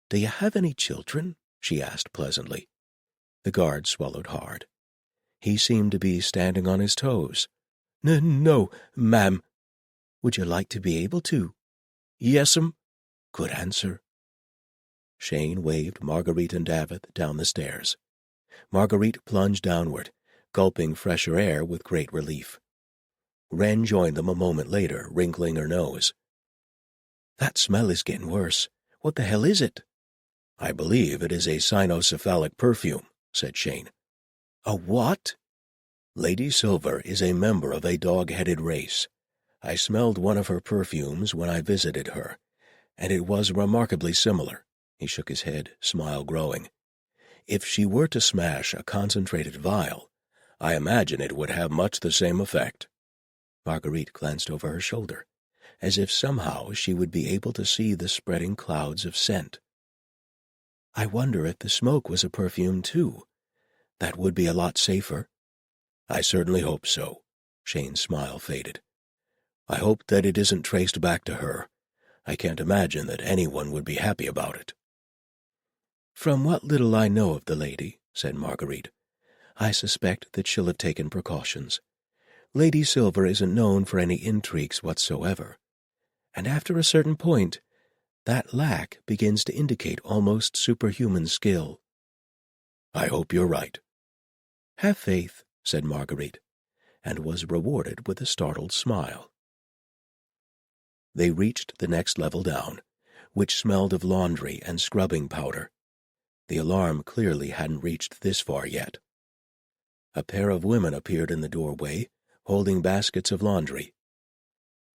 "Do you have any children?" she asked pleasantly. The guard swallowed hard. He seemed to be standing on his toes. "No, ma'am." "Would you like to be able to?" "Yes'm." "Good answer." Shane waved Marguerite and Davith down the stairs. Marguerite plunged downward, gulping fresher air with great relief. Wren joined them a moment later, wrinkling her nose. "That smell is getting worse. What the hell is it?" "I believe it is a cynocephalic perfume," said Shane. "A what?" "Lady Silver is a member of a dog-headed race. I smelled one of her perfumes when I visited her, and it was remarkably similar." He shook his head, smile growing. "If she were to smash a concentrated vial, I imagine it would have much the same effect." Marguerite glanced over her shoulder, as if somehow she would be able to see the spreading clouds of scent. "I wonder if the smoke was a perfume, too. That would be a lot safer." "I certainly hope so." Shane's smile faded. "I hope that it isn't traced back to her. I can't imagine that anyone would be happy about it." "From what little I know of the lady," said Marguerite, "I suspect that she'll have taken precautions. Lady Silver isn't known for any intrigues whatsoever, and after a certain point, that lack begins to indicate almost superhuman skill." "I hope you're right." "Have faith," said Marguerite, and was rewarded with a startled smile. They reached the next level down, which smelled of laundry and scrubbing powder. The alarm clearly hadn't reached this far yet. A pair of women appeared in the doorway, holding baskets of laundry.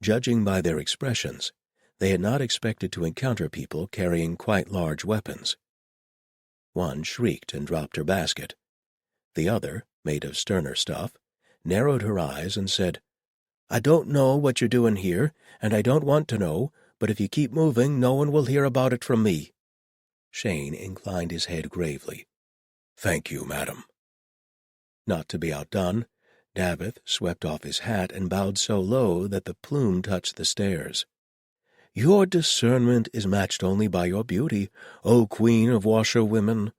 Judging by their expressions, they had not expected to encounter people carrying quite large weapons. One shrieked and dropped her basket. The other, made of sterner stuff, narrowed her eyes and said, "I don't know what you're doing here, and I don't want to know, but if you keep moving, no one will hear about it from me." Shane inclined his head gravely. "Thank you, madam." Not to be outdone, Davith swept off his hat and bowed so low that the plume touched the stairs. "Your discernment is matched only by your beauty, O queen of washerwomen."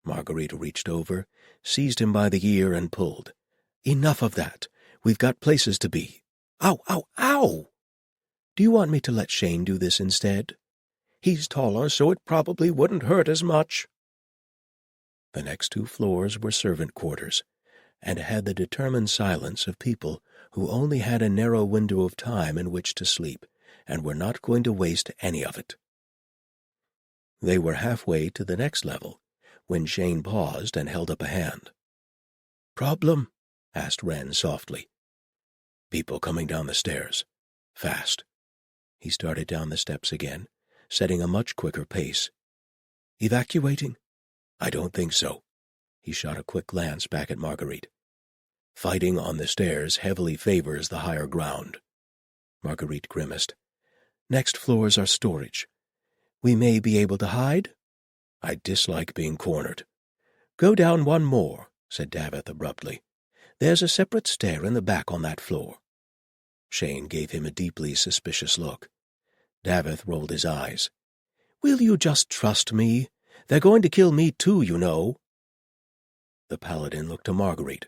Marguerite reached over, seized him by the ear, and pulled. "Enough of that. We've got places to be." "Ow, ow, ow!" "Do you want me to let Shane do this instead?" "He's taller, so it probably wouldn't hurt as much." The next 2 floors were servant quarters, and had the determined silence of people who only had a narrow window of time in which to sleep, and were not going to waste any of it. They were halfway to the next level, when Shane paused and held up a hand. "Problem?" asked Wren softly. "People coming down the stairs. Fast." He started down the steps again, setting a much quicker pace. "Evacuating?" "I don't think so." He shot a quick glance back at Marguerite. "Fighting on the stairs heavily favors the higher ground." Marguerite grimaced. "Next floors are storage. We may be able to hide?" "I dislike being cornered." "Go down 1 more," said Davith abruptly. "There's a separate stair in the back on that floor." Shane gave him a deeply suspicious look. Davith rolled his eyes. "Will you just trust me? They're going to kill me too, you know." The Paladin looked to Marguerite,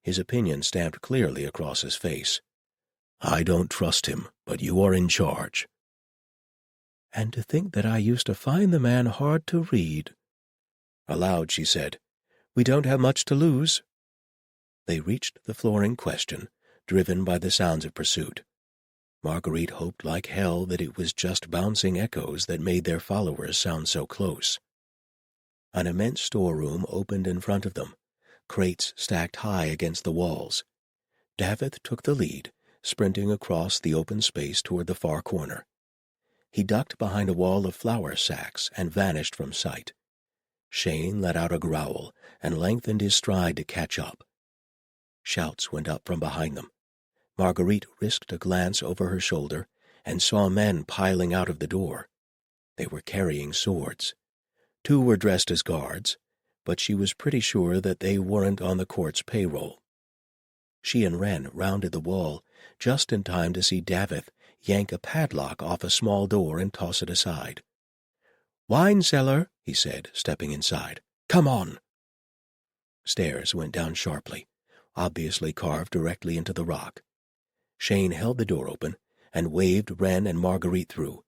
his opinion stamped clearly across his face. "I don't trust him, but you are in charge." "And to think that I used to find the man hard to read." Aloud she said, "We don't have much to lose." They reached the floor in question, driven by the sounds of pursuit. Marguerite hoped like hell that it was just bouncing echoes that made their followers sound so close. An immense storeroom opened in front of them, crates stacked high against the walls. Davith took the lead, sprinting across the open space toward the far corner. He ducked behind a wall of flour sacks and vanished from sight. Shane let out a growl and lengthened his stride to catch up. Shouts went up from behind them. Marguerite risked a glance over her shoulder and saw men piling out of the door. They were carrying swords. 2 were dressed as guards, but she was pretty sure that they weren't on the court's payroll. She and Wren rounded the wall just in time to see Davith yank a padlock off a small door and toss it aside. "Wine cellar," he said, stepping inside. "Come on." Stairs went down sharply, obviously carved directly into the rock. Shane held the door open and waved Wren and Marguerite through,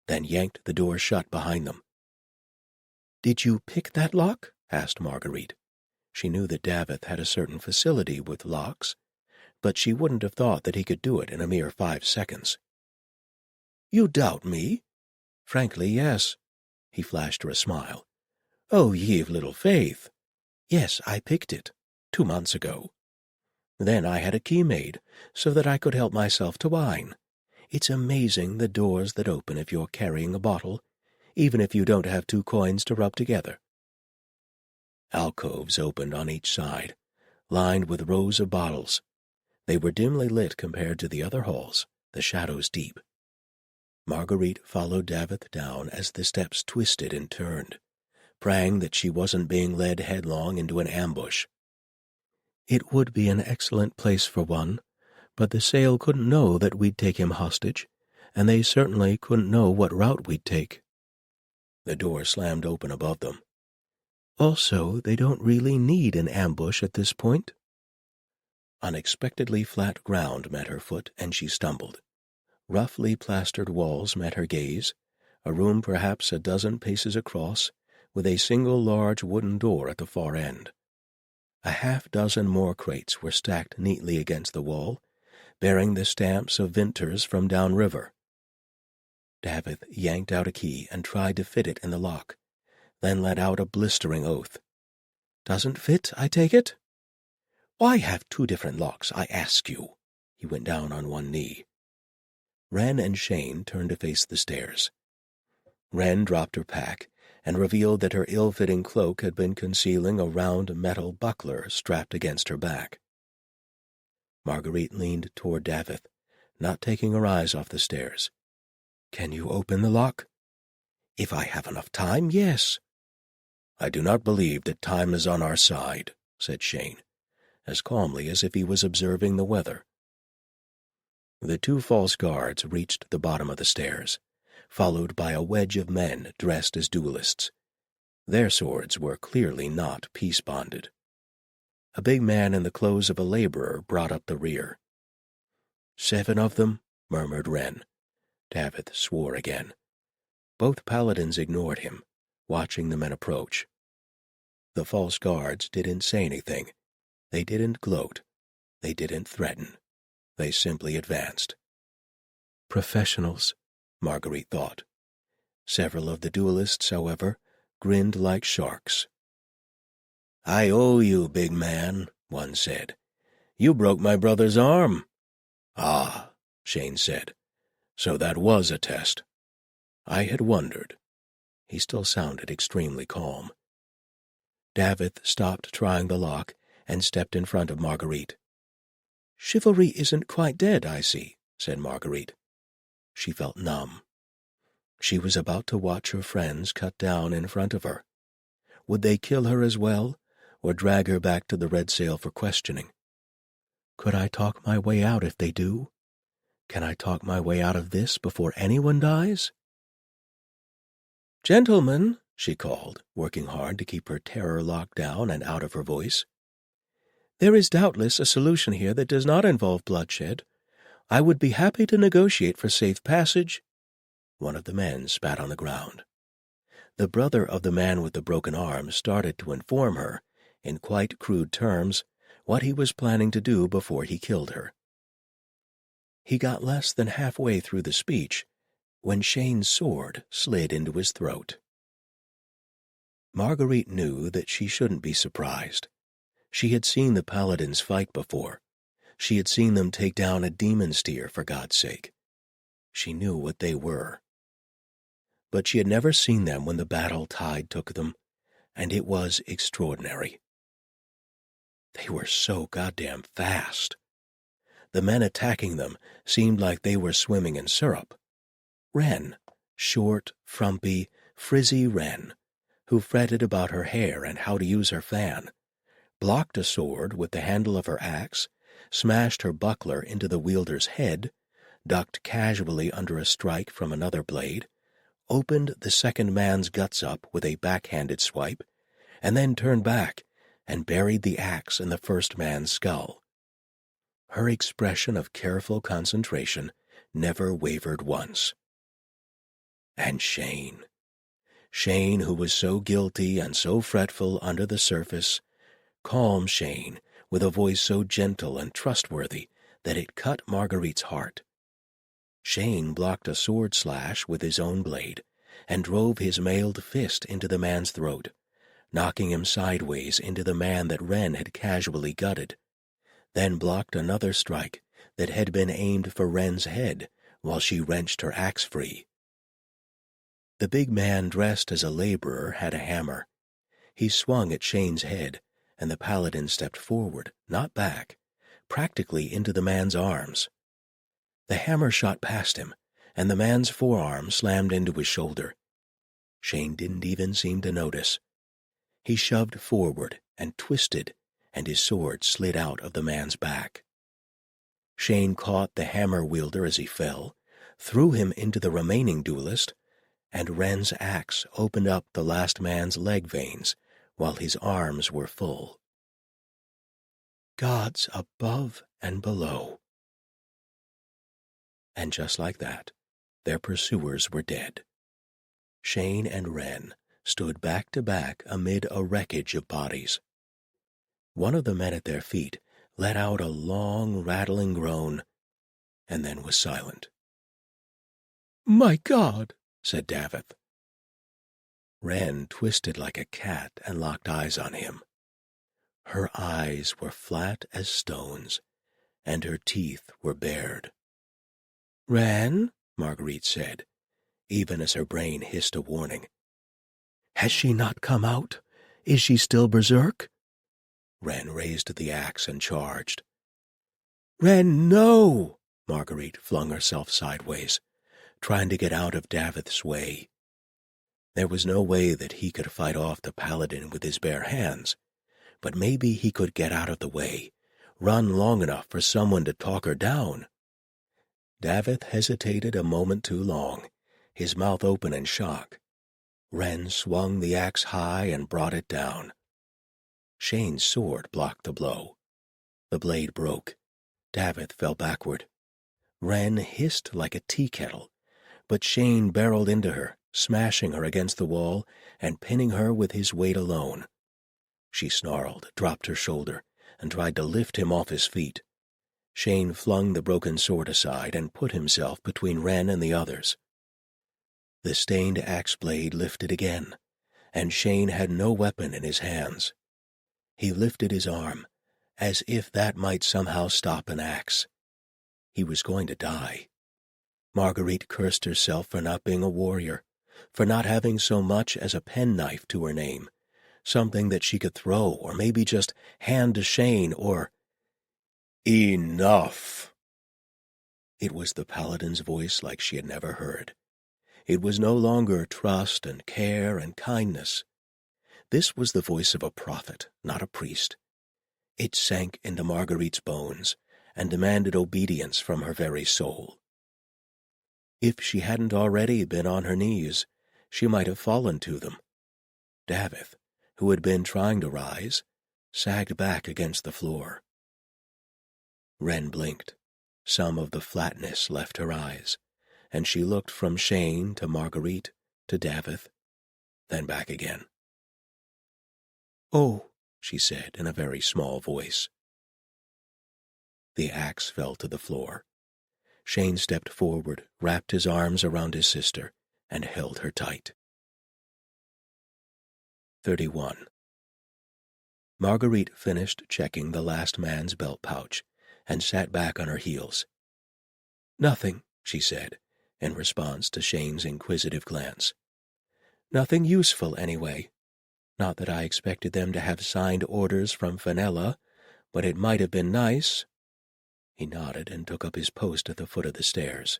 then yanked the door shut behind them. "Did you pick that lock?" asked Marguerite. She knew that Davith had a certain facility with locks, but she wouldn't have thought that he could do it in a mere 5 seconds. "You doubt me?" "Frankly, yes." He flashed her a smile. "Oh, ye've little faith." "Yes, I picked it 2 months ago. Then I had a key made, so that I could help myself to wine. It's amazing the doors that open if you're carrying a bottle, even if you don't have 2 coins to rub together." Alcoves opened on each side, lined with rows of bottles. They were dimly lit compared to the other halls, the shadows deep. Marguerite followed Davith down as the steps twisted and turned, praying that she wasn't being led headlong into an ambush. "It would be an excellent place for one, but the Sale couldn't know that we'd take him hostage, and they certainly couldn't know what route we'd take." The door slammed open above them. "Also, they don't really need an ambush at this point." Unexpectedly flat ground met her foot, and she stumbled. Roughly plastered walls met her gaze, a room perhaps a dozen paces across, with a single large wooden door at the far end. A half-dozen more crates were stacked neatly against the wall, bearing the stamps of vintners from downriver. Davith yanked out a key and tried to fit it in the lock, then let out a blistering oath. "Doesn't fit, I take it?" "Why have 2 different locks, I ask you?" He went down on one knee. Wren and Shane turned to face the stairs. Wren dropped her pack and revealed that her ill-fitting cloak had been concealing a round metal buckler strapped against her back. Marguerite leaned toward Davith, not taking her eyes off the stairs. "Can you open the lock?" "If I have enough time, yes." "I do not believe that time is on our side," said Shane, as calmly as if he was observing the weather. The 2 false guards reached the bottom of the stairs, followed by a wedge of men dressed as duelists. Their swords were clearly not peace-bonded. A big man in the clothes of a laborer brought up the rear. "7 of them," murmured Wren. Davith swore again. Both paladins ignored him, watching the men approach. The false guards didn't say anything. They didn't gloat. They didn't threaten. They simply advanced. "Professionals," Marguerite thought. Several of the duelists, however, grinned like sharks. "I owe you, big man," one said. "You broke my brother's arm." "Ah," Shane said. "So that was a test. I had wondered." He still sounded extremely calm. Davith stopped trying the lock and stepped in front of Marguerite. "Chivalry isn't quite dead, I see," said Marguerite. She felt numb. She was about to watch her friends cut down in front of her. Would they kill her as well, or drag her back to the Red Sail for questioning? "Could I talk my way out if they do? Can I talk my way out of this before anyone dies?" "Gentlemen," she called, working hard to keep her terror locked down and out of her voice. "There is doubtless a solution here that does not involve bloodshed. I would be happy to negotiate for safe passage." One of the men spat on the ground. The brother of the man with the broken arm started to inform her, in quite crude terms, what he was planning to do before he killed her. He got less than halfway through the speech when Shane's sword slid into his throat. Marguerite knew that she shouldn't be surprised. She had seen the paladins fight before. She had seen them take down a demon steer, for God's sake. She knew what they were. But she had never seen them when the battle tide took them, and it was extraordinary. They were so goddamn fast. The men attacking them seemed like they were swimming in syrup. Wren, short, frumpy, frizzy Wren, who fretted about her hair and how to use her fan, blocked a sword with the handle of her axe, smashed her buckler into the wielder's head, ducked casually under a strike from another blade, opened the second man's guts up with a backhanded swipe, and then turned back and buried the axe in the first man's skull. Her expression of careful concentration never wavered once. And Shane, who was so guilty and so fretful under the surface, calm Shane, with a voice so gentle and trustworthy that it cut Marguerite's heart. Shane blocked a sword slash with his own blade and drove his mailed fist into the man's throat, knocking him sideways into the man that Wren had casually gutted, then blocked another strike that had been aimed for Wren's head while she wrenched her axe free. The big man dressed as a laborer had a hammer. He swung at Shane's head, and the Paladin stepped forward, not back, practically into the man's arms. The hammer shot past him, and the man's forearm slammed into his shoulder. Shane didn't even seem to notice. He shoved forward and twisted, and his sword slid out of the man's back. Shane caught the hammer wielder as he fell, threw him into the remaining duelist, and Wren's axe opened up the last man's leg veins while his arms were full. Gods above and below. And just like that, their pursuers were dead. Shane and Wren stood back to back amid a wreckage of bodies. One of the men at their feet let out a long, rattling groan, and then was silent. "My God," said Davith. Wren twisted like a cat and locked eyes on him. Her eyes were flat as stones, and her teeth were bared. "Wren," Marguerite said, even as her brain hissed a warning. "Has she not come out? Is she still berserk?" Wren raised the axe and charged. "Wren, no!" Marguerite flung herself sideways, trying to get out of Davith's way. There was no way that he could fight off the Paladin with his bare hands, but maybe he could get out of the way, run long enough for someone to talk her down. Davith hesitated a moment too long, his mouth open in shock. Wren swung the axe high and brought it down. Shane's sword blocked the blow. The blade broke. Davith fell backward. Wren hissed like a tea kettle, but Shane barreled into her, smashing her against the wall and pinning her with his weight alone. She snarled, dropped her shoulder, and tried to lift him off his feet. Shane flung the broken sword aside and put himself between Wren and the others. The stained axe blade lifted again, and Shane had no weapon in his hands. He lifted his arm, as if that might somehow stop an axe. He was going to die. Marguerite cursed herself for not being a warrior, for not having so much as a penknife to her name, something that she could throw or maybe just hand to Shane or... "Enough!" It was the Paladin's voice like she had never heard. It was no longer trust and care and kindness. This was the voice of a prophet, not a priest. It sank into Marguerite's bones and demanded obedience from her very soul. If she hadn't already been on her knees, she might have fallen to them. Davith, who had been trying to rise, sagged back against the floor. Wren blinked. Some of the flatness left her eyes, and she looked from Shane to Marguerite to Davith, then back again. "Oh," she said in a very small voice. The axe fell to the floor. Shane stepped forward, wrapped his arms around his sister, and held her tight. 31. Marguerite finished checking the last man's belt pouch and sat back on her heels. "Nothing," she said, in response to Shane's inquisitive glance. "Nothing useful, anyway. Not that I expected them to have signed orders from Fenella, but it might have been nice." He nodded and took up his post at the foot of the stairs.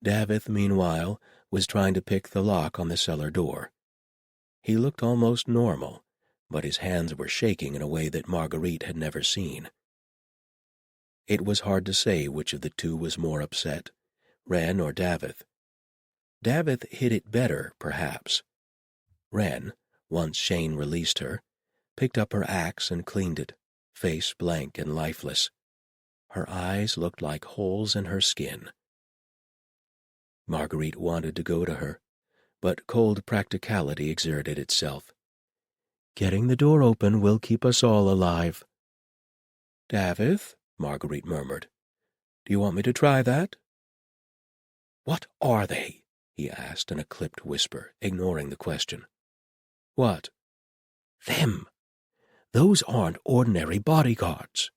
Davith, meanwhile, was trying to pick the lock on the cellar door. He looked almost normal, but his hands were shaking in a way that Marguerite had never seen. It was hard to say which of the two was more upset, Wren or Davith. Davith hid it better, perhaps. Wren, once Shane released her, picked up her axe and cleaned it, face blank and lifeless. Her eyes looked like holes in her skin. Marguerite wanted to go to her, but cold practicality exerted itself. "Getting the door open will keep us all alive." "Davith," Marguerite murmured, "do you want me to try that?" "What are they?" he asked in a clipped whisper, ignoring the question. "What?" "Them. Those aren't ordinary bodyguards."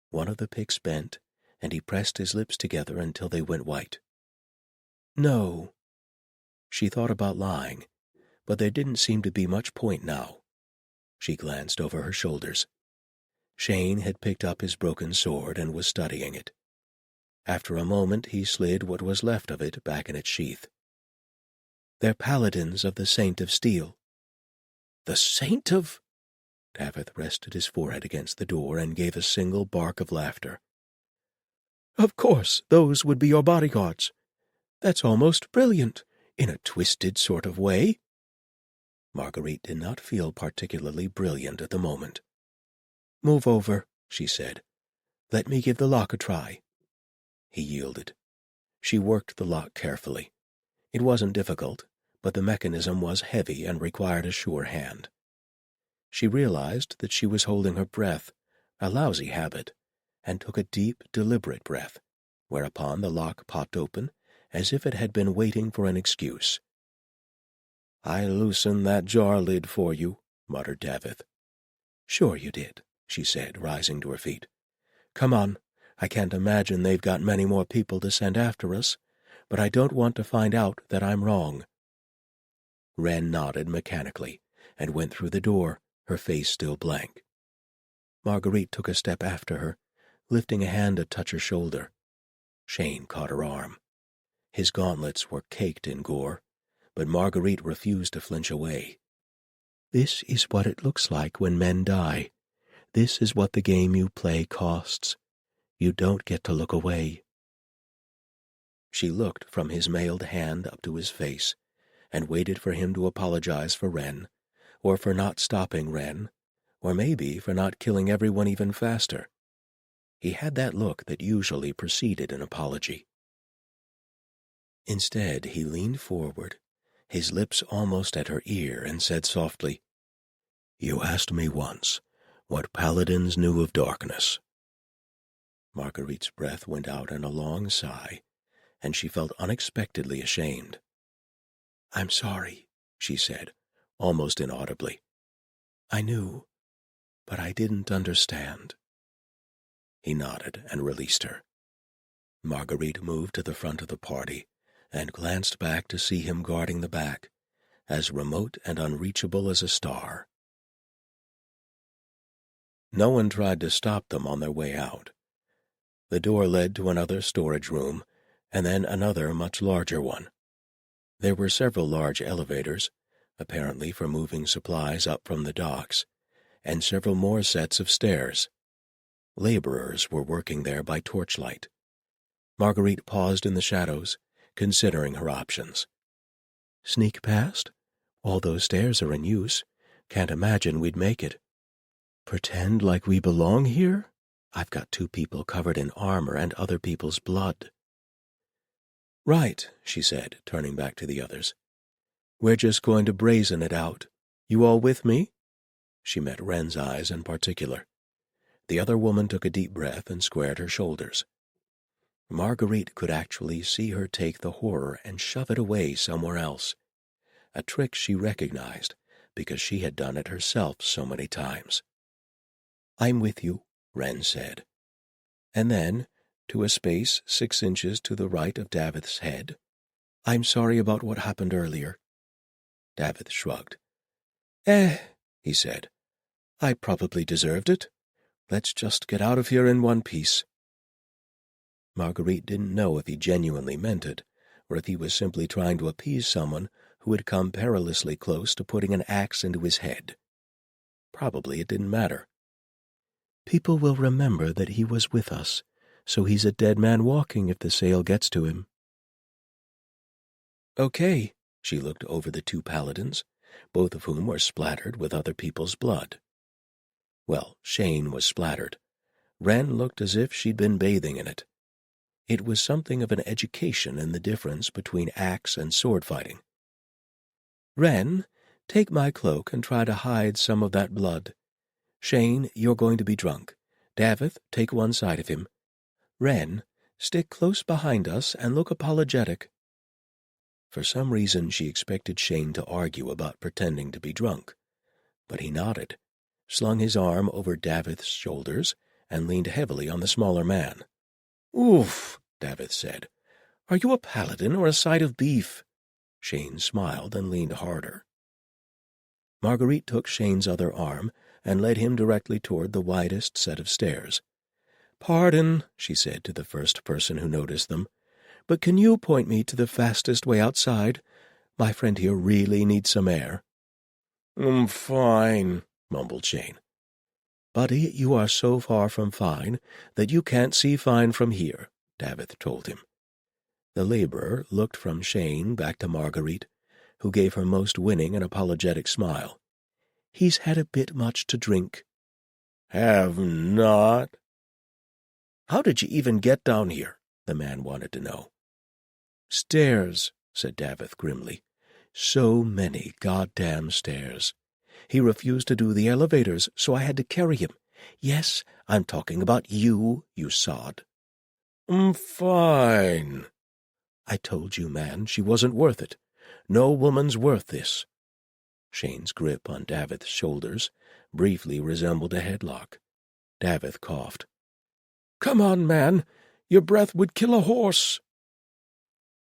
One of the picks bent, and he pressed his lips together until they went white. "No." She thought about lying, but there didn't seem to be much point now. She glanced over her shoulders. Shane had picked up his broken sword and was studying it. After a moment he slid what was left of it back in its sheath. "They're paladins of the Saint of Steel." "The Saint of—" Davith rested his forehead against the door and gave a single bark of laughter. "Of course, those would be your bodyguards. That's almost brilliant, in a twisted sort of way." Marguerite did not feel particularly brilliant at the moment. "Move over," she said. "Let me give the lock a try." He yielded. She worked the lock carefully. It wasn't difficult, but the mechanism was heavy and required a sure hand. She realized that she was holding her breath, a lousy habit, and took a deep, deliberate breath, whereupon the lock popped open, as if it had been waiting for an excuse. "I loosened that jar lid for you," muttered Davith. "Sure you did," she said, rising to her feet. "Come on. I can't imagine they've got many more people to send after us, but I don't want to find out that I'm wrong." Wren nodded mechanically and went through the door, her face still blank. Marguerite took a step after her, lifting a hand to touch her shoulder. Shane caught her arm. His gauntlets were caked in gore, but Marguerite refused to flinch away. "This is what it looks like when men die. This is what the game you play costs. You don't get to look away." She looked from his mailed hand up to his face, and waited for him to apologize for Wren, or for not stopping Wren, or maybe for not killing everyone even faster. He had that look that usually preceded an apology. Instead, he leaned forward, his lips almost at her ear, and said softly, "You asked me once what paladins knew of darkness." Marguerite's breath went out in a long sigh, and she felt unexpectedly ashamed. "I'm sorry," she said, almost inaudibly. "I knew, but I didn't understand." He nodded and released her. Marguerite moved to the front of the party and glanced back to see him guarding the back, as remote and unreachable as a star. No one tried to stop them on their way out. The door led to another storage room, and then another much larger one. There were several large elevators, apparently for moving supplies up from the docks, and several more sets of stairs. Laborers were working there by torchlight. Marguerite paused in the shadows, considering her options. "Sneak past? All those stairs are in use. Can't imagine we'd make it. Pretend like we belong here? I've got 2 people covered in armor and other people's blood." "Right," she said, turning back to the others. "We're just going to brazen it out. You all with me?" She met Wren's eyes in particular. The other woman took a deep breath and squared her shoulders. Marguerite could actually see her take the horror and shove it away somewhere else, a trick she recognized because she had done it herself so many times. "I'm with you," Wren said. And then, to a space 6 inches to the right of Davith's head, "I'm sorry about what happened earlier." Davith shrugged. He said. "I probably deserved it. Let's just get out of here in one piece." Marguerite didn't know if he genuinely meant it, or if he was simply trying to appease someone who had come perilously close to putting an axe into his head. Probably it didn't matter. "People will remember that he was with us, so he's a dead man walking if the sale gets to him." Okay. She looked over the two paladins, both of whom were splattered with other people's blood. Well, Shane was splattered. Wren looked as if she'd been bathing in it. It was something of an education in the difference between axe and sword fighting. Wren, take my cloak and try to hide some of that blood. Shane, you're going to be drunk. Davith, take one side of him. Wren, stick close behind us and look apologetic. For some reason she expected Shane to argue about pretending to be drunk, but he nodded, slung his arm over Davith's shoulders, and leaned heavily on the smaller man. "Oof," Davith said. "Are you a paladin or a side of beef?" Shane smiled and leaned harder. Marguerite took Shane's other arm and led him directly toward the widest set of stairs. "Pardon," she said to the first person who noticed them, "but can you point me to the fastest way outside? My friend here really needs some air." Fine," mumbled Shane. "Buddy, you are so far from fine that you can't see fine from here," Davith told him. The laborer looked from Shane back to Marguerite, who gave her most winning and apologetic smile. "He's had a bit much to drink." "Have not?" "How did you even get down here?" the man wanted to know. "Stairs," said Davith grimly. "So many goddamn stairs. He refused to do the elevators, so I had to carry him. Yes, I'm talking about you, you sod." Fine." "I told you, man, she wasn't worth it. No woman's worth this." Shane's grip on Davith's shoulders briefly resembled a headlock. Davith coughed. "Come on, man. Your breath would kill a horse."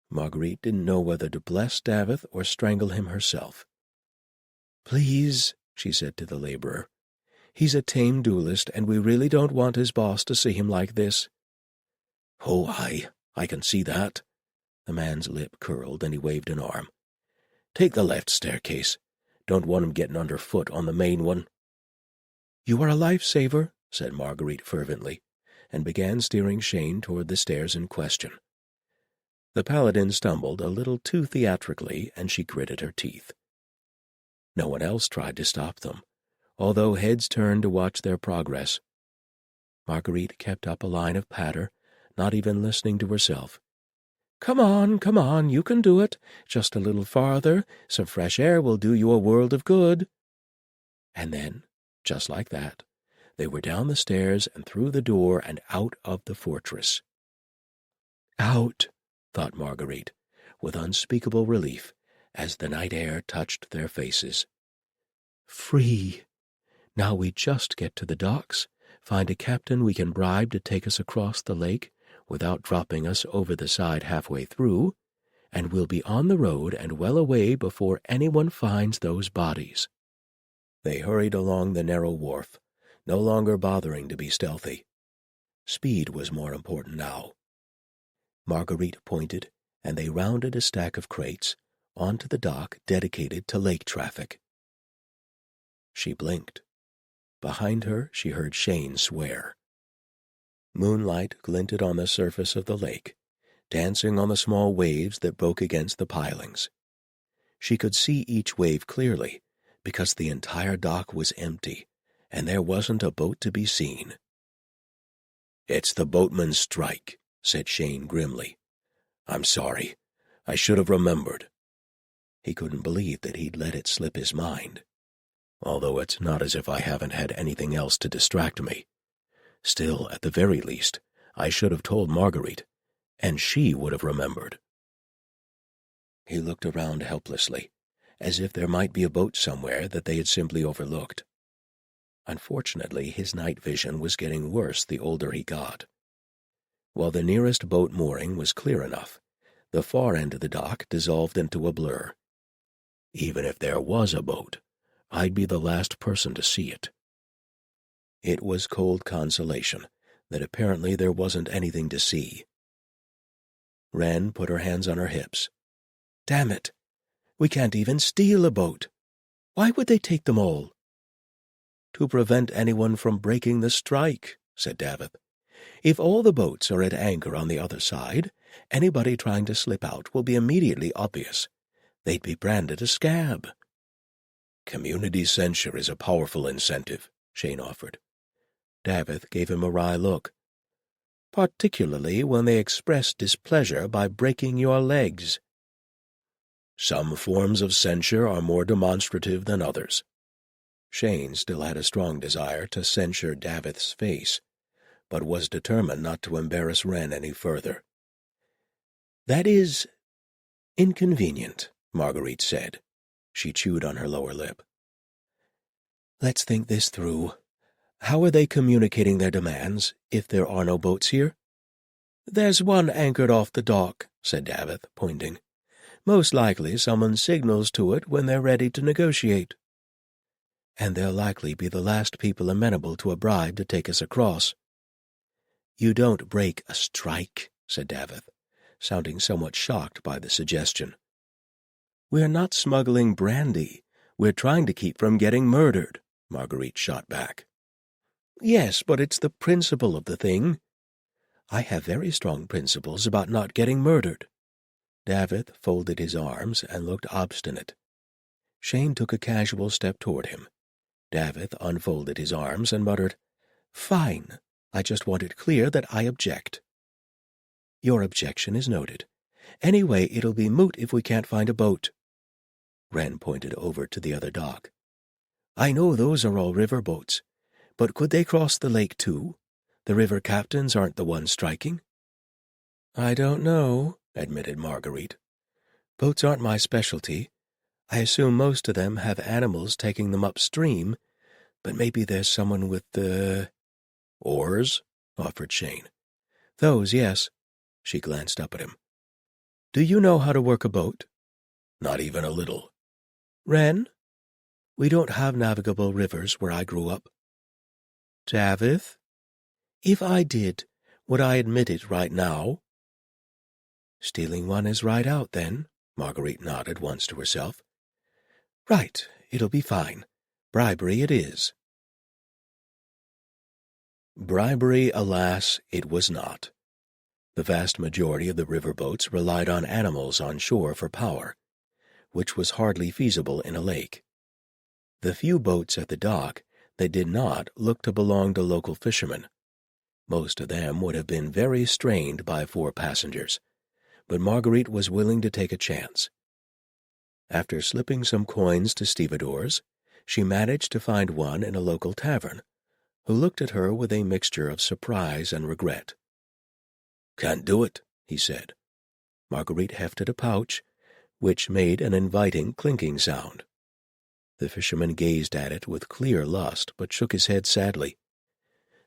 Marguerite didn't know whether to bless Davith or strangle him herself. "Please," she said to the laborer. "He's a tame duelist, and we really don't want his boss to see him like this." "Oh, I can see that." The man's lip curled, and he waved an arm. "Take the left staircase. Don't want him getting underfoot on the main one." "You are a lifesaver," said Marguerite fervently, and began steering Shane toward the stairs in question. The paladin stumbled a little too theatrically, and she gritted her teeth. No one else tried to stop them, although heads turned to watch their progress. Marguerite kept up a line of patter, not even listening to herself. Come on, you can do it. Just a little farther. Some fresh air will do you a world of good." And then, just like that, they were down the stairs and through the door and out of the fortress. "Out," thought Marguerite, with unspeakable relief, as the night air touched their faces. "Free. Now we just get to the docks, find a captain we can bribe to take us across the lake without dropping us over the side halfway through, and we'll be on the road and well away before anyone finds those bodies." They hurried along the narrow wharf, no longer bothering to be stealthy. Speed was more important now. Marguerite pointed, and they rounded a stack of crates onto the dock dedicated to lake traffic. She blinked. Behind her she heard Shane swear. Moonlight glinted on the surface of the lake, dancing on the small waves that broke against the pilings. She could see each wave clearly, because the entire dock was empty, and there wasn't a boat to be seen. "It's the boatman's strike," said Shane grimly. "I'm sorry. I should have remembered." He couldn't believe that he'd let it slip his mind. "Although it's not as if I haven't had anything else to distract me. Still, at the very least, I should have told Marguerite, and she would have remembered." He looked around helplessly, as if there might be a boat somewhere that they had simply overlooked. Unfortunately, his night vision was getting worse the older he got. While the nearest boat mooring was clear enough, the far end of the dock dissolved into a blur. Even if there was a boat, I'd be the last person to see it. It was cold consolation that apparently there wasn't anything to see. Wren put her hands on her hips. "Damn it! We can't even steal a boat. Why would they take them all?" "To prevent anyone from breaking the strike," said Davith. "If all the boats are at anchor on the other side, Anybody trying to slip out will be immediately obvious. They'd be branded a scab." "Community censure is a powerful incentive," Shane offered. Davith gave him a wry look. "Particularly when they express displeasure by breaking your legs." "Some forms of censure are more demonstrative than others." Shane still had a strong desire to censure Davith's face, but was determined not to embarrass Wren any further. "That is inconvenient," Marguerite said. She chewed on her lower lip. "Let's think this through. How are they communicating their demands, if there are no boats here?" "There's one anchored off the dock," said Davith, pointing. "Most likely someone signals to it when they're ready to negotiate." "And they'll likely be the last people amenable to a bribe to take us across." "You don't break a strike," said Davith, sounding somewhat shocked by the suggestion. "We're not smuggling brandy. We're trying to keep from getting murdered," Marguerite shot back. "Yes, but it's the principle of the thing." "I have very strong principles about not getting murdered." Davith folded his arms and looked obstinate. Shane took a casual step toward him. Davith unfolded his arms and muttered, "Fine. I just want it clear that I object." "Your objection is noted. Anyway, it'll be moot if we can't find a boat." Wren pointed over to the other dock. "I know those are all river boats, but could they cross the lake too? The river captains aren't the ones striking." "I don't know," admitted Marguerite. "Boats aren't my specialty. I assume most of them have animals taking them upstream, but maybe there's someone with the—" "Oars?" offered Shane. "Those, yes." She glanced up at him. "Do you know how to work a boat?" "Not even a little." "Wren? We don't have navigable rivers where I grew up." "Davith? If I did, would I admit it right now?" "Stealing one is right out, then," Marguerite nodded once to herself. "Right, it'll be fine. Bribery it is." Bribery, alas, it was not. The vast majority of the river boats relied on animals on shore for power, which was hardly feasible in a lake. The few boats at the dock that did not looked to belong to local fishermen. Most of them would have been very strained by 4 passengers, but Marguerite was willing to take a chance. After slipping some coins to stevedores, she managed to find one in a local tavern, who looked at her with a mixture of surprise and regret. "Can't do it," he said. Marguerite hefted a pouch, which made an inviting clinking sound. The fisherman gazed at it with clear lust, but shook his head sadly.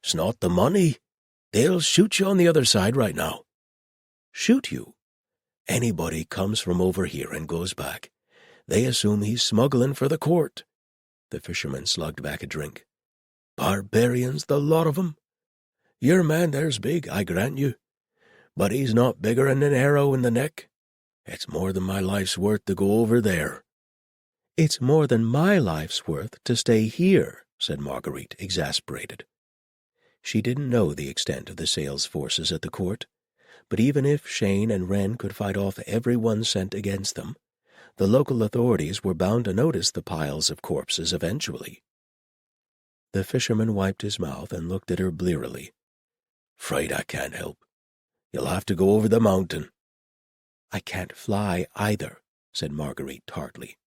"It's not the money. They'll shoot you on the other side right now." "Shoot you?" "Anybody comes from over here and goes back, they assume he's smuggling for the court." The fisherman slugged back a drink. "Barbarians, the lot of 'em. Your man there's big, I grant you, but he's not bigger than an arrow in the neck. It's more than my life's worth to go over there." "It's more than my life's worth to stay here," said Marguerite, exasperated. She didn't know the extent of the sales forces at the court, but even if Shane and Wren could fight off everyone sent against them, the local authorities were bound to notice the piles of corpses eventually. The fisherman wiped his mouth and looked at her blearily. "'Fraid I can't help. You'll have to go over the mountain." "I can't fly either," said Marguerite tartly.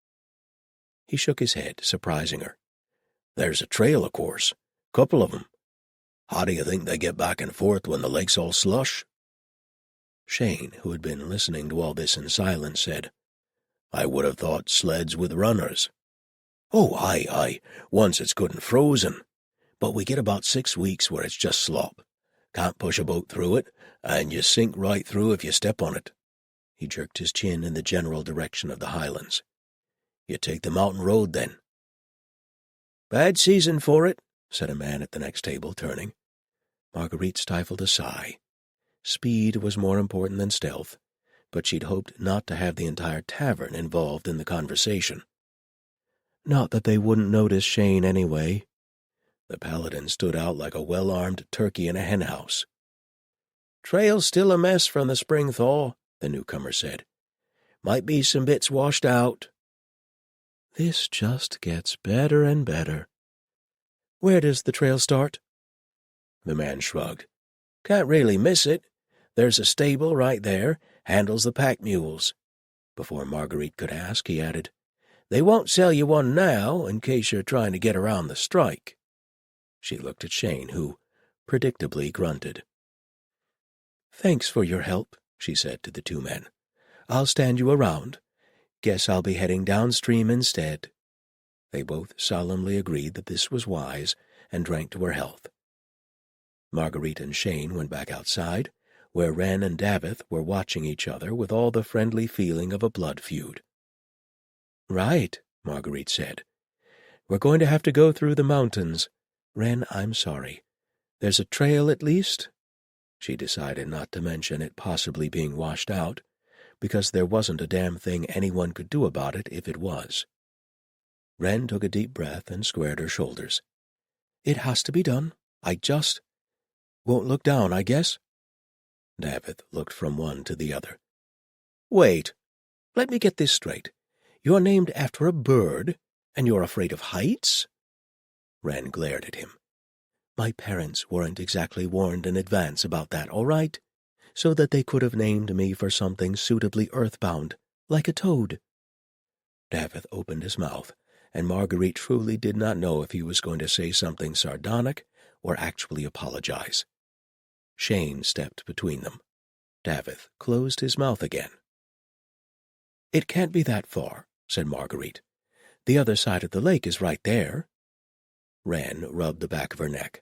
He shook his head, surprising her. "There's a trail, of course. Couple of 'em. How do you think they get back and forth when the lake's all slush?" Shane, who had been listening to all this in silence, said, "I would have thought sleds with runners." "Oh, aye, once it's good and frozen. But we get about 6 weeks where it's just slop. Can't push a boat through it, and you sink right through if you step on it." He jerked his chin in the general direction of the highlands. "You take the mountain road, then." "Bad season for it," said a man at the next table, turning. Marguerite stifled a sigh. Speed was more important than stealth, but she'd hoped not to have the entire tavern involved in the conversation. Not that they wouldn't notice Shane anyway. The Paladin stood out like a well-armed turkey in a henhouse. Trail's still a mess from the spring thaw, the newcomer said. Might be some bits washed out. This just gets better and better. Where does the trail start? The man shrugged. Can't really miss it. There's a stable right there, handles the pack mules. Before Marguerite could ask, he added, They won't sell you one now, in case you're trying to get around the strike. She looked at Shane, who predictably grunted. Thanks for your help, she said to the two men. I'll stand you around. Guess I'll be heading downstream instead. They both solemnly agreed that this was wise and drank to her health. Marguerite and Shane went back outside, where Wren and Davith were watching each other with all the friendly feeling of a blood feud. Right, Marguerite said. We're going to have to go through the mountains. Wren, I'm sorry. There's a trail at least? She decided not to mention it possibly being washed out, because there wasn't a damn thing anyone could do about it if it was. Wren took a deep breath and squared her shoulders. It has to be done. I just won't look down, I guess. Davith looked from one to the other. Wait, let me get this straight. You're named after a bird, and you're afraid of heights? Wren glared at him. My parents weren't exactly warned in advance about that, all right? So that they could have named me for something suitably earthbound, like a toad. Davith opened his mouth, and Marguerite truly did not know if he was going to say something sardonic or actually apologize. Shane stepped between them. Davith closed his mouth again. It can't be that far, said Marguerite. The other side of the lake is right there. Wren rubbed the back of her neck.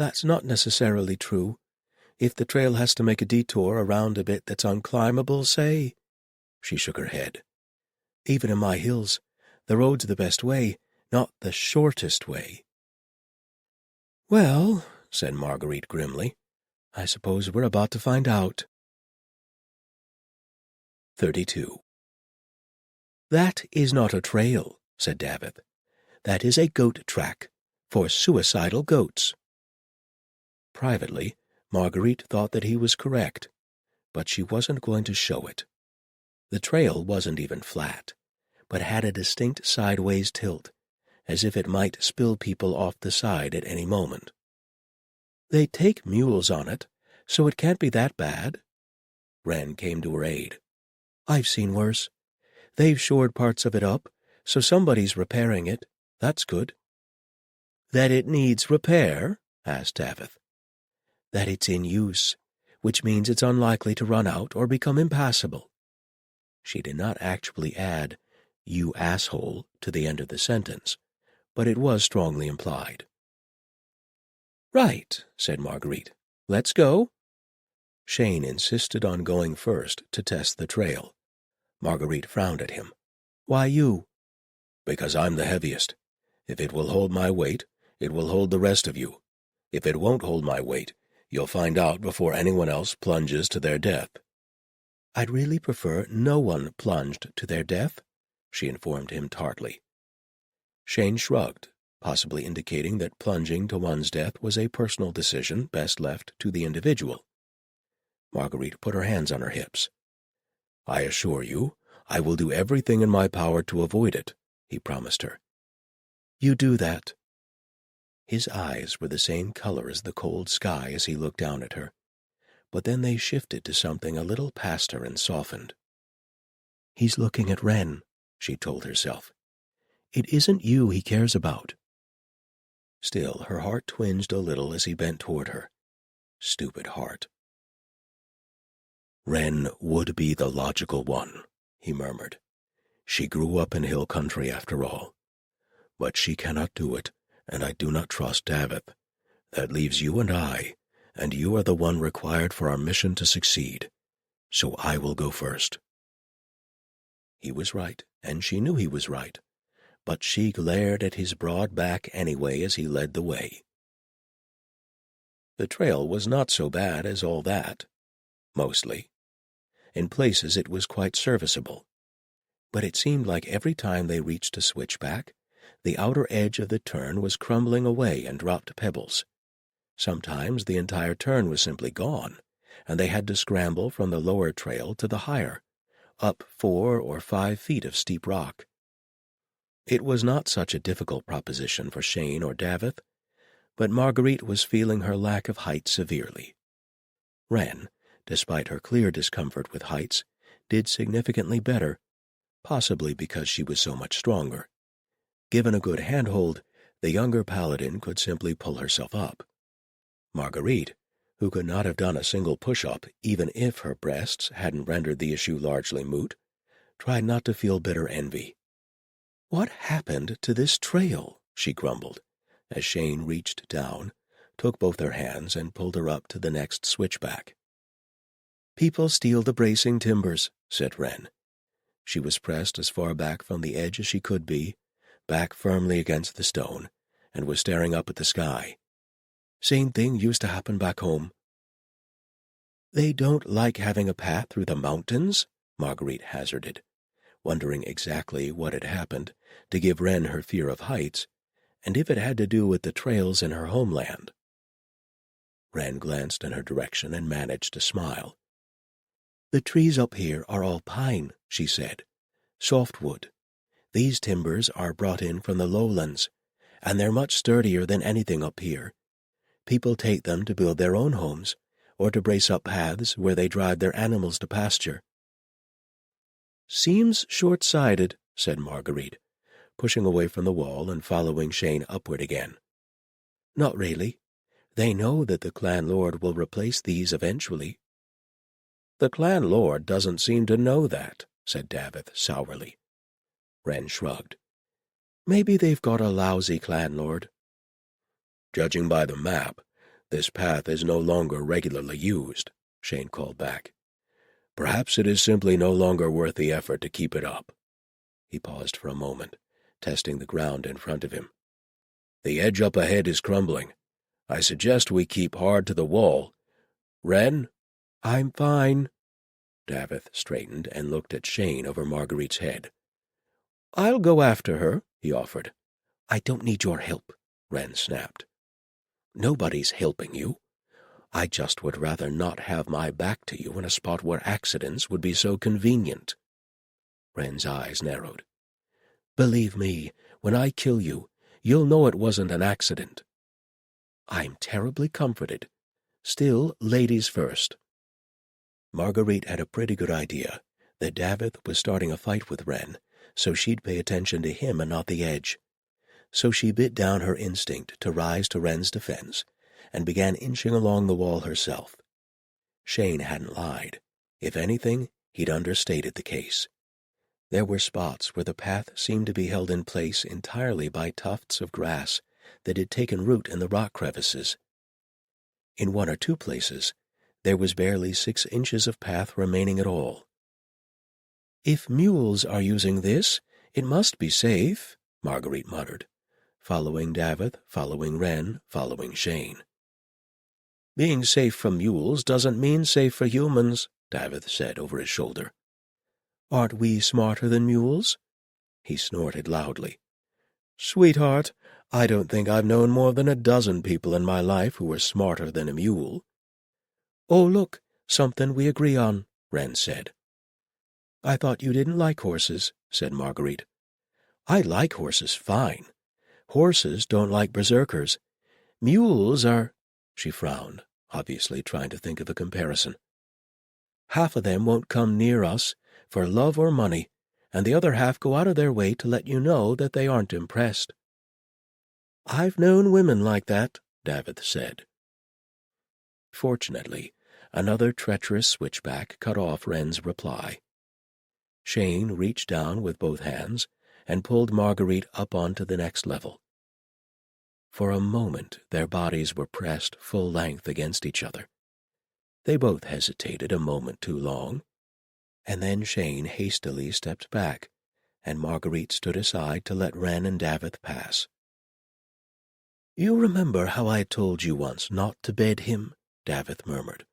That's not necessarily true. If the trail has to make a detour around a bit that's unclimbable, say. She shook her head. Even in my hills, the road's the best way, not the shortest way. Well, said Marguerite grimly, I suppose we're about to find out. 32. That is not a trail, said Davith. That is a goat track, for suicidal goats. Privately, Marguerite thought that he was correct, but she wasn't going to show it. The trail wasn't even flat, but had a distinct sideways tilt, as if it might spill people off the side at any moment. They take mules on it, so it can't be that bad. Wren came to her aid. I've seen worse. They've shored parts of it up, so somebody's repairing it. That's good. That it needs repair? Asked Davith. That it's in use, which means it's unlikely to run out or become impassable. She did not actually add, you asshole, to the end of the sentence, but it was strongly implied. Right, said Marguerite. Let's go. Shane insisted on going first to test the trail. Marguerite frowned at him. Why you? Because I'm the heaviest. If it will hold my weight, it will hold the rest of you. If it won't hold my weight, you'll find out before anyone else plunges to their death. I'd really prefer no one plunged to their death, she informed him tartly. Shane shrugged, possibly indicating that plunging to one's death was a personal decision best left to the individual. Marguerite put her hands on her hips. I assure you, I will do everything in my power to avoid it, he promised her. You do that. His eyes were the same color as the cold sky as he looked down at her, but then they shifted to something a little past her and softened. He's looking at Wren, she told herself. It isn't you he cares about. Still, her heart twinged a little as he bent toward her. Stupid heart. Wren would be the logical one, he murmured. She grew up in hill country after all. But she cannot do it, and I do not trust Davith. That leaves you and you are the one required for our mission to succeed. So I will go first. He was right, and she knew he was right, but she glared at his broad back anyway as he led the way. The trail was not so bad as all that. Mostly. In places it was quite serviceable. But it seemed like every time they reached a switchback, the outer edge of the turn was crumbling away and dropped pebbles. Sometimes the entire turn was simply gone, and they had to scramble from the lower trail to the higher, up 4 or 5 feet of steep rock. It was not such a difficult proposition for Shane or Davith, but Marguerite was feeling her lack of height severely. Wren, despite her clear discomfort with heights, did significantly better, possibly because she was so much stronger. Given a good handhold, the younger paladin could simply pull herself up. Marguerite, who could not have done a single push-up even if her breasts hadn't rendered the issue largely moot, tried not to feel bitter envy. "What happened to this trail?" she grumbled, as Shane reached down, took both her hands, and pulled her up to the next switchback. "People steal the bracing timbers," said Wren. She was pressed as far back from the edge as she could be, back firmly against the stone, and was staring up at the sky. "Same thing used to happen back home." "They don't like having a path through the mountains?" Marguerite hazarded, wondering exactly what had happened to give Wren her fear of heights, and if it had to do with the trails in her homeland. Wren glanced in her direction and managed to smile. "The trees up here are all pine," she said. "Softwood. These timbers are brought in from the lowlands, and they're much sturdier than anything up here. People take them to build their own homes, or to brace up paths where they drive their animals to pasture." "Seems short-sighted," said Marguerite, pushing away from the wall and following Shane upward again. "Not really. They know that the clan lord will replace these eventually." "The clan lord doesn't seem to know that," said Davith sourly. Wren shrugged. "Maybe they've got a lousy clan lord." "Judging by the map, this path is no longer regularly used," Shane called back. "Perhaps it is simply no longer worth the effort to keep it up." He paused for a moment, testing the ground in front of him. "The edge up ahead is crumbling. I suggest we keep hard to the wall. Wren?" "I'm fine." Davith straightened and looked at Shane over Marguerite's head. "I'll go after her," he offered. "I don't need your help," Wren snapped. "Nobody's helping you. I just would rather not have my back to you in a spot where accidents would be so convenient." Wren's eyes narrowed. "Believe me, when I kill you, you'll know it wasn't an accident." "I'm terribly comforted. Still, ladies first." Marguerite had a pretty good idea that Davith was starting a fight with Wren, so she'd pay attention to him and not the edge. So she bit down her instinct to rise to Wren's defense and began inching along the wall herself. Shane hadn't lied. If anything, he'd understated the case. There were spots where the path seemed to be held in place entirely by tufts of grass that had taken root in the rock crevices. In 1 or 2 places, there was barely 6 inches of path remaining at all. "If mules are using this, it must be safe," Marguerite muttered, following Davith, following Wren, following Shane. "Being safe from mules doesn't mean safe for humans," Davith said over his shoulder. "Aren't we smarter than mules?" He snorted loudly. "Sweetheart, I don't think I've known more than a dozen people in my life who were smarter than a mule." "Oh, look, something we agree on," Wren said. "I thought you didn't like horses," said Marguerite. "I like horses fine. Horses don't like berserkers. Mules are—" She frowned, obviously trying to think of a comparison. "Half of them won't come near us for love or money, and the other half go out of their way to let you know that they aren't impressed." "I've known women like that," Davith said. Fortunately, another treacherous switchback cut off Wren's reply. Shane reached down with both hands and pulled Marguerite up onto the next level. For a moment their bodies were pressed full length against each other. They both hesitated a moment too long, and then Shane hastily stepped back, and Marguerite stood aside to let Wren and Davith pass. "You remember how I told you once not to bed him?" Davith murmured,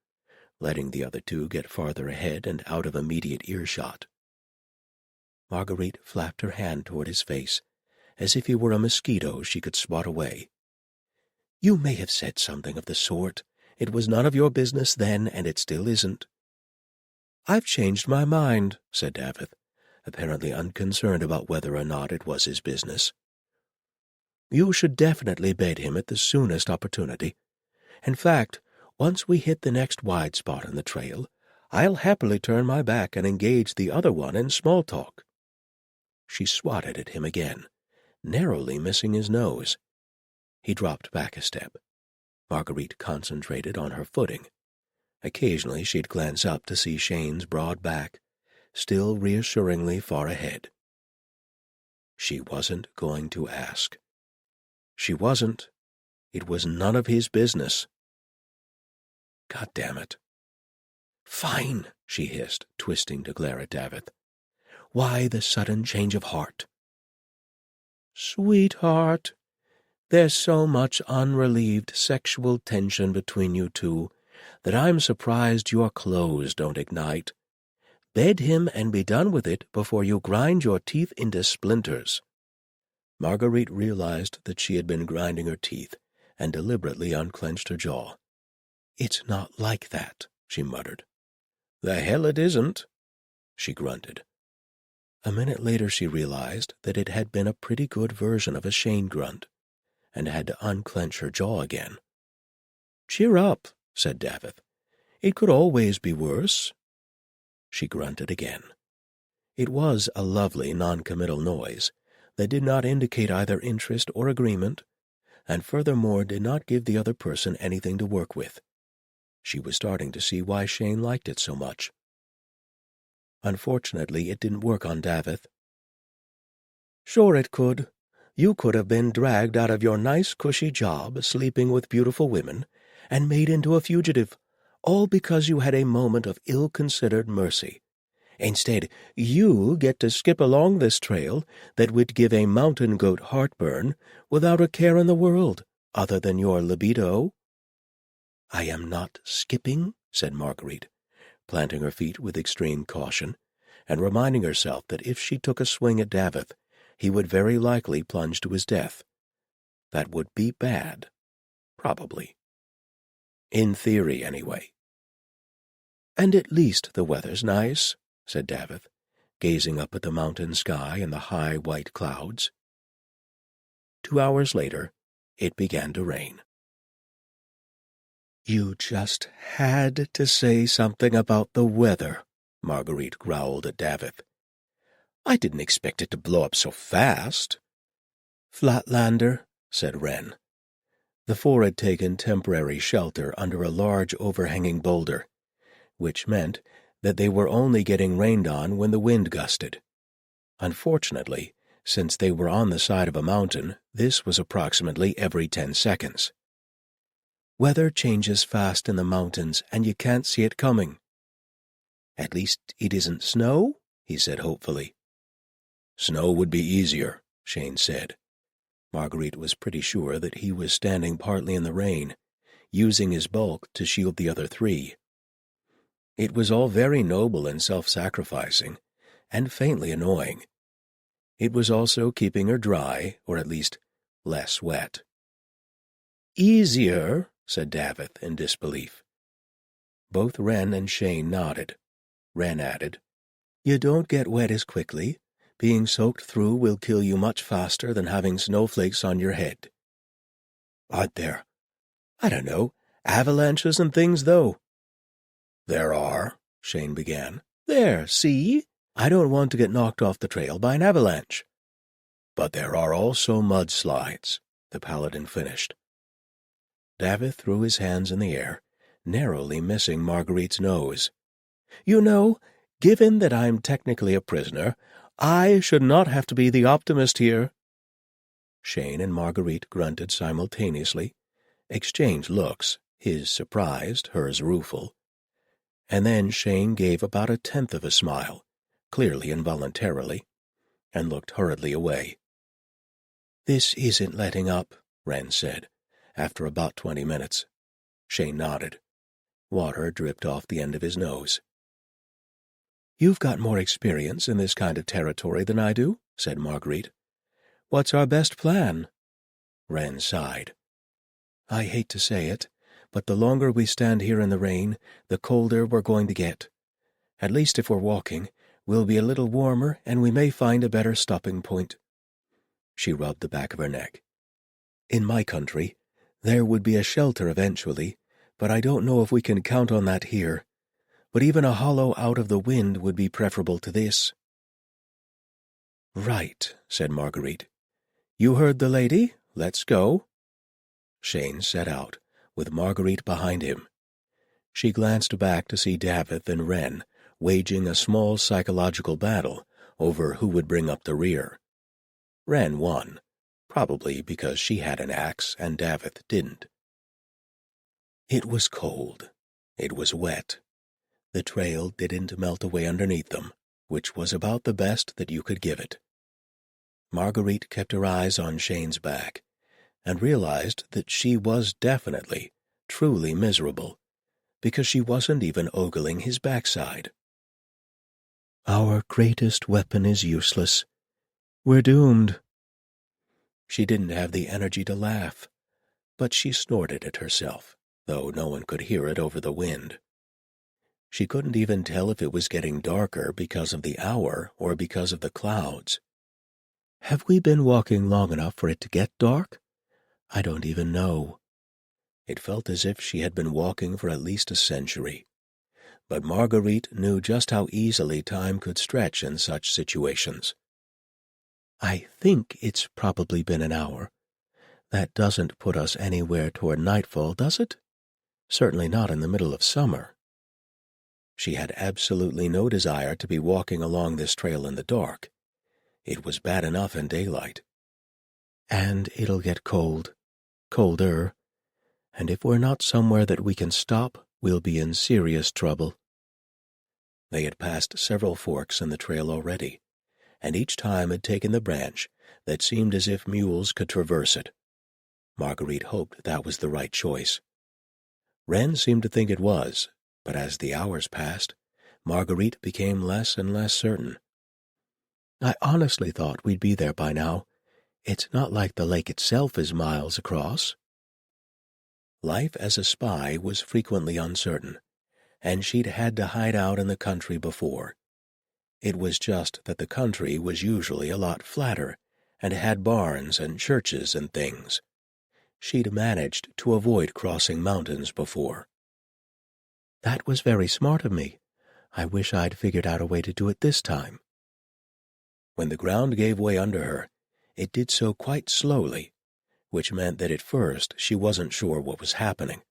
letting the other two get farther ahead and out of immediate earshot. Marguerite flapped her hand toward his face, as if he were a mosquito she could swat away. "You may have said something of the sort, It was none of your business then, and it still isn't." "I've changed my mind," said Davith, apparently unconcerned about whether or not it was his business. "You should definitely bed him at the soonest opportunity. In fact, once we hit the next wide spot in the trail, I'll happily turn my back and engage the other one in small talk." She swatted at him again, narrowly missing his nose. He dropped back a step. Marguerite concentrated on her footing. Occasionally she'd glance up to see Shane's broad back, still reassuringly far ahead. She wasn't going to ask. She wasn't. It was none of his business. God damn it. "Fine," she hissed, twisting to glare at Davith. "Why the sudden change of heart?" "Sweetheart, there's so much unrelieved sexual tension between you two that I'm surprised your clothes don't ignite. Bed him and be done with it before you grind your teeth into splinters." Marguerite realized that she had been grinding her teeth and deliberately unclenched her jaw. "It's not like that," she muttered. "The hell it isn't," she grunted. A minute later she realized that it had been a pretty good version of a Shane grunt, and had to unclench her jaw again. "Cheer up," said Davith. "It could always be worse." She grunted again. It was a lovely non-committal noise that did not indicate either interest or agreement, and furthermore did not give the other person anything to work with. She was starting to see why Shane liked it so much. Unfortunately, it didn't work on Davith. "Sure it could. You could have been dragged out of your nice cushy job, sleeping with beautiful women, and made into a fugitive, all because you had a moment of ill-considered mercy. Instead, you get to skip along this trail that would give a mountain goat heartburn without a care in the world, other than your libido." "I am not skipping," said Marguerite, planting her feet with extreme caution, and reminding herself that if she took a swing at Davith, he would very likely plunge to his death. That would be bad. Probably. In theory, anyway. "And at least the weather's nice," said Davith, gazing up at the mountain sky and the high white clouds. 2 hours later, it began to rain. "You just had to say something about the weather," Marguerite growled at Davith. "I didn't expect it to blow up so fast." "Flatlander," said Wren. The four had taken temporary shelter under a large overhanging boulder, which meant that they were only getting rained on when the wind gusted. Unfortunately, since they were on the side of a mountain, this was approximately every 10 seconds. "Weather changes fast in the mountains, and you can't see it coming." "At least it isn't snow?" he said hopefully. "Snow would be easier," Shane said. Marguerite was pretty sure that he was standing partly in the rain, using his bulk to shield the other three. It was all very noble and self-sacrificing, and faintly annoying. It was also keeping her dry, or at least less wet. "Easier," said Davith in disbelief. Both Wren and Shane nodded. Wren added, "You don't get wet as quickly. Being soaked through will kill you much faster than having snowflakes on your head." "Aren't there, I don't know, avalanches and things, though?" "There are," Shane began. "There, see? I don't want to get knocked off the trail by an avalanche." "But there are also mudslides," the Paladin finished. Davith threw his hands in the air, narrowly missing Marguerite's nose. "You know, given that I'm technically a prisoner, I should not have to be the optimist here." Shane and Marguerite grunted simultaneously, exchanged looks, his surprised, hers rueful. And then Shane gave about 1/10 of a smile, clearly involuntarily, and looked hurriedly away. "This isn't letting up," Wren said, after about 20 minutes. Shane nodded. Water dripped off the end of his nose. "You've got more experience in this kind of territory than I do," said Marguerite. "What's our best plan?" Wren sighed. "I hate to say it, but the longer we stand here in the rain, the colder we're going to get. At least if we're walking, we'll be a little warmer and we may find a better stopping point." She rubbed the back of her neck. "In my country, there would be a shelter eventually, but I don't know if we can count on that here. But even a hollow out of the wind would be preferable to this." "Right," said Marguerite. "You heard the lady. Let's go." Shane set out, with Marguerite behind him. She glanced back to see Davith and Wren waging a small psychological battle over who would bring up the rear. Wren won, probably because she had an axe and Davith didn't. It was cold. It was wet. The trail didn't melt away underneath them, which was about the best that you could give it. Marguerite kept her eyes on Shane's back, and realized that she was definitely, truly miserable, because she wasn't even ogling his backside. "Our greatest weapon is useless. We're doomed." She didn't have the energy to laugh, but she snorted at herself, though no one could hear it over the wind. She couldn't even tell if it was getting darker because of the hour or because of the clouds. Have we been walking long enough for it to get dark? I don't even know. It felt as if she had been walking for at least a century. But Marguerite knew just how easily time could stretch in such situations. "I think it's probably been an hour. That doesn't put us anywhere toward nightfall, does it? Certainly not in the middle of summer." She had absolutely no desire to be walking along this trail in the dark. It was bad enough in daylight. "And it'll get cold. Colder. And if we're not somewhere that we can stop, we'll be in serious trouble." They had passed several forks in the trail already, and each time had taken the branch that seemed as if mules could traverse it. Marguerite hoped that was the right choice. Wren seemed to think it was, but as the hours passed, Marguerite became less and less certain. "I honestly thought we'd be there by now. It's not like the lake itself is miles across." Life as a spy was frequently uncertain, and she'd had to hide out in the country before. It was just that the country was usually a lot flatter and had barns and churches and things. She'd managed to avoid crossing mountains before. "That was very smart of me. I wish I'd figured out a way to do it this time." When the ground gave way under her, it did so quite slowly, which meant that at first she wasn't sure what was happening.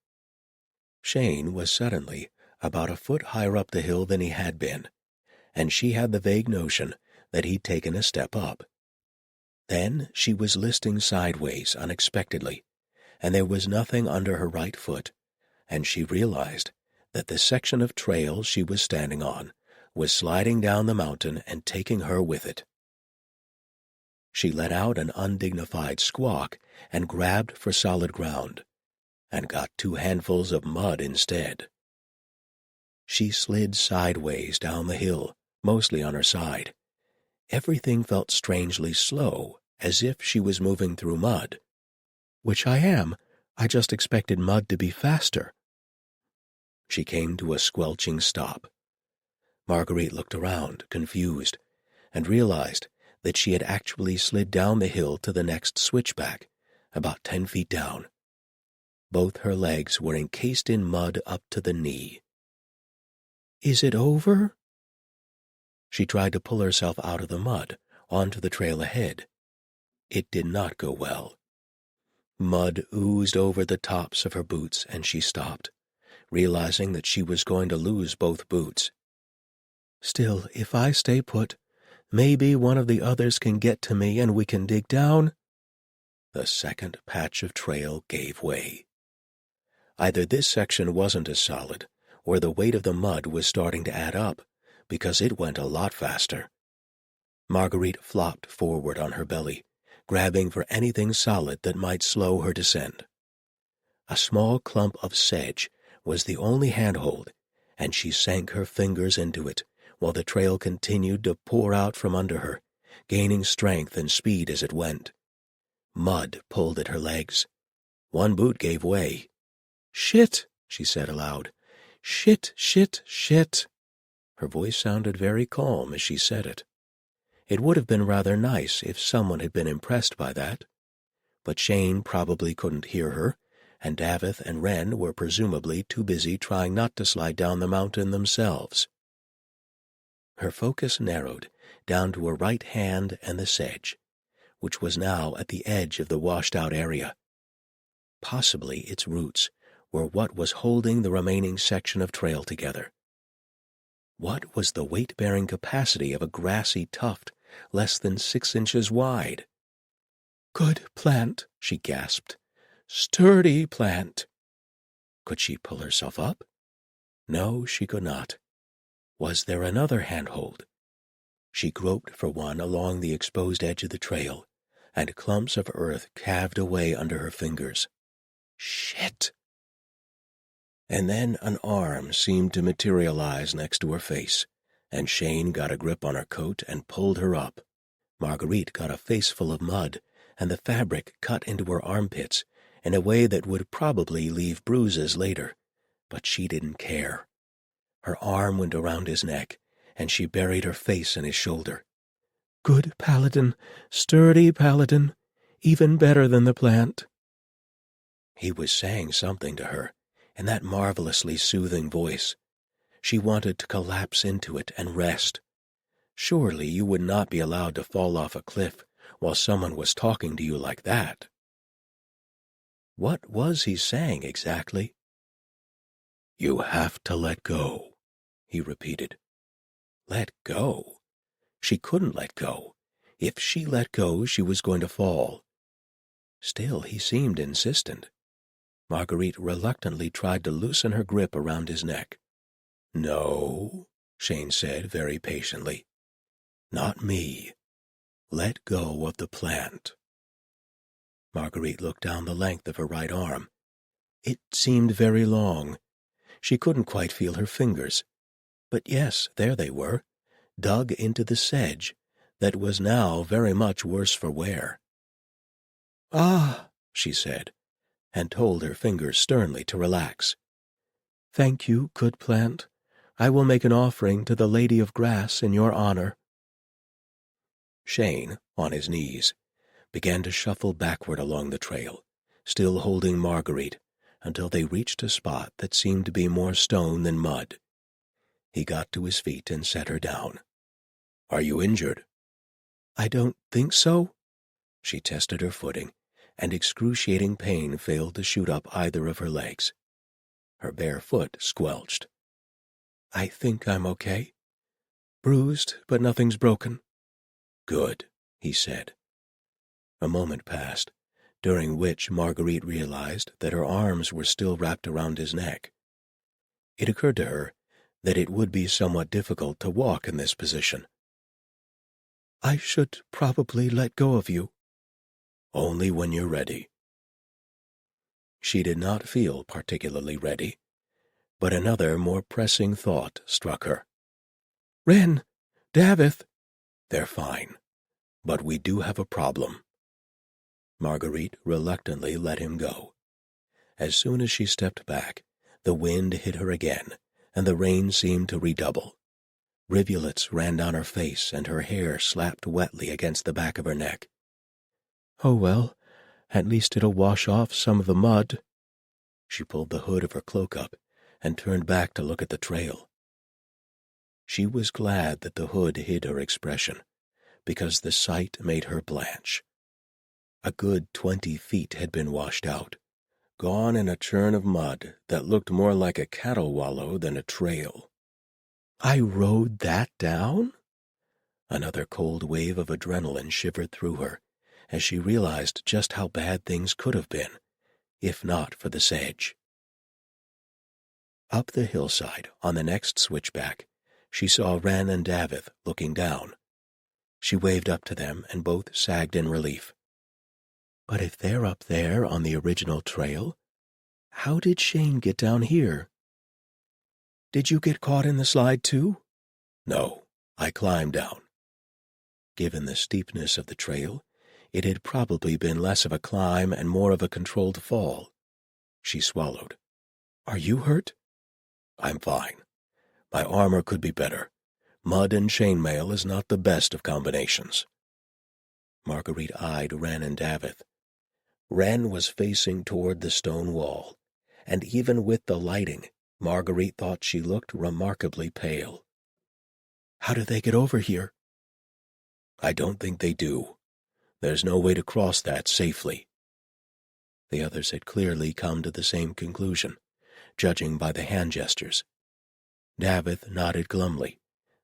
Shane was suddenly about a foot higher up the hill than he had been, and she had the vague notion that he'd taken a step up. Then she was listing sideways unexpectedly, and there was nothing under her right foot, and she realized that the section of trail she was standing on was sliding down the mountain and taking her with it. She let out an undignified squawk and grabbed for solid ground, and got 2 handfuls of mud instead. She slid sideways down the hill, mostly on her side. Everything felt strangely slow, as if she was moving through mud. "Which I am. I just expected mud to be faster." She came to a squelching stop. Marguerite looked around, confused, and realized that she had actually slid down the hill to the next switchback, about 10 feet down. Both her legs were encased in mud up to the knee. "Is it over?" She tried to pull herself out of the mud, onto the trail ahead. It did not go well. Mud oozed over the tops of her boots, and she stopped, realizing that she was going to lose both boots. "Still, if I stay put, maybe one of the others can get to me and we can dig down." The second patch of trail gave way. Either this section wasn't as solid, or the weight of the mud was starting to add up, because it went a lot faster. Marguerite flopped forward on her belly, grabbing for anything solid that might slow her descent. A small clump of sedge was the only handhold, and she sank her fingers into it, while the trail continued to pour out from under her, gaining strength and speed as it went. Mud pulled at her legs. One boot gave way. "Shit," she said aloud. "Shit, shit, shit." Her voice sounded very calm as she said it. It would have been rather nice if someone had been impressed by that. But Shane probably couldn't hear her, and Davith and Wren were presumably too busy trying not to slide down the mountain themselves. Her focus narrowed down to her right hand and the sedge, which was now at the edge of the washed-out area. Possibly its roots were what was holding the remaining section of trail together. What was the weight-bearing capacity of a grassy tuft less than 6 inches wide? "Good plant," she gasped. "Sturdy plant." Could she pull herself up? No, she could not. Was there another handhold? She groped for one along the exposed edge of the trail, and clumps of earth calved away under her fingers. Shit! And then an arm seemed to materialize next to her face, and Shane got a grip on her coat and pulled her up. Marguerite got a faceful of mud, and the fabric cut into her armpits in a way that would probably leave bruises later, but she didn't care. Her arm went around his neck, and she buried her face in his shoulder. "Good Paladin, sturdy Paladin, even better than the plant." He was saying something to her in that marvelously soothing voice. She wanted to collapse into it and rest. Surely you would not be allowed to fall off a cliff while someone was talking to you like that. What was he saying exactly? "You have to let go," he repeated. Let go? She couldn't let go. If she let go, she was going to fall. Still, he seemed insistent. Marguerite reluctantly tried to loosen her grip around his neck. "No," Shane said very patiently. "Not me. Let go of the plant." Marguerite looked down the length of her right arm. It seemed very long. She couldn't quite feel her fingers. But yes, there they were, dug into the sedge that was now very much worse for wear. "Ah," she said, and told her fingers sternly to relax. "Thank you, good plant. I will make an offering to the Lady of Grass in your honor." Shane, on his knees, began to shuffle backward along the trail, still holding Marguerite, until they reached a spot that seemed to be more stone than mud. He got to his feet and set her down. "Are you injured?" "I don't think so." She tested her footing, and excruciating pain failed to shoot up either of her legs. Her bare foot squelched. "I think I'm okay. Bruised, but nothing's broken." "Good," he said. A moment passed, during which Marguerite realized that her arms were still wrapped around his neck. It occurred to her that it would be somewhat difficult to walk in this position. "I should probably let go of you." "Only when you're ready." She did not feel particularly ready, but another, more pressing thought struck her. "Wren! Davith!" "They're fine, but we do have a problem." Marguerite reluctantly let him go. As soon as she stepped back, the wind hit her again, and the rain seemed to redouble. Rivulets ran down her face, and her hair slapped wetly against the back of her neck. "Oh well, at least it'll wash off some of the mud." She pulled the hood of her cloak up and turned back to look at the trail. She was glad that the hood hid her expression, because the sight made her blanch. A good 20 feet had been washed out, gone in a churn of mud that looked more like a cattle wallow than a trail. "I rode that down?" Another cold wave of adrenaline shivered through her as she realized just how bad things could have been, if not for the sedge. Up the hillside, on the next switchback, she saw Wren and Davith looking down. She waved up to them, and both sagged in relief. But if they're up there on the original trail, how did Shane get down here? "Did you get caught in the slide too?" "No, I climbed down." Given the steepness of the trail, it had probably been less of a climb and more of a controlled fall. She swallowed. Are you hurt?" "I'm fine. My armor could be better. Mud and chainmail is not the best of combinations." Marguerite eyed Wren and Davith. Wren was facing toward the stone wall, and even with the lighting, Marguerite thought she looked remarkably pale. "How do they get over here?" "I don't think they do. There's no way to cross that safely." The others had clearly come to the same conclusion, judging by the hand gestures. Davith nodded glumly,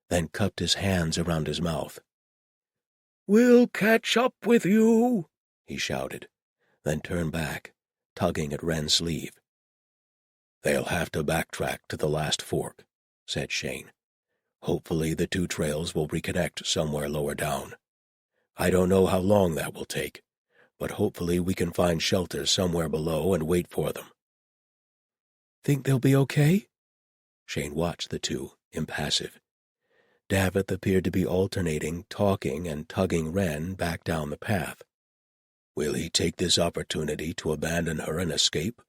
then cupped his hands around his mouth. "We'll catch up with you," he shouted, then turned back, tugging at Wren's sleeve. "They'll have to backtrack to the last fork," said Shane. "Hopefully the two trails will reconnect somewhere lower down. I don't know how long that will take, but hopefully we can find shelter somewhere below and wait for them." "Think they'll be okay?" Shane watched the two, impassive. Davith appeared to be alternating talking and tugging Wren back down the path. "Will he take this opportunity to abandon her and escape?"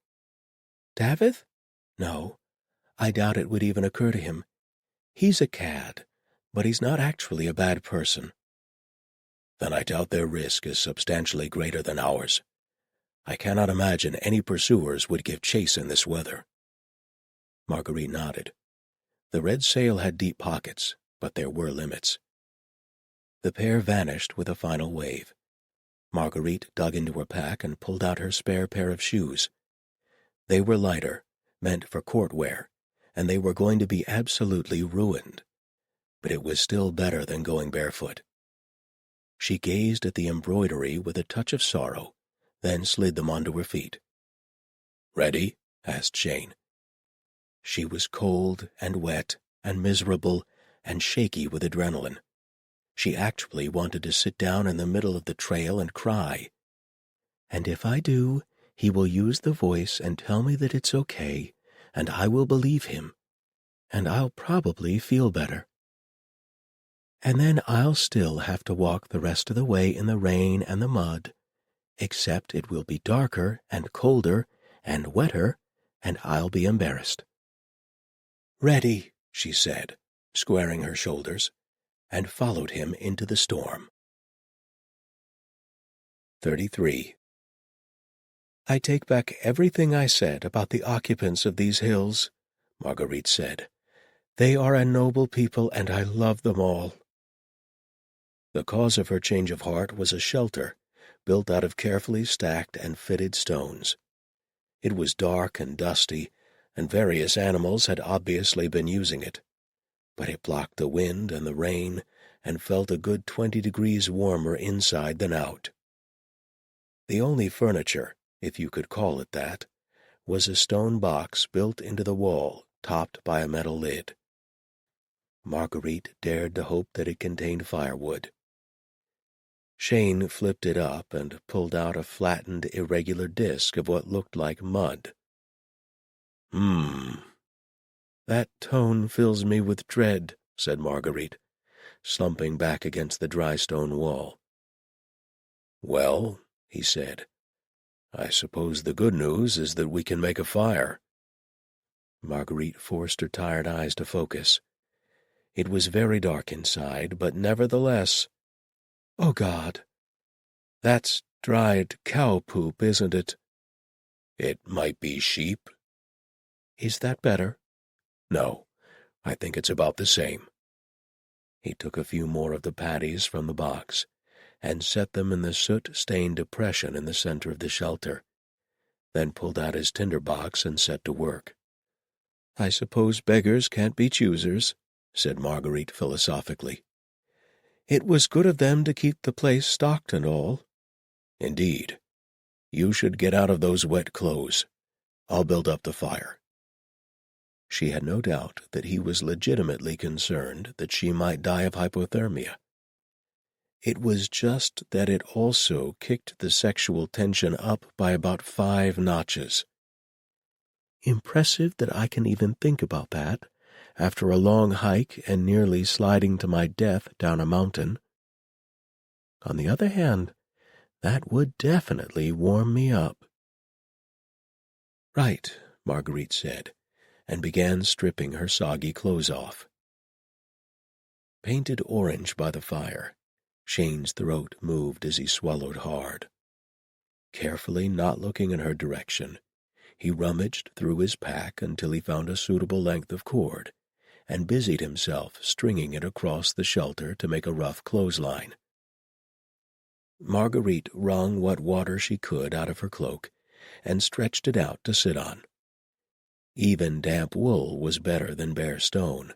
"Davith? No, I doubt it would even occur to him. He's a cad, but he's not actually a bad person." "Then I doubt their risk is substantially greater than ours. I cannot imagine any pursuers would give chase in this weather." Marguerite nodded. The red sail had deep pockets, but there were limits. The pair vanished with a final wave. Marguerite dug into her pack and pulled out her spare pair of shoes. They were lighter, meant for court wear, and they were going to be absolutely ruined. But it was still better than going barefoot. She gazed at the embroidery with a touch of sorrow, then slid them onto her feet. "Ready?" asked Shane. She was cold and wet and miserable and shaky with adrenaline. She actually wanted to sit down in the middle of the trail and cry. "And if I do, he will use the voice and tell me that it's okay, and I will believe him, and I'll probably feel better. And then I'll still have to walk the rest of the way in the rain and the mud, except it will be darker and colder and wetter, and I'll be embarrassed." "Ready," she said, squaring her shoulders, and followed him into the storm. 33. "I take back everything I said about the occupants of these hills," Marguerite said. "They are a noble people, and I love them all." The cause of her change of heart was a shelter built out of carefully stacked and fitted stones. It was dark and dusty, and various animals had obviously been using it, but it blocked the wind and the rain and felt a good 20 degrees warmer inside than out. The only furniture, if you could call it that, was a stone box built into the wall, topped by a metal lid. Marguerite dared to hope that it contained firewood. Shane flipped it up and pulled out a flattened, irregular disk of what looked like mud. "That tone fills me with dread," said Marguerite, slumping back against the dry stone wall. "Well," he said, "I suppose the good news is that we can make a fire." Marguerite forced her tired eyes to focus. It was very dark inside, but nevertheless— "Oh, God! That's dried cow poop, isn't it?" "It might be sheep." "Is that better?" "No, I think it's about the same." He took a few more of the patties from the box and set them in the soot-stained depression in the center of the shelter, then pulled out his tinder box and set to work. "I suppose beggars can't be choosers," said Marguerite philosophically. "It was good of them to keep the place stocked and all." "Indeed. You should get out of those wet clothes. I'll build up the fire." She had no doubt that he was legitimately concerned that she might die of hypothermia. It was just that it also kicked the sexual tension up by about 5 notches. Impressive that I can even think about that, after a long hike and nearly sliding to my death down a mountain. On the other hand, that would definitely warm me up. "Right, Marguerite said, and began stripping her soggy clothes off. Painted orange by the fire, Shane's throat moved as he swallowed hard. Carefully, not looking in her direction, he rummaged through his pack until he found a suitable length of cord, and busied himself stringing it across the shelter to make a rough clothesline. Marguerite wrung what water she could out of her cloak and stretched it out to sit on. Even damp wool was better than bare stone.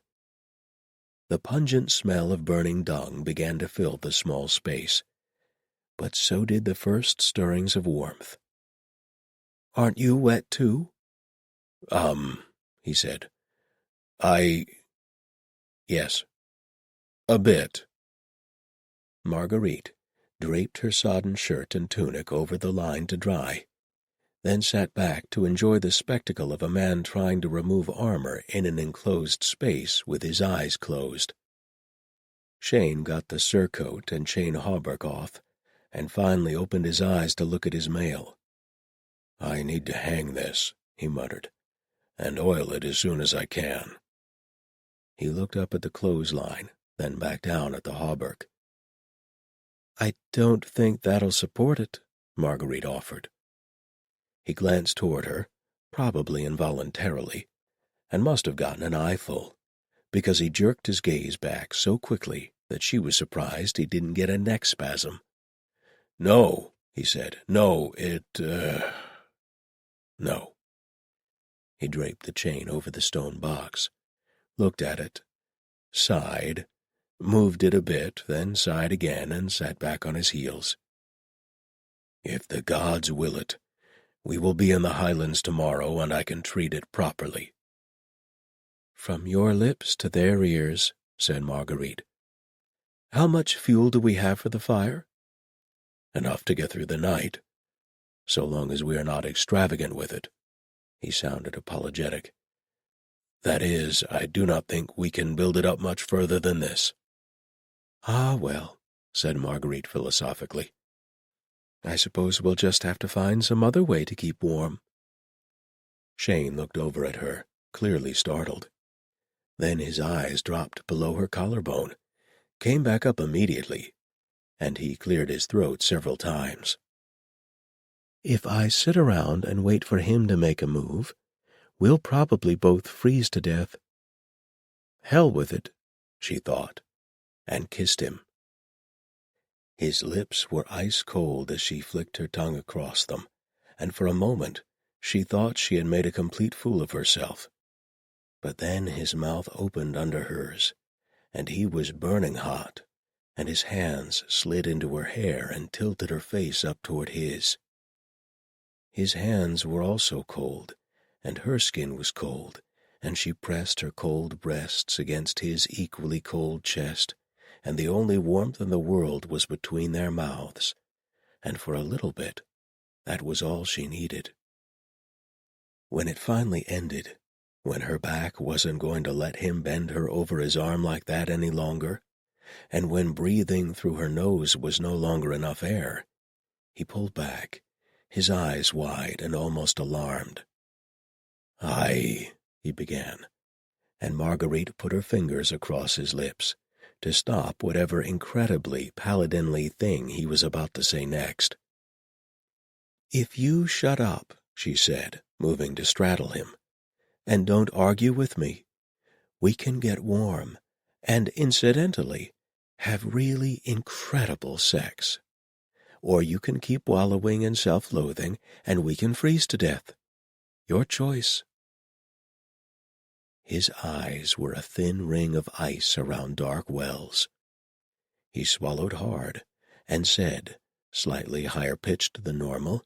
The pungent smell of burning dung began to fill the small space, but so did the first stirrings of warmth. "Aren't you wet too?" He said. Yes, a bit." Marguerite draped her sodden shirt and tunic over the line to dry, then sat back to enjoy the spectacle of a man trying to remove armor in an enclosed space with his eyes closed. Shane got the surcoat and chain hauberk off, and finally opened his eyes to look at his mail. "I need to hang this," he muttered, "and oil it as soon as I can." He looked up at the clothesline, then back down at the hauberk. "I don't think that'll support it," Marguerite offered. He glanced toward her, probably involuntarily, and must have gotten an eyeful, because he jerked his gaze back so quickly that she was surprised he didn't get a neck spasm. "No," he said. "No, no." He draped the chain over the stone box, looked at it, sighed, moved it a bit, then sighed again and sat back on his heels. "If the gods will it, we will be in the Highlands tomorrow, and I can treat it properly." "From your lips to their ears," said Marguerite. "How much fuel do we have for the fire?" "Enough to get through the night, so long as we are not extravagant with it." He sounded apologetic. "That is, I do not think we can build it up much further than this." "Ah, well," said Marguerite philosophically, "I suppose we'll just have to find some other way to keep warm." Shane looked over at her, clearly startled. Then his eyes dropped below her collarbone, came back up immediately, and he cleared his throat several times. "If I sit around and wait for him to make a move, we'll probably both freeze to death." "Hell with it," she thought, and kissed him. His lips were ice-cold as she flicked her tongue across them, and for a moment she thought she had made a complete fool of herself. But then his mouth opened under hers, and he was burning hot, and his hands slid into her hair and tilted her face up toward his. His hands were also cold, and her skin was cold, and she pressed her cold breasts against his equally cold chest, and the only warmth in the world was between their mouths, and for a little bit, that was all she needed. When it finally ended, when her back wasn't going to let him bend her over his arm like that any longer, and when breathing through her nose was no longer enough air, he pulled back, his eyes wide and almost alarmed. He began, and Marguerite put her fingers across his lips to stop whatever incredibly paladinly thing he was about to say next. "If you shut up," she said, moving to straddle him, "and don't argue with me, we can get warm and, incidentally, have really incredible sex. Or you can keep wallowing in self-loathing and we can freeze to death. Your choice." His eyes were a thin ring of ice around dark wells. He swallowed hard and said, slightly higher-pitched than normal,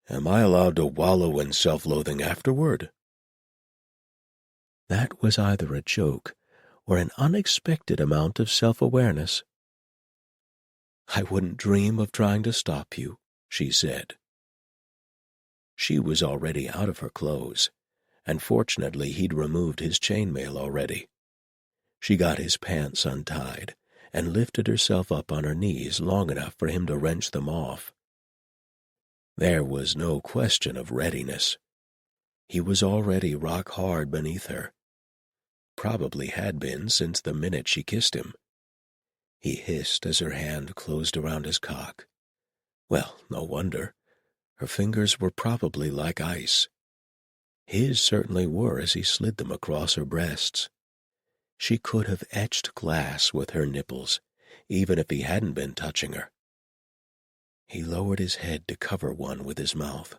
"Am I allowed to wallow in self-loathing afterward?" That was either a joke or an unexpected amount of self-awareness. "I wouldn't dream of trying to stop you," she said. She was already out of her clothes, and fortunately he'd removed his chainmail already. She got his pants untied and lifted herself up on her knees long enough for him to wrench them off. There was no question of readiness. He was already rock hard beneath her. Probably had been since the minute she kissed him. He hissed as her hand closed around his cock. Well, no wonder. Her fingers were probably like ice. His certainly were as he slid them across her breasts. She could have etched glass with her nipples, even if he hadn't been touching her. He lowered his head to cover one with his mouth.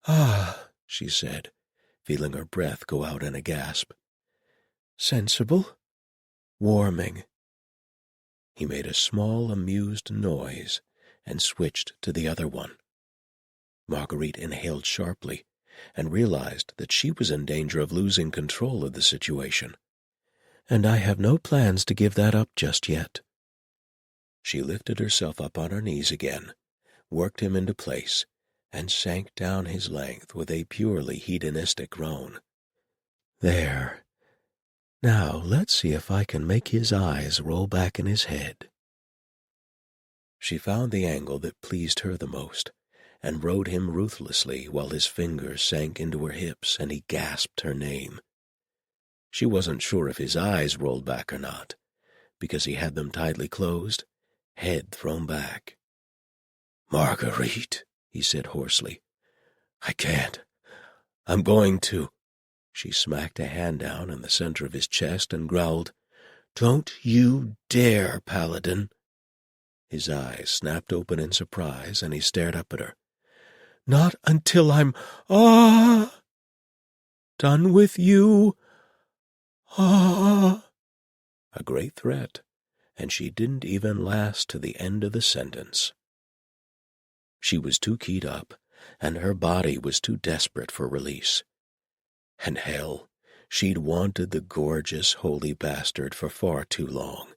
"Ah," she said, feeling her breath go out in a gasp. "Sensible? Warming." He made a small, amused noise and switched to the other one. Marguerite inhaled sharply and realized that she was in danger of losing control of the situation. "And I have no plans to give that up just yet." She lifted herself up on her knees again, worked him into place, and sank down his length with a purely hedonistic groan. "There. Now let's see if I can make his eyes roll back in his head." She found the angle that pleased her the most, and rode him ruthlessly while his fingers sank into her hips and he gasped her name. She wasn't sure if his eyes rolled back or not, because he had them tightly closed, head thrown back. "Marguerite," he said hoarsely. "I can't. I'm going to." She smacked a hand down in the center of his chest and growled, "Don't you dare, Paladin." His eyes snapped open in surprise, and he stared up at her. "Not until I'm, done with you. A great threat, and she didn't even last to the end of the sentence. She was too keyed up, and her body was too desperate for release. And hell, she'd wanted the gorgeous, holy bastard for far too long.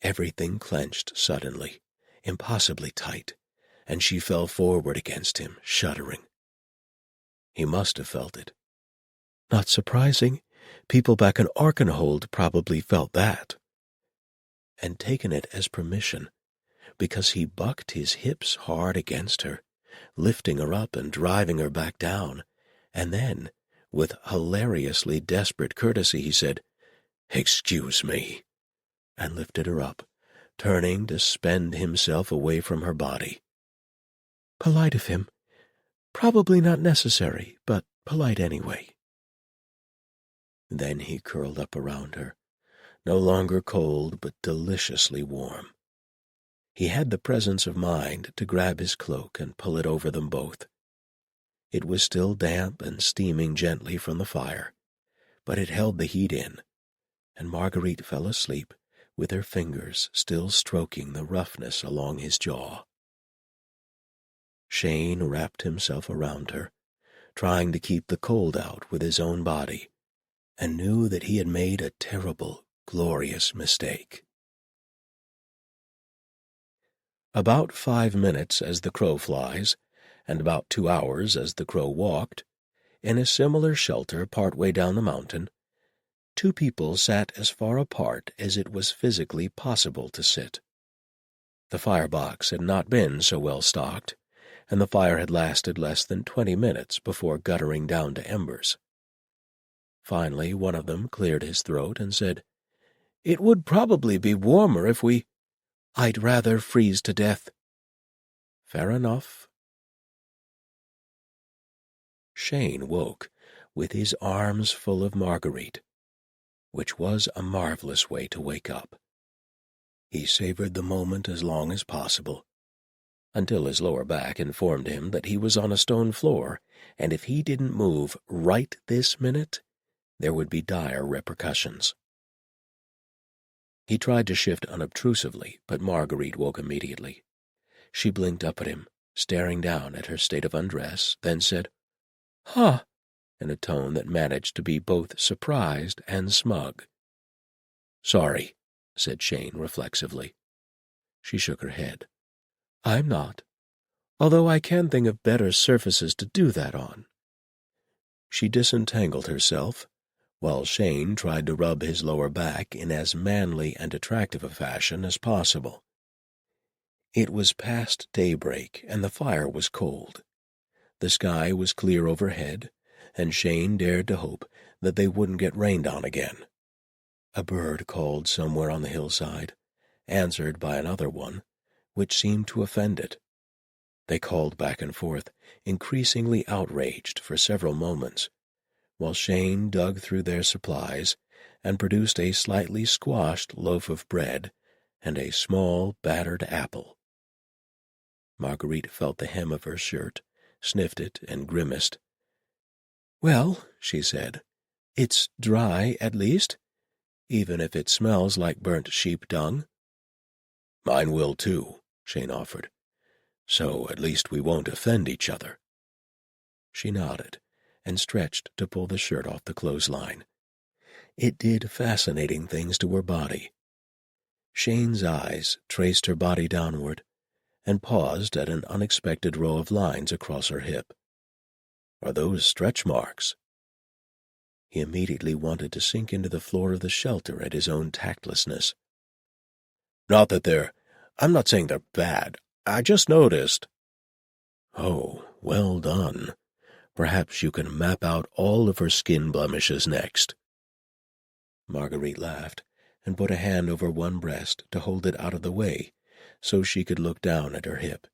Everything clenched suddenly, impossibly tight, and she fell forward against him, shuddering. He must have felt it. Not surprising. People back in Arkenhold probably felt that. And taken it as permission, because he bucked his hips hard against her, lifting her up and driving her back down, and then, with hilariously desperate courtesy, he said, "Excuse me," and lifted her up, turning to spend himself away from her body. Polite of him. Probably not necessary, but polite anyway. Then he curled up around her, no longer cold but deliciously warm. He had the presence of mind to grab his cloak and pull it over them both. It was still damp and steaming gently from the fire, but it held the heat in, and Marguerite fell asleep with her fingers still stroking the roughness along his jaw. Shane wrapped himself around her, trying to keep the cold out with his own body, and knew that he had made a terrible, glorious mistake. About 5 minutes as the crow flies, and about 2 hours as the crow walked, in a similar shelter part way down the mountain, two people sat as far apart as it was physically possible to sit. The firebox had not been so well stocked, and the fire had lasted less than 20 minutes before guttering down to embers. Finally, one of them cleared his throat and said, "It would probably be warmer if we—" "I'd rather freeze to death." "Fair enough." Shane woke with his arms full of Marguerite, which was a marvelous way to wake up. He savored the moment as long as possible, until his lower back informed him that he was on a stone floor, and if he didn't move right this minute, there would be dire repercussions. He tried to shift unobtrusively, but Marguerite woke immediately. She blinked up at him, staring down at her state of undress, then said, "Huh," in a tone that managed to be both surprised and smug. "Sorry," said Shane reflexively. She shook her head. "I'm not, although I can think of better surfaces to do that on." She disentangled herself, while Shane tried to rub his lower back in as manly and attractive a fashion as possible. It was past daybreak, and the fire was cold. The sky was clear overhead, and Shane dared to hope that they wouldn't get rained on again. A bird called somewhere on the hillside, answered by another one, which seemed to offend it. They called back and forth, increasingly outraged for several moments, while Shane dug through their supplies and produced a slightly squashed loaf of bread and a small, battered apple. Marguerite felt the hem of her shirt, sniffed it, and grimaced. "Well," she said, "it's dry, at least, even if it smells like burnt sheep dung." "Mine will, too," Shane offered. "So at least we won't offend each other." She nodded and stretched to pull the shirt off the clothesline. It did fascinating things to her body. Shane's eyes traced her body downward and paused at an unexpected row of lines across her hip. "Are those stretch marks?" He immediately wanted to sink into the floor of the shelter at his own tactlessness. "Not that I'm not saying they're bad. I just noticed." "Oh, well done. Perhaps you can map out all of her skin blemishes next." Marguerite laughed and put a hand over one breast to hold it out of the way so she could look down at her hip.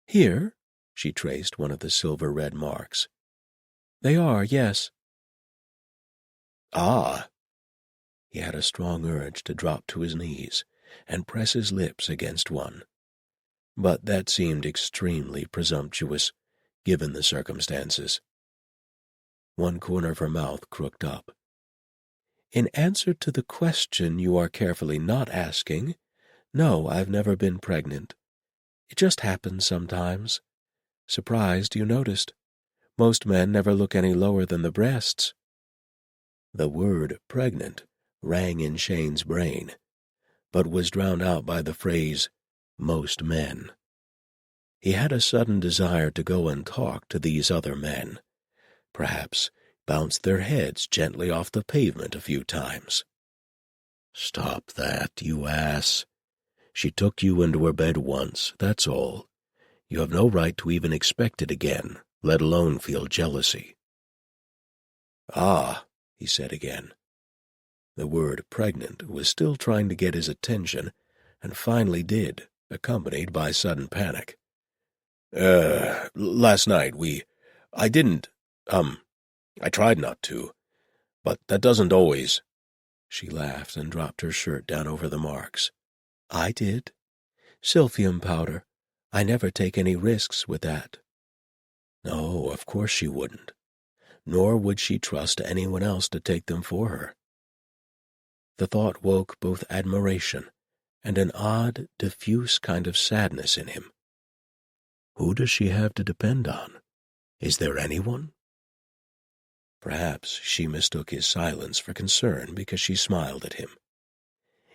"Here," she traced one of the silver-red marks. "They are, yes." "Ah." He had a strong urge to drop to his knees and press his lips against one, but that seemed extremely presumptuous, given the circumstances. One corner of her mouth crooked up. "In answer to the question you are carefully not asking, no, I've never been pregnant. It just happens sometimes. Surprised you noticed. Most men never look any lower than the breasts." The word pregnant rang in Shane's brain, but was drowned out by the phrase, "most men." He had a sudden desire to go and talk to these other men, perhaps bounce their heads gently off the pavement a few times. "Stop that, you ass. She took you into her bed once, that's all. You have no right to even expect it again, let alone feel jealousy." "Ah," he said again. The word pregnant was still trying to get his attention, and finally did, accompanied by sudden panic. Last night I didn't, I tried not to, but that doesn't always." She laughed and dropped her shirt down over the marks. "I did. Silphium powder. I never take any risks with that." No, of course she wouldn't. Nor would she trust anyone else to take them for her. The thought woke both admiration and an odd, diffuse kind of sadness in him. Who does she have to depend on? Is there anyone? Perhaps she mistook his silence for concern because she smiled at him.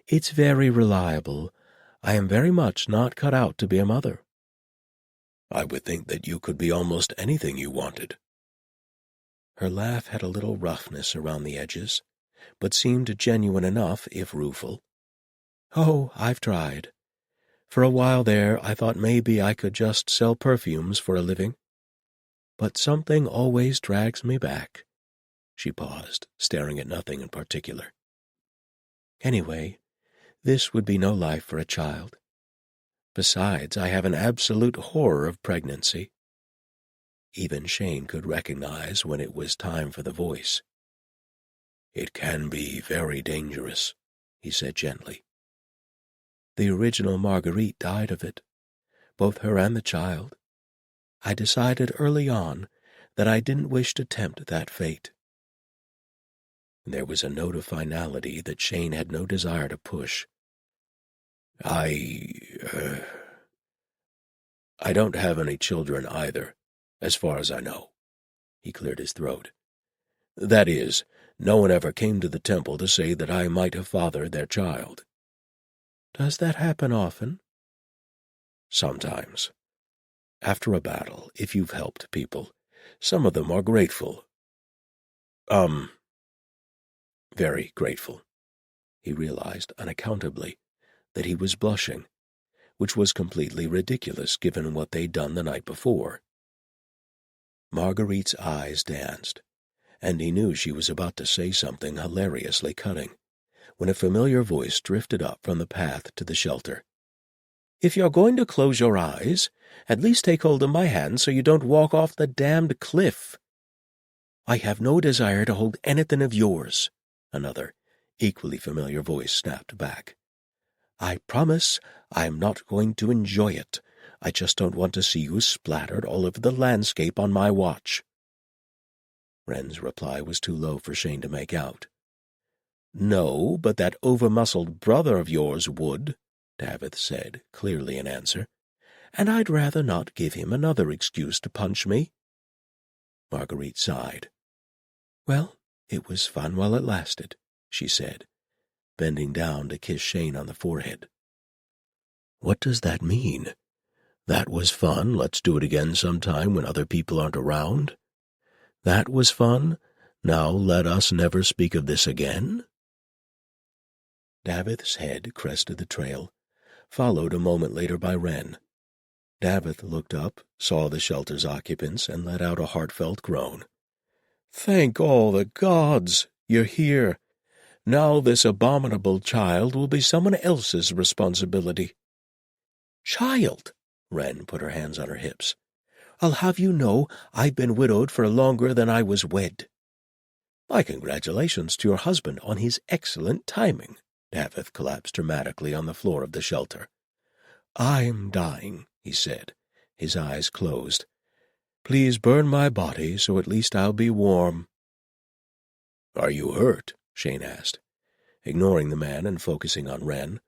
"It's very reliable. I am very much not cut out to be a mother." "I would think that you could be almost anything you wanted." Her laugh had a little roughness around the edges, but seemed genuine enough if rueful. "Oh, I've tried. For a while there I thought maybe I could just sell perfumes for a living. But something always drags me back." She paused, staring at nothing in particular. "Anyway, this would be no life for a child. Besides, I have an absolute horror of pregnancy." Even Shane could recognize when it was time for the voice. "It can be very dangerous," he said gently. "The original Marguerite died of it, both her and the child. I decided early on that I didn't wish to tempt that fate." There was a note of finality that Shane had no desire to push. I don't have any children either, as far as I know." He cleared his throat. "That is, no one ever came to the temple to say that I might have fathered their child." "Does that happen often?" "Sometimes. After a battle, if you've helped people, some of them are grateful. Very grateful." He realized unaccountably that he was blushing, which was completely ridiculous given what they'd done the night before. Marguerite's eyes danced, and he knew she was about to say something hilariously cutting, when a familiar voice drifted up from the path to the shelter. "If you're going to close your eyes, at least take hold of my hand so you don't walk off the damned cliff." "I have no desire to hold anything of yours," another, equally familiar voice snapped back. "I promise I'm not going to enjoy it. I just don't want to see you splattered all over the landscape on my watch." Wren's reply was too low for Shane to make out. "No, but that over-muscled brother of yours would," Davith said, clearly in answer, "and I'd rather not give him another excuse to punch me." Marguerite sighed. "Well, it was fun while it lasted," she said, bending down to kiss Shane on the forehead. "What does that mean? That was fun, let's do it again sometime when other people aren't around? That was fun, now let us never speak of this again?" Davith's head crested the trail, followed a moment later by Wren. Davith looked up, saw the shelter's occupants, and let out a heartfelt groan. "Thank all the gods! You're here. Now this abominable child will be someone else's responsibility." "Child!" Wren put her hands on her hips. "I'll have you know I've been widowed for longer than I was wed." "My congratulations to your husband on his excellent timing." Davith collapsed dramatically on the floor of the shelter. "I'm dying," he said, his eyes closed. "Please burn my body so at least I'll be warm." "Are you hurt?" Shane asked, ignoring the man and focusing on Wren,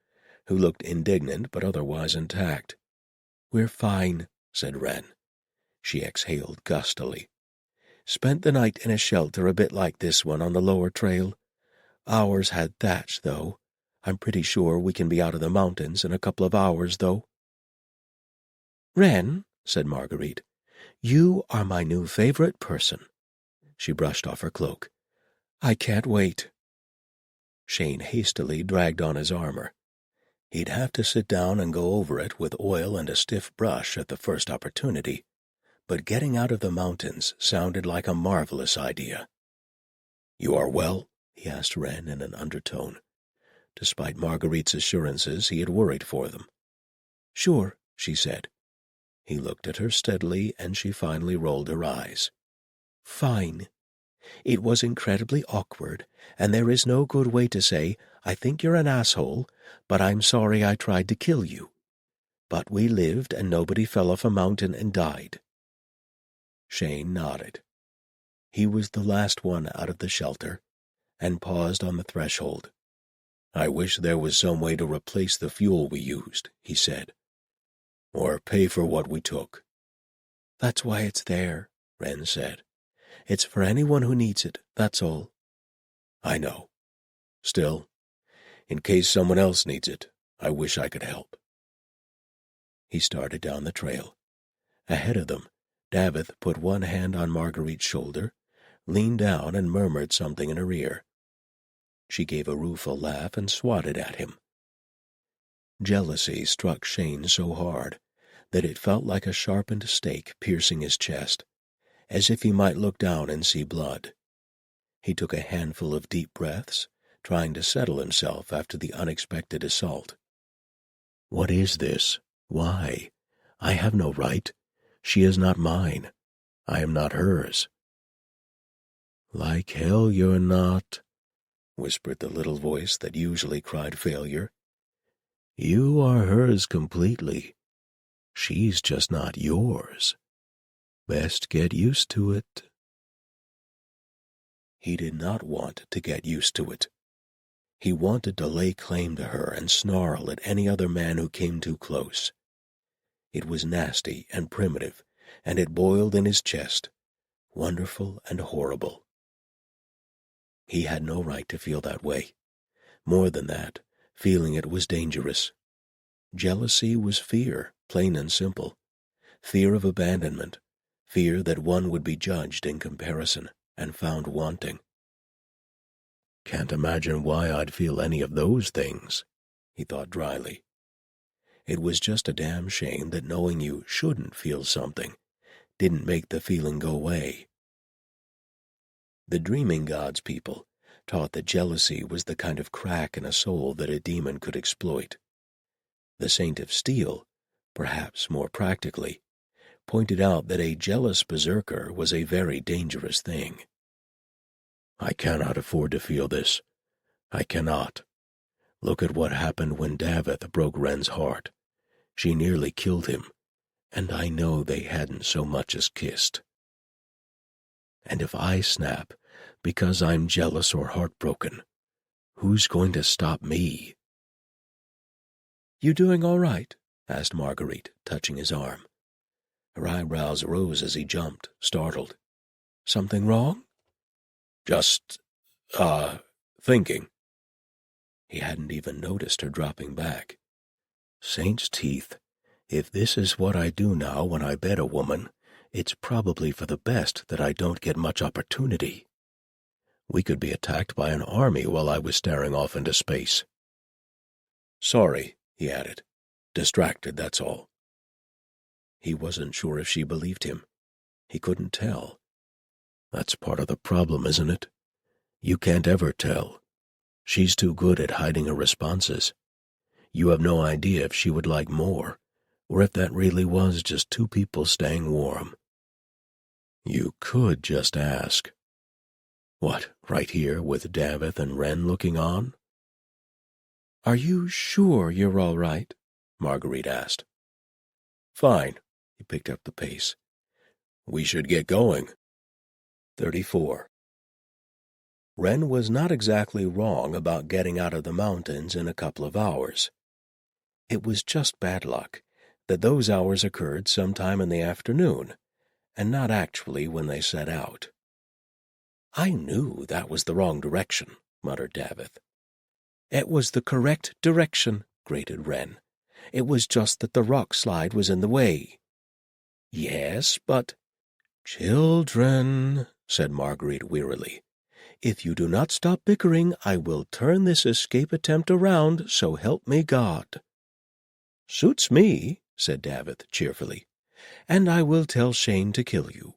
who looked indignant but otherwise intact. "We're fine," said Wren. She exhaled gustily. "Spent the night in a shelter a bit like this one on the lower trail. Ours had thatch, though. I'm pretty sure we can be out of the mountains in a couple of hours, though." "Wren," said Marguerite, "you are my new favorite person." She brushed off her cloak. "I can't wait." Shane hastily dragged on his armor. He'd have to sit down and go over it with oil and a stiff brush at the first opportunity, but getting out of the mountains sounded like a marvelous idea. "You are well?" he asked Wren in an undertone. Despite Marguerite's assurances, he had worried for them. "Sure," she said. He looked at her steadily, and she finally rolled her eyes. "Fine. It was incredibly awkward, and there is no good way to say, 'I think you're an asshole, but I'm sorry I tried to kill you.' But we lived, and nobody fell off a mountain and died." Shane nodded. He was the last one out of the shelter, and paused on the threshold. "I wish there was some way to replace the fuel we used," he said. "Or pay for what we took." "That's why it's there," Wren said. "It's for anyone who needs it, that's all." "I know. Still, in case someone else needs it, I wish I could help." He started down the trail. Ahead of them, Davith put one hand on Marguerite's shoulder, leaned down and murmured something in her ear. She gave a rueful laugh and swatted at him. Jealousy struck Shane so hard that it felt like a sharpened stake piercing his chest, as if he might look down and see blood. He took a handful of deep breaths, trying to settle himself after the unexpected assault. "What is this? Why? I have no right. She is not mine. I am not hers." "Like hell you're not," whispered the little voice that usually cried failure. "You are hers completely. She's just not yours. Best get used to it." He did not want to get used to it. He wanted to lay claim to her and snarl at any other man who came too close. It was nasty and primitive, and it boiled in his chest, wonderful and horrible. He had no right to feel that way. More than that, feeling it was dangerous. Jealousy was fear, plain and simple. Fear of abandonment, fear that one would be judged in comparison and found wanting. "Can't imagine why I'd feel any of those things," he thought dryly. It was just a damn shame that knowing you shouldn't feel something didn't make the feeling go away. The dreaming gods people taught that jealousy was the kind of crack in a soul that a demon could exploit. The Saint of Steel, perhaps more practically, pointed out that a jealous berserker was a very dangerous thing. I cannot afford to feel this. I cannot. Look at what happened when Davith broke Wren's heart. She nearly killed him, and I know they hadn't so much as kissed. And if I snap because I'm jealous or heartbroken, who's going to stop me? You doing all right? Asked Marguerite, touching his arm. Her eyebrows rose as he jumped, startled. Something wrong? Just, thinking. He hadn't even noticed her dropping back. Saint's teeth. If this is what I do now when I bed a woman, it's probably for the best that I don't get much opportunity. We could be attacked by an army while I was staring off into space. Sorry, he added. Distracted, that's all. He wasn't sure if she believed him. He couldn't tell. That's part of the problem, isn't it? You can't ever tell. She's too good at hiding her responses. You have no idea if she would like more, or if that really was just two people staying warm. You could just ask. What, right here with Davith and Wren looking on? Are you sure you're all right? Marguerite asked. Fine. He picked up the pace. We should get going. 34. Wren was not exactly wrong about getting out of the mountains in a couple of hours. It was just bad luck that those hours occurred sometime in the afternoon, and not actually when they set out. I knew that was the wrong direction, muttered Davith. It was the correct direction, grated Wren. It was just that the rock slide was in the way. Yes, but— Children, said Marguerite wearily, if you do not stop bickering, I will turn this escape attempt around, so help me God. Suits me, said Davith cheerfully, and I will tell Shane to kill you.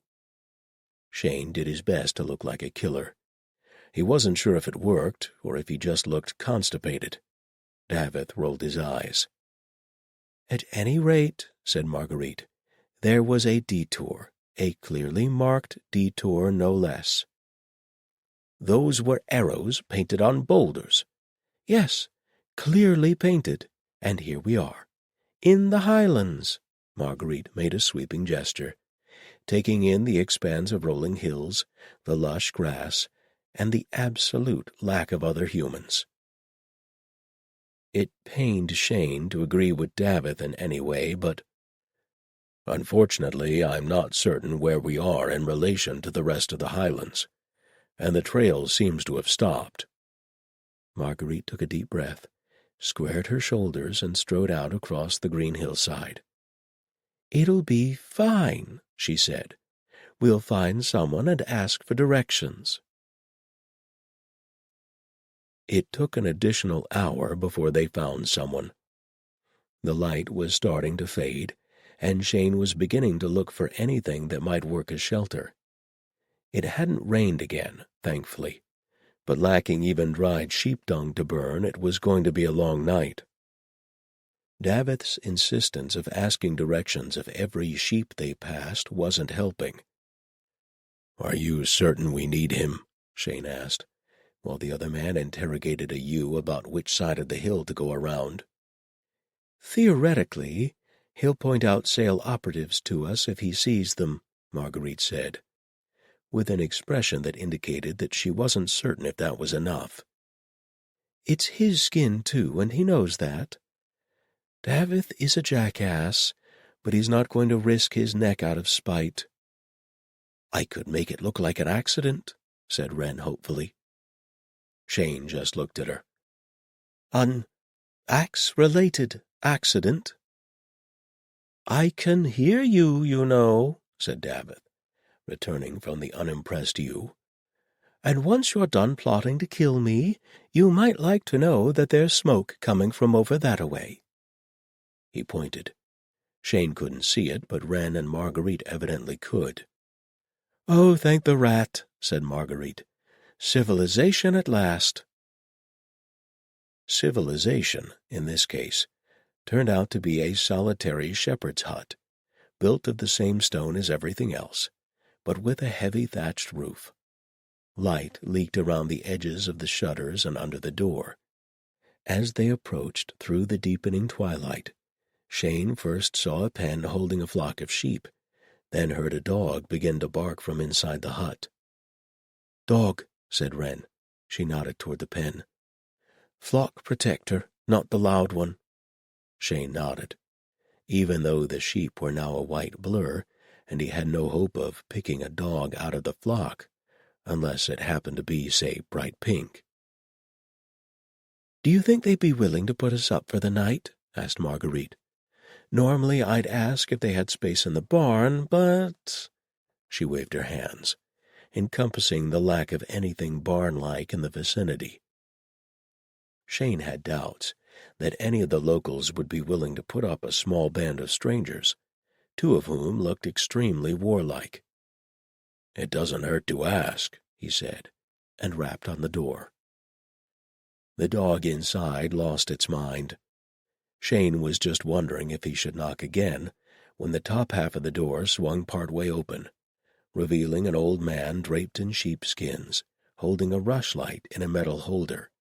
Shane did his best to look like a killer. He wasn't sure if it worked, or if he just looked constipated. Davith rolled his eyes. At any rate, said Marguerite, there was a detour, a clearly marked detour no less. Those were arrows painted on boulders. Yes, clearly painted, and here we are. In the highlands. Marguerite made a sweeping gesture, taking in the expanse of rolling hills, the lush grass, and the absolute lack of other humans. It pained Shane to agree with Davith in any way, but— Unfortunately, I'm not certain where we are in relation to the rest of the highlands, and the trail seems to have stopped. Marguerite took a deep breath, squared her shoulders, and strode out across the green hillside. It'll be fine, she said. We'll find someone and ask for directions. It took an additional hour before they found someone. The light was starting to fade, and Shane was beginning to look for anything that might work as shelter. It hadn't rained again, thankfully, but lacking even dried sheep dung to burn, it was going to be a long night. Davith's insistence of asking directions of every sheep they passed wasn't helping. Are you certain we need him? Shane asked, while the other man interrogated a ewe about which side of the hill to go around. Theoretically, he'll point out Sale operatives to us if he sees them, Marguerite said, with an expression that indicated that she wasn't certain if that was enough. It's his skin, too, and he knows that. Davith is a jackass, but he's not going to risk his neck out of spite. I could make it look like an accident, said Wren hopefully. Shane just looked at her. An axe-related accident? I can hear you, you know, said Davith, returning from the unimpressed ewe. And once you're done plotting to kill me, you might like to know that there's smoke coming from over that-a-way. He pointed. Shane couldn't see it, but Wren and Marguerite evidently could. "Oh, thank the rat," said Marguerite. "Civilization at last." Civilization, in this case, turned out to be a solitary shepherd's hut, built of the same stone as everything else, but with a heavy thatched roof. Light leaked around the edges of the shutters and under the door. As they approached through the deepening twilight, Shane first saw a pen holding a flock of sheep, then heard a dog begin to bark from inside the hut. "Dog," said Wren. She nodded toward the pen. "Flock protector, not the loud one." Shane nodded. Even though the sheep were now a white blur, and he had no hope of picking a dog out of the flock, unless it happened to be, say, bright pink. "Do you think they'd be willing to put us up for the night?" asked Marguerite. "Normally I'd ask if they had space in the barn, but—" She waved her hands, encompassing the lack of anything barn-like in the vicinity. Shane had doubts that any of the locals would be willing to put up a small band of strangers, two of whom looked extremely warlike. "It doesn't hurt to ask," he said, and rapped on the door. The dog inside lost its mind. Shane was just wondering if he should knock again, when the top half of the door swung part way open, revealing an old man draped in sheepskins, holding a rushlight in a metal holder.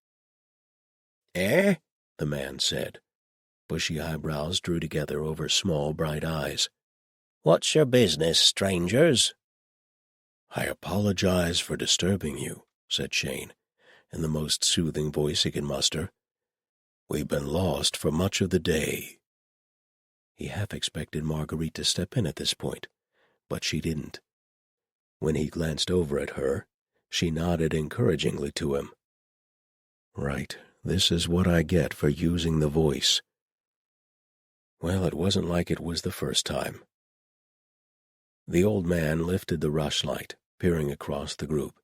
"Eh?" the man said. Bushy eyebrows drew together over small, bright eyes. "What's your business, strangers?" "I apologize for disturbing you," said Shane, in the most soothing voice he could muster. "We've been lost for much of the day." He half expected Marguerite to step in at this point, but she didn't. When he glanced over at her, she nodded encouragingly to him. "Right, this is what I get for using the voice." Well, it wasn't like it was the first time. The old man lifted the rushlight, peering across the group,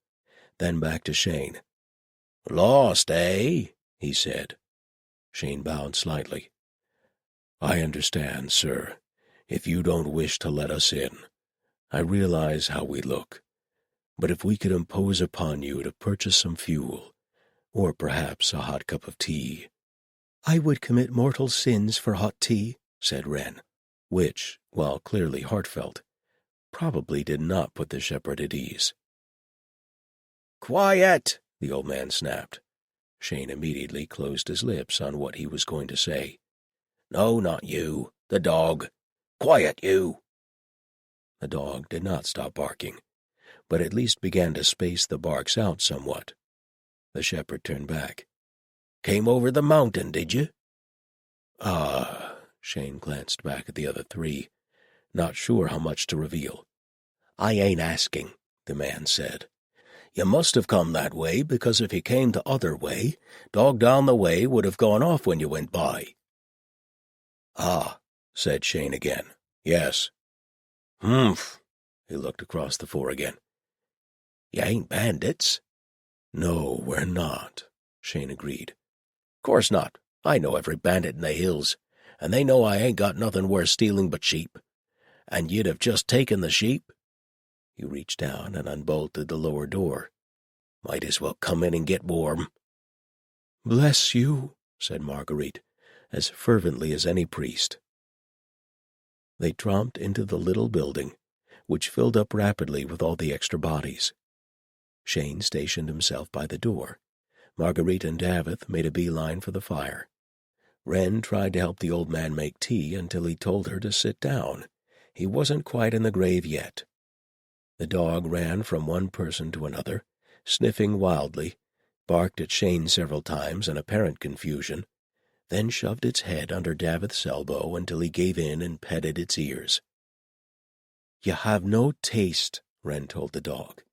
then back to Shane. "Lost, eh?" he said. Shane bowed slightly. "I understand, sir, if you don't wish to let us in. I realize how we look. But if we could impose upon you to purchase some fuel, or perhaps a hot cup of tea—" "I would commit mortal sins for hot tea," said Wren, which, while clearly heartfelt, probably did not put the shepherd at ease. "Quiet!" the old man snapped. Shane immediately closed his lips on what he was going to say. "No, not you. The dog. Quiet, you!" The dog did not stop barking, but at least began to space the barks out somewhat. The shepherd turned back. "Came over the mountain, did you?" "Ah," Shane glanced back at the other three, not sure how much to reveal. "I ain't asking," the man said. "You must have come that way, because if you came the other way, dog down the way would have gone off when you went by." "Ah," said Shane again. "Yes." "Humph." He looked across the four again. "You ain't bandits?" "No, we're not," Shane agreed. "Course not. I know every bandit in the hills, and they know I ain't got nothing worth stealing but sheep. And you'd have just taken the sheep?" He reached down and unbolted the lower door. "Might as well come in and get warm." "Bless you," said Marguerite, as fervently as any priest. They tromped into the little building, which filled up rapidly with all the extra bodies. Shane stationed himself by the door. Marguerite and Davith made a beeline for the fire. Wren tried to help the old man make tea until he told her to sit down. He wasn't quite in the grave yet. The dog ran from one person to another, sniffing wildly, barked at Shane several times in apparent confusion, then shoved its head under Davith's elbow until he gave in and petted its ears. "You have no taste," Wren told the dog.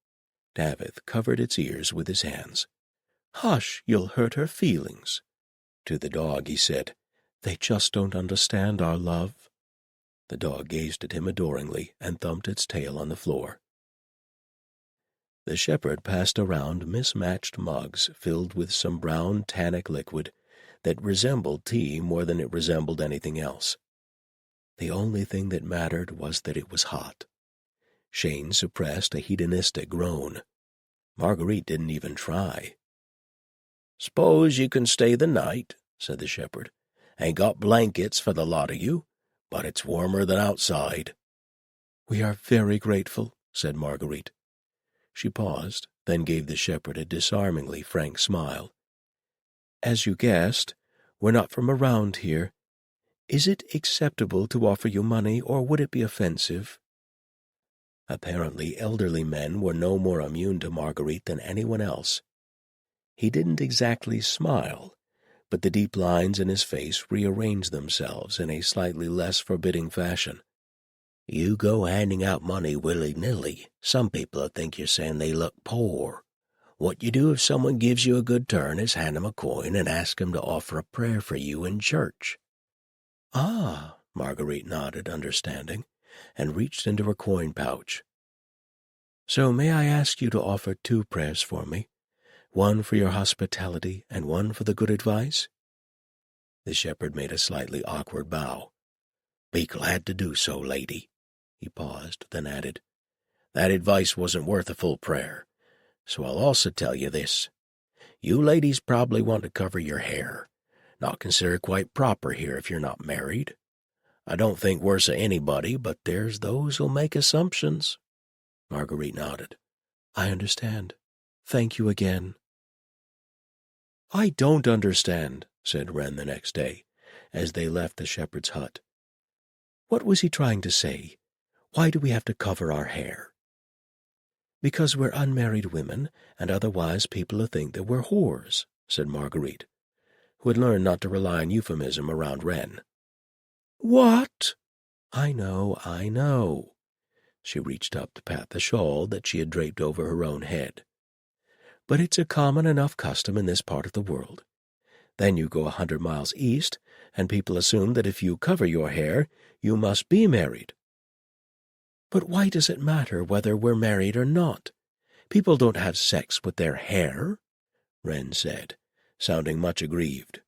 Davith covered its ears with his hands. "Hush, you'll hurt her feelings." To the dog he said, "They just don't understand our love." The dog gazed at him adoringly and thumped its tail on the floor. The shepherd passed around mismatched mugs filled with some brown tannic liquid that resembled tea more than it resembled anything else. The only thing that mattered was that it was hot. Shane suppressed a hedonistic groan. Marguerite didn't even try. "S'pose you can stay the night," said the shepherd. "Ain't got blankets for the lot of you, but it's warmer than outside." "We are very grateful," said Marguerite. She paused, then gave the shepherd a disarmingly frank smile. "As you guessed, we're not from around here. Is it acceptable to offer you money, or would it be offensive?" Apparently, elderly men were no more immune to Marguerite than anyone else. He didn't exactly smile, but the deep lines in his face rearranged themselves in a slightly less forbidding fashion. "You go handing out money willy-nilly, some people'll think you're saying they look poor. What you do if someone gives you a good turn is hand 'em a coin and ask 'em to offer a prayer for you in church." "Ah," Marguerite nodded, understanding, and reached into her coin pouch. "So may I ask you to offer 2 prayers for me, one for your hospitality and one for the good advice?" The shepherd made a slightly awkward bow. "Be glad to do so, lady." He paused, then added, "That advice wasn't worth a full prayer, so I'll also tell you this. You ladies probably want to cover your hair. Not considered quite proper here if you're not married. I don't think worse of anybody, but there's those who'll make assumptions." Marguerite nodded. "I understand. Thank you again." "I don't understand," said Wren the next day, as they left the shepherd's hut. "What was he trying to say? Why do we have to cover our hair?" "Because we're unmarried women, and otherwise people will think that we're whores," said Marguerite, who had learned not to rely on euphemism around Wren. "What?" I know. She reached up to pat the shawl that she had draped over her own head. "But it's a common enough custom in this part of the world. Then you go 100 miles east, and people assume that if you cover your hair, you must be married." "But why does it matter whether we're married or not? People don't have sex with their hair," Wren said, sounding much aggrieved.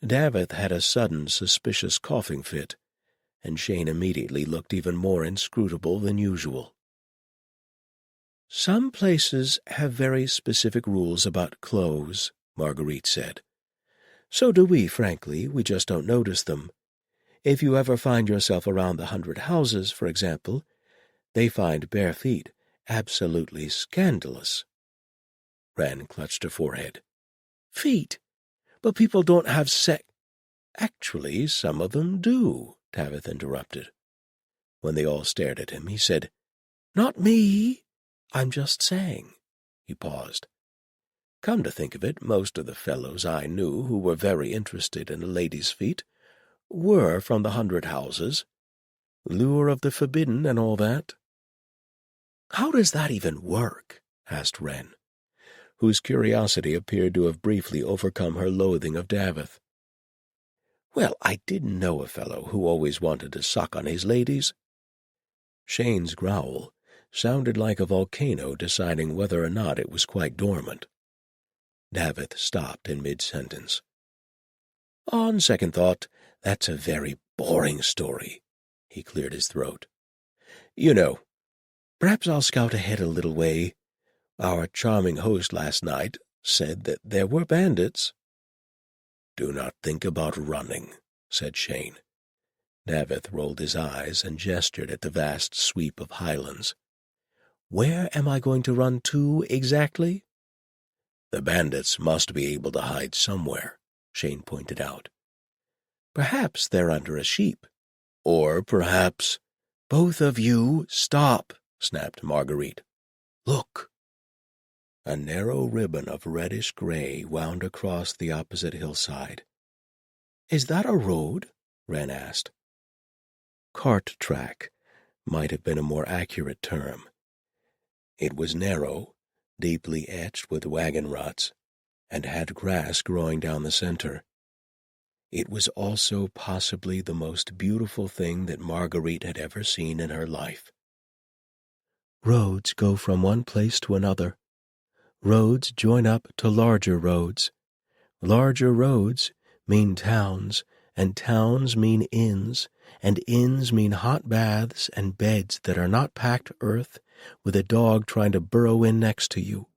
Davith had a sudden, suspicious coughing fit, and Shane immediately looked even more inscrutable than usual. "Some places have very specific rules about clothes," Marguerite said. "So do we, frankly. We just don't notice them. If you ever find yourself around the 100 houses, for example, they find bare feet absolutely scandalous." Wren clutched her forehead. "Feet? But people don't have sex—" "Actually, some of them do," Davith interrupted. When they all stared at him, he said, "Not me. I'm just saying." He paused. "Come to think of it, most of the fellows I knew who were very interested in a lady's feet were from the 100 houses. Lure of the forbidden and all that." "How does that even work?" asked Wren, whose curiosity appeared to have briefly overcome her loathing of Davith. "Well, I didn't know a fellow who always wanted to suck on his ladies." Shane's growl sounded like a volcano deciding whether or not it was quite dormant. Davith stopped in mid-sentence. "On second thought, that's a very boring story." He cleared his throat. "You know, perhaps I'll scout ahead a little way. Our charming host last night said that there were bandits." "Do not think about running," said Shane. Davith rolled his eyes and gestured at the vast sweep of highlands. "Where am I going to run to exactly?" "The bandits must be able to hide somewhere," Shane pointed out. "Perhaps they're under a sheep. Or perhaps—" "Both of you, stop," snapped Marguerite. "Look." A narrow ribbon of reddish-gray wound across the opposite hillside. "Is that a road?" Wren asked. Cart track might have been a more accurate term. It was narrow, deeply etched with wagon ruts, and had grass growing down the center. It was also possibly the most beautiful thing that Marguerite had ever seen in her life. "Roads go from one place to another. Roads join up to larger roads. Larger roads mean towns, and towns mean inns, and inns mean hot baths and beds that are not packed earth with a dog trying to burrow in next to you."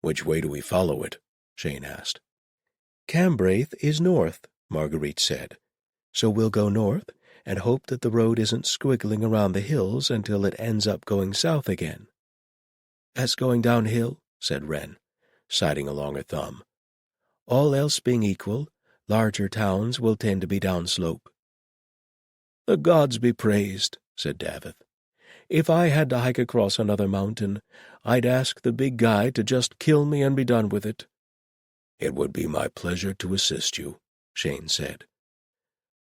"Which way do we follow it?" Shane asked. "Cambraith is north," Marguerite said. "So we'll go north and hope that the road isn't squiggling around the hills until it ends up going south again." "That's going downhill," said Wren, siding along her thumb. "All else being equal, larger towns will tend to be downslope." "The gods be praised," said Davith. "If I had to hike across another mountain, I'd ask the big guy to just kill me and be done with it." "It would be my pleasure to assist you," Shane said.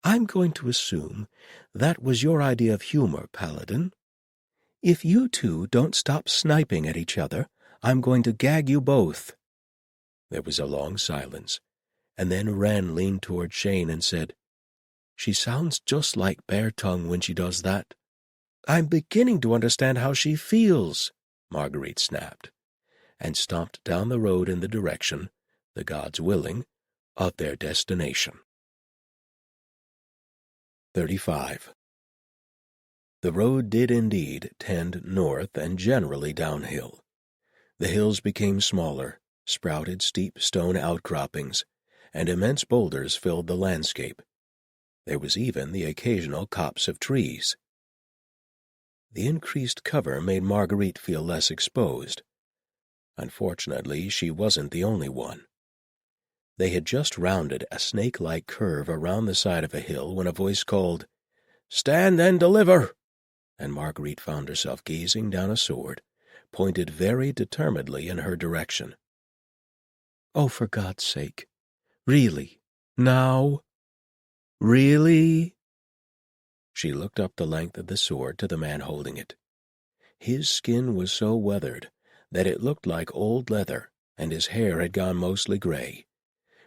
"I'm going to assume that was your idea of humor, Paladin. If you two don't stop sniping at each other, I'm going to gag you both." There was a long silence, and then Wren leaned toward Shane and said, "She sounds just like Bear Tongue when she does that." "I'm beginning to understand how she feels," Marguerite snapped, and stomped down the road in the direction, the gods willing, of their destination. 35. The road did indeed tend north and generally downhill. The hills became smaller, sprouted steep stone outcroppings, and immense boulders filled the landscape. There was even the occasional copse of trees. The increased cover made Marguerite feel less exposed. Unfortunately, she wasn't the only one. They had just rounded a snake-like curve around the side of a hill when a voice called, "Stand and deliver!" and Marguerite found herself gazing down a sword, pointed very determinedly in her direction. "Oh, for God's sake! Really? Now? Really?" She looked up the length of the sword to the man holding it. His skin was so weathered that it looked like old leather, and his hair had gone mostly gray,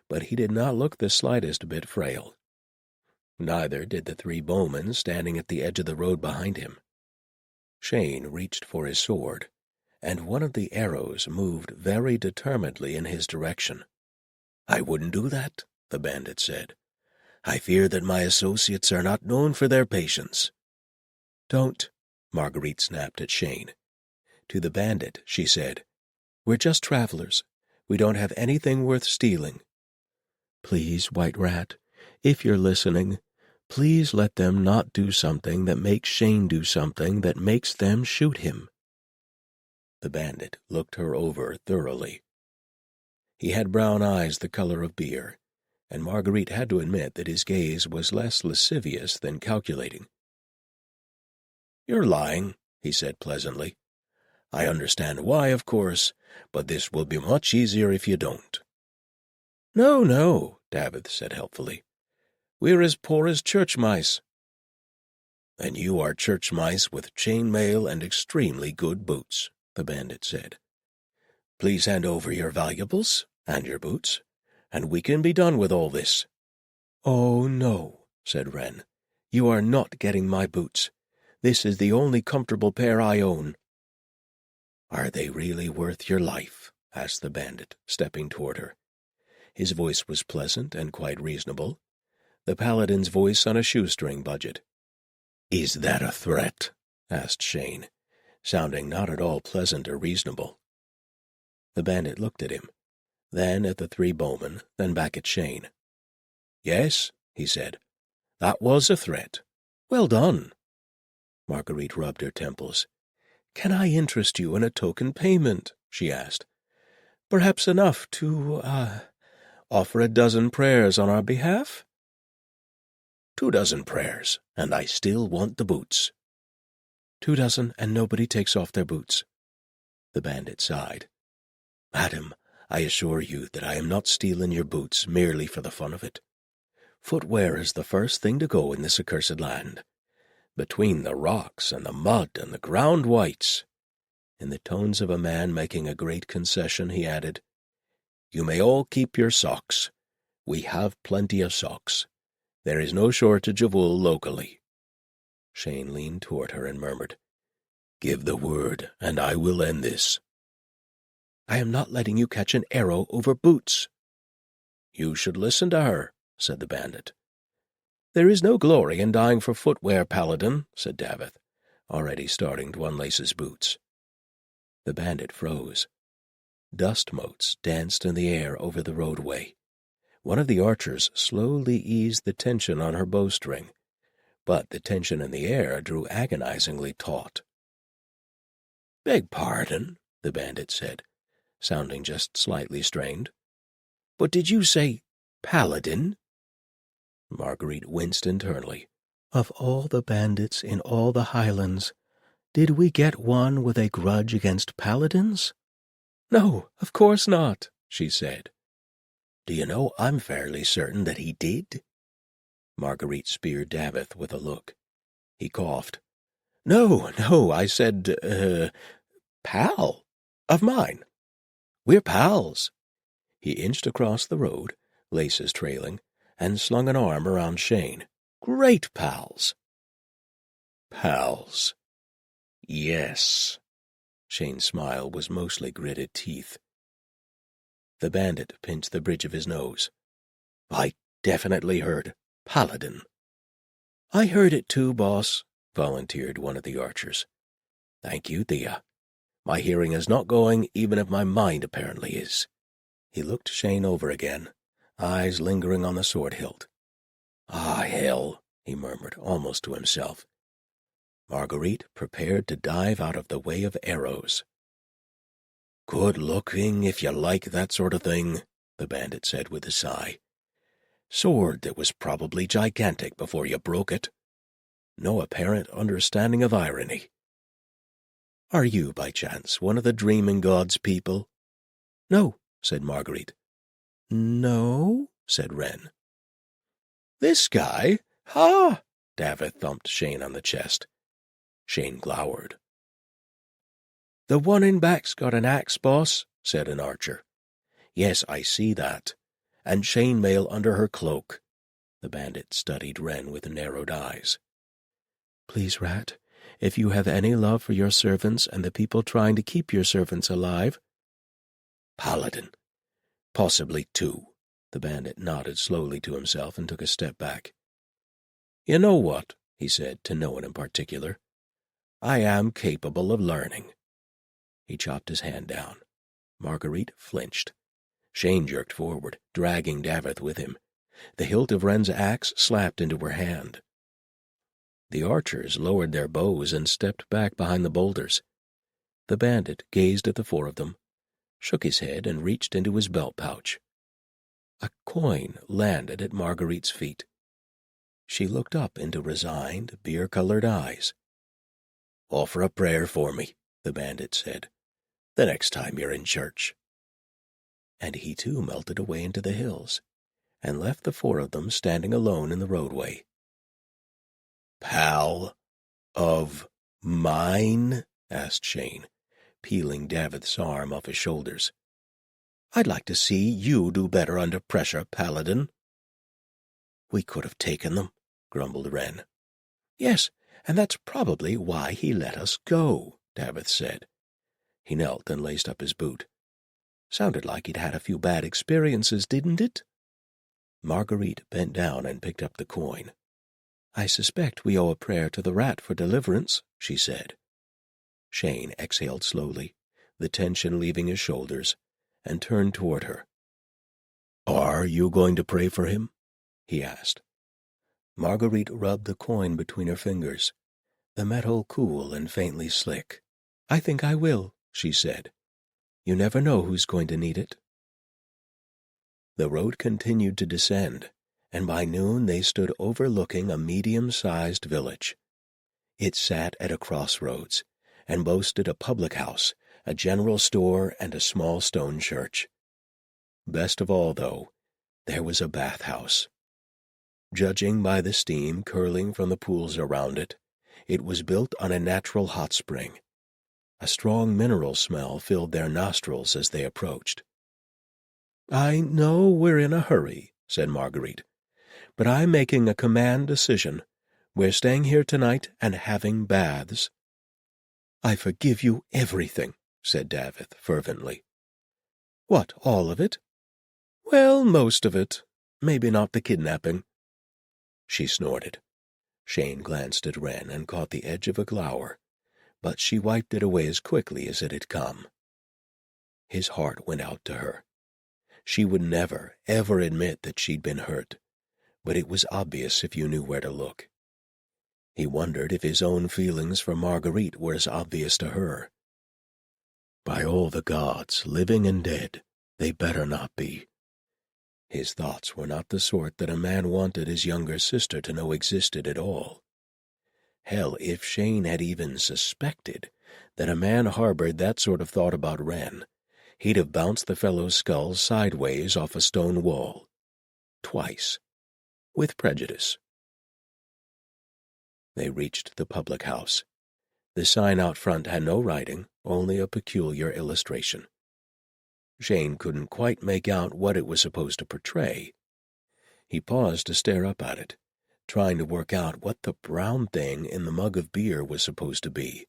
but he did not look the slightest bit frail. Neither did the three bowmen standing at the edge of the road behind him. Shane reached for his sword, and one of the arrows moved very determinedly in his direction. "I wouldn't do that," the bandit said. "I fear that my associates are not known for their patience." "Don't," Marguerite snapped at Shane. To the bandit, she said, "We're just travelers. We don't have anything worth stealing. Please, White Rat, if you're listening, please let them not do something that makes Shane do something that makes them shoot him." The bandit looked her over thoroughly. He had brown eyes the color of beer, and Marguerite had to admit that his gaze was less lascivious than calculating. "You're lying," he said pleasantly. "I understand why, of course, but this will be much easier if you don't." "No, no," Davith said helpfully. "We're as poor as church mice." "Then you are church mice with chain mail and extremely good boots," the bandit said. "Please hand over your valuables and your boots, and we can be done with all this." "Oh, no," said Wren. "You are not getting my boots. This is the only comfortable pair I own." "Are they really worth your life?" asked the bandit, stepping toward her. His voice was pleasant and quite reasonable, the paladin's voice on a shoestring budget. "Is that a threat?" asked Shane, sounding not at all pleasant or reasonable. The bandit looked at him, then at the three bowmen, then back at Shane. "Yes," he said, "that was a threat. Well done." Marguerite rubbed her temples. "Can I interest you in a token payment?" she asked. "Perhaps enough to, offer a dozen prayers on our behalf?" 2 dozen prayers, and I still want the boots." 2 dozen, and nobody takes off their boots." The bandit sighed. "Madam, I assure you that I am not stealing your boots merely for the fun of it. Footwear is the first thing to go in this accursed land. Between the rocks and the mud and the ground whites." In the tones of a man making a great concession, he added, "You may all keep your socks. We have plenty of socks. There is no shortage of wool locally." Shane leaned toward her and murmured, "Give the word, and I will end this." "I am not letting you catch an arrow over boots." "You should listen to her," said the bandit. "There is no glory in dying for footwear, Paladin," said Davith, already starting to unlace his boots. The bandit froze. Dust motes danced in the air over the roadway. One of the archers slowly eased the tension on her bowstring, but the tension in the air drew agonizingly taut. "Beg pardon," the bandit said, sounding just slightly strained. "But did you say Paladin?" Marguerite winced internally. Of all the bandits in all the Highlands, did we get one with a grudge against paladins? "No, of course not," she said. "Do you know, I'm fairly certain that he did." Marguerite speared Davith with a look. He coughed. No, I said, pal of mine. We're pals." He inched across the road, laces trailing, and slung an arm around Shane. "Great pals." "Pals. Yes." Shane's smile was mostly gritted teeth. The bandit pinched the bridge of his nose. "I definitely heard Paladin." "I heard it too, boss," volunteered one of the archers. "Thank you, Thea. My hearing is not going, even if my mind apparently is." He looked Shane over again, eyes lingering on the sword hilt. "Ah, hell," he murmured, almost to himself. Marguerite prepared to dive out of the way of arrows. "Good-looking, if you like that sort of thing," the bandit said with a sigh. "Sword that was probably gigantic before you broke it. No apparent understanding of irony. Are you, by chance, one of the Dreaming Gods people?" "No," said Marguerite. "No," said Wren. "This guy? Ha!" Davith thumped Shane on the chest. Shane glowered. "The one in back's got an axe, boss," said an archer. "Yes, I see that. And chainmail under her cloak." The bandit studied Wren with narrowed eyes. "Please, Rat, if you have any love for your servants and the people trying to keep your servants alive—" "Paladin. Possibly two." The bandit nodded slowly to himself and took a step back. "You know what?" he said, to no one in particular. "I am capable of learning." He chopped his hand down. Marguerite flinched. Shane jerked forward, dragging Davith with him. The hilt of Wren's axe slapped into her hand. The archers lowered their bows and stepped back behind the boulders. The bandit gazed at the four of them, shook his head, and reached into his belt pouch. A coin landed at Marguerite's feet. She looked up into resigned, beer-colored eyes. "Offer a prayer for me," the bandit said, "the next time you're in church." And he too melted away into the hills, and left the four of them standing alone in the roadway. "Pal of mine?" asked Shane, peeling Davith's arm off his shoulders. "I'd like to see you do better under pressure, Paladin." "We could have taken them," grumbled Wren. "Yes, and that's probably why he let us go," Davith said. He knelt and laced up his boot. "Sounded like he'd had a few bad experiences, didn't it?" Marguerite bent down and picked up the coin. "I suspect we owe a prayer to the rat for deliverance," she said. Shane exhaled slowly, the tension leaving his shoulders, and turned toward her. "Are you going to pray for him?" he asked. Marguerite rubbed the coin between her fingers, the metal cool and faintly slick. "I think I will," she said. "You never know who's going to need it." The road continued to descend, and by noon they stood overlooking a medium-sized village. It sat at a crossroads, and boasted a public house, a general store, and a small stone church. Best of all, though, there was a bathhouse. Judging by the steam curling from the pools around it, it was built on a natural hot spring. A strong mineral smell filled their nostrils as they approached. "I know we're in a hurry," said Marguerite, "but I'm making a command decision. We're staying here tonight and having baths." "I forgive you everything," said Davith fervently. "What, all of it?" "Well, most of it. Maybe not the kidnapping." she snorted. Shane glanced at Wren and caught the edge of a glower, but she wiped it away as quickly as it had come. His heart went out to her. She would never, ever admit that she'd been hurt, but it was obvious if you knew where to look. He wondered if his own feelings for Marguerite were as obvious to her. By all the gods, living and dead, they better not be. His thoughts were not the sort that a man wanted his younger sister to know existed at all. Hell, if Shane had even suspected that a man harbored that sort of thought about Wren, he'd have bounced the fellow's skull sideways off a stone wall. Twice. With prejudice. They reached the public house. The sign out front had no writing, only a peculiar illustration. Shane couldn't quite make out what it was supposed to portray. He paused to stare up at it, trying to work out what the brown thing in the mug of beer was supposed to be.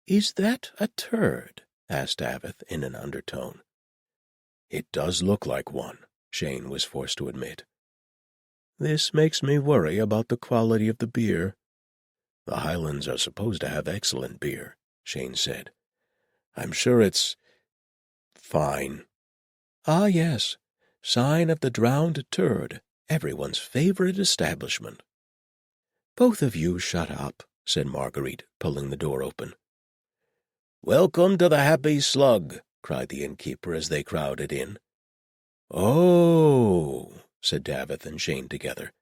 "Is that a turd?" asked Avith in an undertone. "It does look like one," Shane was forced to admit. "This makes me worry about the quality of the beer." "The Highlands are supposed to have excellent beer," Shane said. "I'm sure it's fine." "Ah, yes. Sign of the Drowned Turd, everyone's favorite establishment." "Both of you shut up," said Marguerite, pulling the door open. "Welcome to the Happy Slug," cried the innkeeper as they crowded in. "Oh," said Davith and Shane together,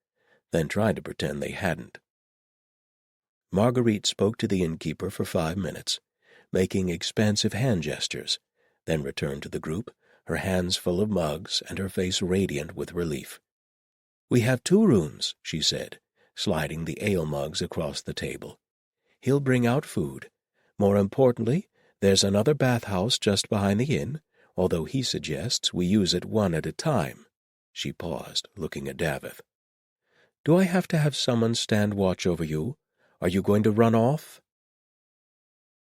then tried to pretend they hadn't. Marguerite spoke to the innkeeper for 5 minutes, making expansive hand gestures, then returned to the group, her hands full of mugs and her face radiant with relief. "We have 2 rooms," she said, sliding the ale mugs across the table. "He'll bring out food. More importantly, there's another bathhouse just behind the inn, although he suggests we use it one at a time." She paused, looking at Davith. "Do I have to have someone stand watch over you? Are you going to run off?"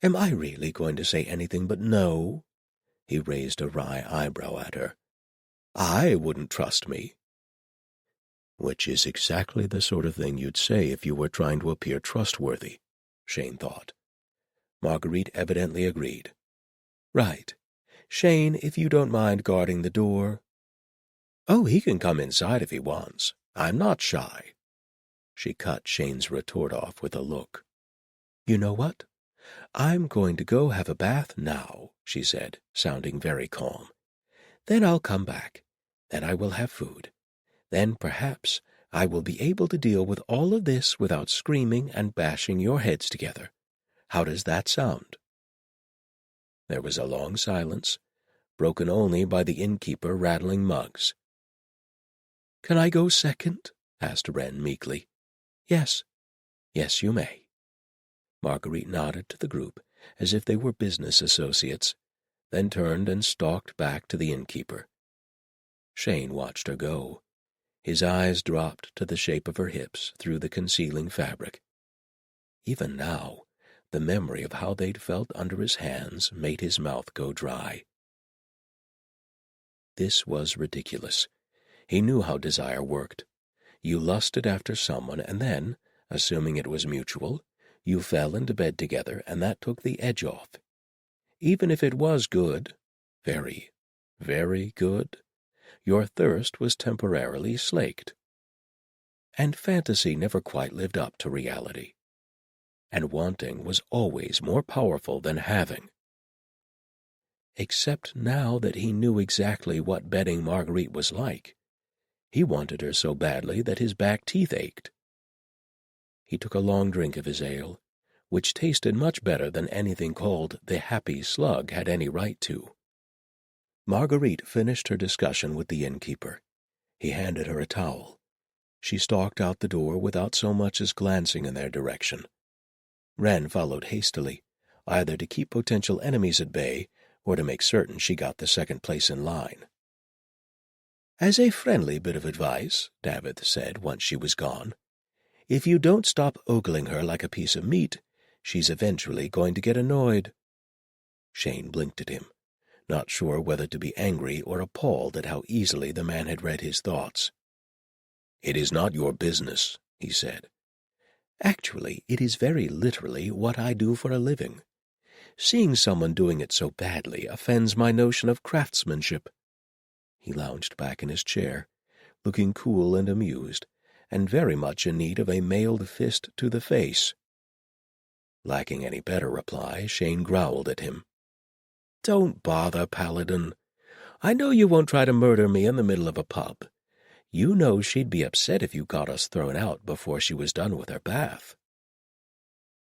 "Am I really going to say anything but no?" He raised a wry eyebrow at her. "I wouldn't trust me." Which is exactly the sort of thing you'd say if you were trying to appear trustworthy, Shane thought. Marguerite evidently agreed. "Right. Shane, if you don't mind guarding the door." "Oh, he can come inside if he wants. I'm not shy." She cut Shane's retort off with a look. "You know what? I'm going to go have a bath now," she said, sounding very calm. "Then I'll come back. Then I will have food. Then perhaps I will be able to deal with all of this without screaming and bashing your heads together. How does that sound?" There was a long silence, broken only by the innkeeper rattling mugs. "Can I go second?" asked Wren meekly. "Yes. Yes, you may." Marguerite nodded to the group as if they were business associates, then turned and stalked back to the innkeeper. Shane watched her go. His eyes dropped to the shape of her hips through the concealing fabric. Even now, the memory of how they'd felt under his hands made his mouth go dry. This was ridiculous. He knew how desire worked. You lusted after someone, and then, assuming it was mutual, you fell into bed together, and that took the edge off. Even if it was good, very, very good, your thirst was temporarily slaked. And fantasy never quite lived up to reality. And wanting was always more powerful than having. Except now that he knew exactly what betting Marguerite was like. He wanted her so badly that his back teeth ached. He took a long drink of his ale, which tasted much better than anything called the Happy Slug had any right to. Marguerite finished her discussion with the innkeeper. He handed her a towel. She stalked out the door without so much as glancing in their direction. Wren followed hastily, either to keep potential enemies at bay or to make certain she got the second place in line. "As a friendly bit of advice," Davith said once she was gone, "if you don't stop ogling her like a piece of meat, she's eventually going to get annoyed." Shane blinked at him, not sure whether to be angry or appalled at how easily the man had read his thoughts. "It is not your business," he said. "Actually, it is very literally what I do for a living. Seeing someone doing it so badly offends my notion of craftsmanship." He lounged back in his chair, looking cool and amused, and very much in need of a mailed fist to the face. Lacking any better reply, Shane growled at him. "Don't bother, Paladin. I know you won't try to murder me in the middle of a pub. You know she'd be upset if you got us thrown out before she was done with her bath."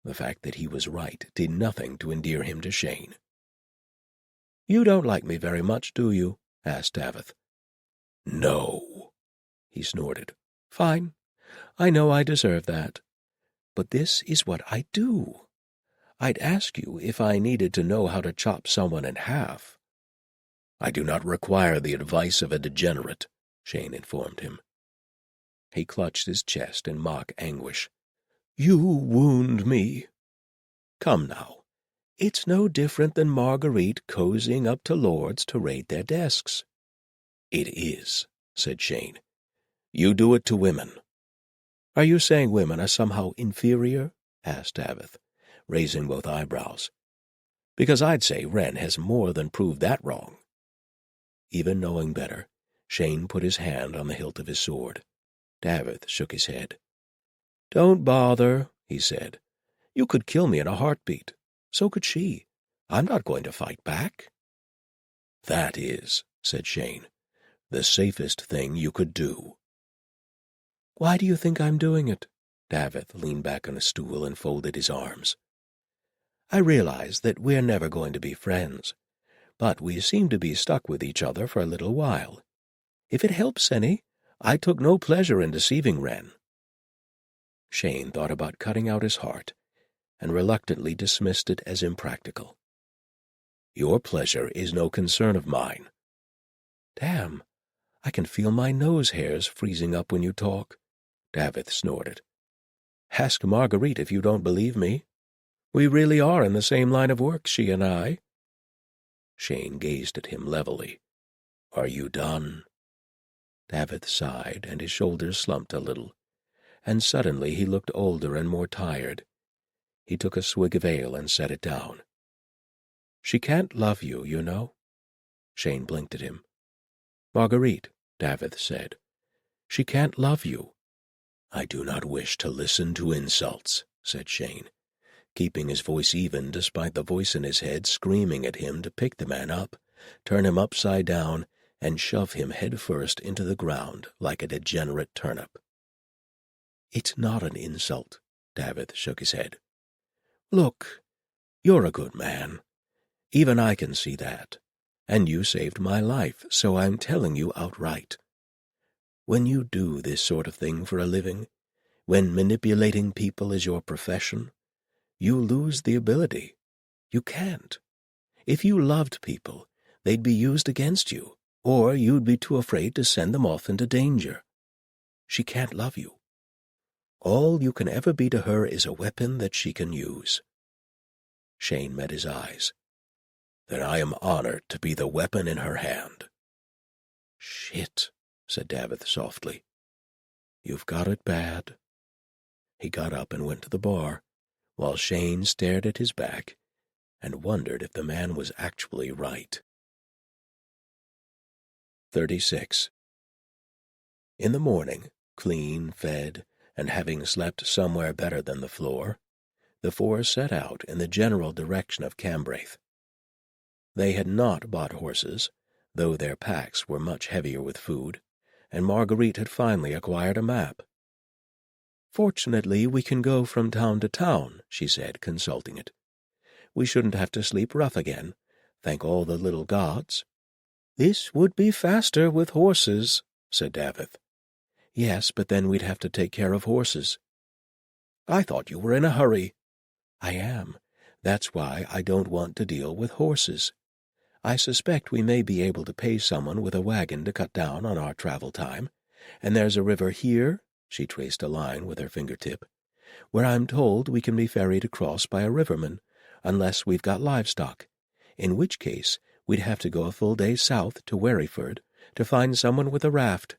The fact that he was right did nothing to endear him to Shane. "You don't like me very much, do you?" asked Davith. "No," he snorted. "Fine. I know I deserve that. But this is what I do. I'd ask you if I needed to know how to chop someone in half." "I do not require the advice of a degenerate," Shane informed him. He clutched his chest in mock anguish. "You wound me." "Come now. It's no different than Marguerite cozying up to lords to raid their desks." "It is," said Shane. "You do it to women." "Are you saying women are somehow inferior?" asked Davith, raising both eyebrows. "Because I'd say Wren has more than proved that wrong." Even knowing better, Shane put his hand on the hilt of his sword. Davith shook his head. "Don't bother," he said. "You could kill me in a heartbeat. So could she. I'm not going to fight back." "That is," said Shane, "the safest thing you could do." "Why do you think I'm doing it?" Davith leaned back on a stool and folded his arms. "I realize that we're never going to be friends, but we seem to be stuck with each other for a little while. If it helps any, I took no pleasure in deceiving Wren." Shane thought about cutting out his heart, and reluctantly dismissed it as impractical. "Your pleasure is no concern of mine." "Damn, I can feel my nose hairs freezing up when you talk," Davith snorted. "Ask Marguerite if you don't believe me. We really are in the same line of work, she and I." Shane gazed at him levelly. "Are you done?" Davith sighed, and his shoulders slumped a little, and suddenly he looked older and more tired. He took a swig of ale and set it down. "She can't love you, you know." Shane blinked at him. "Marguerite," Davith said, "she can't love you." "I do not wish to listen to insults," said Shane, keeping his voice even despite the voice in his head screaming at him to pick the man up, turn him upside down, and shove him head-first into the ground like a degenerate turnip. "It's not an insult," Davith shook his head. "Look, you're a good man. Even I can see that. And you saved my life, so I'm telling you outright. When you do this sort of thing for a living, when manipulating people is your profession, you lose the ability. You can't. If you loved people, they'd be used against you, or you'd be too afraid to send them off into danger. She can't love you. All you can ever be to her is a weapon that she can use." Shane met his eyes. "Then I am honored to be the weapon in her hand." "Shit," said Davith softly. "You've got it bad." He got up and went to the bar, while Shane stared at his back and wondered if the man was actually right. 36. In the morning, clean, fed, and having slept somewhere better than the floor, the four set out in the general direction of Cambraith. They had not bought horses, though their packs were much heavier with food, and Marguerite had finally acquired a map. "Fortunately, we can go from town to town," she said, consulting it. "We shouldn't have to sleep rough again, thank all the little gods." "This would be faster with horses," said Davith. "Yes, but then we'd have to take care of horses." "I thought you were in a hurry." "I am. That's why I don't want to deal with horses. I suspect we may be able to pay someone with a wagon to cut down on our travel time, and there's a river here," she traced a line with her fingertip, "where I'm told we can be ferried across by a riverman, unless we've got livestock, in which case we'd have to go a full day south to Weryford to find someone with a raft."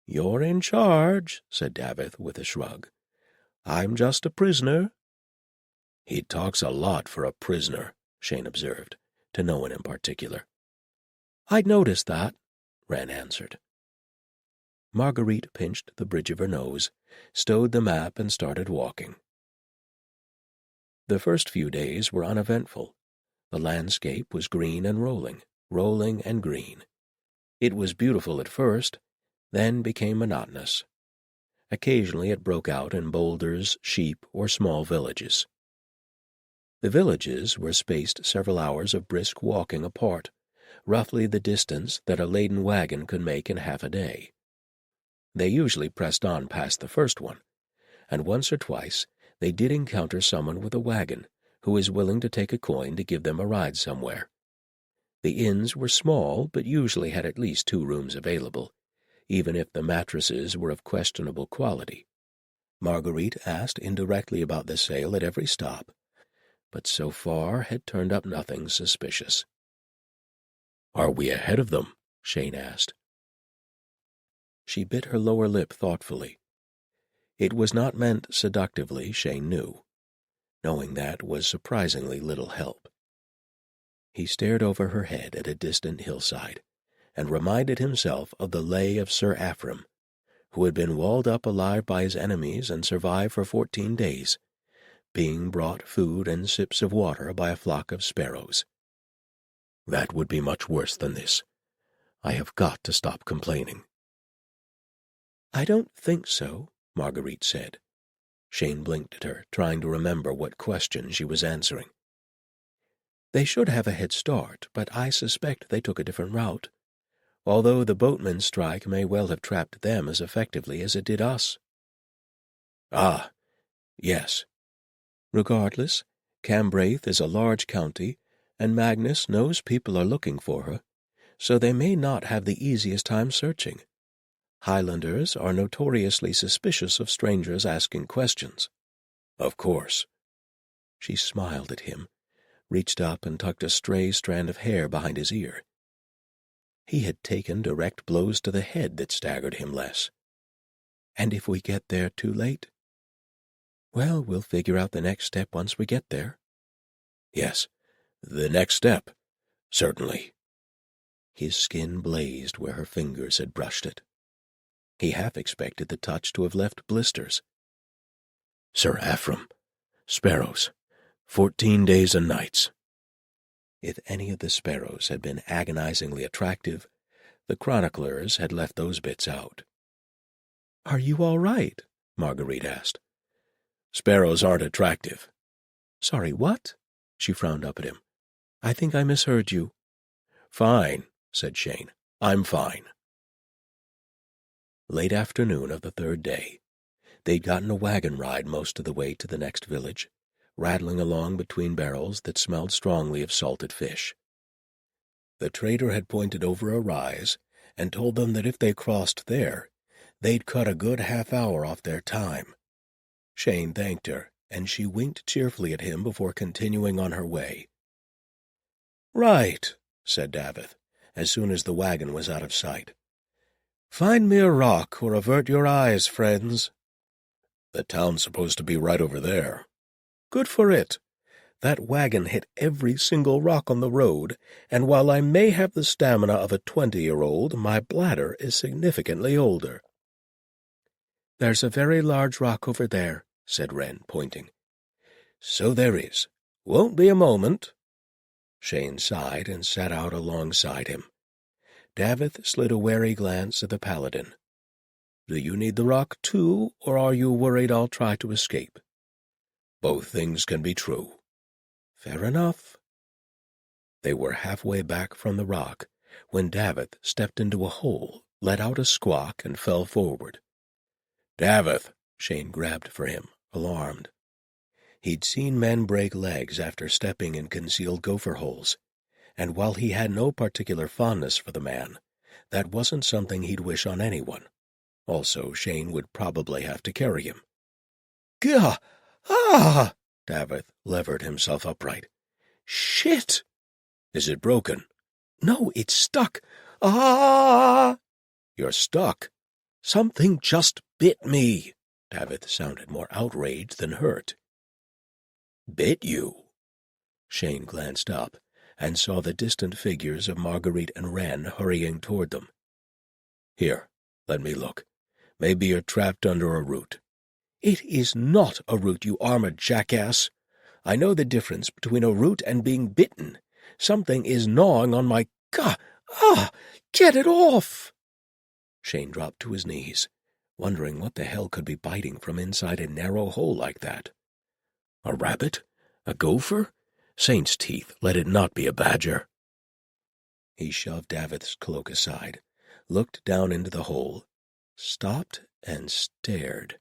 "You're in charge," said Davith with a shrug. "I'm just a prisoner." "He talks a lot for a prisoner," Shane observed, to no one in particular. "I'd noticed that," Wren answered. Marguerite pinched the bridge of her nose, stowed the map, and started walking. The first few days were uneventful. The landscape was green and rolling and green. It was beautiful at first, then became monotonous. Occasionally it broke out in boulders, sheep, or small villages. The villages were spaced several hours of brisk walking apart, roughly the distance that a laden wagon could make in half a day. They usually pressed on past the first one, and once or twice they did encounter someone with a wagon who was willing to take a coin to give them a ride somewhere. The inns were small, but usually had at least 2 rooms available, even if the mattresses were of questionable quality. Marguerite asked indirectly about the sale at every stop, but so far had turned up nothing suspicious. "Are we ahead of them?" Shane asked. She bit her lower lip thoughtfully. It was not meant seductively, Shane knew. Knowing that was surprisingly little help. He stared over her head at a distant hillside, and reminded himself of the lay of Sir Afram, who had been walled up alive by his enemies and survived for 14 days, being brought food and sips of water by a flock of sparrows. "That would be much worse than this. I have got to stop complaining." "I don't think so," Marguerite said. Shane blinked at her, trying to remember what question she was answering. "They should have a head start, but I suspect they took a different route, although the boatmen's strike may well have trapped them as effectively as it did us." "Ah, yes." "Regardless, Cambraith is a large county, and Magnus knows people are looking for her, so they may not have the easiest time searching. Highlanders are notoriously suspicious of strangers asking questions." "Of course." She smiled at him, reached up and tucked a stray strand of hair behind his ear. He had taken direct blows to the head that staggered him less. "And if we get there too late?" "Well, we'll figure out the next step once we get there." "Yes, the next step, certainly." His skin blazed where her fingers had brushed it. He half expected the touch to have left blisters. "Sir Afram, sparrows, 14 days and nights." If any of the sparrows had been agonizingly attractive, the chroniclers had left those bits out. "Are you all right?" Marguerite asked. "Sparrows aren't attractive." "Sorry, what?" She frowned up at him. "I think I misheard you." "Fine," said Shane. "I'm fine." Late afternoon of the 3rd day. They'd gotten a wagon ride most of the way to the next village, rattling along between barrels that smelled strongly of salted fish. The trader had pointed over a rise and told them that if they crossed there, they'd cut a good half-hour off their time. Shane thanked her, and she winked cheerfully at him before continuing on her way. "Right," said Davith, as soon as the wagon was out of sight. "Find me a rock or avert your eyes, friends." "The town's supposed to be right over there." "Good for it. That wagon hit every single rock on the road, and while I may have the stamina of a 20-year-old, my bladder is significantly older." "There's a very large rock over there," said Wren, pointing. "So there is. Won't be a moment." Shane sighed and sat out alongside him. Davith slid a wary glance at the Paladin. "Do you need the rock, too, or are you worried I'll try to escape?" "Both things can be true." "Fair enough." They were halfway back from the rock when Davith stepped into a hole, let out a squawk, and fell forward. "Davith!" Shane grabbed for him, alarmed. He'd seen men break legs after stepping in concealed gopher holes, and while he had no particular fondness for the man, that wasn't something he'd wish on anyone. Also, Shane would probably have to carry him. "Gah! Ah!" Davith levered himself upright. "Shit!" "Is it broken?" "No, it's stuck. Ah!" "You're stuck," Something just bit me. Davith sounded more outraged than hurt. Bit you? Shane glanced up and saw the distant figures of Marguerite and Wren hurrying toward them. Here, let me look. Maybe you're trapped under a root. It is not a root, you armored jackass. I know the difference between a root and being bitten. Something is gnawing on my... Get it off! Shane dropped to his knees, wondering what the hell could be biting from inside a narrow hole like that. A rabbit? A gopher? Saint's teeth, let it not be a badger. He shoved Davith's cloak aside, looked down into the hole, stopped and stared.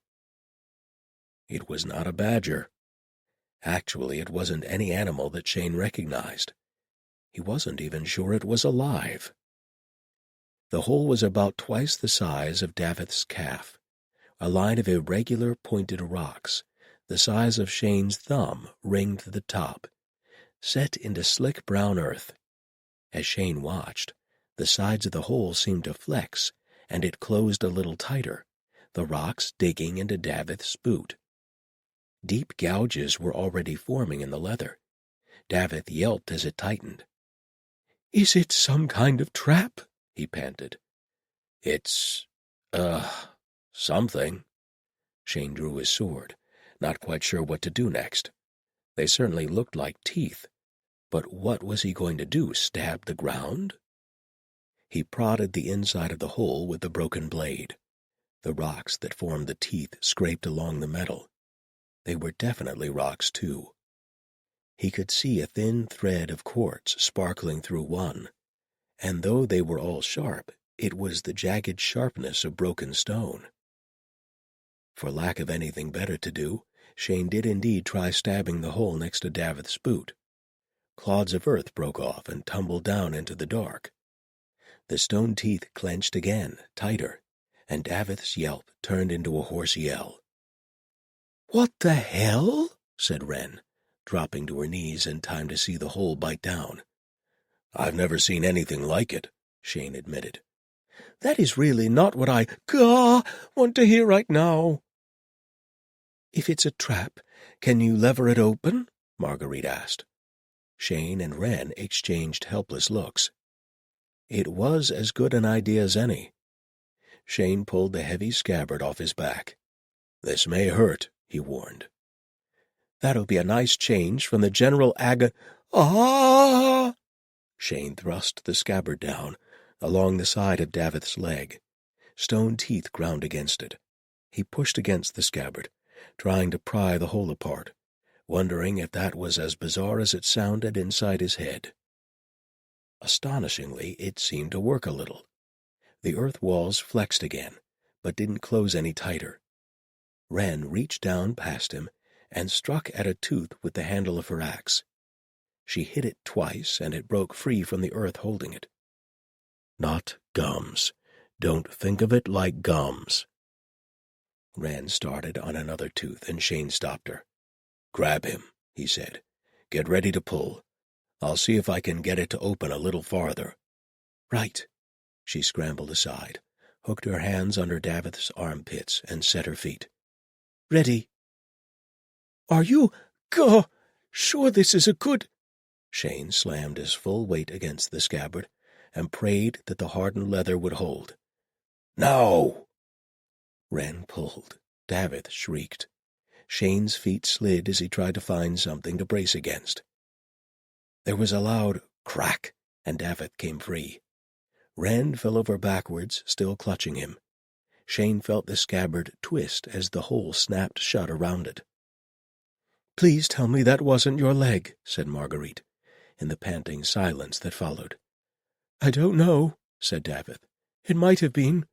It was not a badger. Actually, it wasn't any animal that Shane recognized. He wasn't even sure it was alive. The hole was about twice the size of Davith's calf, a line of irregular pointed rocks, the size of Shane's thumb ringed to the top, set into slick brown earth. As Shane watched, the sides of the hole seemed to flex, and it closed a little tighter, the rocks digging into Davith's boot. Deep gouges were already forming in the leather. Davith yelped as it tightened. "Is it some kind of trap?" he panted. "It's, something." Shane drew his sword, not quite sure what to do next. They certainly looked like teeth, but what was he going to do, stab the ground? He prodded the inside of the hole with the broken blade. The rocks that formed the teeth scraped along the metal. They were definitely rocks, too. He could see a thin thread of quartz sparkling through one, and though they were all sharp, it was the jagged sharpness of broken stone. For lack of anything better to do, Shane did indeed try stabbing the hole next to Davith's boot. Clods of earth broke off and tumbled down into the dark. The stone teeth clenched again, tighter, and Davith's yelp turned into a hoarse yell. "What the hell?" said Wren, dropping to her knees in time to see the hole bite down. "I've never seen anything like it," Shane admitted. "That is really not what I want to hear right now." "If it's a trap, can you lever it open?" Marguerite asked. Shane and Wren exchanged helpless looks. It was as good an idea as any. Shane pulled the heavy scabbard off his back. "This may hurt," he warned. "That'll be a nice change from the general Shane thrust the scabbard down, along the side of Davith's leg. Stone teeth ground against it. He pushed against the scabbard, trying to pry the hole apart, wondering if that was as bizarre as it sounded inside his head. Astonishingly, it seemed to work a little. The earth walls flexed again, but didn't close any tighter. Wren reached down past him and struck at a tooth with the handle of her axe. She hit it twice, and it broke free from the earth holding it. "Not gums. Don't think of it like gums." Wren started on another tooth, and Shane stopped her. "Grab him," he said. "Get ready to pull. I'll see if I can get it to open a little farther." "Right." She scrambled aside, hooked her hands under Davith's armpits, and set her feet. "Ready." "Are you sure this is a good—" Shane slammed his full weight against the scabbard and prayed that the hardened leather would hold. "Now!" Wren pulled. Davith shrieked. Shane's feet slid as he tried to find something to brace against. There was a loud crack, and Davith came free. Wren fell over backwards, still clutching him. Shane felt the scabbard twist as the hole snapped shut around it. "Please tell me that wasn't your leg," said Marguerite, in the panting silence that followed. "I don't know," said Davith. "It might have been."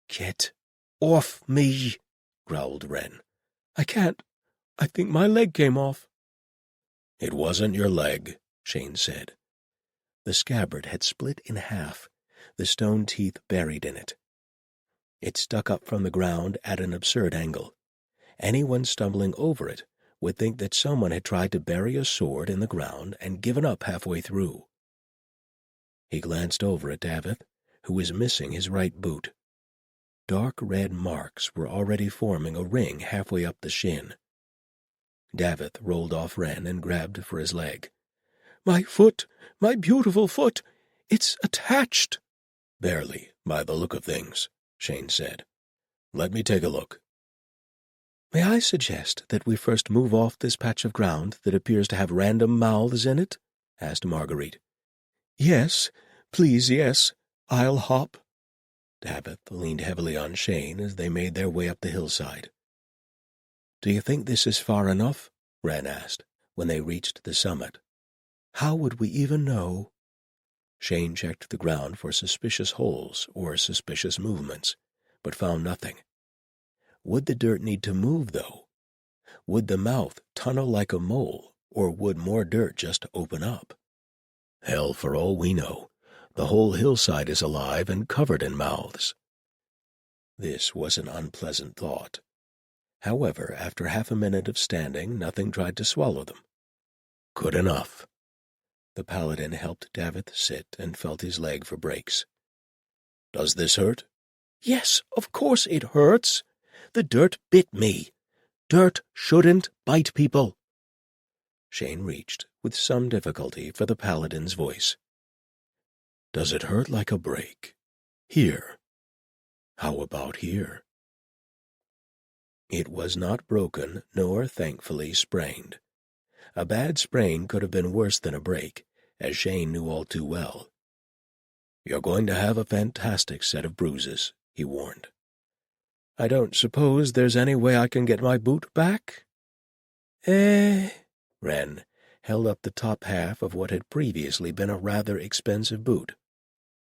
"Get off me," growled Wren. "I can't. I think my leg came off." "It wasn't your leg," Shane said. The scabbard had split in half, the stone teeth buried in it. It stuck up from the ground at an absurd angle. Anyone stumbling over it would think that someone had tried to bury a sword in the ground and given up halfway through. He glanced over at Davith, who was missing his right boot. Dark red marks were already forming a ring halfway up the shin. Davith rolled off Wren and grabbed for his leg. "My foot! My beautiful foot! It's attached!" "Barely, by the look of things," Shane said. "Let me take a look." "May I suggest that we first move off this patch of ground that appears to have random mouths in it?" asked Marguerite. "Yes, please, yes. I'll hop." Davith leaned heavily on Shane as they made their way up the hillside. "Do you think this is far enough?" Wren asked, when they reached the summit. "How would we even know?" Shane checked the ground for suspicious holes or suspicious movements, but found nothing. Would the dirt need to move, though? Would the mouth tunnel like a mole, or would more dirt just open up? Hell, for all we know, the whole hillside is alive and covered in mouths. This was an unpleasant thought. However, after half a minute of standing, nothing tried to swallow them. Good enough. The Paladin helped Davith sit and felt his leg for breaks. "Does this hurt?" "Yes, of course it hurts. The dirt bit me. Dirt shouldn't bite people." Shane reached, with some difficulty, for the Paladin's voice. "Does it hurt like a break? Here. How about here?" It was not broken, nor, thankfully, sprained. A bad sprain could have been worse than a break, as Shane knew all too well. "You're going to have a fantastic set of bruises," he warned. "I don't suppose there's any way I can get my boot back?" Wren held up the top half of what had previously been a rather expensive boot.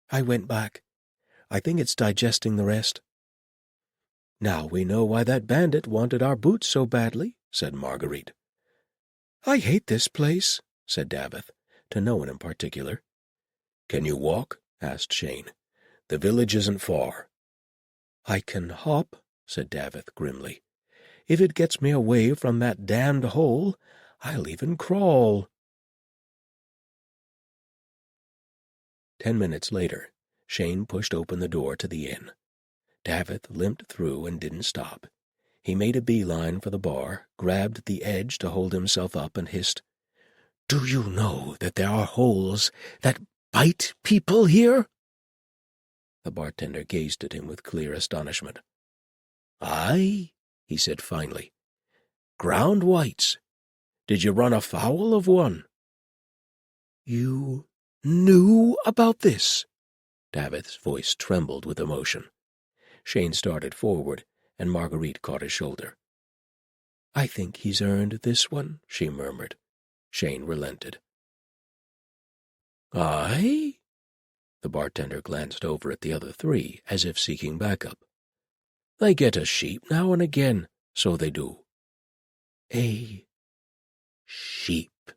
"I went back. I think it's digesting the rest." "Now we know why that bandit wanted our boots so badly," said Marguerite. "I hate this place," said Davith, to no one in particular. "Can you walk?" asked Shane. "The village isn't far." "I can hop," said Davith grimly. "If it gets me away from that damned hole, I'll even crawl." 10 minutes later, Shane pushed open the door to the inn. Davith limped through and didn't stop. He made a beeline for the bar, grabbed the edge to hold himself up, and hissed, "Do you know that there are holes that bite people here?" The bartender gazed at him with clear astonishment. "Aye," he said finally. "Ground whites. Did you run afoul of one?" "You knew about this?" Davith's voice trembled with emotion. Shane started forward, and Marguerite caught his shoulder. "I think he's earned this one," she murmured. Shane relented. "Aye?" The bartender glanced over at the other three, as if seeking backup. "They get a sheep now and again, so they do." "A sheep.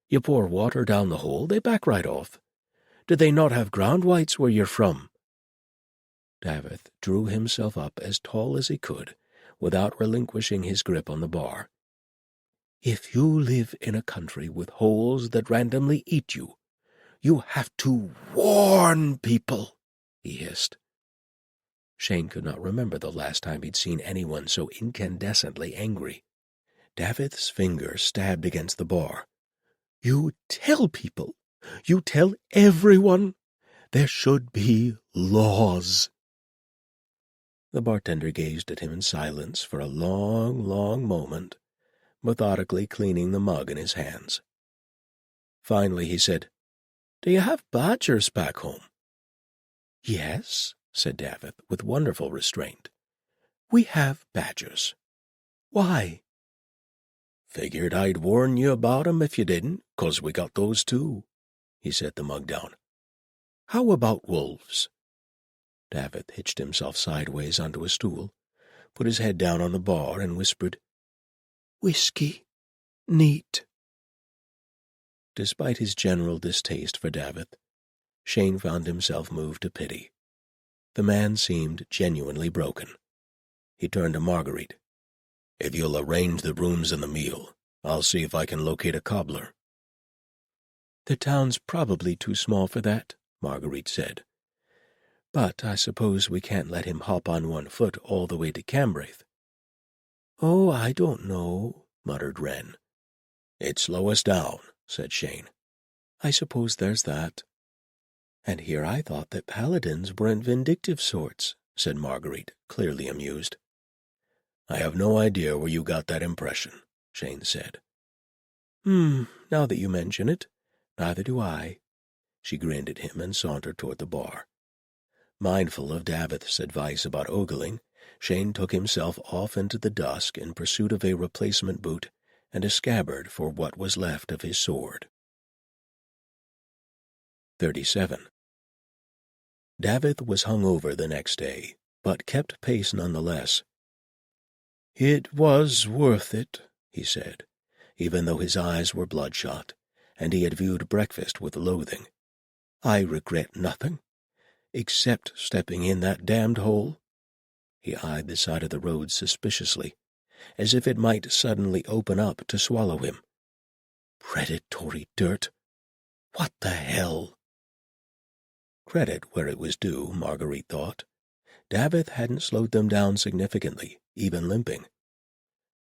You pour water down the hole, they back right off. Do they not have ground whites where you're from?" Davith drew himself up as tall as he could, without relinquishing his grip on the bar. "If you live in a country with holes that randomly eat you, you have to warn people," he hissed. Shane could not remember the last time he'd seen anyone so incandescently angry. Davith's finger stabbed against the bar. "You tell people. You tell everyone. There should be laws." The bartender gazed at him in silence for a long, long moment, methodically cleaning the mug in his hands. Finally he said, "Do you have badgers back home?" "Yes," said Davith, with wonderful restraint. "We have badgers. Why?" "Figured I'd warn you about 'em if you didn't, 'cause we got those too." He set the mug down. "How about wolves?" Davith hitched himself sideways onto a stool, put his head down on the bar, and whispered, "Whiskey. Neat." Despite his general distaste for Davith, Shane found himself moved to pity. The man seemed genuinely broken. He turned to Marguerite. "If you'll arrange the rooms and the meal, I'll see if I can locate a cobbler." "The town's probably too small for that," Marguerite said. But I suppose we can't let him hop on one foot all the way to Cambraith." "Oh, I don't know," muttered Wren. "It'd slow us down," said Shane. "I suppose there's that." "And here I thought that paladins weren't vindictive sorts," said Marguerite, clearly amused. "I have no idea where you got that impression," Shane said. Now that you mention it, neither do I." She grinned at him and sauntered toward the bar. Mindful of Davith's advice about ogling, Shane took himself off into the dusk in pursuit of a replacement boot and a scabbard for what was left of his sword. 37. Davith was hungover the next day, but kept pace nonetheless. "It was worth it," he said, even though his eyes were bloodshot, and he had viewed breakfast with loathing. "I regret nothing, except stepping in that damned hole." He eyed the side of the road suspiciously, as if it might suddenly open up to swallow him. Predatory dirt! What the hell? Credit where it was due, Marguerite thought. Davith hadn't slowed them down significantly, even limping.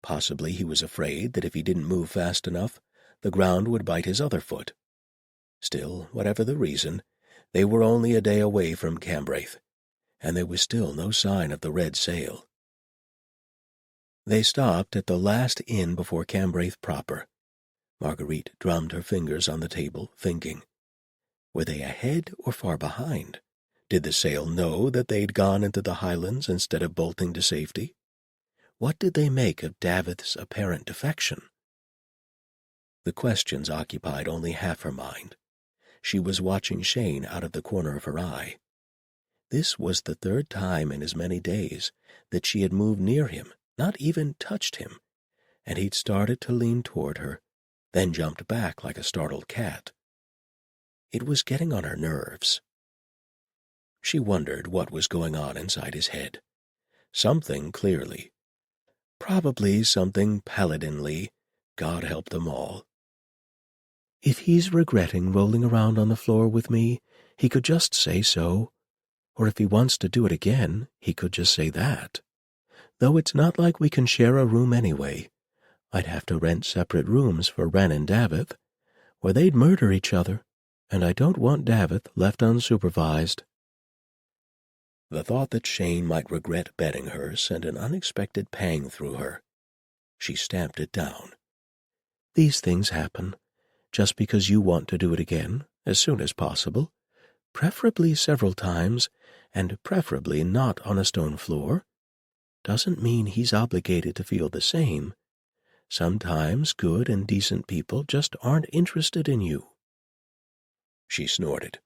Possibly he was afraid that if he didn't move fast enough, the ground would bite his other foot. Still, whatever the reason, they were only a day away from Cambraith, and there was still no sign of the red sail. They stopped at the last inn before Cambraith proper. Marguerite drummed her fingers on the table, thinking. Were they ahead or far behind? Did the sail know that they'd gone into the Highlands instead of bolting to safety? What did they make of Davith's apparent defection? The questions occupied only half her mind. She was watching Shane out of the corner of her eye. This was the third time in as many days that she had moved near him, not even touched him, and he'd started to lean toward her, then jumped back like a startled cat. It was getting on her nerves. She wondered what was going on inside his head. Something, clearly. Probably something paladinly, God help them all. If he's regretting rolling around on the floor with me, he could just say so. Or if he wants to do it again, he could just say that. Though it's not like we can share a room anyway. I'd have to rent separate rooms for Wren and Davith, or they'd murder each other, and I don't want Davith left unsupervised. The thought that Shane might regret betting her sent an unexpected pang through her. She stamped it down. These things happen, just because you want to do it again, as soon as possible, preferably several times, and preferably not on a stone floor, doesn't mean he's obligated to feel the same. Sometimes good and decent people just aren't interested in you. She snorted.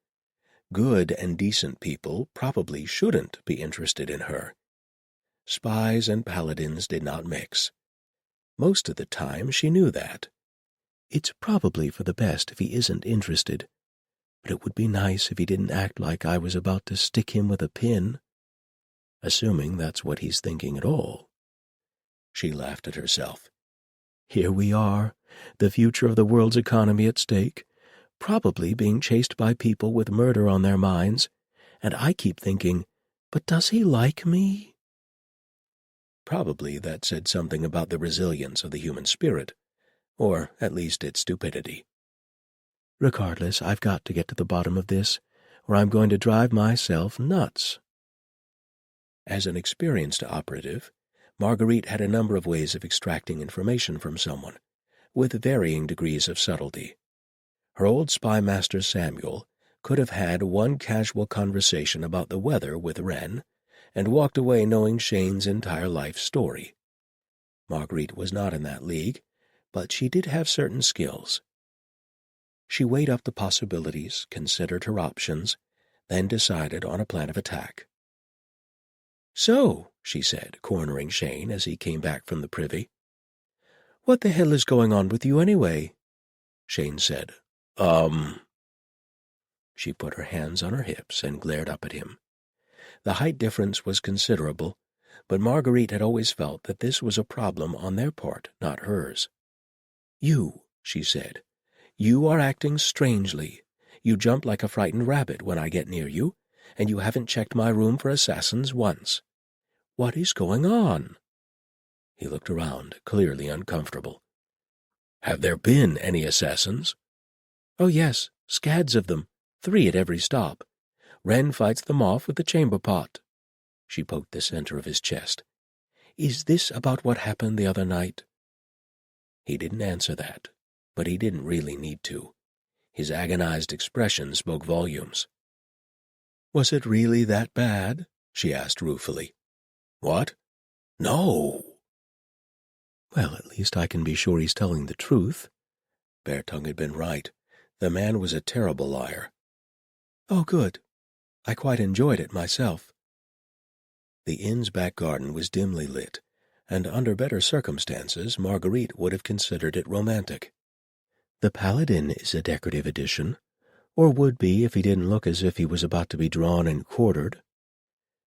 Good and decent people probably shouldn't be interested in her. Spies and paladins did not mix. Most of the time she knew that. It's probably for the best if he isn't interested, but it would be nice if he didn't act like I was about to stick him with a pin. Assuming that's what he's thinking at all. She laughed at herself. Here we are, the future of the world's economy at stake, probably being chased by people with murder on their minds, and I keep thinking, but does he like me? Probably that said something about the resilience of the human spirit, or at least its stupidity. Regardless, I've got to get to the bottom of this, or I'm going to drive myself nuts. As an experienced operative, Marguerite had a number of ways of extracting information from someone, with varying degrees of subtlety. Her old spy master Samuel could have had one casual conversation about the weather with Wren, and walked away knowing Shane's entire life story. Marguerite was not in that league, but she did have certain skills. She weighed up the possibilities, considered her options, then decided on a plan of attack. "So," she said, cornering Shane as he came back from the privy. "What the hell is going on with you anyway?" Shane said, She put her hands on her hips and glared up at him. The height difference was considerable, but Marguerite had always felt that this was a problem on their part, not hers. "You," she said, "you are acting strangely. You jump like a frightened rabbit when I get near you, and you haven't checked my room for assassins once. What is going on?" He looked around, clearly uncomfortable. "Have there been any assassins?" "Oh, yes, scads of them, 3 at every stop. Wren fights them off with the chamber pot." She poked the center of his chest. "Is this about what happened the other night?" He didn't answer that, but he didn't really need to. His agonized expression spoke volumes. "Was it really that bad?" she asked ruefully. "What? No." "Well, at least I can be sure he's telling the truth." Beartongue had been right. The man was a terrible liar. "Oh, good. I quite enjoyed it myself." The inn's back garden was dimly lit, and under better circumstances Marguerite would have considered it romantic. "The Paladin is a decorative addition, or would be if he didn't look as if he was about to be drawn and quartered."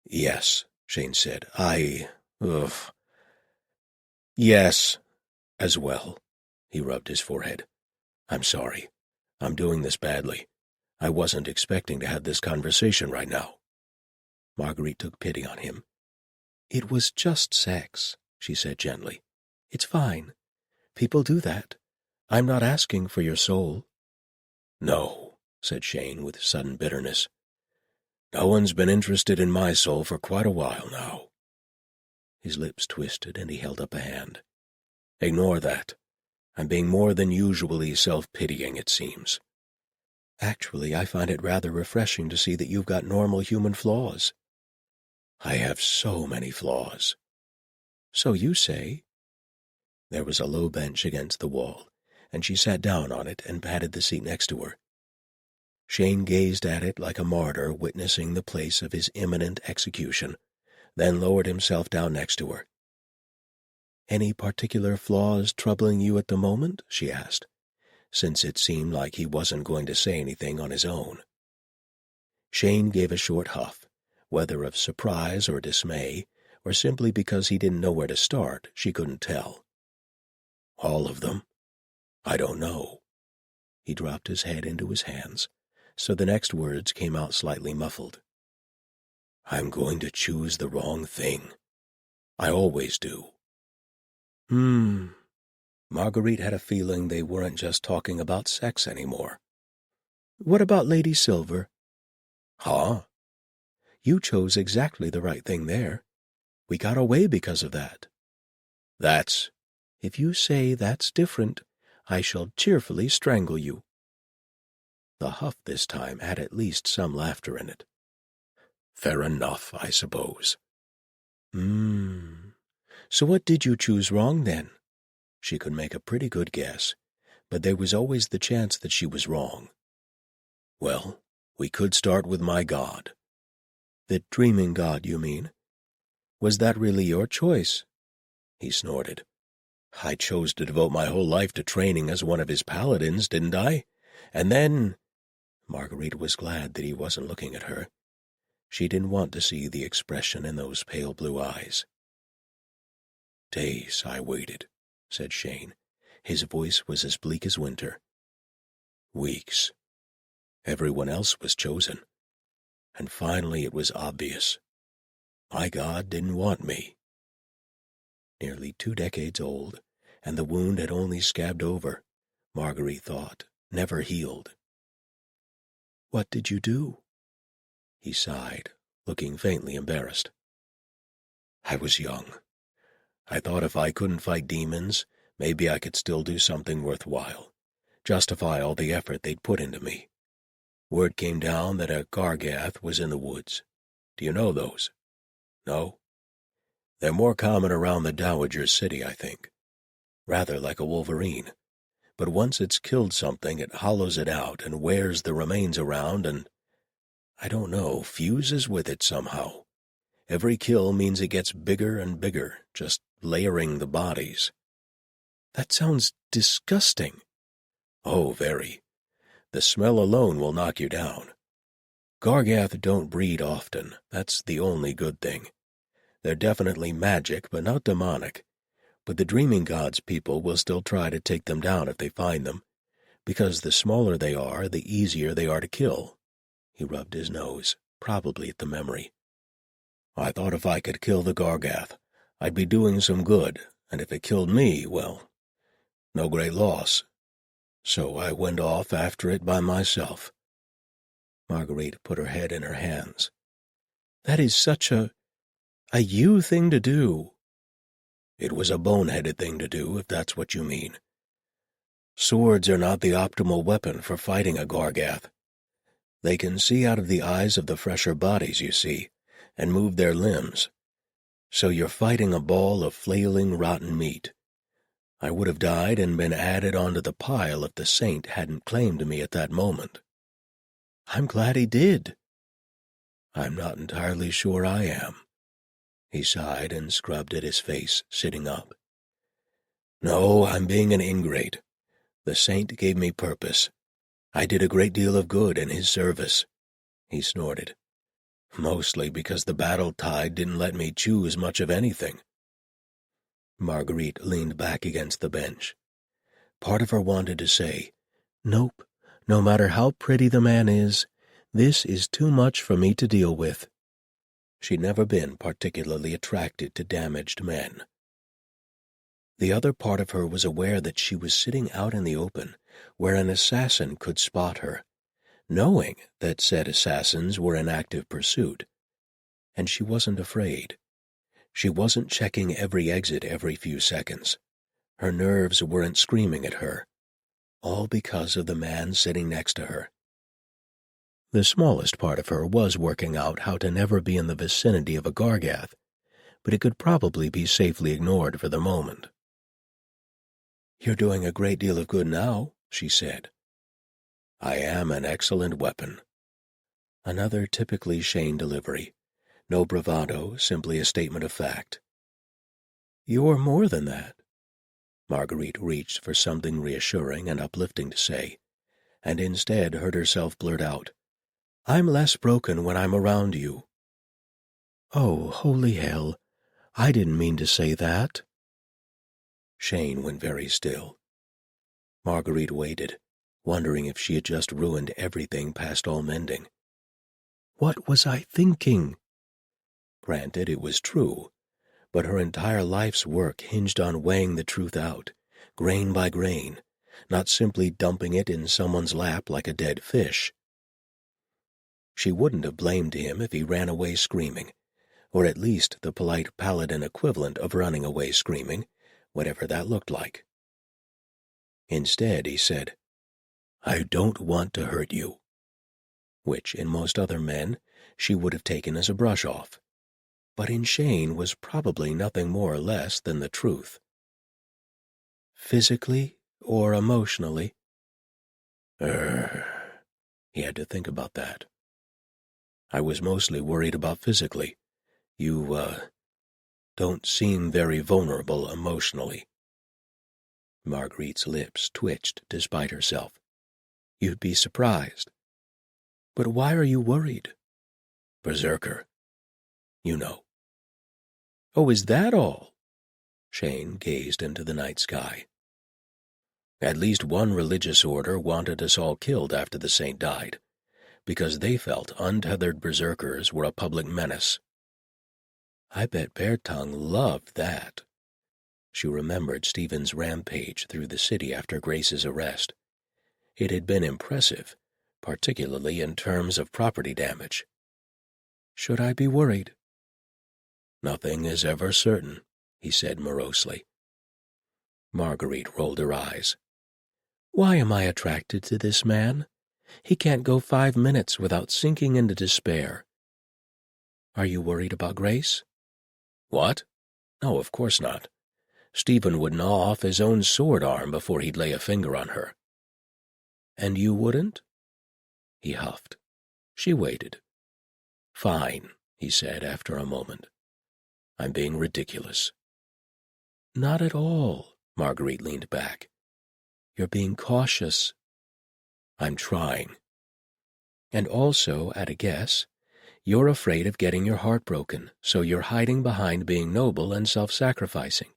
"Yes," Shane said. Yes, as well." He rubbed his forehead. "I'm sorry. I'm doing this badly. I wasn't expecting to have this conversation right now." Marguerite took pity on him. "It was just sex," she said gently. "It's fine. People do that. I'm not asking for your soul." "No," said Shane with sudden bitterness. "No one's been interested in my soul for quite a while now." His lips twisted and he held up a hand. "Ignore that. I'm being more than usually self-pitying, it seems." "Actually, I find it rather refreshing to see that you've got normal human flaws." "I have so many flaws." "So you say." There was a low bench against the wall, and she sat down on it and patted the seat next to her. Shane gazed at it like a martyr witnessing the place of his imminent execution, then lowered himself down next to her. "Any particular flaws troubling you at the moment?" she asked, since it seemed like he wasn't going to say anything on his own. Shane gave a short huff, whether of surprise or dismay, or simply because he didn't know where to start, she couldn't tell. "All of them? I don't know." He dropped his head into his hands, so the next words came out slightly muffled. "I'm going to choose the wrong thing. I always do." Marguerite had a feeling they weren't just talking about sex anymore. "What about Lady Silver?" "Huh?" "You chose exactly the right thing there. We got away because of that." "That's—" "If you say that's different, I shall cheerfully strangle you." The huff this time had at least some laughter in it. "Fair enough, I suppose." So what did you choose wrong, then?" She could make a pretty good guess, but there was always the chance that she was wrong. "Well, we could start with my god." "The dreaming god, you mean? Was that really your choice?" He snorted. "I chose to devote my whole life to training as one of his paladins, didn't I? And then—" Marguerite was glad that he wasn't looking at her. She didn't want to see the expression in those pale blue eyes. "Days I waited," said Shane. His voice was as bleak as winter. "Weeks. Everyone else was chosen. And finally it was obvious. My god didn't want me." Nearly 2 decades old, and the wound had only scabbed over, Marguerite thought, never healed. "What did you do?" He sighed, looking faintly embarrassed. "I was young. I thought if I couldn't fight demons, maybe I could still do something worthwhile, justify all the effort they'd put into me. Word came down that a Gargath was in the woods. Do you know those? No? They're more common around the Dowager's city, I think. Rather like a wolverine. But once it's killed something, it hollows it out and wears the remains around and, I don't know, fuses with it somehow. Every kill means it gets bigger and bigger, just layering the bodies." "That sounds disgusting." "Oh, very. The smell alone will knock you down. Gargath don't breed often, that's the only good thing. They're definitely magic, but not demonic. But the Dreaming Gods people will still try to take them down if they find them, because the smaller they are, the easier they are to kill." He rubbed his nose, probably at the memory. "I thought if I could kill the Gargath, I'd be doing some good, and if it killed me, well, no great loss. So I went off after it by myself." Marguerite put her head in her hands. "That is such a you thing to do." "It was a boneheaded thing to do, if that's what you mean. Swords are not the optimal weapon for fighting a Gargath. They can see out of the eyes of the fresher bodies, you see, and move their limbs. So you're fighting a ball of flailing, rotten meat. I would have died and been added onto the pile if the saint hadn't claimed me at that moment." "I'm glad he did." "I'm not entirely sure I am." He sighed and scrubbed at his face, sitting up. "No, I'm being an ingrate. The saint gave me purpose. I did a great deal of good in his service." He snorted. "Mostly because the battle tide didn't let me choose much of anything." Marguerite leaned back against the bench. Part of her wanted to say, "Nope, no matter how pretty the man is, this is too much for me to deal with." She'd never been particularly attracted to damaged men. The other part of her was aware that she was sitting out in the open, where an assassin could spot her, knowing that said assassins were in active pursuit. And she wasn't afraid. She wasn't checking every exit every few seconds. Her nerves weren't screaming at her, all because of the man sitting next to her. The smallest part of her was working out how to never be in the vicinity of a Gargath, but it could probably be safely ignored for the moment. "You're doing a great deal of good now," she said. "I am an excellent weapon." Another typically Shane delivery. No bravado, simply a statement of fact. "You're more than that." Marguerite reached for something reassuring and uplifting to say, and instead heard herself blurt out, "I'm less broken when I'm around you." "Oh, holy hell, I didn't mean to say that." Shane went very still. Marguerite waited, wondering if she had just ruined everything past all mending. "What was I thinking?" Granted, it was true, but her entire life's work hinged on weighing the truth out, grain by grain, not simply dumping it in someone's lap like a dead fish. She wouldn't have blamed him if he ran away screaming, or at least the polite Paladin equivalent of running away screaming, whatever that looked like. Instead, he said, "I don't want to hurt you," which in most other men she would have taken as a brush-off, but in Shane was probably nothing more or less than the truth. "Physically or emotionally?" He had to think about that. "I was mostly worried about physically. You, don't seem very vulnerable emotionally." Marguerite's lips twitched despite herself. "You'd be surprised." "But why are you worried?" "Berserker. You know." "Oh, is that all?" Shane gazed into the night sky. "At least one religious order wanted us all killed after the saint died, because they felt untethered berserkers were a public menace." I bet Beartongue loved that. She remembered Stephen's rampage through the city after Grace's arrest. It had been impressive, particularly in terms of property damage. "Should I be worried?" "Nothing is ever certain," he said morosely. Marguerite rolled her eyes. "Why am I attracted to this man? He can't go 5 minutes without sinking into despair." "Are you worried about Grace?" "What? No, of course not. Stephen would gnaw off his own sword arm before he'd lay a finger on her." "And you wouldn't?" He huffed. She waited. "Fine," he said after a moment. "I'm being ridiculous." "Not at all," Marguerite leaned back. "You're being cautious." "I'm trying." "And also, at a guess, you're afraid of getting your heart broken, so you're hiding behind being noble and self-sacrificing."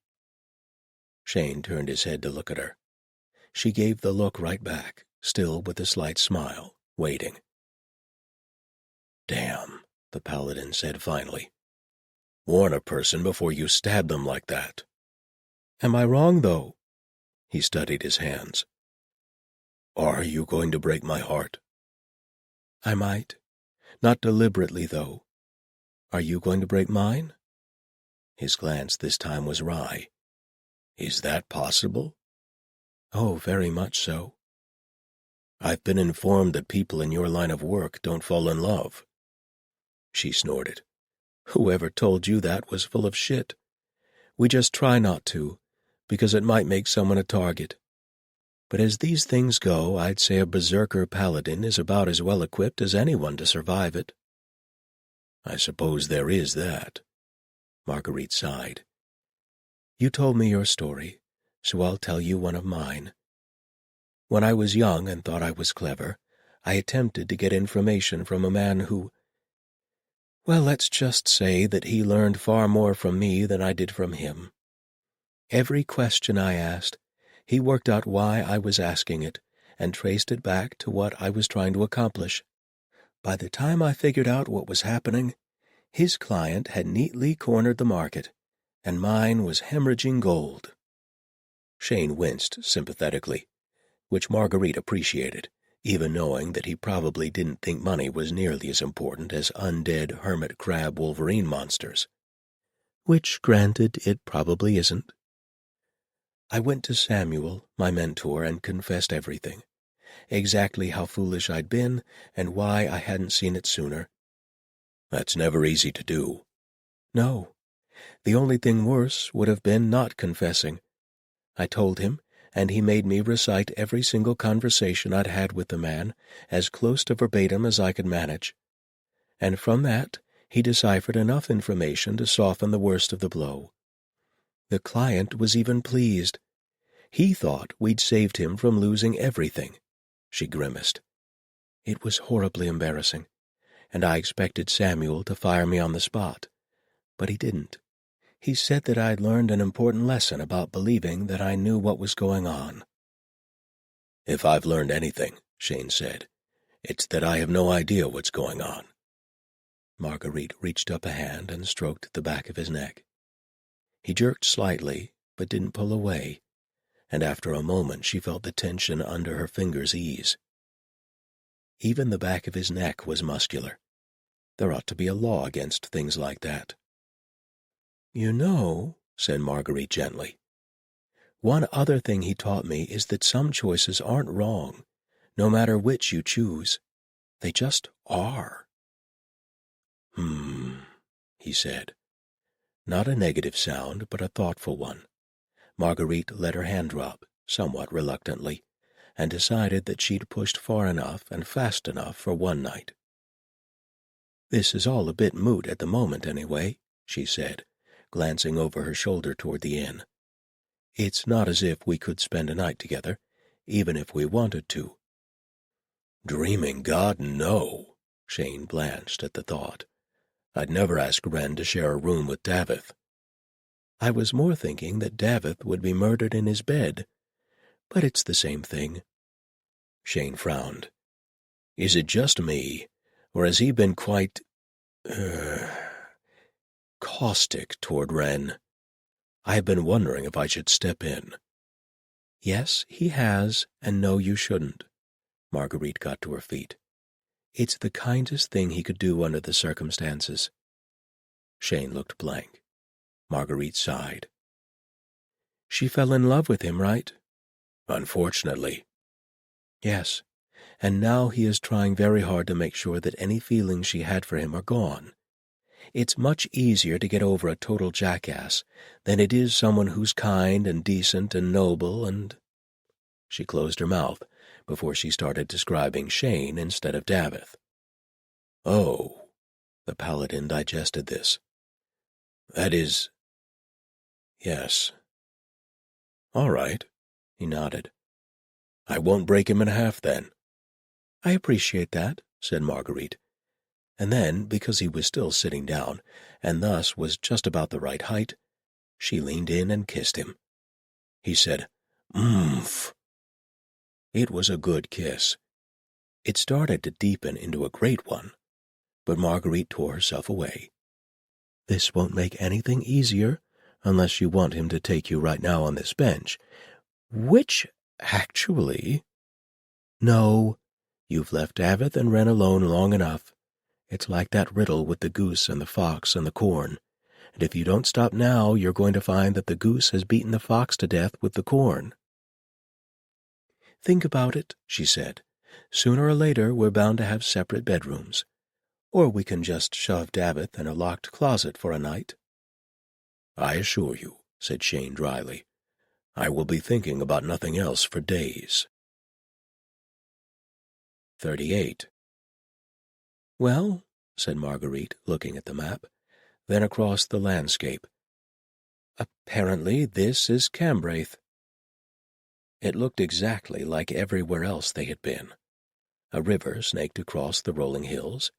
Shane turned his head to look at her. She gave the look right back, still with a slight smile, waiting. Damn, the Paladin said finally. Warn a person before you stab them like that. Am I wrong, though? He studied his hands. Are you going to break my heart? I might. Not deliberately, though. Are you going to break mine? His glance this time was wry. Is that possible? Oh, very much so. I've been informed that people in your line of work don't fall in love. She snorted. Whoever told you that was full of shit. We just try not to, because it might make someone a target. But as these things go, I'd say a berserker paladin is about as well equipped as anyone to survive it. I suppose there is that. Marguerite sighed. You told me your story, so I'll tell you one of mine. When I was young and thought I was clever, I attempted to get information from a man who... Well, let's just say that he learned far more from me than I did from him. Every question I asked, he worked out why I was asking it and traced it back to what I was trying to accomplish. By the time I figured out what was happening, his client had neatly cornered the market, and mine was hemorrhaging gold. Shane winced sympathetically, which Marguerite appreciated, even knowing that he probably didn't think money was nearly as important as undead hermit crab wolverine monsters. Which, granted, it probably isn't. I went to Samuel, my mentor, and confessed everything. Exactly how foolish I'd been, and why I hadn't seen it sooner. That's never easy to do. No. The only thing worse would have been not confessing. I told him, and he made me recite every single conversation I'd had with the man, as close to verbatim as I could manage. And from that, he deciphered enough information to soften the worst of the blow. The client was even pleased. He thought we'd saved him from losing everything. She grimaced. It was horribly embarrassing, and I expected Samuel to fire me on the spot. But he didn't. He said that I'd learned an important lesson about believing that I knew what was going on. If I've learned anything, Shane said, it's that I have no idea what's going on. Marguerite reached up a hand and stroked the back of his neck. He jerked slightly, but didn't pull away, and after a moment she felt the tension under her fingers ease. Even the back of his neck was muscular. There ought to be a law against things like that. You know, said Marguerite gently, one other thing he taught me is that some choices aren't wrong, no matter which you choose. They just are. He said. Not a negative sound, but a thoughtful one. Marguerite let her hand drop, somewhat reluctantly, and decided that she'd pushed far enough and fast enough for one night. This is all a bit moot at the moment, anyway, she said, glancing over her shoulder toward the inn. It's not as if we could spend a night together, even if we wanted to. Dreaming God, no, Shane blanched at the thought. I'd never ask Wren to share a room with Davith. I was more thinking that Davith would be murdered in his bed, but it's the same thing. Shane frowned. Is it just me, or has he been quite, caustic toward Wren? I have been wondering if I should step in. Yes, he has, and no, you shouldn't. Marguerite got to her feet. It's the kindest thing he could do under the circumstances. Shane looked blank. Marguerite sighed. She fell in love with him, right? Unfortunately. Yes, and now he is trying very hard to make sure that any feelings she had for him are gone. It's much easier to get over a total jackass than it is someone who's kind and decent and noble and... She closed her mouth before she started describing Shane instead of Davith. Oh, the Paladin digested this. That is... Yes. All right, he nodded. I won't break him in half, then. I appreciate that, said Marguerite. And then, because he was still sitting down, and thus was just about the right height, she leaned in and kissed him. He said, "Oomph." It was a good kiss. It started to deepen into a great one. But Marguerite tore herself away. "This won't make anything easier, unless you want him to take you right now on this bench. Which, actually—" "No, you've left Davith and Wren alone long enough. It's like that riddle with the goose and the fox and the corn. And if you don't stop now, you're going to find that the goose has beaten the fox to death with the corn." "Think about it," she said. "Sooner or later we're bound to have separate bedrooms. Or we can just shove Davith in a locked closet for a night." "I assure you," said Shane dryly, "I will be thinking about nothing else for days." 38. "Well," said Marguerite, looking at the map, then across the landscape, "apparently this is Cambraith." It looked exactly like everywhere else they had been. A river snaked across the rolling hills,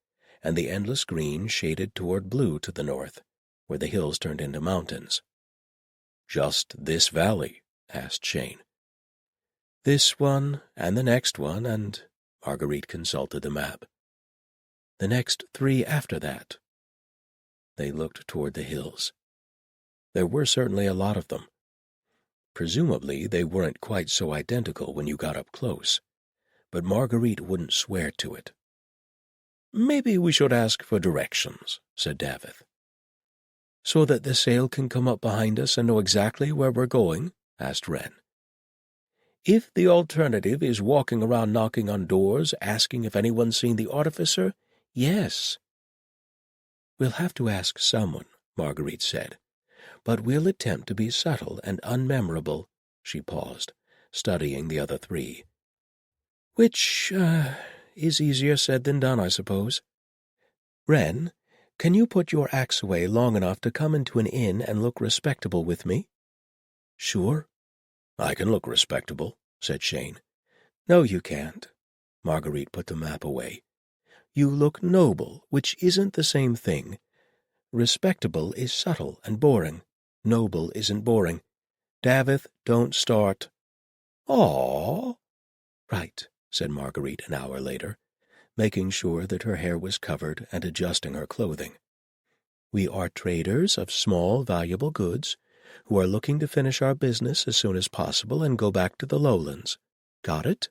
and the endless green shaded toward blue to the north, where the hills turned into mountains. "Just this valley?" asked Shane. "This one, and the next one, and—" Marguerite consulted the map. "The next 3 after that." They looked toward the hills. There were certainly a lot of them. Presumably they weren't quite so identical when you got up close, but Marguerite wouldn't swear to it. "Maybe we should ask for directions," said Davith. "So that the sail can come up behind us and know exactly where we're going?" asked Wren. "If the alternative is walking around knocking on doors, asking if anyone's seen the artificer, yes." "We'll have to ask someone," Marguerite said. "But we'll attempt to be subtle and unmemorable." She paused, studying the other 3. "Which, is easier said than done, I suppose. Wren, can you put your axe away long enough to come into an inn and look respectable with me?" "Sure. I can look respectable," said Shane. "No, you can't." Marguerite put the map away. "You look noble, which isn't the same thing. Respectable is subtle and boring. Noble isn't boring. Davith, don't start." "Aw." "Right," said Marguerite an hour later, making sure that her hair was covered and adjusting her clothing. "We are traders of small, valuable goods, who are looking to finish our business as soon as possible and go back to the lowlands. Got it?"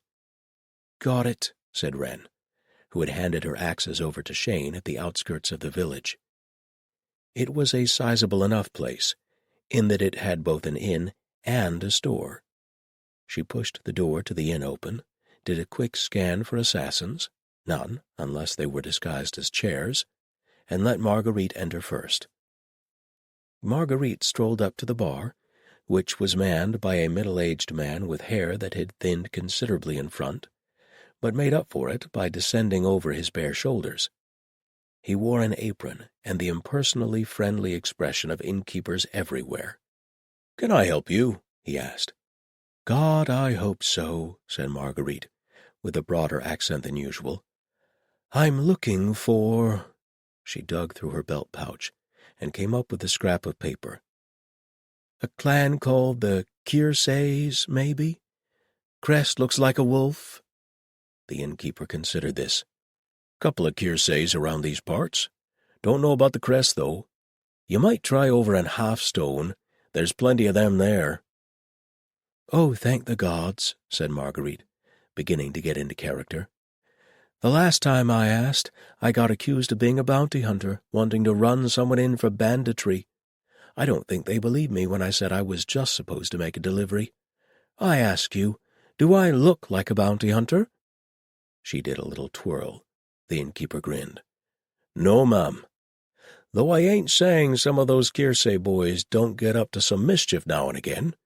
"Got it," said Wren, who had handed her axes over to Shane at the outskirts of the village. It was a sizable enough place, in that it had both an inn and a store. She pushed the door to the inn open, did a quick scan for assassins, none unless they were disguised as chairs, and let Marguerite enter first. Marguerite strolled up to the bar, which was manned by a middle-aged man with hair that had thinned considerably in front, but made up for it by descending over his bare shoulders. He wore an apron and the impersonally friendly expression of innkeepers everywhere. "Can I help you?" he asked. "God, I hope so," said Marguerite, with a broader accent than usual. "I'm looking for—" She dug through her belt pouch and came up with a scrap of paper. "A clan called the Kearsays, maybe? Crest looks like a wolf." The innkeeper considered this. "Couple of Kearsays around these parts. Don't know about the crest, though. You might try over in Halfstone. There's plenty of them there." "Oh, thank the gods," said Marguerite, beginning to get into character. "The last time I asked, I got accused of being a bounty hunter, wanting to run someone in for banditry. I don't think they believed me when I said I was just supposed to make a delivery. I ask you, do I look like a bounty hunter?" She did a little twirl. The innkeeper grinned. "No, ma'am. Though I ain't saying some of those Kearsay boys don't get up to some mischief now and again,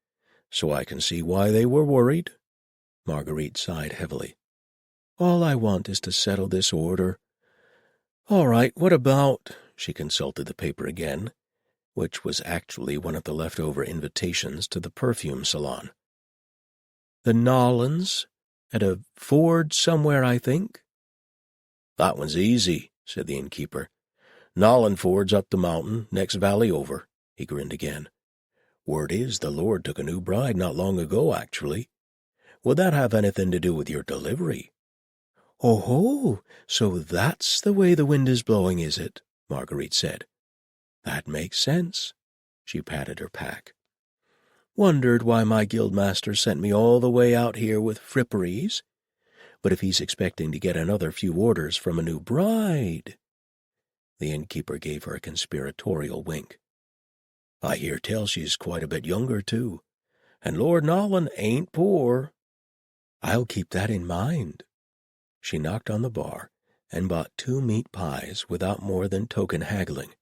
so I can see why they were worried." Marguerite sighed heavily. "All I want is to settle this order." "All right, what about—" She consulted the paper again, which was actually one of the leftover invitations to the perfume salon. "The Nollans, at a ford somewhere, I think." "That one's easy," said the innkeeper. "Nollan Ford's up the mountain, next valley over." He grinned again. "Word is the Lord took a new bride not long ago, actually. Would that have anything to do with your delivery?" "Oh-ho, so that's the way the wind is blowing, is it?" Marguerite said. "That makes sense." She patted her pack. "Wondered why my guildmaster sent me all the way out here with fripperies. But if he's expecting to get another few orders from a new bride—" The innkeeper gave her a conspiratorial wink. "I hear tell she's quite a bit younger, too. And Lord Nolan ain't poor." "I'll keep that in mind." She knocked on the bar and bought 2 meat pies without more than token haggling.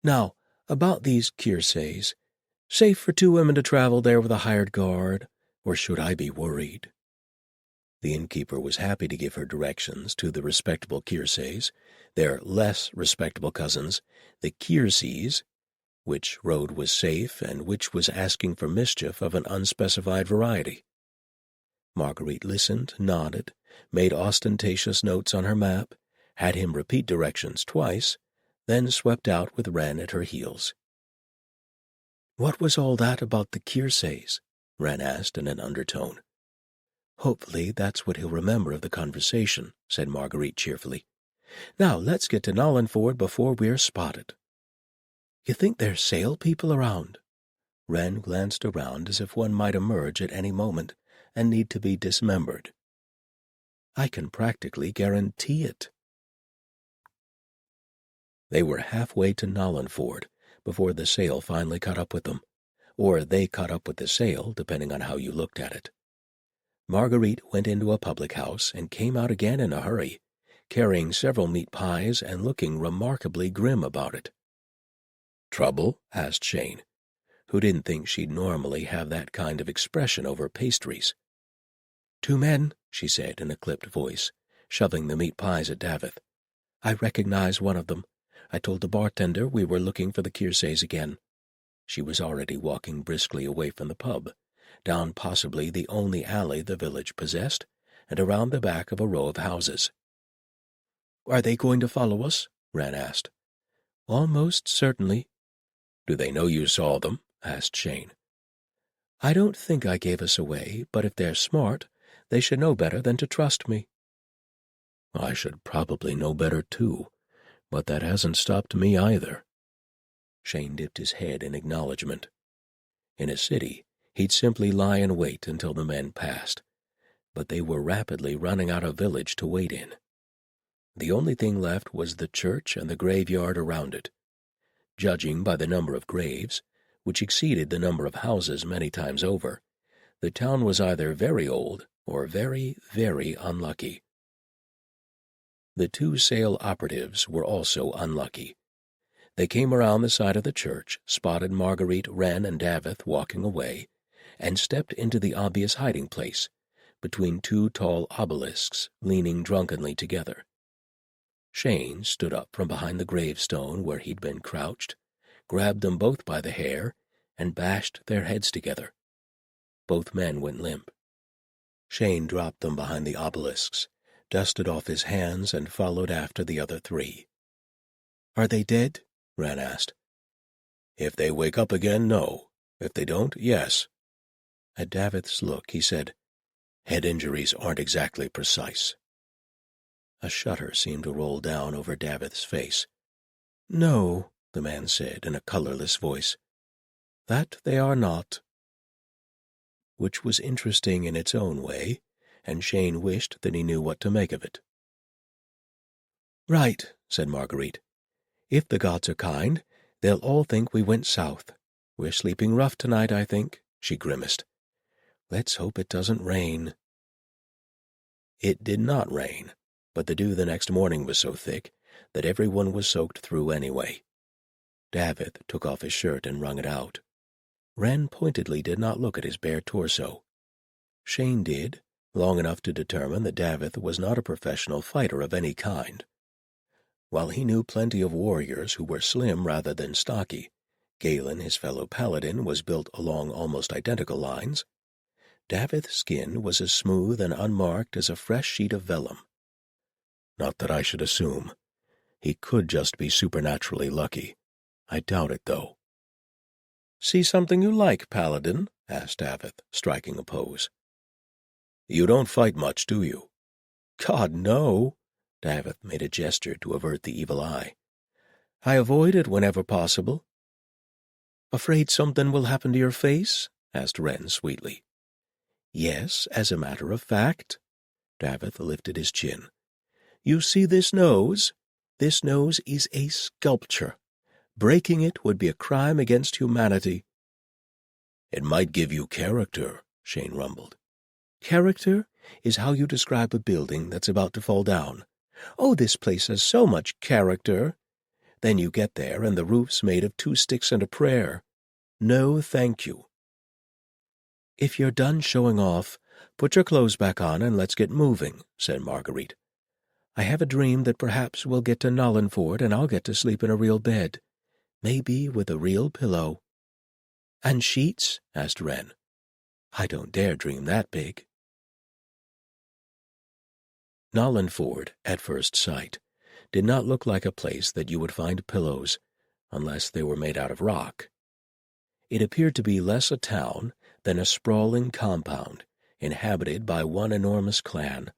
"Now, about these Kiersays. Safe for 2 women to travel there with a hired guard, or should I be worried?" The innkeeper was happy to give her directions to the respectable Kiersays, their less respectable cousins, the Kierseys, which road was safe and which was asking for mischief of an unspecified variety. Marguerite listened, nodded, made ostentatious notes on her map, had him repeat directions twice, then swept out with Wren at her heels. "What was all that about the Kiersays?" Wren asked in an undertone. "Hopefully that's what he'll remember of the conversation," said Marguerite cheerfully. "Now let's get to Nolanford before we're spotted." "You think there's sail people around?" Wren glanced around as if one might emerge at any moment and need to be dismembered. "I can practically guarantee it." They were halfway to Nolanford before the sail finally caught up with them, or they caught up with the sail, depending on how you looked at it. Marguerite went into a public house and came out again in a hurry, carrying several meat pies and looking remarkably grim about it. "Trouble?" asked Shane, who didn't think she'd normally have that kind of expression over pastries. "2 men," she said in a clipped voice, shoving the meat pies at Davith. "I recognize one of them. I told the bartender we were looking for the Kiersays again." She was already walking briskly away from the pub, down possibly the only alley the village possessed, and around the back of a row of houses. "Are they going to follow us?" Wren asked. "Almost certainly." "Do they know you saw them?" asked Shane. "I don't think I gave us away, but if they're smart, they should know better than to trust me." "I should probably know better, too, but that hasn't stopped me either." Shane dipped his head in acknowledgement. In a city, he'd simply lie in wait until the men passed, but they were rapidly running out of village to wait in. The only thing left was the church and the graveyard around it. Judging by the number of graves, which exceeded the number of houses many times over, the town was either very old or very, very unlucky. The 2 sail operatives were also unlucky. They came around the side of the church, spotted Marguerite, Wren, and Davith walking away, and stepped into the obvious hiding place, between 2 tall obelisks leaning drunkenly together. Shane stood up from behind the gravestone where he'd been crouched, grabbed them both by the hair, and bashed their heads together. Both men went limp. Shane dropped them behind the obelisks, dusted off his hands, and followed after the other 3. "Are they dead?" Wren asked. "If they wake up again, no. If they don't, yes." At Davith's look, he said, "Head injuries aren't exactly precise." A shudder seemed to roll down over Davith's face. "No," the man said in a colorless voice. "That they are not." Which was interesting in its own way, and Shane wished that he knew what to make of it. "Right," said Marguerite. "If the gods are kind, they'll all think we went south. We're sleeping rough tonight, I think," she grimaced. "Let's hope it doesn't rain." It did not rain, but the dew the next morning was so thick that everyone was soaked through anyway. Davith took off his shirt and wrung it out. Wren pointedly did not look at his bare torso. Shane did, long enough to determine that Davith was not a professional fighter of any kind. While he knew plenty of warriors who were slim rather than stocky, Galen, his fellow Paladin, was built along almost identical lines. Davith's skin was as smooth and unmarked as a fresh sheet of vellum. Not that I should assume. He could just be supernaturally lucky. I doubt it, though. "See something you like, Paladin?" asked Davith, striking a pose. "You don't fight much, do you?" God, no. Davith made a gesture to avert the evil eye. I avoid it whenever possible. Afraid something will happen to your face? Asked Wren sweetly. Yes, as a matter of fact. Davith lifted his chin. You see this nose? This nose is a sculpture. Breaking it would be a crime against humanity. It might give you character, Shane rumbled. Character is how you describe a building that's about to fall down. Oh, this place has so much character. Then you get there and the roof's made of 2 sticks and a prayer. No, thank you. If you're done showing off, put your clothes back on and let's get moving, said Marguerite. I have a dream that perhaps we'll get to Nollenford and I'll get to sleep in a real bed. Maybe with a real pillow. And sheets? Asked Wren. I don't dare dream that big. Nollenford, at first sight, did not look like a place that you would find pillows, unless they were made out of rock. It appeared to be less a town than a sprawling compound inhabited by one enormous clan,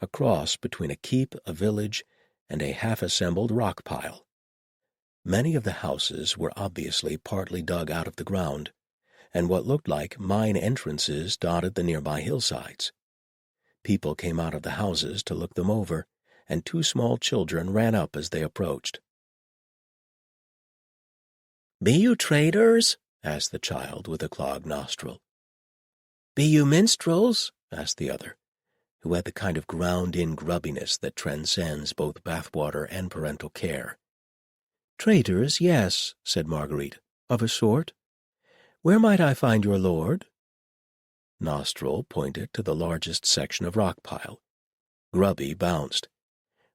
a cross between a keep, a village, and a half-assembled rock pile. Many of the houses were obviously partly dug out of the ground, and what looked like mine entrances dotted the nearby hillsides. People came out of the houses to look them over, and 2 small children ran up as they approached. "Be you traders?" asked the child with a clogged nostril. "Be you minstrels?" asked the other, who had the kind of ground-in grubbiness that transcends both bathwater and parental care. "Traders, yes," said Marguerite, "of a sort. Where might I find your lord?" Nostril pointed to the largest section of rock pile. Grubby bounced.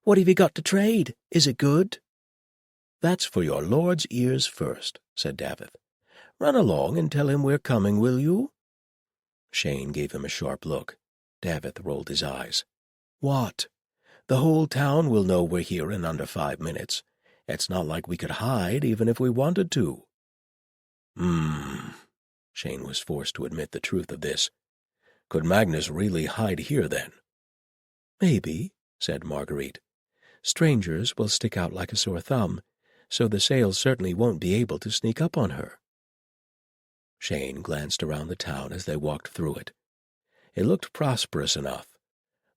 "What have you got to trade? Is it good?" "That's for your lord's ears first," said Davith. "Run along and tell him we're coming, will you?" Shane gave him a sharp look. Davith rolled his eyes. "What? The whole town will know we're here in under 5 minutes. It's not like we could hide even if we wanted to." Shane was forced to admit the truth of this. Could Magnus really hide here, then? "Maybe," said Marguerite. "Strangers will stick out like a sore thumb, so the Sales certainly won't be able to sneak up on her." Shane glanced around the town as they walked through it. It looked prosperous enough.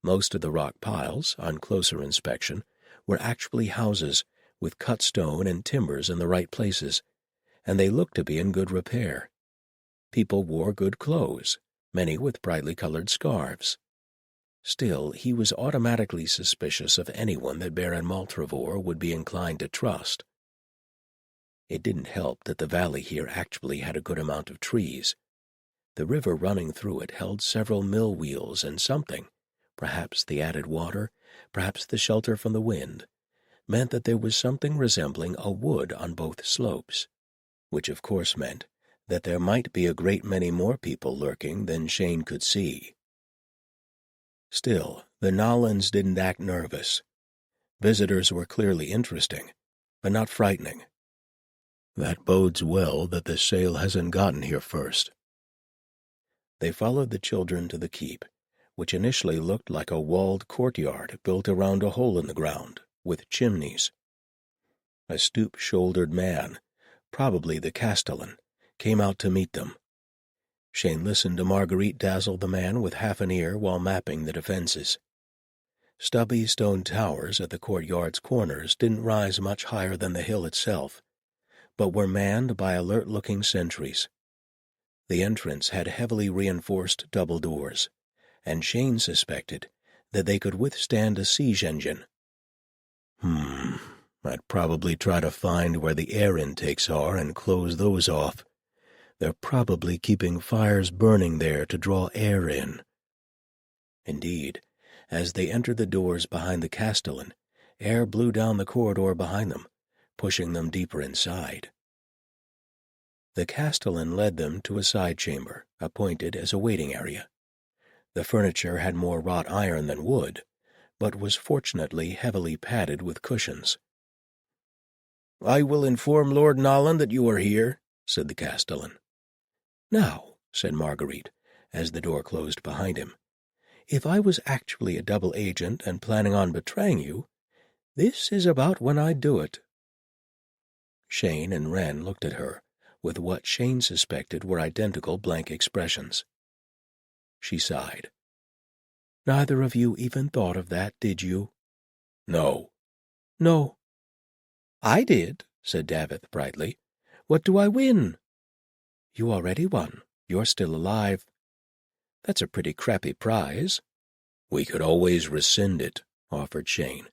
Most of the rock piles, on closer inspection, were actually houses, with cut stone and timbers in the right places, and they looked to be in good repair. People wore good clothes, many with brightly colored scarves. Still, he was automatically suspicious of anyone that Baron Maltravor would be inclined to trust. It didn't help that the valley here actually had a good amount of trees. The river running through it held several mill wheels and something, perhaps the added water, perhaps the shelter from the wind, meant that there was something resembling a wood on both slopes, which of course meant that there might be a great many more people lurking than Shane could see. Still, the Nollans didn't act nervous. Visitors were clearly interesting, but not frightening. That bodes well that the Sale hasn't gotten here first. They followed the children to the keep, which initially looked like a walled courtyard built around a hole in the ground, with chimneys. A stoop-shouldered man, probably the castellan, came out to meet them. Shane listened to Marguerite dazzle the man with half an ear while mapping the defenses. Stubby stone towers at the courtyard's corners didn't rise much higher than the hill itself, but were manned by alert-looking sentries. The entrance had heavily reinforced double doors, and Shane suspected that they could withstand a siege engine. I'd probably try to find where the air intakes are and close those off. They're probably keeping fires burning there to draw air in. Indeed, as they entered the doors behind the castellan, air blew down the corridor behind them, pushing them deeper inside. The castellan led them to a side chamber, appointed as a waiting area. The furniture had more wrought iron than wood, but was fortunately heavily padded with cushions. "I will inform Lord Nollan that you are here," said the castellan. "Now," said Marguerite, as the door closed behind him, If I was actually a double agent and planning on betraying you, this is about when I'd do it." Shane and Wren looked at her, with what Shane suspected were identical blank expressions. She sighed. "Neither of you even thought of that, did you?" "No." "No." "I did," said Davith brightly. "What do I win?" "You already won. You're still alive." "That's a pretty crappy prize." "We could always rescind it," offered Shane.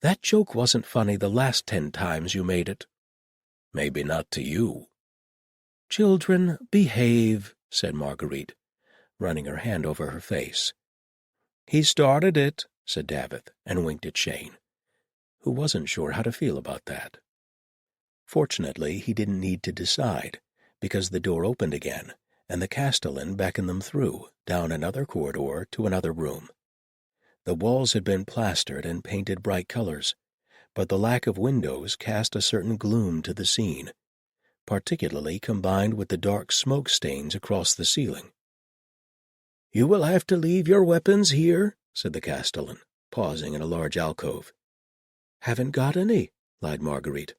"That joke wasn't funny the last 10 times you made it." "Maybe not to you." "Children, behave," said Marguerite, running her hand over her face. "He started it," said Davith, and winked at Shane, who wasn't sure how to feel about that. Fortunately, he didn't need to decide, because the door opened again, and the castellan beckoned them through, down another corridor to another room. The walls had been plastered and painted bright colors, but the lack of windows cast a certain gloom to the scene, particularly combined with the dark smoke stains across the ceiling. "You will have to leave your weapons here," said the castellan, pausing in a large alcove. "Haven't got any," lied Marguerite,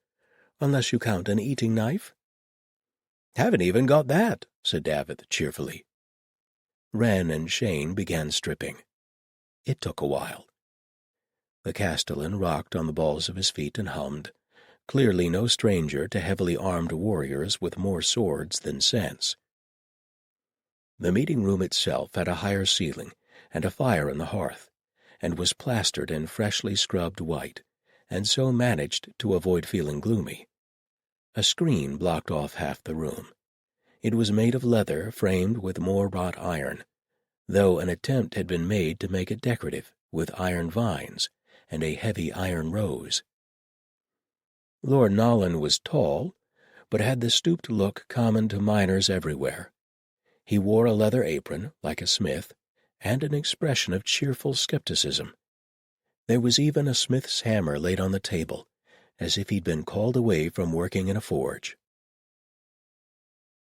"unless you count an eating knife." "Haven't even got that," said Davith cheerfully. Wren and Shane began stripping. It took a while. The castellan rocked on the balls of his feet and hummed, clearly no stranger to heavily armed warriors with more swords than sense. The meeting room itself had a higher ceiling and a fire in the hearth, and was plastered in freshly scrubbed white, and so managed to avoid feeling gloomy. A screen blocked off half the room. It was made of leather framed with more wrought iron, though an attempt had been made to make it decorative, with iron vines and a heavy iron rose. Lord Nolan was tall, but had the stooped look common to miners everywhere. He wore a leather apron, like a smith, and an expression of cheerful skepticism. There was even a smith's hammer laid on the table, as if he'd been called away from working in a forge.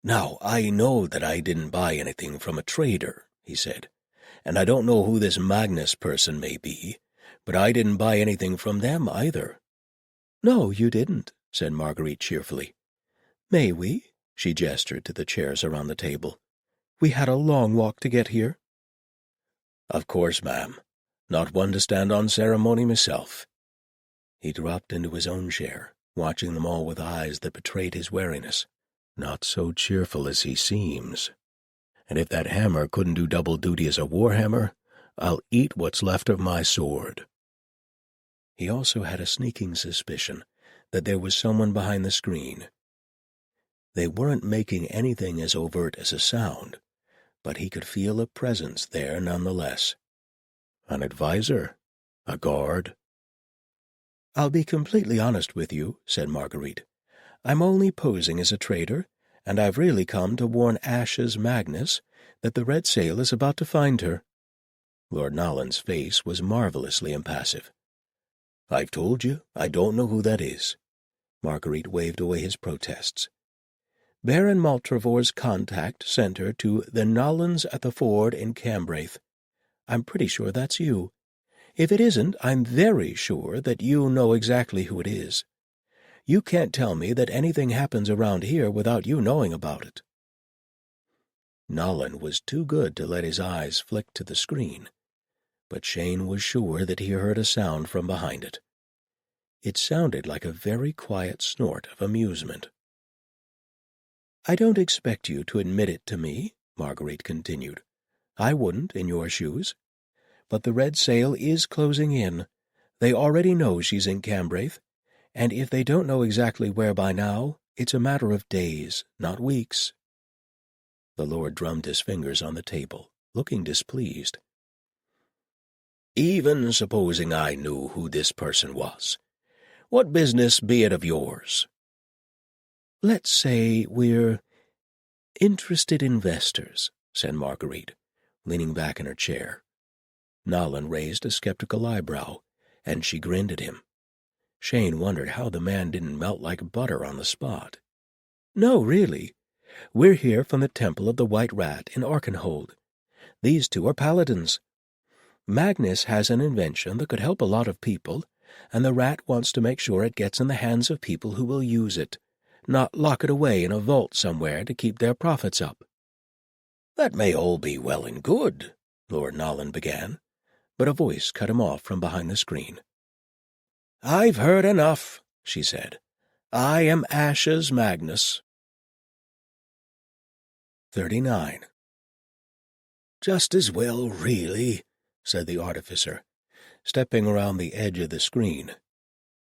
"Now, I know that I didn't buy anything from a trader," he said, "and I don't know who this Magnus person may be, but I didn't buy anything from them either." "No, you didn't," said Marguerite cheerfully. "May we?" She gestured to the chairs around the table. "We had a long walk to get here." "Of course, ma'am. Not one to stand on ceremony myself." He dropped into his own chair, watching them all with eyes that betrayed his wariness. "Not so cheerful as he seems. And if that hammer couldn't do double duty as a warhammer, I'll eat what's left of my sword." He also had a sneaking suspicion that there was someone behind the screen. They weren't making anything as overt as a sound, but he could feel a presence there nonetheless. An advisor? A guard? "I'll be completely honest with you," said Marguerite. "I'm only posing as a trader, and I've really come to warn Ash's Magnus that the Red Sail is about to find her." Lord Nolan's face was marvelously impassive. "I've told you, I don't know who that is." Marguerite waved away his protests. "Baron Maltravor's contact sent her to the Nolans at the ford in Cambraith. I'm pretty sure that's you. If it isn't, I'm very sure that you know exactly who it is. You can't tell me that anything happens around here without you knowing about it." Nolan was too good to let his eyes flick to the screen, but Shane was sure that he heard a sound from behind it. It sounded like a very quiet snort of amusement. "I don't expect you to admit it to me," Marguerite continued. "I wouldn't in your shoes. But the Red Sail is closing in. They already know she's in Cambraith, and if they don't know exactly where by now, it's a matter of days, not weeks." The Lord drummed his fingers on the table, looking displeased. "Even supposing I knew who this person was, what business be it of yours?" "Let's say we're interested investors," said Marguerite, leaning back in her chair. Nolan raised a skeptical eyebrow, and she grinned at him. Shane wondered how the man didn't melt like butter on the spot. "No, really. We're here from the Temple of the White Rat in Arkenhold. These two are paladins, Magnus has an invention that could help a lot of people, and the rat wants to make sure it gets in the hands of people who will use it, not lock it away in a vault somewhere to keep their profits up." "That may all be well and good," Lord Nolan began, but a voice cut him off from behind the screen. "I've heard enough," she said. "I am Ashes Magnus." 39. "Just as well, really," said the artificer, stepping around the edge of the screen.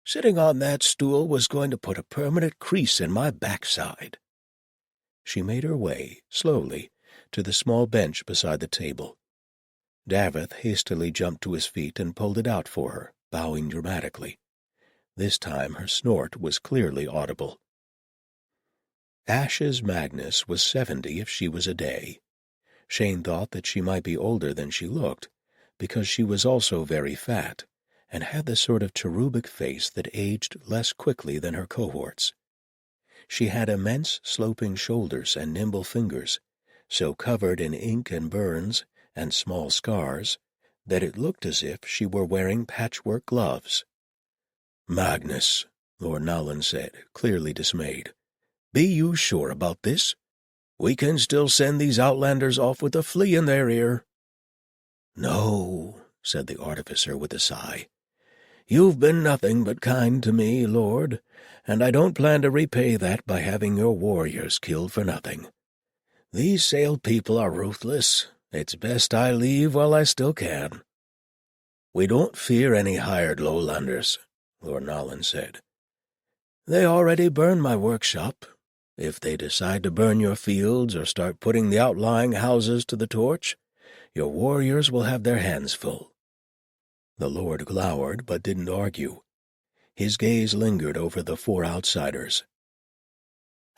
"Sitting on that stool was going to put a permanent crease in my backside." She made her way, slowly, to the small bench beside the table. Davith hastily jumped to his feet and pulled it out for her, bowing dramatically. This time her snort was clearly audible. Ashes Magnus was 70 if she was a day. Shane thought that she might be older than she looked, because she was also very fat, and had the sort of cherubic face that aged less quickly than her cohorts. She had immense sloping shoulders and nimble fingers, so covered in ink and burns and small scars that it looked as if she were wearing patchwork gloves. "Magnus," Lord Nolan said, clearly dismayed, "be you sure about this? We can still send these outlanders off with a flea in their ear." "No," said the artificer with a sigh. "You've been nothing but kind to me, Lord, and I don't plan to repay that by having your warriors killed for nothing. These Sale people are ruthless. It's best I leave while I still can." "We don't fear any hired lowlanders," Lord Nolan said. "They already burned my workshop. If they decide to burn your fields or start putting the outlying houses to the torch, your warriors will have their hands full." The Lord glowered but didn't argue. His gaze lingered over the 4 outsiders.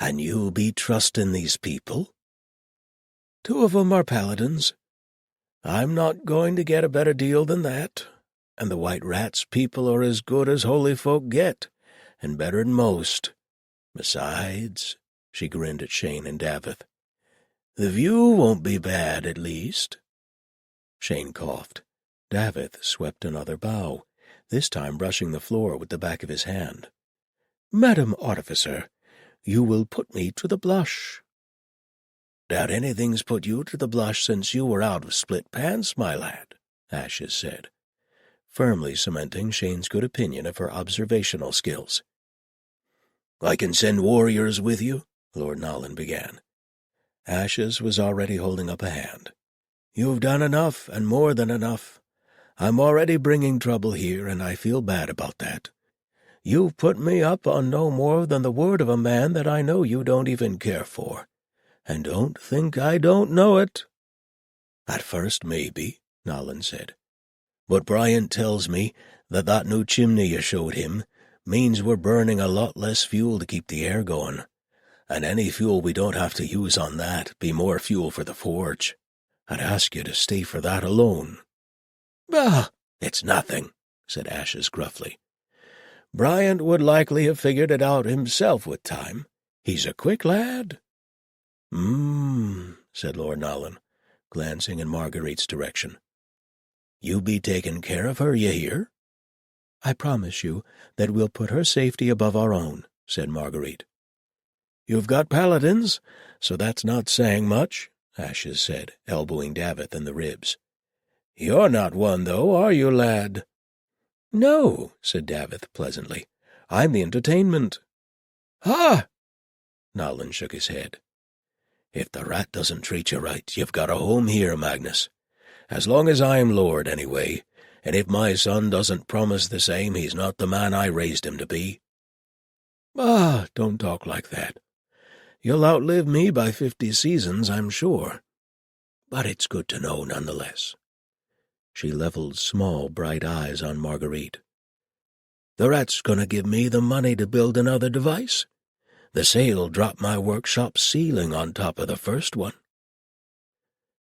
"And you be trusting these people?" "2 of 'em are paladins. I'm not going to get a better deal than that, and the White Rat's people are as good as holy folk get, and better than most. Besides," she grinned at Shane and Davith, "the view won't be bad, at least." Shane coughed. Davith swept another bow, this time brushing the floor with the back of his hand. "Madam Artificer, you will put me to the blush." "Doubt anything's put you to the blush since you were out of split pants, my lad," Ashes said, firmly cementing Shane's good opinion of her observational skills. "I can send warriors with you," Lord Nolan began. Ashes was already holding up a hand. "You've done enough, and more than enough. I'm already bringing trouble here, and I feel bad about that. You've put me up on no more than the word of a man that I know you don't even care for. And don't think I don't know it." "At first, maybe," Nolan said. "But Bryant tells me that new chimney you showed him means we're burning a lot less fuel to keep the air going. And any fuel we don't have to use on that be more fuel for the forge. I'd ask you to stay for that alone." "Bah! It's nothing," said Ashes gruffly. "Bryant would likely have figured it out himself with time. He's a quick lad." Said Lord Nolan, glancing in Marguerite's direction. "You be taking care of her, you hear?" "I promise you that we'll put her safety above our own," said Marguerite. "You've got paladins, so that's not saying much," Ashes said, elbowing Davith in the ribs. "You're not one, though, are you, lad?" "No," said Davith pleasantly. "I'm the entertainment." "Ha!" Nolan shook his head. "If the rat doesn't treat you right, you've got a home here, Magnus. As long as I'm Lord, anyway, and if my son doesn't promise the same, he's not the man I raised him to be." "Ah, don't talk like that. You'll outlive me by 50 seasons, I'm sure. But it's good to know nonetheless." She leveled small, bright eyes on Marguerite. "The rat's going to give me the money to build another device. The sale dropped my workshop ceiling on top of the first one."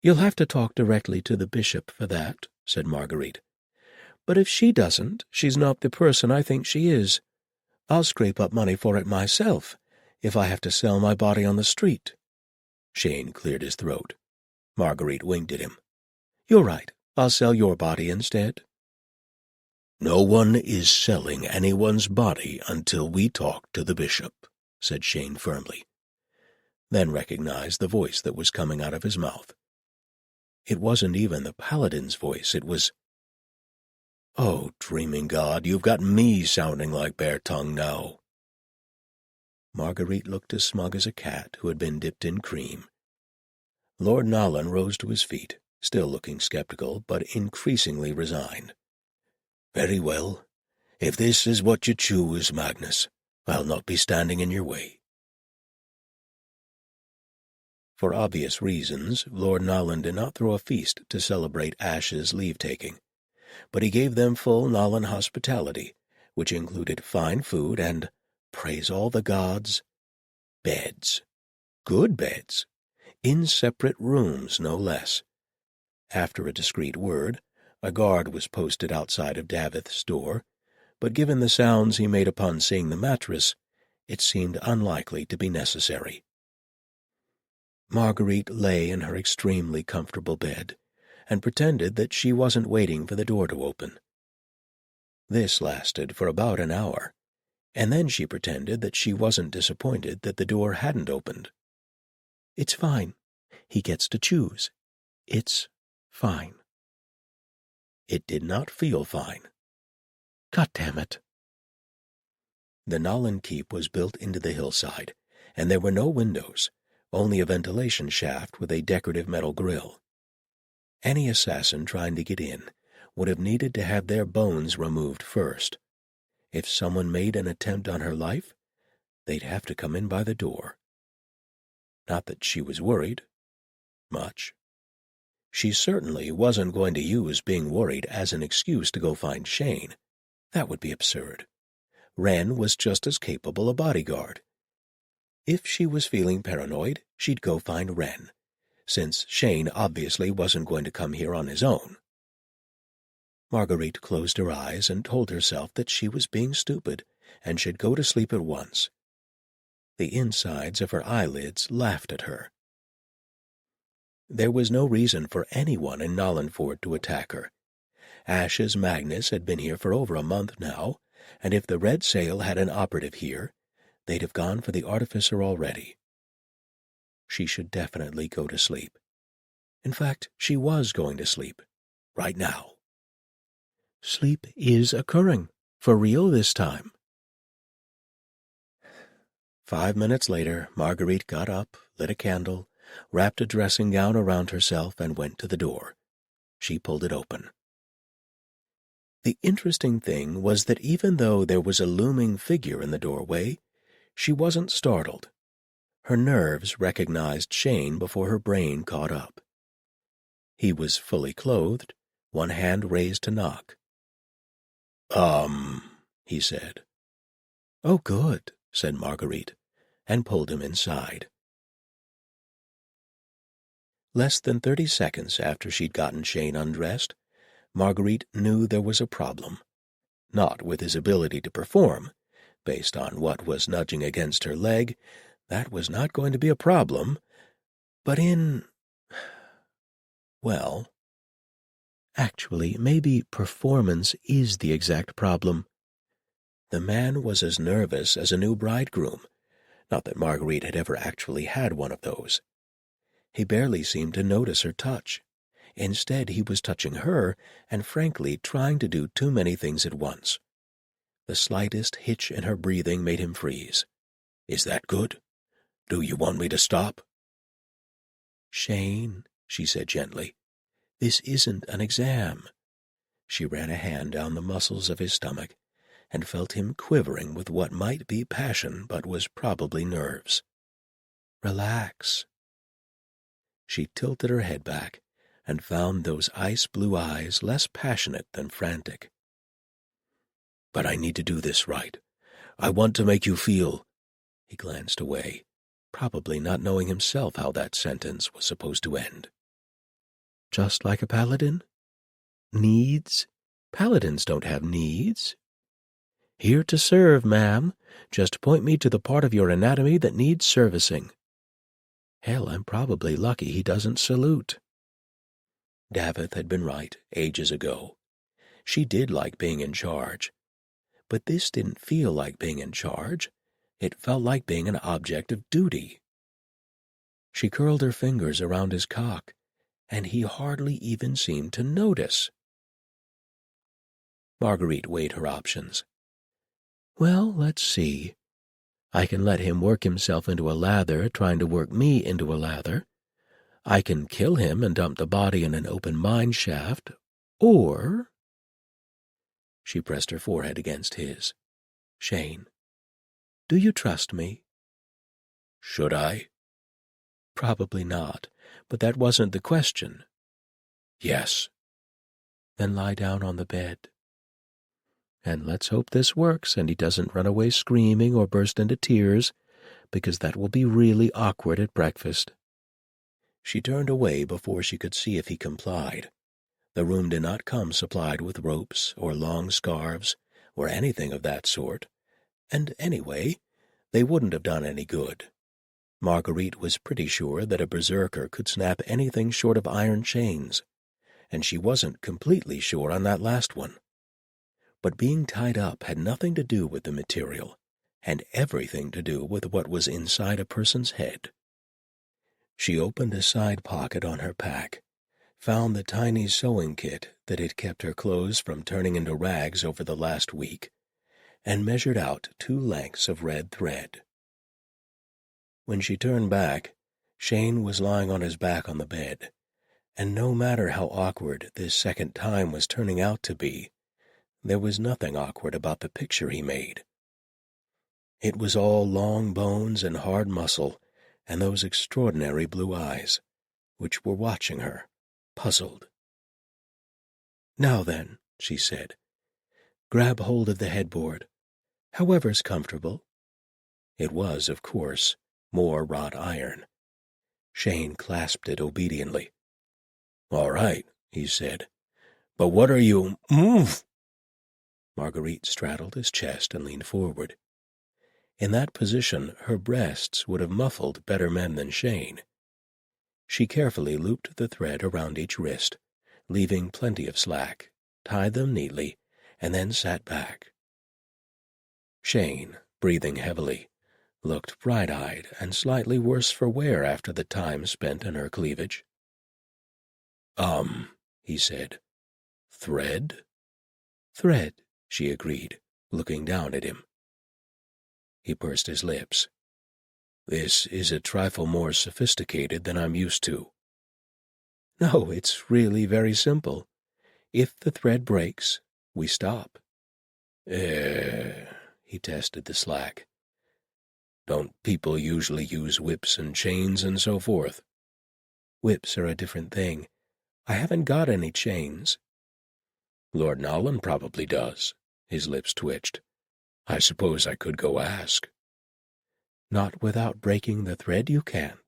"You'll have to talk directly to the bishop for that," said Marguerite. "But if she doesn't, she's not the person I think she is. I'll scrape up money for it myself, if I have to sell my body on the street." Shane cleared his throat. Marguerite winked at him. "You're right. I'll sell your body instead." "No one is selling anyone's body until we talk to the bishop," said Shane firmly, then recognized the voice that was coming out of his mouth. It wasn't even the Paladin's voice, it was— "Oh, dreaming God, you've got me sounding like Bear Tongue now." Marguerite looked as smug as a cat who had been dipped in cream. Lord Nolan rose to his feet, still looking skeptical, but increasingly resigned. "Very well. If this is what you choose, Magnus, I'll not be standing in your way." For obvious reasons, Lord Nolan did not throw a feast to celebrate Ash's leave-taking, but he gave them full Nolan hospitality, which included fine food and, praise all the gods, beds. Good beds. In separate rooms, no less. After a discreet word, a guard was posted outside of Davith's door, but given the sounds he made upon seeing the mattress, it seemed unlikely to be necessary. Marguerite lay in her extremely comfortable bed and pretended that she wasn't waiting for the door to open. This lasted for about an hour, and then she pretended that she wasn't disappointed that the door hadn't opened. "It's fine. He gets to choose. It's fine." It did not feel fine. God damn it. The Nolan Keep was built into the hillside, and there were no windows, only a ventilation shaft with a decorative metal grill. Any assassin trying to get in would have needed to have their bones removed first. If someone made an attempt on her life, they'd have to come in by the door. Not that she was worried. Much. She certainly wasn't going to use being worried as an excuse to go find Shane. That would be absurd. Wren was just as capable a bodyguard. If she was feeling paranoid, she'd go find Wren, since Shane obviously wasn't going to come here on his own. Marguerite closed her eyes and told herself that she was being stupid and should go to sleep at once. The insides of her eyelids laughed at her. There was no reason for anyone in Nolanford to attack her. Ash's Magnus had been here for over a month now, and if the Red Sail had an operative here, they'd have gone for the artificer already. She should definitely go to sleep. In fact, she was going to sleep. Right now. Sleep is occurring. For real this time. 5 minutes later, Marguerite got up, lit a candle, wrapped a dressing gown around herself, and went to the door. She pulled it open. The interesting thing was that even though there was a looming figure in the doorway, she wasn't startled. Her nerves recognized Shane before her brain caught up. He was fully clothed, one hand raised to knock. He said. "Oh, good," said Marguerite, and pulled him inside. Less than 30 seconds after she'd gotten Shane undressed, Marguerite knew there was a problem. Not with his ability to perform. Based on what was nudging against her leg, that was not going to be a problem. But well, actually, maybe performance is the exact problem. The man was as nervous as a new bridegroom. Not that Marguerite had ever actually had one of those. He barely seemed to notice her touch. Instead, he was touching her and, frankly, trying to do too many things at once. The slightest hitch in her breathing made him freeze. "Is that good? Do you want me to stop?" "Shane," she said gently, "this isn't an exam." She ran a hand down the muscles of his stomach and felt him quivering with what might be passion but was probably nerves. "Relax." She tilted her head back and found those ice-blue eyes less passionate than frantic. "But I need to do this right. I want to make you feel—" He glanced away, probably not knowing himself how that sentence was supposed to end. "Just like a paladin? Needs? Paladins don't have needs." "Here to serve, ma'am. Just point me to the part of your anatomy that needs servicing." Hell, I'm probably lucky he doesn't salute. Davith had been right ages ago. She did like being in charge. But this didn't feel like being in charge. It felt like being an object of duty. She curled her fingers around his cock, and he hardly even seemed to notice. Marguerite weighed her options. Well, let's see. I can let him work himself into a lather trying to work me into a lather. I can kill him and dump the body in an open mine shaft, or... She pressed her forehead against his. Shane, do you trust me? Should I? Probably not, but that wasn't the question. Yes. Then lie down on the bed. And let's hope this works and he doesn't run away screaming or burst into tears, because that will be really awkward at breakfast. She turned away before she could see if he complied. The room did not come supplied with ropes or long scarves or anything of that sort, and anyway, they wouldn't have done any good. Marguerite was pretty sure that a berserker could snap anything short of iron chains, and she wasn't completely sure on that last one. But being tied up had nothing to do with the material, and everything to do with what was inside a person's head. She opened a side pocket on her pack, found the tiny sewing kit that had kept her clothes from turning into rags over the last week, and measured out 2 lengths of red thread. When she turned back, Shane was lying on his back on the bed, and no matter how awkward this second time was turning out to be, there was nothing awkward about the picture he made. It was all long bones and hard muscle, and those extraordinary blue eyes, which were watching her, puzzled. Now then, she said, grab hold of the headboard, however's comfortable. It was, of course, more wrought iron. Shane clasped it obediently. All right, he said, but what are you— Move! Marguerite straddled his chest and leaned forward. In that position, her breasts would have muffled better men than Shane. She carefully looped the thread around each wrist, leaving plenty of slack, tied them neatly, and then sat back. Shane, breathing heavily, looked bright-eyed and slightly worse for wear after the time spent in her cleavage. He said. Thread? Thread, she agreed, looking down at him. He pursed his lips. This is a trifle more sophisticated than I'm used to. No, it's really very simple. If the thread breaks, we stop. He tested the slack. Don't people usually use whips and chains and so forth? Whips are a different thing. I haven't got any chains. Lord Nolan probably does. His lips twitched. I suppose I could go ask. Not without breaking the thread you can't.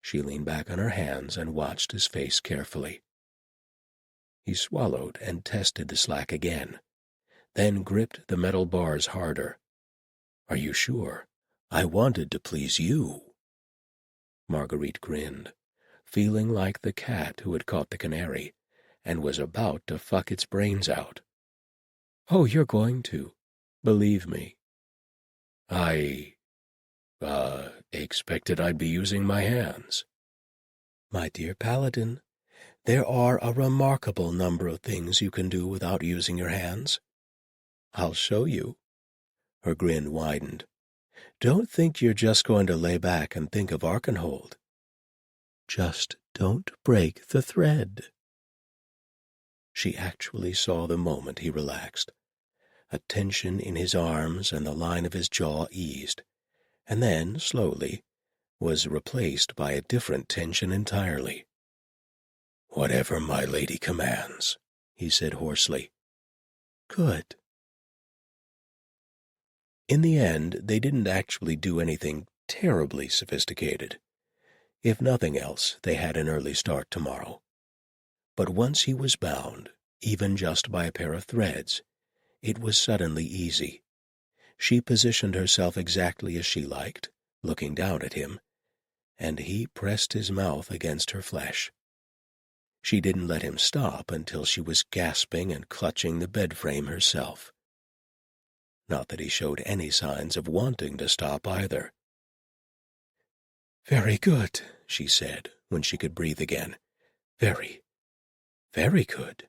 She leaned back on her hands and watched his face carefully. He swallowed and tested the slack again, then gripped the metal bars harder. Are you sure? I wanted to please you. Marguerite grinned, feeling like the cat who had caught the canary and was about to fuck its brains out. Oh, you're going to. Believe me. I expected I'd be using my hands. My dear Paladin, there are a remarkable number of things you can do without using your hands. I'll show you. Her grin widened. Don't think you're just going to lay back and think of Arkenhold. Just don't break the thread. She actually saw the moment he relaxed. A tension in his arms and the line of his jaw eased, and then, slowly, was replaced by a different tension entirely. Whatever my lady commands, he said hoarsely. Good. In the end, they didn't actually do anything terribly sophisticated. If nothing else, they had an early start tomorrow. But once he was bound, even just by a pair of threads, it was suddenly easy. She positioned herself exactly as she liked, looking down at him, and he pressed his mouth against her flesh. She didn't let him stop until she was gasping and clutching the bed frame herself. Not that he showed any signs of wanting to stop either. "Very good," she said, when she could breathe again. "Very, very good.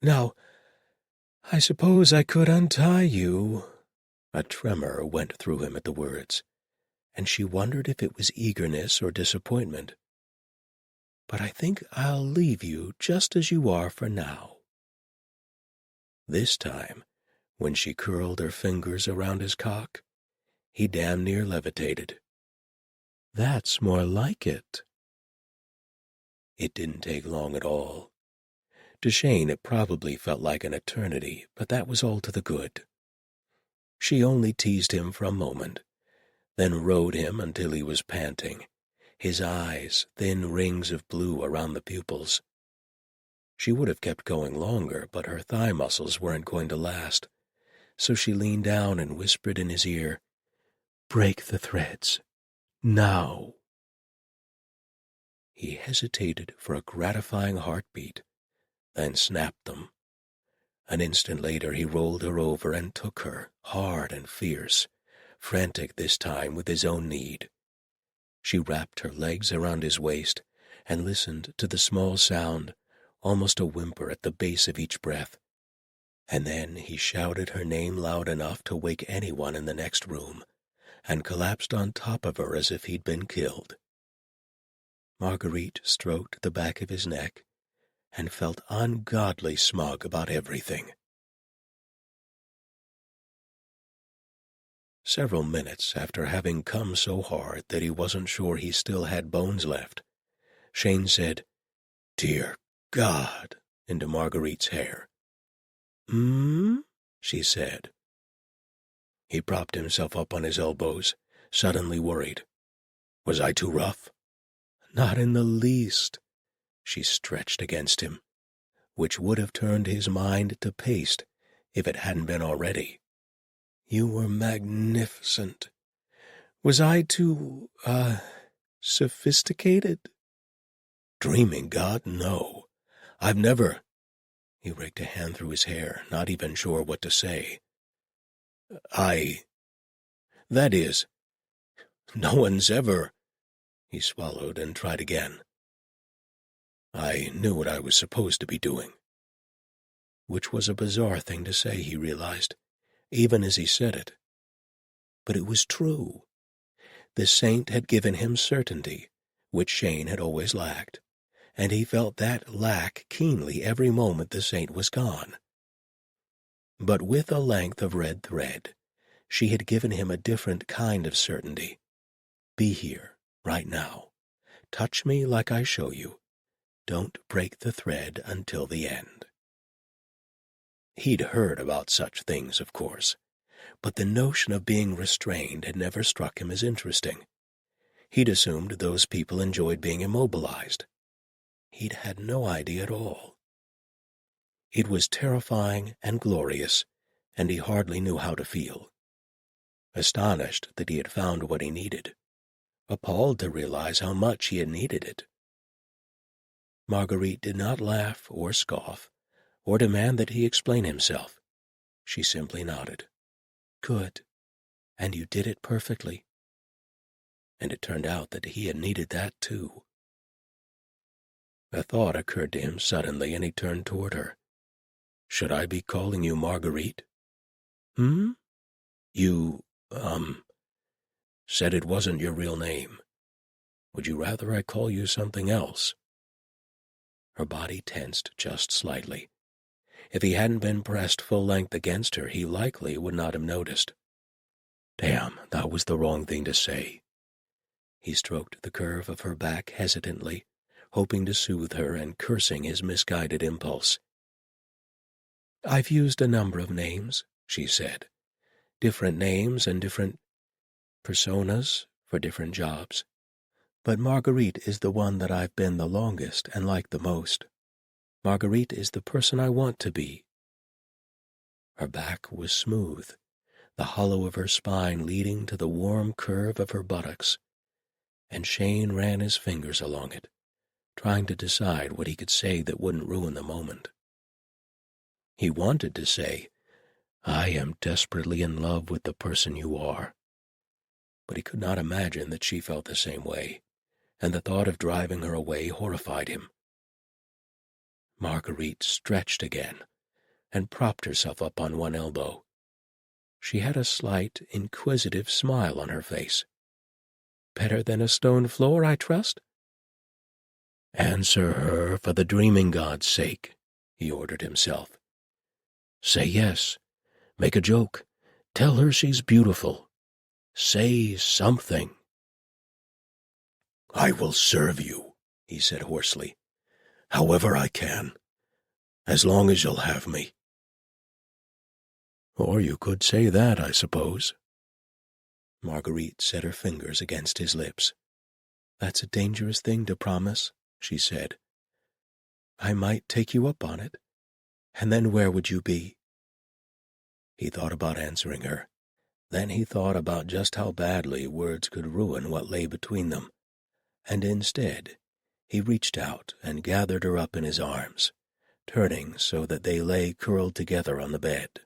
Now, I suppose I could untie you." A tremor went through him at the words, and she wondered if it was eagerness or disappointment. "But I think I'll leave you just as you are for now." This time, when she curled her fingers around his cock, he damn near levitated. "That's more like it." It didn't take long at all. To Shane it probably felt like an eternity, but that was all to the good. She only teased him for a moment, then rode him until he was panting, his eyes thin rings of blue around the pupils. She would have kept going longer, but her thigh muscles weren't going to last, so she leaned down and whispered in his ear, "Break the threads. Now." He hesitated for a gratifying heartbeat, then snapped them. An instant later he rolled her over and took her, hard and fierce, frantic this time with his own need. She wrapped her legs around his waist and listened to the small sound, almost a whimper at the base of each breath. And then he shouted her name loud enough to wake anyone in the next room, and collapsed on top of her as if he'd been killed. Marguerite stroked the back of his neck and felt ungodly smug about everything. Several minutes after having come so hard that he wasn't sure he still had bones left, Shane said, "Dear God," into Marguerite's hair. She said. He propped himself up on his elbows, suddenly worried. "Was I too rough?" "Not in the least." She stretched against him, which would have turned his mind to paste if it hadn't been already. "You were magnificent. Was I too, sophisticated?" "Dreaming, God, no. I've never—" He raked a hand through his hair, not even sure what to say. That is, no one's ever—" He swallowed and tried again. "I knew what I was supposed to be doing." Which was a bizarre thing to say, he realized, even as he said it. But it was true. The saint had given him certainty, which Shane had always lacked, and he felt that lack keenly every moment the saint was gone. But with a length of red thread, she had given him a different kind of certainty. Be here, right now. Touch me like I show you. Don't break the thread until the end. He'd heard about such things, of course, but the notion of being restrained had never struck him as interesting. He'd assumed those people enjoyed being immobilized. He'd had no idea at all. It was terrifying and glorious, and he hardly knew how to feel. Astonished that he had found what he needed. Appalled to realize how much he had needed it. Marguerite did not laugh or scoff, or demand that he explain himself. She simply nodded. "Good. And you did it perfectly." And it turned out that he had needed that too. A thought occurred to him suddenly, and he turned toward her. "Should I be calling you Marguerite?" You, said it wasn't your real name. Would you rather I call you something else?" Her body tensed just slightly. If he hadn't been pressed full length against her, he likely would not have noticed. Damn, that was the wrong thing to say. He stroked the curve of her back hesitantly, hoping to soothe her and cursing his misguided impulse. "I've used a number of names," she said. "Different names and different personas for different jobs. But Marguerite is the one that I've been the longest and like the most. Marguerite is the person I want to be." Her back was smooth, the hollow of her spine leading to the warm curve of her buttocks, and Shane ran his fingers along it, trying to decide what he could say that wouldn't ruin the moment. He wanted to say, "I am desperately in love with the person you are," but he could not imagine that she felt the same way, and the thought of driving her away horrified him. Marguerite stretched again and propped herself up on one elbow. She had a slight, inquisitive smile on her face. "Better than a stone floor, I trust?" "Answer her for the dreaming god's sake," he ordered himself. "Say yes. Make a joke. Tell her she's beautiful. Say something." "I will serve you," he said hoarsely, "however I can, as long as you'll have me." "Or you could say that, I suppose." Marguerite set her fingers against his lips. "That's a dangerous thing to promise," she said. "I might take you up on it, and then where would you be?" He thought about answering her. Then he thought about just how badly words could ruin what lay between them, and instead he reached out and gathered her up in his arms, turning so that they lay curled together on the bed.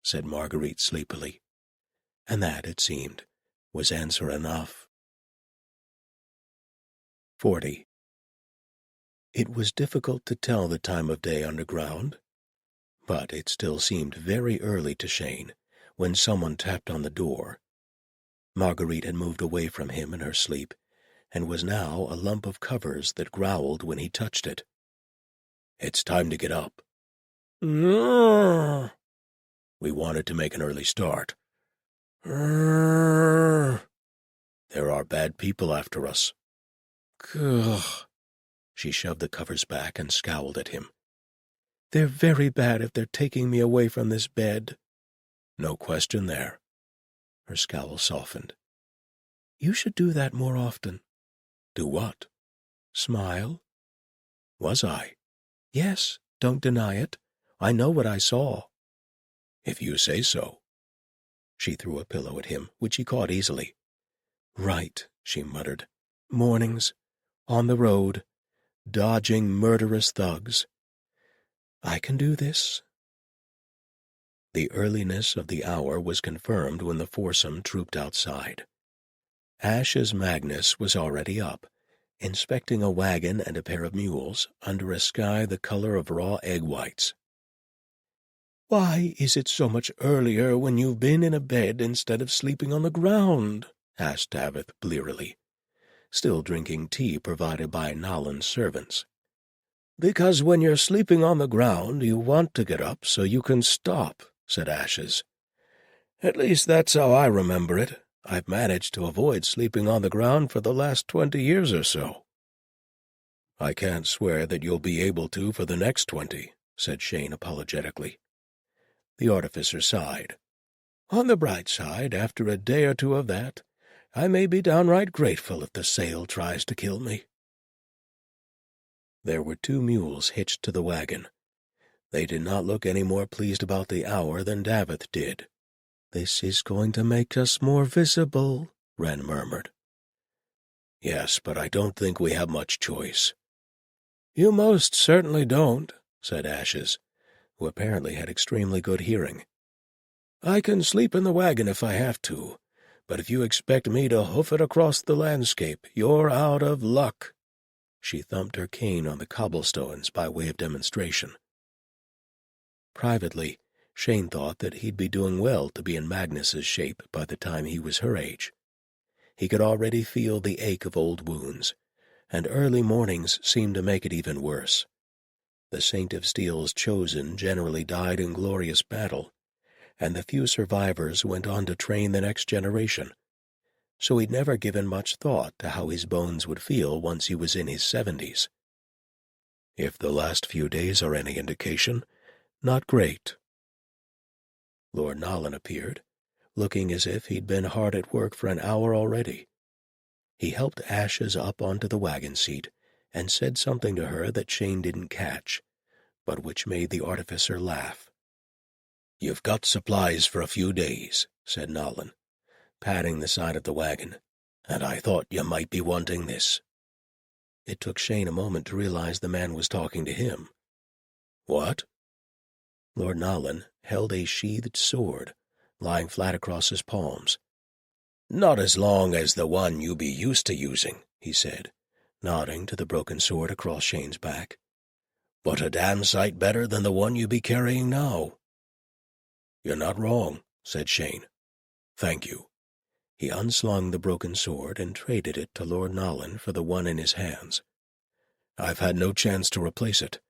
Said Marguerite sleepily, and that, it seemed, was answer enough. 40. It was difficult to tell the time of day underground, but it still seemed very early to Shane when someone tapped on the door. Marguerite had moved away from him in her sleep, and was now a lump of covers that growled when he touched it. "It's time to get up. We wanted to make an early start. There are bad people after us." Ugh. She shoved the covers back and scowled at him. "They're very bad if they're taking me away from this bed." "No question there." Her scowl softened. "You should do that more often." "Do what?" "Smile." "Was I?" "Yes, don't deny it. I know what I saw." "If you say so." She threw a pillow at him, which he caught easily. "Right," she muttered. "Mornings, on the road, dodging murderous thugs. I can do this." The earliness of the hour was confirmed when the foursome trooped outside. Ash's Magnus was already up, inspecting a wagon and a pair of mules under a sky the color of raw egg whites. "Why is it so much earlier when you've been in a bed instead of sleeping on the ground?" asked Davith blearily, still drinking tea provided by Nolan's servants. "Because when you're sleeping on the ground you want to get up so you can stop," said Ashes. "At least that's how I remember it. I've managed to avoid sleeping on the ground for the last 20 years or so." "I can't swear that you'll be able to for the next 20, said Shane apologetically. The artificer sighed. "On the bright side, after a day or two of that, I may be downright grateful if the sail tries to kill me." There were 2 mules hitched to the wagon. They did not look any more pleased about the hour than Davith did. "This is going to make us more visible," Wren murmured. "Yes, but I don't think we have much choice." "You most certainly don't," said Ashes, who apparently had extremely good hearing. "I can sleep in the wagon if I have to, but if you expect me to hoof it across the landscape, you're out of luck." She thumped her cane on the cobblestones by way of demonstration. Privately, Shane thought that he'd be doing well to be in Magnus's shape by the time he was her age. He could already feel the ache of old wounds, and early mornings seemed to make it even worse. The Saint of Steel's chosen generally died in glorious battle, and the few survivors went on to train the next generation, so he'd never given much thought to how his bones would feel once he was in his 70s. If the last few days are any indication, not great. Lord Nolan appeared, looking as if he'd been hard at work for an hour already. He helped Ashes up onto the wagon seat and said something to her that Shane didn't catch, but which made the artificer laugh. "You've got supplies for a few days," said Nolan, patting the side of the wagon, "and I thought you might be wanting this." It took Shane a moment to realize the man was talking to him. "What?" Lord Nalin held a sheathed sword, lying flat across his palms. "Not as long as the one you be used to using," he said, nodding to the broken sword across Shane's back. "But a damn sight better than the one you be carrying now." "You're not wrong," said Shane. "Thank you." He unslung the broken sword and traded it to Lord Nalin for the one in his hands. "I've had no chance to replace it,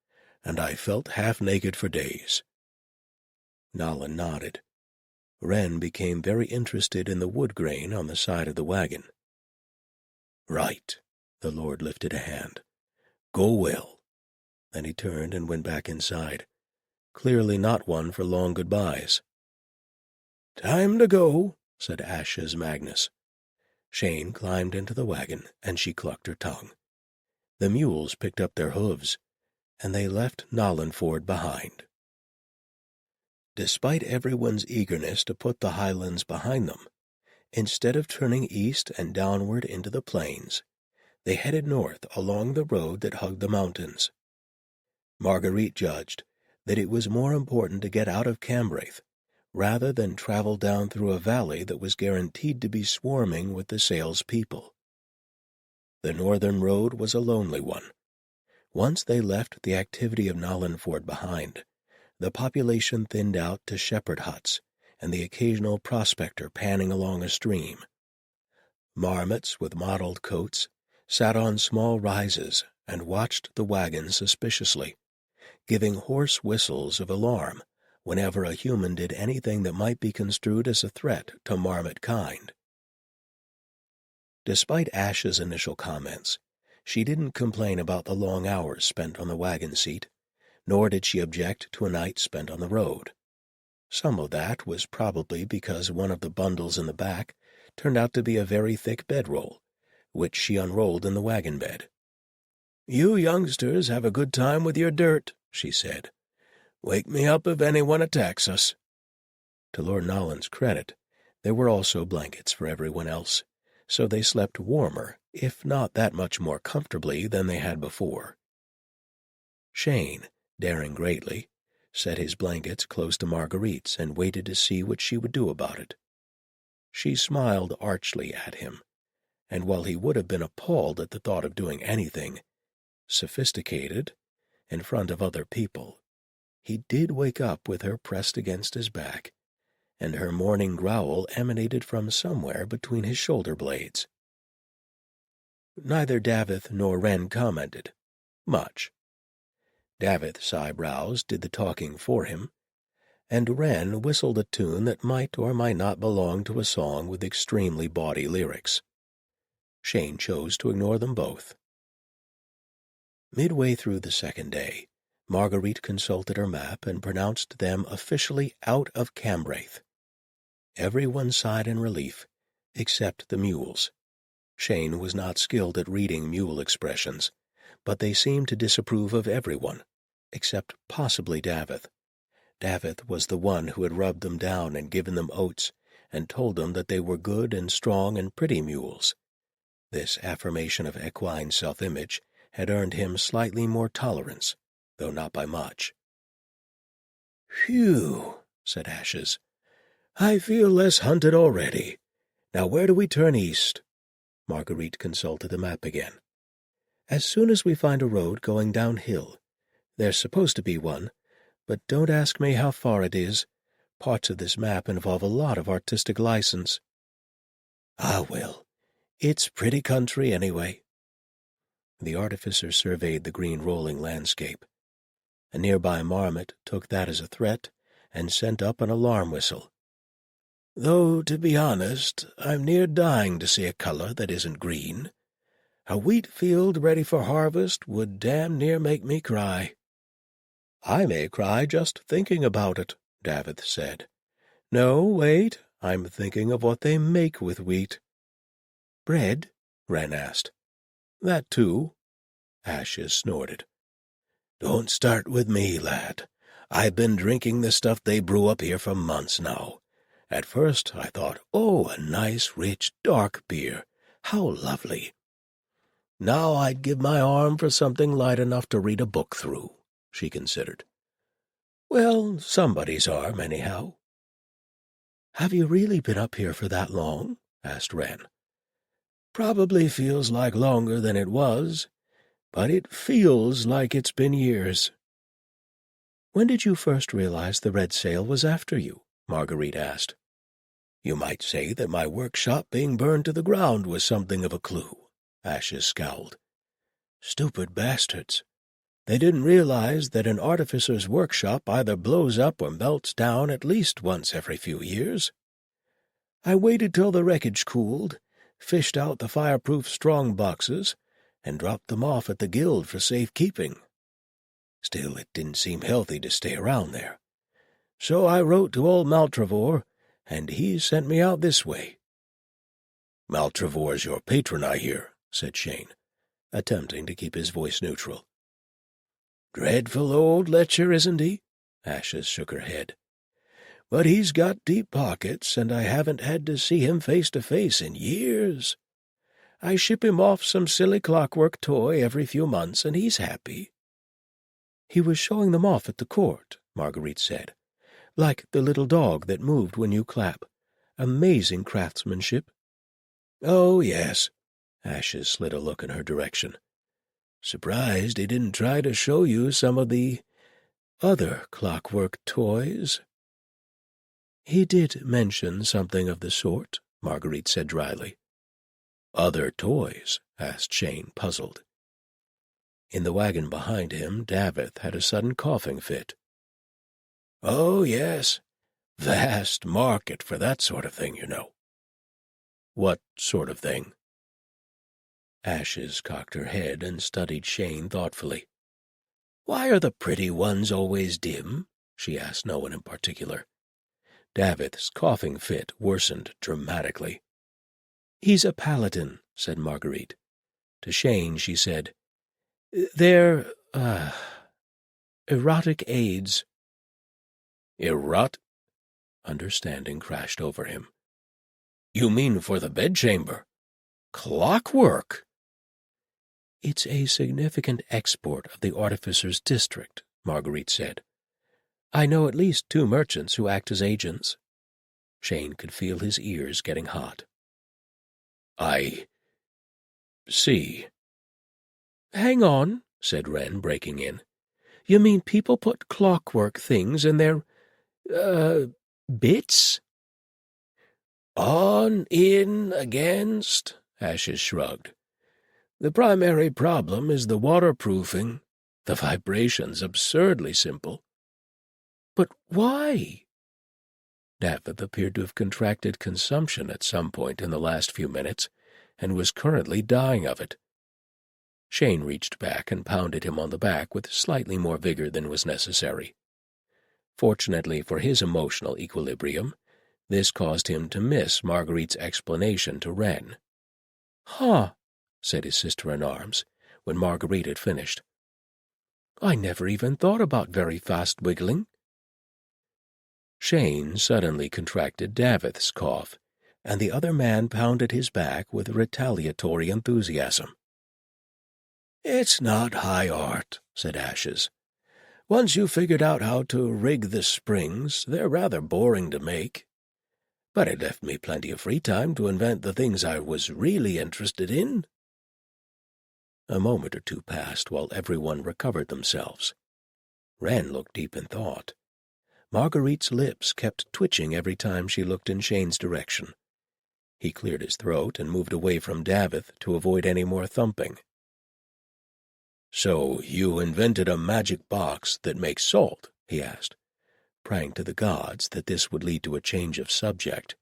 and I felt half-naked for days." Nalin nodded. Wren became very interested in the wood grain on the side of the wagon. "Right." The Lord lifted a hand. "Go well." Then he turned and went back inside, clearly not one for long goodbyes. "Time to go," said Asha's Magnus. Shane climbed into the wagon, and she clucked her tongue. The mules picked up their hooves, and they left Nollenford behind. Despite everyone's eagerness to put the highlands behind them, instead of turning east and downward into the plains, they headed north along the road that hugged the mountains. Marguerite judged that it was more important to get out of Cambraith rather than travel down through a valley that was guaranteed to be swarming with the salespeople. The northern road was a lonely one. Once they left the activity of Nollenford behind, the population thinned out to shepherd huts and the occasional prospector panning along a stream. Marmots with mottled coats sat on small rises and watched the wagon suspiciously, giving hoarse whistles of alarm whenever a human did anything that might be construed as a threat to marmot kind. Despite Asha's initial comments, she didn't complain about the long hours spent on the wagon seat, nor did she object to a night spent on the road. Some of that was probably because one of the bundles in the back turned out to be a very thick bedroll, which she unrolled in the wagon bed. "You youngsters have a good time with your dirt," she said. "Wake me up if anyone attacks us." To Lord Nalin's credit, there were also blankets for everyone else, so they slept warmer, if not that much more comfortably than they had before. Shane, daring greatly, set his blankets close to Marguerite's and waited to see what she would do about it. She smiled archly at him, and while he would have been appalled at the thought of doing anything sophisticated in front of other people, he did wake up with her pressed against his back, and her morning growl emanated from somewhere between his shoulder blades. Neither Davith nor Wren commented much. Davith's eyebrows did the talking for him, and Wren whistled a tune that might or might not belong to a song with extremely bawdy lyrics. Shane chose to ignore them both. Midway through the second day, Marguerite consulted her map and pronounced them officially out of Cambraith. Everyone sighed in relief, except the mules. Shane was not skilled at reading mule expressions, but they seemed to disapprove of everyone, except possibly Davith. Davith was the one who had rubbed them down and given them oats, and told them that they were good and strong and pretty mules. This affirmation of equine self-image had earned him slightly more tolerance, though not by much. "Phew," said Ashes. "I feel less hunted already. Now where do we turn east?" Marguerite consulted the map again. "As soon as we find a road going downhill. There's supposed to be one, but don't ask me how far it is. Parts of this map involve a lot of artistic license." "Ah, well, it's pretty country anyway." The artificer surveyed the green rolling landscape. A nearby marmot took that as a threat and sent up an alarm whistle. "Though, to be honest, I'm near dying to see a color that isn't green. A wheat field ready for harvest would damn near make me cry." "I may cry just thinking about it," Davith said. "No, wait, I'm thinking of what they make with wheat." "Bread?" Wren asked. "That too." Ashes snorted. "Don't start with me, lad. I've been drinking the stuff they brew up here for months now. At first I thought, oh, a nice, rich, dark beer. How lovely. Now I'd give my arm for something light enough to read a book through, she considered. Well, somebody's arm, anyhow. Have you really been up here for that long? Asked Wren. Probably feels like longer than it was, but it feels like it's been years. When did you first realize the red sail was after you? Marguerite asked. You might say that my workshop being burned to the ground was something of a clue, Ashes scowled. Stupid bastards. They didn't realize that an artificer's workshop either blows up or melts down at least once every few years. I waited till the wreckage cooled, fished out the fireproof strong boxes, and dropped them off at the guild for safekeeping. Still, it didn't seem healthy to stay around there. So I wrote to old Maltravor, and he sent me out this way. Maltravor's your patron, I hear, said Shane, attempting to keep his voice neutral. Dreadful old lecher, isn't he? Ashes shook her head. But he's got deep pockets, and I haven't had to see him face to face in years. I ship him off some silly clockwork toy every few months, and he's happy. He was showing them off at the court, Marguerite said. Like the little dog that moved when you clap. Amazing craftsmanship. Oh, yes. Ashes slid a look in her direction. Surprised he didn't try to show you some of the other clockwork toys. He did mention something of the sort, Marguerite said dryly. Other toys? Asked Shane, puzzled. In the wagon behind him, Davith had a sudden coughing fit. Oh, yes. Vast market for that sort of thing, you know. What sort of thing? Ashes cocked her head and studied Shane thoughtfully. Why are the pretty ones always dim? She asked no one in particular. Davith's coughing fit worsened dramatically. He's a paladin, said Marguerite. To Shane she said, They're, erotic aids. Understanding crashed over him. You mean for the bedchamber? Clockwork? It's a significant export of the artificer's district, Marguerite said. I know at least 2 merchants who act as agents. Shane could feel his ears getting hot. I see. Hang on, said Wren, breaking in. You mean people put clockwork things in their, bits? On, in, against, Ashes shrugged. The primary problem is the waterproofing. The vibration's absurdly simple. But why? Davith appeared to have contracted consumption at some point in the last few minutes, and was currently dying of it. Shane reached back and pounded him on the back with slightly more vigor than was necessary. Fortunately for his emotional equilibrium, this caused him to miss Marguerite's explanation to Wren. "Huh," said his sister-in-arms, when Marguerite had finished. "I never even thought about very fast wiggling." Shane suddenly contracted Davith's cough, and the other man pounded his back with retaliatory enthusiasm. "It's not high art," said Ashes. "Once you've figured out how to rig the springs, they're rather boring to make. But it left me plenty of free time to invent the things I was really interested in." A moment or two passed while everyone recovered themselves. Wren looked deep in thought. Marguerite's lips kept twitching every time she looked in Shane's direction. He cleared his throat and moved away from Davith to avoid any more thumping. "So you invented a magic box that makes salt?" he asked, praying to the gods that this would lead to a change of subject.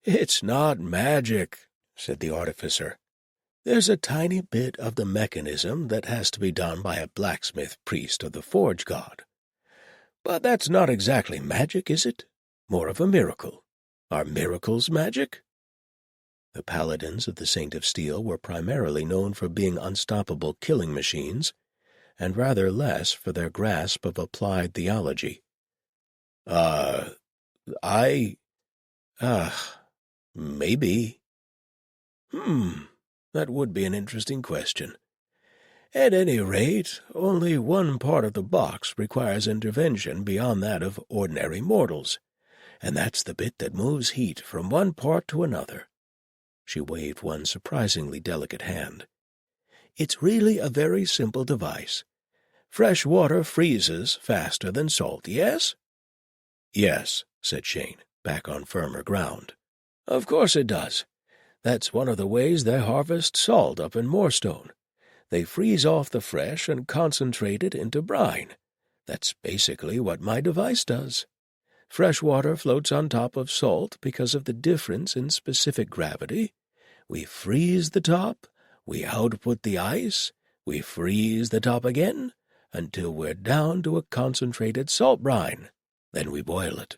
"It's not magic," said the artificer. "There's a tiny bit of the mechanism that has to be done by a blacksmith priest of the forge god. But that's not exactly magic, is it? More of a miracle. Are miracles magic?" The paladins of the Saint of Steel were primarily known for being unstoppable killing machines, and rather less for their grasp of applied theology. Maybe." That would be an interesting question. At any rate, only one part of the box requires intervention beyond that of ordinary mortals, and that's the bit that moves heat from one part to another. She waved one surprisingly delicate hand. It's really a very simple device. Fresh water freezes faster than salt, yes? Yes, said Shane, back on firmer ground. Of course it does. That's one of the ways they harvest salt up in Moorstone. They freeze off the fresh and concentrate it into brine. That's basically what my device does. Fresh water floats on top of salt because of the difference in specific gravity. We freeze the top, we output the ice, we freeze the top again, until we're down to a concentrated salt brine. Then we boil it.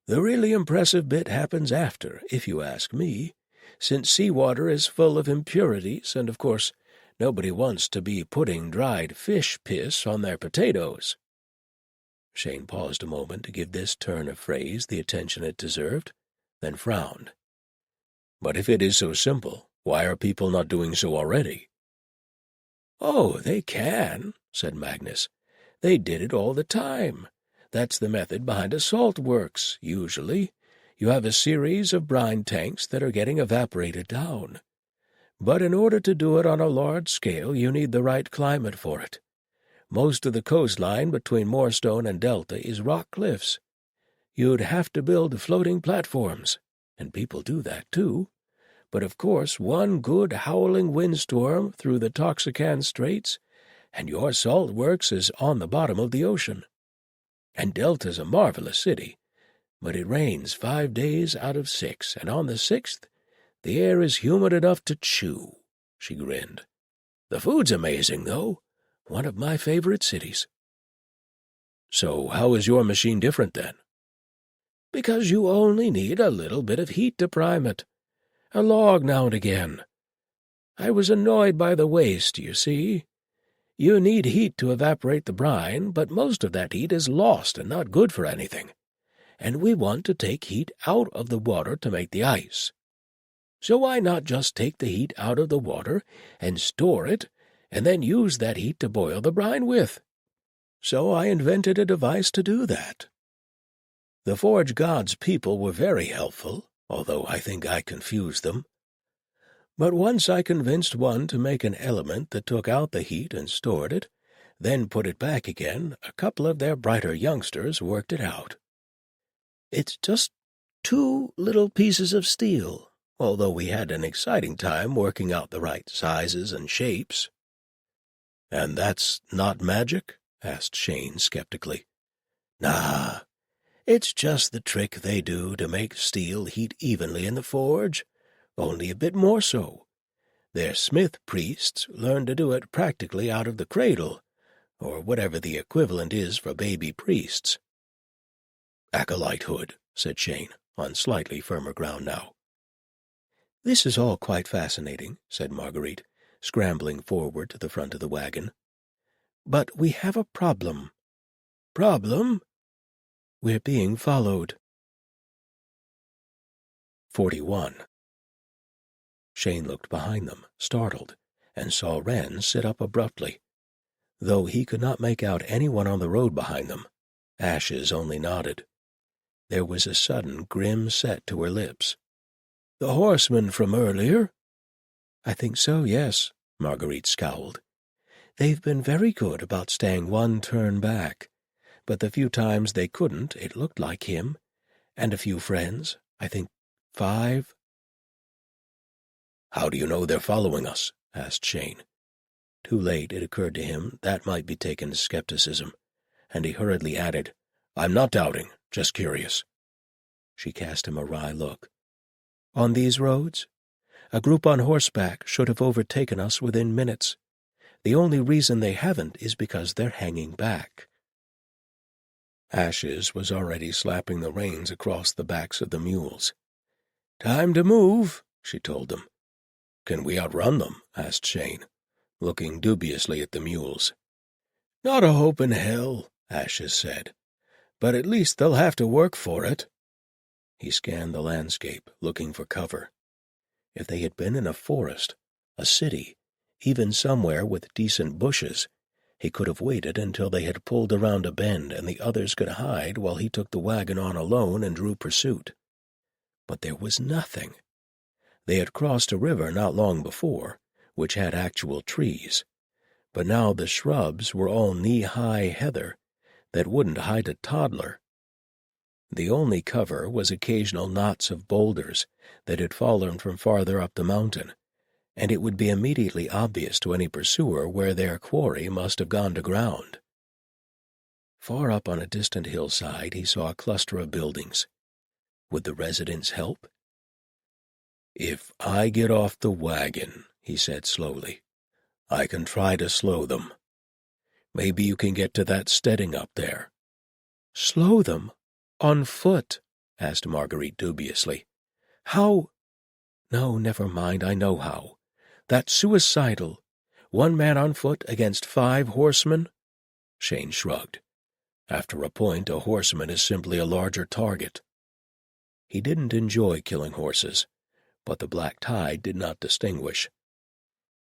The really impressive bit happens after, if you ask me, since seawater is full of impurities, and of course nobody wants to be putting dried fish piss on their potatoes. Shane paused a moment to give this turn of phrase the attention it deserved, then frowned. But if it is so simple, why are people not doing so already? Oh, they can, said Magnus. They did it all the time. That's the method behind a salt works, usually. You have a series of brine tanks that are getting evaporated down. But in order to do it on a large scale, you need the right climate for it. Most of the coastline between Moorstone and Delta is rock cliffs. You'd have to build floating platforms, and people do that too. But of course, one good howling windstorm through the Toxican Straits, and your salt works is on the bottom of the ocean. And Delta's a marvelous city, but it rains 5 days out of 6, and on the 6th, the air is humid enough to chew. She grinned. The food's amazing, though. One of my favorite cities. So how is your machine different, then? Because you only need a little bit of heat to prime it. A log now and again. I was annoyed by the waste, you see. You need heat to evaporate the brine, but most of that heat is lost and not good for anything. And we want to take heat out of the water to make the ice. So why not just take the heat out of the water and store it, and then use that heat to boil the brine with? So I invented a device to do that. The Forge God's people were very helpful, although I think I confused them. But once I convinced one to make an element that took out the heat and stored it, then put it back again, a couple of their brighter youngsters worked it out. It's just 2 little pieces of steel, although we had an exciting time working out the right sizes and shapes. And that's not magic? Asked Shane skeptically. Nah, it's just the trick they do to make steel heat evenly in the forge, only a bit more so. Their smith priests learn to do it practically out of the cradle, or whatever the equivalent is for baby priests. Acolytehood, said Shane, on slightly firmer ground now. This is all quite fascinating, said Marguerite, scrambling forward to the front of the wagon. But we have a problem. Problem? We're being followed. 41. Shane looked behind them, startled, and saw Wren sit up abruptly. Though he could not make out anyone on the road behind them, Ashes only nodded. There was a sudden grim set to her lips. The horsemen from earlier? I think so, yes, Marguerite scowled. They've been very good about staying one turn back, but the few times they couldn't, it looked like him, and a few friends, I think 5. How do you know they're following us? Asked Shane. Too late it occurred to him that might be taken as skepticism, and he hurriedly added, I'm not doubting, just curious. She cast him a wry look. On these roads? A group on horseback should have overtaken us within minutes. The only reason they haven't is because they're hanging back. Ashes was already slapping the reins across the backs of the mules. Time to move, she told them. Can we outrun them? Asked Shane, looking dubiously at the mules. Not a hope in hell, Ashes said, but at least they'll have to work for it. He scanned the landscape, looking for cover. If they had been in a forest, A city, even somewhere with decent bushes. He could have waited until they had pulled around a bend and the others could hide while he took the wagon on alone and drew pursuit. But there was nothing. They had crossed a river not long before, which had actual trees, but now the shrubs were all knee-high heather that wouldn't hide a toddler. The only cover was occasional knots of boulders that had fallen from farther up the mountain, and it would be immediately obvious to any pursuer where their quarry must have gone to ground. Far up on a distant hillside he saw a cluster of buildings. Would the residents help? "If I get off the wagon," he said slowly, "I can try to slow them. Maybe you can get to that steading up there." "Slow them? On foot?" asked Marguerite dubiously. "How?" "No, never mind, I know how. That's suicidal. 1 man on foot against 5 horsemen?" Shane shrugged. "After a point, a horseman is simply a larger target." He didn't enjoy killing horses, but the black tide did not distinguish.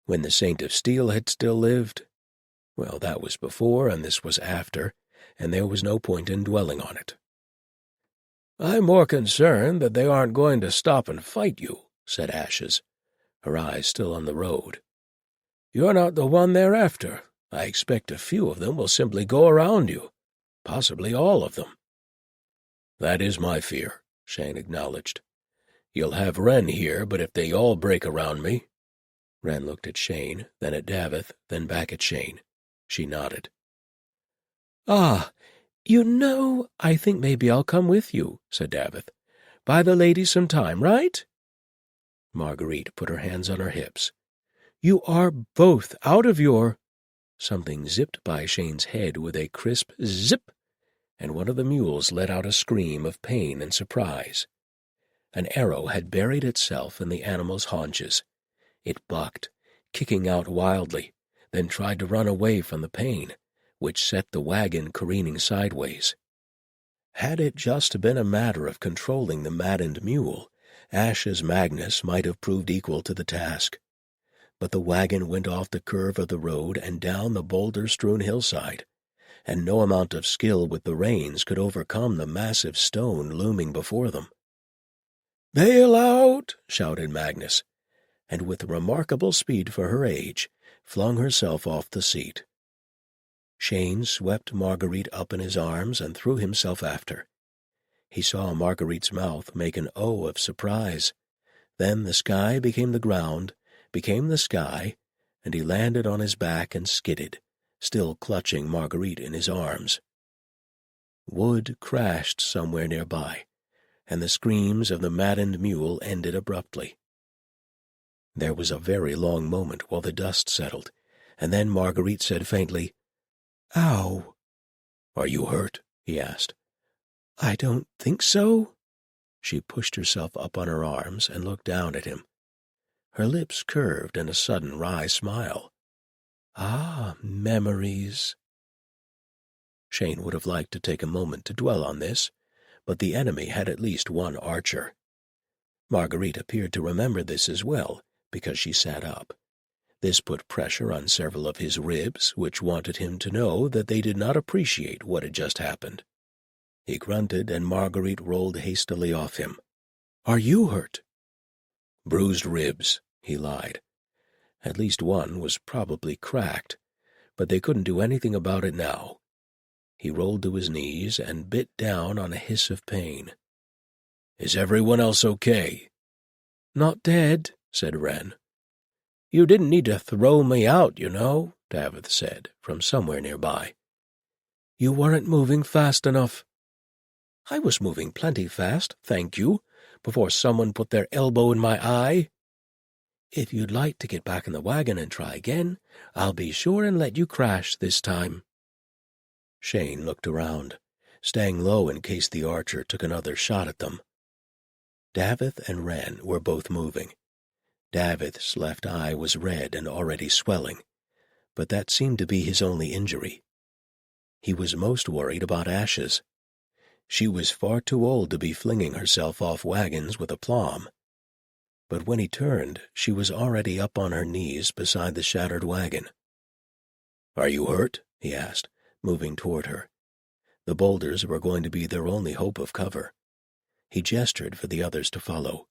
When the Saint of Steel had still lived, well, that was before and this was after, and there was no point in dwelling on it. "I'm more concerned that they aren't going to stop and fight you," said Ashes, her eyes still on the road. "You're not the one they're after. I expect a few of them will simply go around you, possibly all of them." "That is my fear," Shane acknowledged. "You'll have Wren here, but if they all break around me—" Wren looked at Shane, then at Davith, then back at Shane. She nodded. "Ah, I think maybe I'll come with you," said Davith. "Buy the lady some time, right?" Marguerite put her hands on her hips. "You are both out of your—" Something zipped by Shane's head with a crisp zip, and one of the mules let out a scream of pain and surprise. An arrow had buried itself in the animal's haunches. It bucked, kicking out wildly, then tried to run away from the pain, which set the wagon careening sideways. Had it just been a matter of controlling the maddened mule, Ash's Magnus might have proved equal to the task. But the wagon went off the curve of the road and down the boulder-strewn hillside, and no amount of skill with the reins could overcome the massive stone looming before them. "Bail out!" shouted Magnus, and with remarkable speed for her age, flung herself off the seat. Shane swept Marguerite up in his arms and threw himself after. He saw Marguerite's mouth make an O of surprise. Then the sky became the ground, became the sky, and he landed on his back and skidded, still clutching Marguerite in his arms. Wood crashed somewhere nearby, and the screams of the maddened mule ended abruptly. There was a very long moment while the dust settled, and then Marguerite said faintly, "Ow." "Are you hurt?" he asked. "I don't think so." She pushed herself up on her arms and looked down at him. Her lips curved in a sudden wry smile. "Ah, memories." Shane would have liked to take a moment to dwell on this, but the enemy had at least 1 archer. Marguerite appeared to remember this as well, because she sat up. This put pressure on several of his ribs, which wanted him to know that they did not appreciate what had just happened. He grunted, and Marguerite rolled hastily off him. "Are you hurt?" "Bruised ribs," he lied. At least one was probably cracked, but they couldn't do anything about it now. He rolled to his knees and bit down on a hiss of pain. "Is everyone else okay?" "Not dead," said Wren. "You didn't need to throw me out, you know," Davith said, from somewhere nearby. "You weren't moving fast enough." "I was moving plenty fast, thank you, before someone put their elbow in my eye." "If you'd like to get back in the wagon and try again, I'll be sure and let you crash this time." Shane looked around, staying low in case the archer took another shot at them. Davith and Wren were both moving. Davith's left eye was red and already swelling, but that seemed to be his only injury. He was most worried about Ash's. She was far too old to be flinging herself off wagons with aplomb. But when he turned, she was already up on her knees beside the shattered wagon. "Are you hurt?" he asked, moving toward her. The boulders were going to be their only hope of cover. He gestured for the others to follow.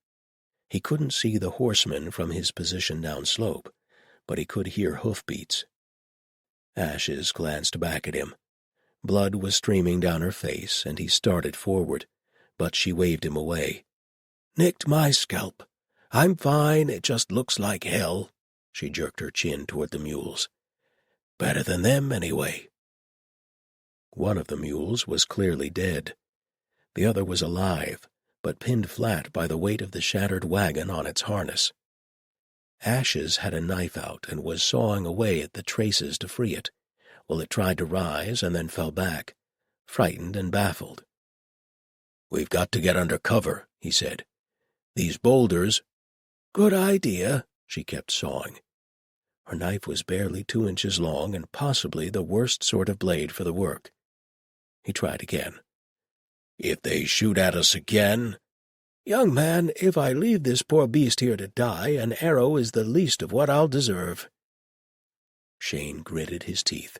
He couldn't see the horsemen from his position downslope, but he could hear hoofbeats. Ashes glanced back at him. Blood was streaming down her face, and he started forward, but she waved him away. "Nicked my scalp. I'm fine, it just looks like hell." She jerked her chin toward the mules. "Better than them, anyway." One of the mules was clearly dead. The other was alive, but pinned flat by the weight of the shattered wagon on its harness. Ashes had a knife out and was sawing away at the traces to free it, while it tried to rise and then fell back, frightened and baffled. "We've got to get under cover," he said. "These boulders—" "Good idea," she kept sawing. Her knife was barely 2 inches long and possibly the worst sort of blade for the work. He tried again. "If they shoot at us again—" "Young man, if I leave this poor beast here to die, an arrow is the least of what I'll deserve." Shane gritted his teeth.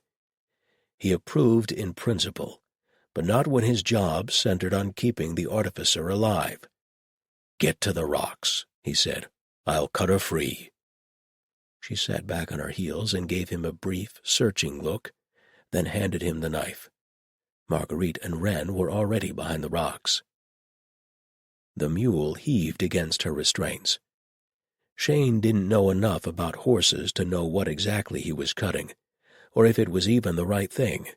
He approved in principle, but not when his job centered on keeping the artificer alive. "Get to the rocks," he said. "I'll cut her free." She sat back on her heels and gave him a brief, searching look, then handed him the knife. Marguerite and Wren were already behind the rocks. The mule heaved against her restraints. Shane didn't know enough about horses to know what exactly he was cutting, or if it was even the right thing,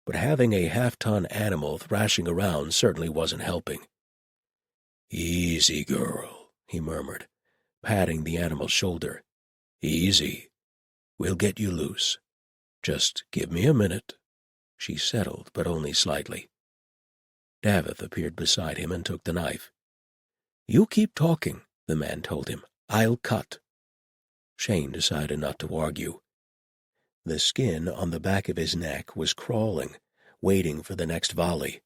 but having a half-ton animal thrashing around certainly wasn't helping. "Easy, girl," he murmured, patting the animal's shoulder. "Easy. We'll get you loose. Just give me a minute." She settled, but only slightly. Davith appeared beside him and took the knife. "You keep talking," the man told him. "I'll cut." Shane decided not to argue. The skin on the back of his neck was crawling, waiting for the next volley.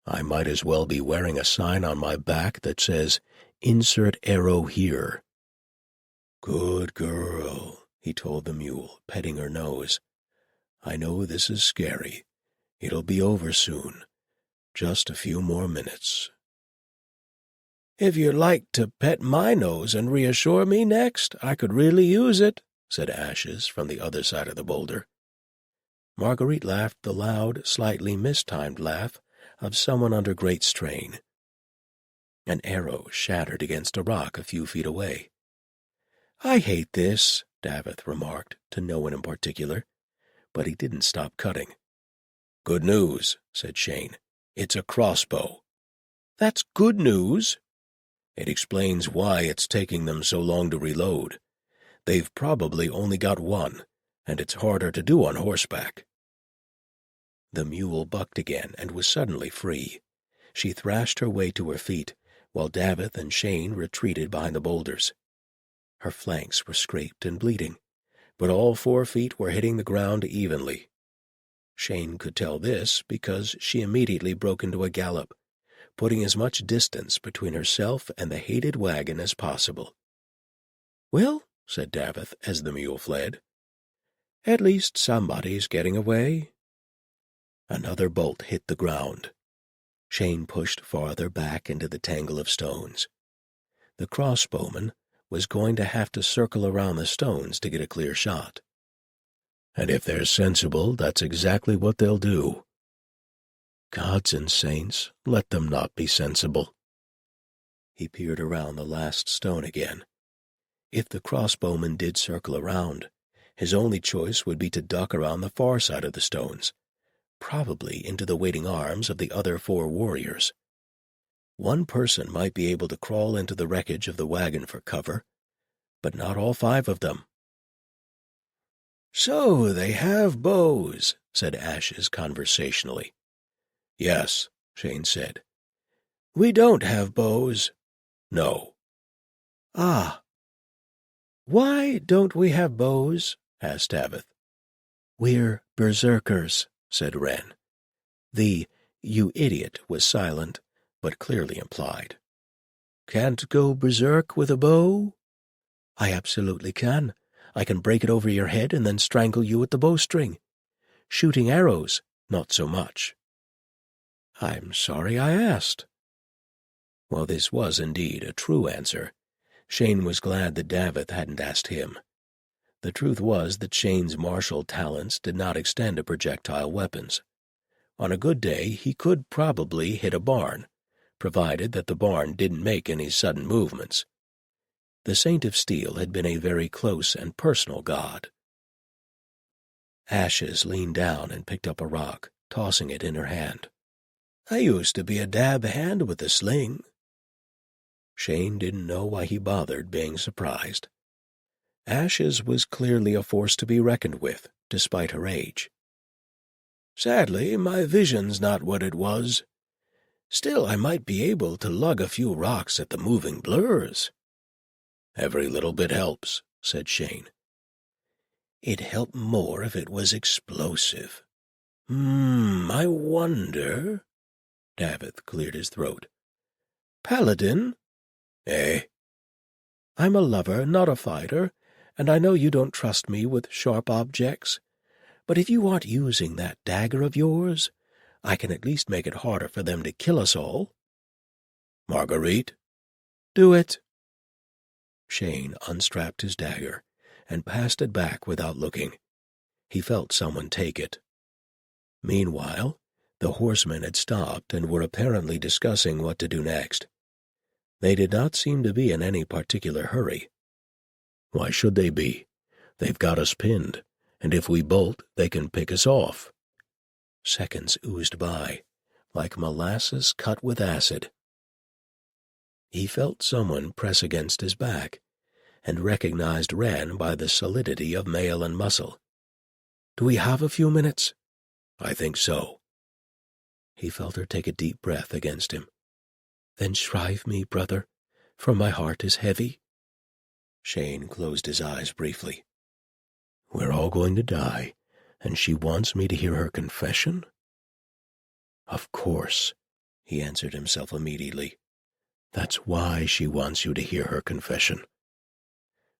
I might as well be wearing a sign on my back that says, "Insert arrow here." "Good girl," he told the mule, petting her nose. "I know this is scary. It'll be over soon. Just a few more minutes." "If you'd like to pet my nose and reassure me next, I could really use it," said Ashes from the other side of the boulder. Marguerite laughed the loud, slightly mistimed laugh of someone under great strain. An arrow shattered against a rock a few feet away. "I hate this," Davith remarked, to no one in particular, but he didn't stop cutting. "Good news," said Shane. "It's a crossbow." "That's good news." "It explains why it's taking them so long to reload. They've probably only got one, and it's harder to do on horseback." The mule bucked again and was suddenly free. She thrashed her way to her feet, while Davith and Shane retreated behind the boulders. Her flanks were scraped and bleeding, but all 4 feet were hitting the ground evenly. Shane could tell this because she immediately broke into a gallop, putting as much distance between herself and the hated wagon as possible. "Well," said Davith as the mule fled, "at least somebody's getting away." Another bolt hit the ground. Shane pushed farther back into the tangle of stones. The crossbowman was going to have to circle around the stones to get a clear shot. "And if they're sensible, that's exactly what they'll do." "Gods and saints, let them not be sensible." He peered around the last stone again. If the crossbowman did circle around, his only choice would be to duck around the far side of the stones, probably into the waiting arms of the other 4 warriors. One person might be able to crawl into the wreckage of the wagon for cover, but not all 5 of them. "So they have bows," said Ashes conversationally. "Yes," Shane said. "We don't have bows." "No." "Ah. Why don't we have bows?" asked Davith. "We're berserkers," said Wren. The "you idiot" was silent, but clearly implied. Can't go berserk with a bow? I absolutely can. I can break it over your head and then strangle you with the bowstring. Shooting arrows, not so much. I'm sorry I asked. Well, this was indeed a true answer. Shane was glad that Davith hadn't asked him. The truth was that Shane's martial talents did not extend to projectile weapons. On a good day, he could probably hit a barn, provided that the barn didn't make any sudden movements. The Saint of Steel had been a very close and personal god. Ashes leaned down and picked up a rock, tossing it in her hand. I used to be a dab hand with a sling. Shane didn't know why he bothered being surprised. Ashes was clearly a force to be reckoned with, despite her age. Sadly, my vision's not what it was. Still, I might be able to lug a few rocks at the moving blurs. Every little bit helps, said Shane. It'd help more if it was explosive. I wonder... Davith cleared his throat. Paladin? Eh? I'm a lover, not a fighter, and I know you don't trust me with sharp objects. But if you aren't using that dagger of yours, I can at least make it harder for them to kill us all. Marguerite? Do it. Shane unstrapped his dagger and passed it back without looking. He felt someone take it. Meanwhile, the horsemen had stopped and were apparently discussing what to do next. They did not seem to be in any particular hurry. Why should they be? They've got us pinned, and if we bolt, they can pick us off. Seconds oozed by, like molasses cut with acid. He felt someone press against his back, and recognized Wren by the solidity of mail and muscle. Do we have a few minutes? I think so. He felt her take a deep breath against him. Then shrive me, brother, for my heart is heavy. Shane closed his eyes briefly. We're all going to die, and she wants me to hear her confession? Of course, he answered himself immediately. That's why she wants you to hear her confession.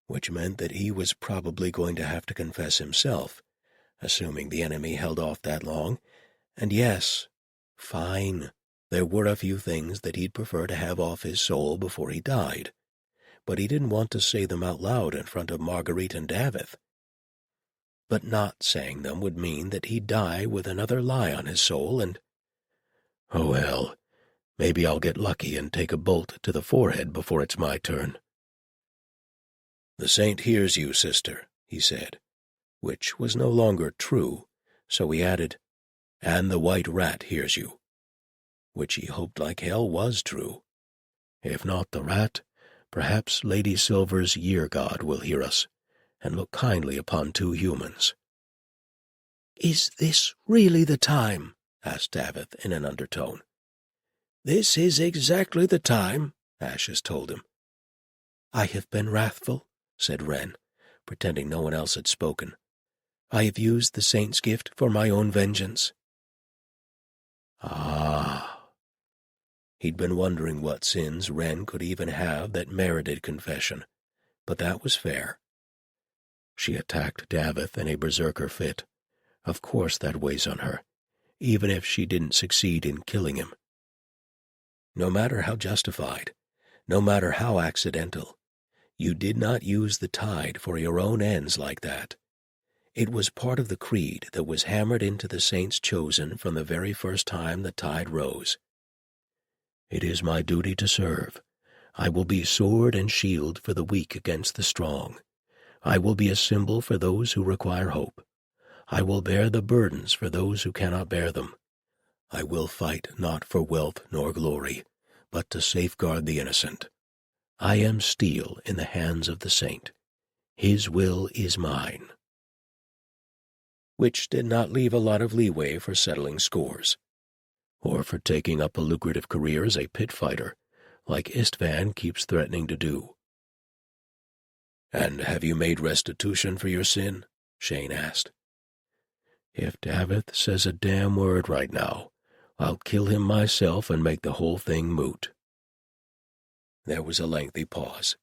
Which meant that he was probably going to have to confess himself, assuming the enemy held off that long, and yes, fine, there were a few things that he'd prefer to have off his soul before he died, but he didn't want to say them out loud in front of Marguerite and Davith. But not saying them would mean that he'd die with another lie on his soul, and... Oh well, maybe I'll get lucky and take a bolt to the forehead before it's my turn. The saint hears you, sister, he said, which was no longer true, so he added, and the white rat hears you, which he hoped like hell was true. If not the rat, perhaps Lady Silver's year-god will hear us, and look kindly upon two humans. Is this really the time? Asked Davith in an undertone. This is exactly the time, Ashes told him. I have been wrathful, said Wren, pretending no one else had spoken. I have used the saint's gift for my own vengeance. Ah. He'd been wondering what sins Wren could even have that merited confession, but that was fair. She attacked Davith in a berserker fit. Of course that weighs on her, even if she didn't succeed in killing him. No matter how justified, no matter how accidental, you did not use the tide for your own ends like that. It was part of the creed that was hammered into the saints chosen from the very first time the tide rose. It is my duty to serve. I will be sword and shield for the weak against the strong. I will be a symbol for those who require hope. I will bear the burdens for those who cannot bear them. I will fight not for wealth nor glory, but to safeguard the innocent. I am steel in the hands of the saint. His will is mine. Which did not leave a lot of leeway for settling scores, or for taking up a lucrative career as a pit fighter, like Istvan keeps threatening to do. And have you made restitution for your sin? Shane asked. If Davith says a damn word right now, I'll kill him myself and make the whole thing moot. There was a lengthy pause.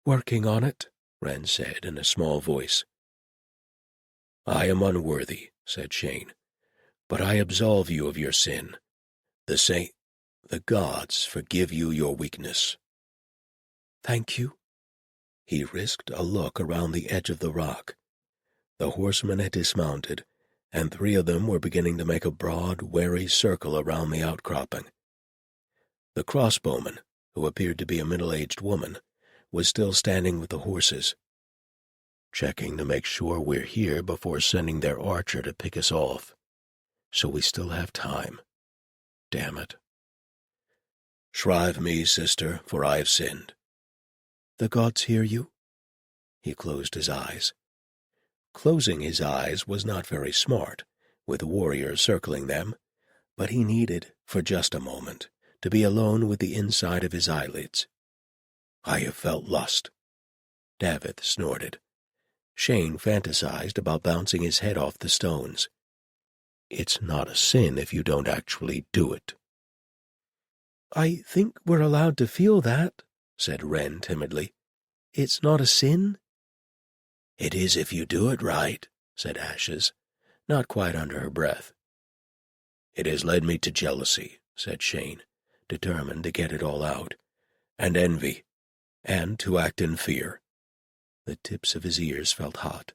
"Working on it," Wren said in a small voice. "I am unworthy," said Shane, "but I absolve you of your sin. The gods forgive you your weakness." "Thank you." He risked a look around the edge of the rock. The horsemen had dismounted, and 3 of them were beginning to make a broad, wary circle around the outcropping. The crossbowman, who appeared to be a middle-aged woman, was still standing with the horses. "Checking to make sure we're here before sending their archer to pick us off. So we still have time. Damn it." "Shrive me, sister, for I have sinned." "The gods hear you?" He closed his eyes. Closing his eyes was not very smart, with warriors circling them, but he needed, for just a moment, to be alone with the inside of his eyelids. "I have felt lust." Davith snorted. Shane fantasized about bouncing his head off the stones. "It's not a sin if you don't actually do it." "I think we're allowed to feel that," said Wren timidly. "It's not a sin?" "It is if you do it right," said Ashes, not quite under her breath. "It has led me to jealousy," said Shane, determined to get it all out, "and envy, and to act in fear." The tips of his ears felt hot.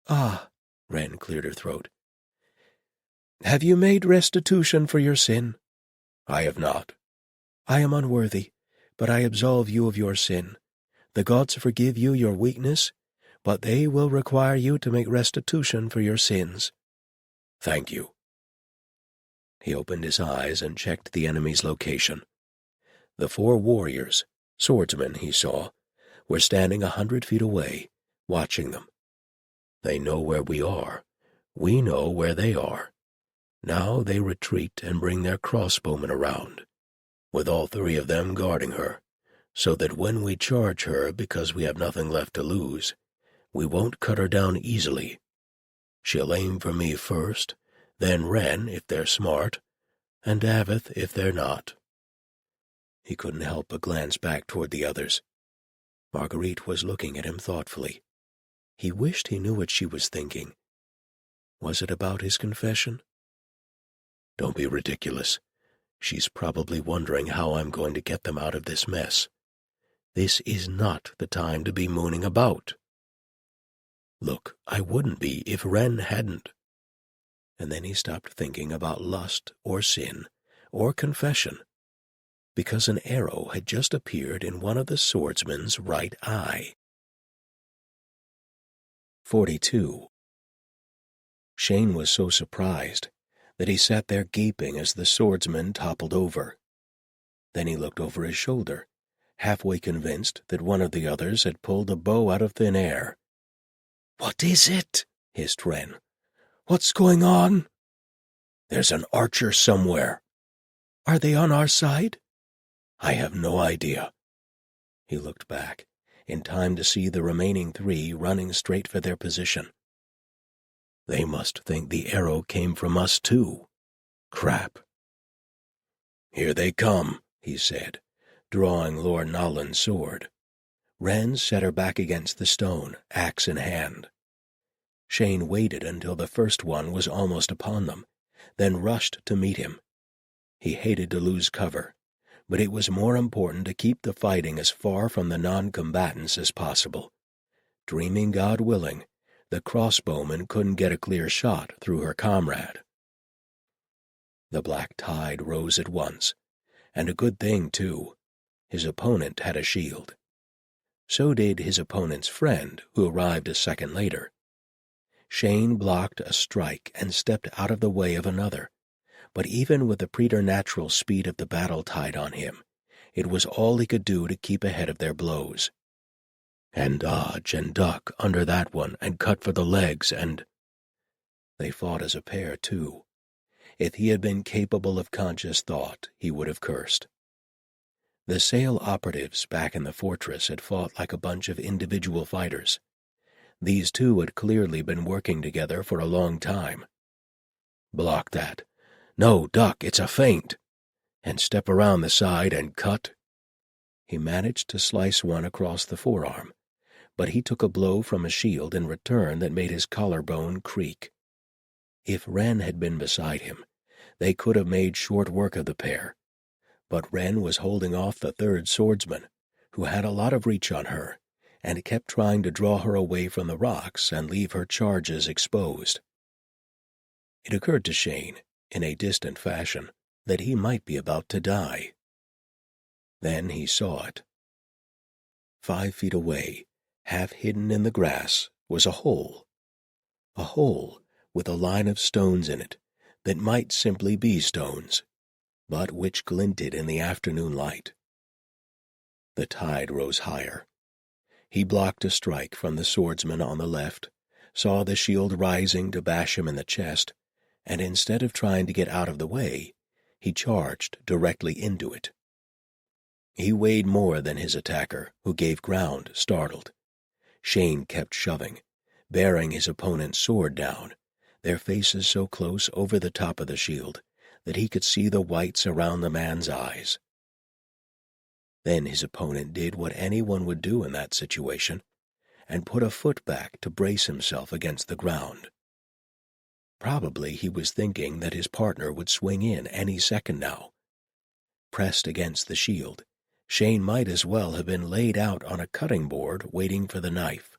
"Ah," Wren cleared her throat. "Have you made restitution for your sin?" "I have not." "I am unworthy, but I absolve you of your sin. The gods forgive you your weakness, but they will require you to make restitution for your sins." "Thank you." He opened his eyes and checked the enemy's location. The 4 warriors, swordsmen he saw, were standing 100 feet away, watching them. They know where we are. We know where they are. Now they retreat and bring their crossbowmen around, with all 3 of them guarding her, so that when we charge her because we have nothing left to lose, we won't cut her down easily. She'll aim for me first, then Wren if they're smart, and Davith if they're not. He couldn't help but glance back toward the others. Marguerite was looking at him thoughtfully. He wished he knew what she was thinking. Was it about his confession? "Don't be ridiculous. She's probably wondering how I'm going to get them out of this mess. This is not the time to be mooning about." "Look, I wouldn't be if Wren hadn't." And then he stopped thinking about lust or sin or confession, because an arrow had just appeared in one of the swordsman's right eye. 42. Shane was so surprised that he sat there gaping as the swordsman toppled over. Then he looked over his shoulder, halfway convinced that one of the others had pulled a bow out of thin air. "What is it?" hissed Wren. "What's going on?" "There's an archer somewhere." "Are they on our side?" "I have no idea." He looked back, in time to see the remaining 3 running straight for their position. They must think the arrow came from us, too. Crap. "Here they come," he said, drawing Lord Nolan's sword. Wren set her back against the stone, axe in hand. Shane waited until the first one was almost upon them, then rushed to meet him. He hated to lose cover, but it was more important to keep the fighting as far from the non-combatants as possible. Dreaming God willing, the crossbowman couldn't get a clear shot through her comrade. The black tide rose at once, and a good thing, too. His opponent had a shield. So did his opponent's friend, who arrived a second later. Shane blocked a strike and stepped out of the way of another, but even with the preternatural speed of the battle tide on him, it was all he could do to keep ahead of their blows. And dodge and duck under that one and cut for the legs and... They fought as a pair, too. If he had been capable of conscious thought, he would have cursed. The Sale operatives back in the fortress had fought like a bunch of individual fighters. These 2 had clearly been working together for a long time. "Block that. No, duck, it's a feint. And step around the side and cut." He managed to slice one across the forearm, but he took a blow from a shield in return that made his collarbone creak. If Wren had been beside him, they could have made short work of the pair, but Wren was holding off the third swordsman, who had a lot of reach on her, and kept trying to draw her away from the rocks and leave her charges exposed. It occurred to Shane, in a distant fashion, that he might be about to die. Then he saw it. 5 feet away, half hidden in the grass, was a hole with a line of stones in it that might simply be stones, but which glinted in the afternoon light. The tide rose higher. He blocked a strike from the swordsman on the left, saw the shield rising to bash him in the chest, and instead of trying to get out of the way, he charged directly into it. He weighed more than his attacker, who gave ground, startled. Shane kept shoving, bearing his opponent's sword down, their faces so close over the top of the shield that he could see the whites around the man's eyes. Then his opponent did what anyone would do in that situation, and put a foot back to brace himself against the ground. Probably he was thinking that his partner would swing in any second now. Pressed against the shield, Shane might as well have been laid out on a cutting board waiting for the knife.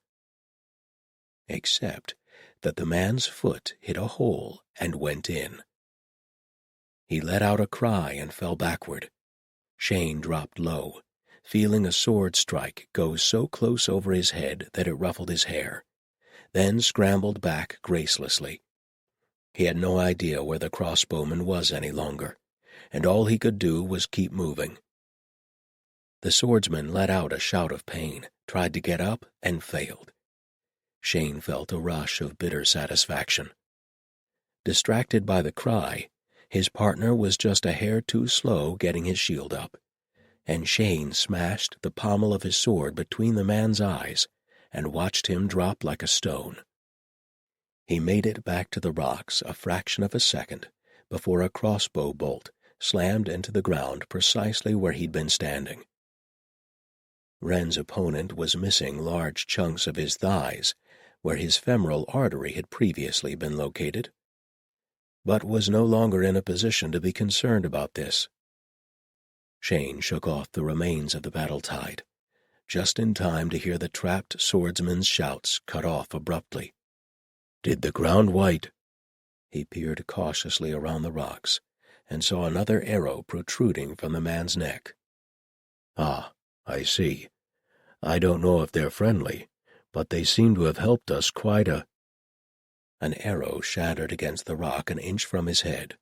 Except that the man's foot hit a hole and went in. He let out a cry and fell backward. Shane dropped low, feeling a sword strike go so close over his head that it ruffled his hair, then scrambled back gracelessly. He had no idea where the crossbowman was any longer, and all he could do was keep moving. The swordsman let out a shout of pain, tried to get up, and failed. Shane felt a rush of bitter satisfaction. Distracted by the cry, his partner was just a hair too slow getting his shield up, and Shane smashed the pommel of his sword between the man's eyes and watched him drop like a stone. He made it back to the rocks a fraction of a second before a crossbow bolt slammed into the ground precisely where he'd been standing. Wren's opponent was missing large chunks of his thighs, where his femoral artery had previously been located, but was no longer in a position to be concerned about this. Shane shook off the remains of the battle tide, just in time to hear the trapped swordsman's shouts cut off abruptly. "Did the ground white?" He peered cautiously around the rocks and saw another arrow protruding from the man's neck. "Ah, I see. I don't know if they're friendly, but they seem to have helped us quite a—" An arrow shattered against the rock an inch from his head.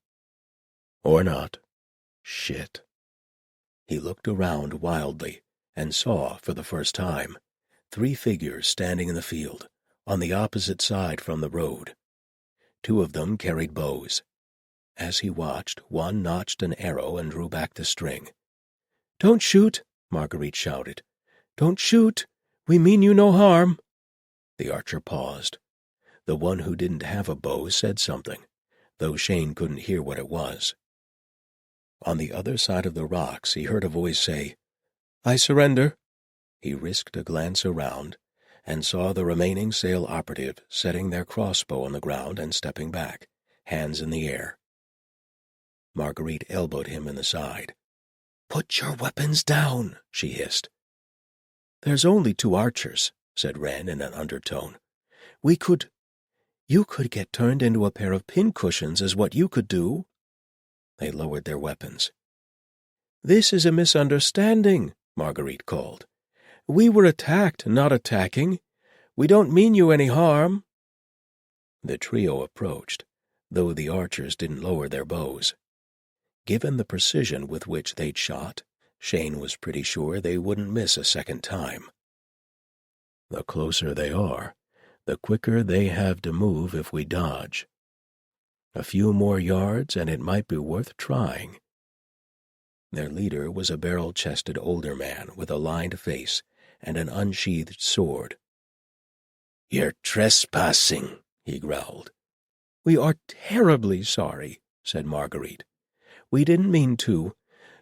"Or not. Shit." He looked around wildly and saw, for the first time, 3 figures standing in the field, on the opposite side from the road. 2 of them carried bows. As he watched, one notched an arrow and drew back the string. "Don't shoot!" Marguerite shouted. "Don't shoot! We mean you no harm." The archer paused. The one who didn't have a bow said something, though Shane couldn't hear what it was. On the other side of the rocks he heard a voice say, "I surrender." He risked a glance around and saw the remaining Sale operative setting their crossbow on the ground and stepping back, hands in the air. Marguerite elbowed him in the side. "Put your weapons down," she hissed. "There's only 2 archers," said Wren in an undertone. You could get turned into a pair of pincushions is what you could do." They lowered their weapons. "This is a misunderstanding," Marguerite called. "We were attacked, not attacking. We don't mean you any harm." The trio approached, though the archers didn't lower their bows. Given the precision with which they'd shot, Shane was pretty sure they wouldn't miss a second time. "The closer they are, the quicker they have to move if we dodge. A few more yards and it might be worth trying." Their leader was a barrel-chested older man with a lined face and an unsheathed sword. "You're trespassing," he growled. "We are terribly sorry," said Marguerite. "We didn't mean to.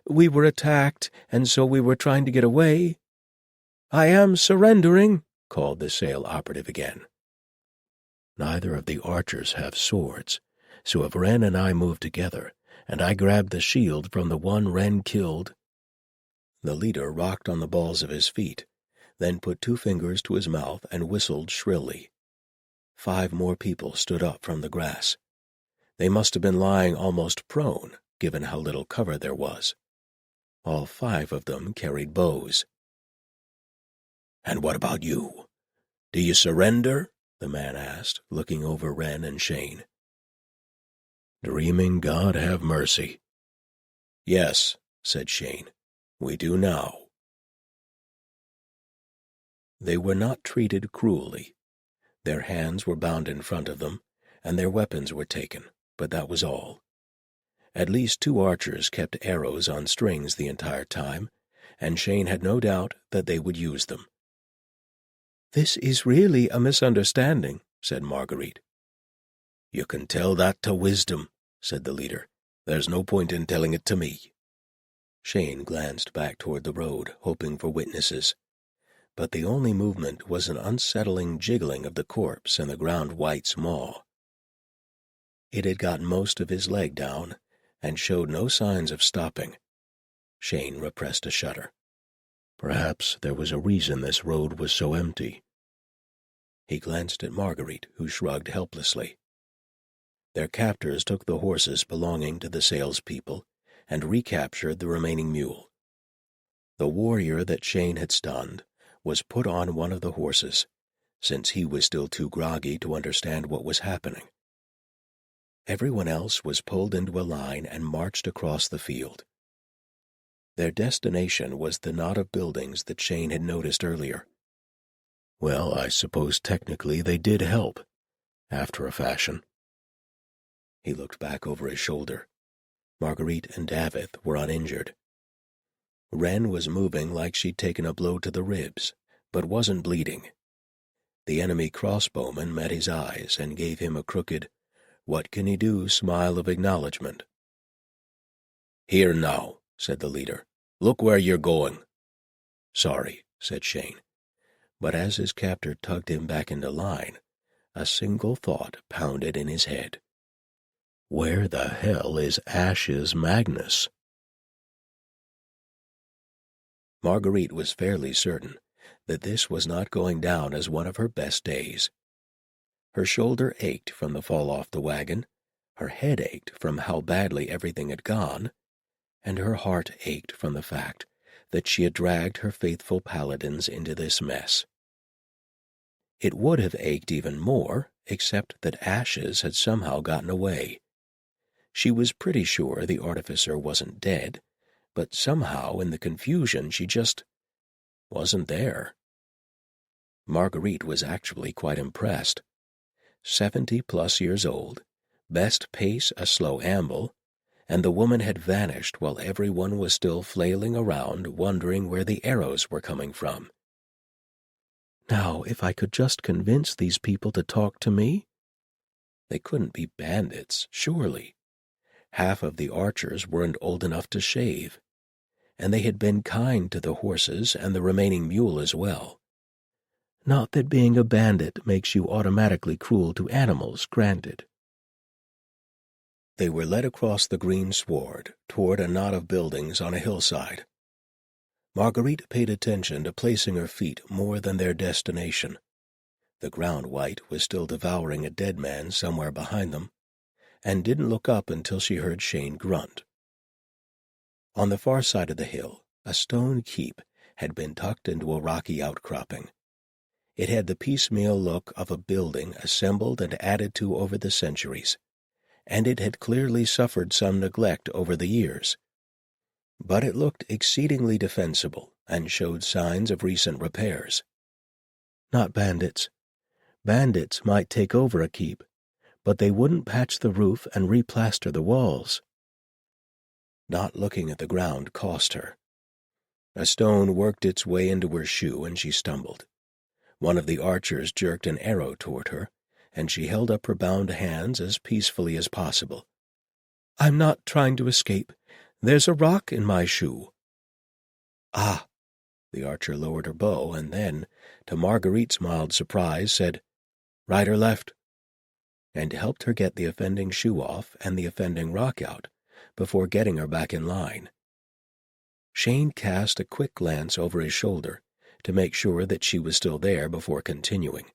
We were attacked, and so we were trying to get away." "I am surrendering," called the sail operative again. "Neither of the archers have swords, so if Wren and I move together, and I grab the shield from the one Wren killed—" The leader rocked on the balls of his feet, then put 2 fingers to his mouth and whistled shrilly. 5 more people stood up from the grass. They must have been lying almost prone, given how little cover there was. All 5 of them carried bows. "And what about you? Do you surrender?" the man asked, looking over Wren and Shane. "Dreaming God have mercy." "Yes," said Shane, "we do now." They were not treated cruelly. Their hands were bound in front of them, and their weapons were taken, but that was all. At least 2 archers kept arrows on strings the entire time, and Shane had no doubt that they would use them. "This is really a misunderstanding," said Marguerite. "You can tell that to wisdom," said the leader. "There's no point in telling it to me." Shane glanced back toward the road, hoping for witnesses. But the only movement was an unsettling jiggling of the corpse in the ground white's maw. It had gotten most of his leg down, and showed no signs of stopping. Shane repressed a shudder. Perhaps there was a reason this road was so empty. He glanced at Marguerite, who shrugged helplessly. Their captors took the horses belonging to the salespeople and recaptured the remaining mule. The warrior that Shane had stunned was put on one of the horses, since he was still too groggy to understand what was happening. Everyone else was pulled into a line and marched across the field. Their destination was the knot of buildings that Shane had noticed earlier. Well, I suppose technically they did help, after a fashion. He looked back over his shoulder. Marguerite and Davith were uninjured. Wren was moving like she'd taken a blow to the ribs, but wasn't bleeding. The enemy crossbowman met his eyes and gave him a crooked, what-can-he-do smile of acknowledgment. "Here now," said the leader. "Look where you're going." "Sorry," said Shane. But as his captor tugged him back into line, a single thought pounded in his head. Where the hell is Ash's Magnus? Marguerite was fairly certain that this was not going down as one of her best days. Her shoulder ached from the fall off the wagon, her head ached from how badly everything had gone, and her heart ached from the fact that she had dragged her faithful paladins into this mess. It would have ached even more, except that Ashes had somehow gotten away. She was pretty sure the artificer wasn't dead, but somehow in the confusion she just wasn't there. Marguerite was actually quite impressed. 70+ years old, best pace a slow amble, and the woman had vanished while everyone was still flailing around wondering where the arrows were coming from. Now, if I could just convince these people to talk to me? They couldn't be bandits, surely. Half of the archers weren't old enough to shave, and they had been kind to the horses and the remaining mule as well. Not that being a bandit makes you automatically cruel to animals, granted. They were led across the green sward toward a knot of buildings on a hillside. Marguerite paid attention to placing her feet more than their destination. The ground white was still devouring a dead man somewhere behind them, and didn't look up until she heard Shane grunt. On the far side of the hill, a stone keep had been tucked into a rocky outcropping. It had the piecemeal look of a building assembled and added to over the centuries, and it had clearly suffered some neglect over the years. But it looked exceedingly defensible and showed signs of recent repairs. Not bandits. Bandits might take over a keep, but they wouldn't patch the roof and replaster the walls. Not looking at the ground cost her. A stone worked its way into her shoe and she stumbled. One of the archers jerked an arrow toward her, and she held up her bound hands as peacefully as possible. "I'm not trying to escape. There's a rock in my shoe." "Ah!" The archer lowered her bow, and then, to Marguerite's mild surprise, said, "Right or left?" and helped her get the offending shoe off and the offending rock out before getting her back in line. Shane cast a quick glance over his shoulder to make sure that she was still there before continuing.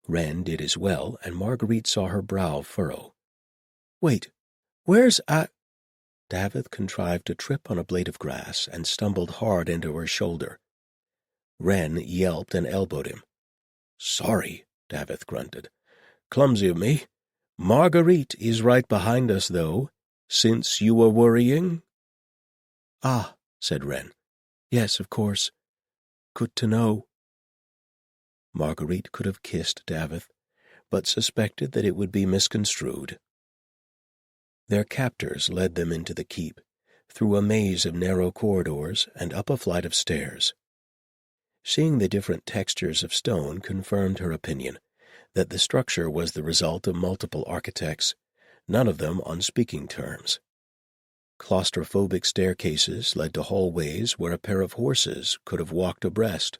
Wren did as well, and Marguerite saw her brow furrow. "Wait, where's Davith contrived to trip on a blade of grass and stumbled hard into her shoulder. Wren yelped and elbowed him. "Sorry," Davith grunted. "Clumsy of me. Marguerite is right behind us, though, since you were worrying." "Ah," said Wren. "Yes, of course. Good to know." Marguerite could have kissed Davith, but suspected that it would be misconstrued. Their captors led them into the keep, through a maze of narrow corridors and up a flight of stairs. Seeing the different textures of stone confirmed her opinion that the structure was the result of multiple architects, none of them on speaking terms. Claustrophobic staircases led to hallways where a pair of horses could have walked abreast.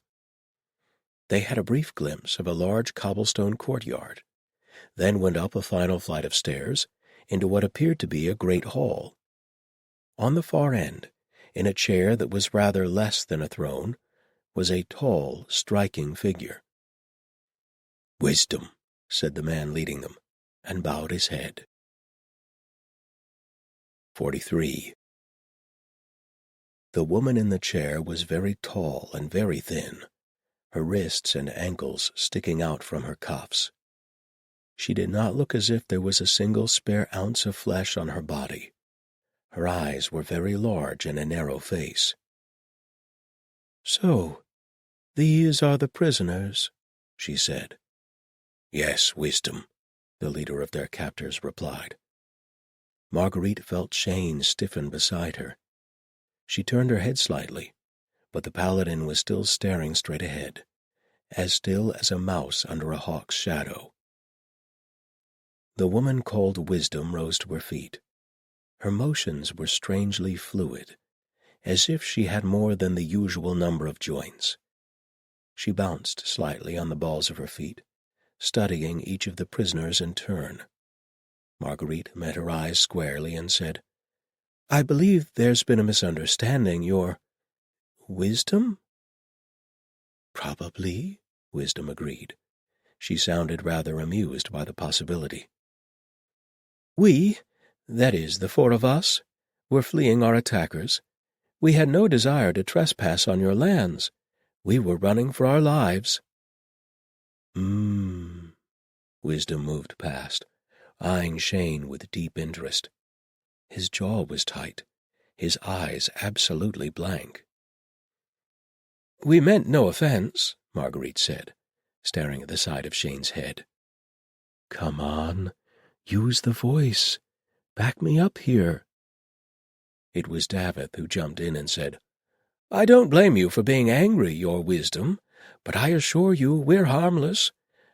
They had a brief glimpse of a large cobblestone courtyard, then went up a final flight of stairs into what appeared to be a great hall. On the far end, in a chair that was rather less than a throne, was a tall, striking figure. "Wisdom," said the man leading them, and bowed his head. 43. The woman in the chair was very tall and very thin, her wrists and ankles sticking out from her cuffs. She did not look as if there was a single spare ounce of flesh on her body. Her eyes were very large in a narrow face. "So, these are the prisoners," she said. "Yes, Wisdom," the leader of their captors replied. Marguerite felt Shane stiffen beside her. She turned her head slightly, but the Paladin was still staring straight ahead, as still as a mouse under a hawk's shadow. The woman called Wisdom rose to her feet. Her motions were strangely fluid, as if she had more than the usual number of joints. She bounced slightly on the balls of her feet, studying each of the prisoners in turn. Marguerite met her eyes squarely and said, "I believe there's been a misunderstanding. Your Wisdom?" "Probably," Wisdom agreed. She sounded rather amused by the possibility. "We, that is, the four of us, were fleeing our attackers. We had no desire to trespass on your lands. We were running for our lives." Wisdom moved past, eyeing Shane with deep interest. His jaw was tight, his eyes absolutely blank. "We meant no offense," Marguerite said, staring at the side of Shane's head. "Come on, use the voice. Back me up here." It was Davith who jumped in and said, "I don't blame you for being angry, Your Wisdom, but I assure you we're harmless.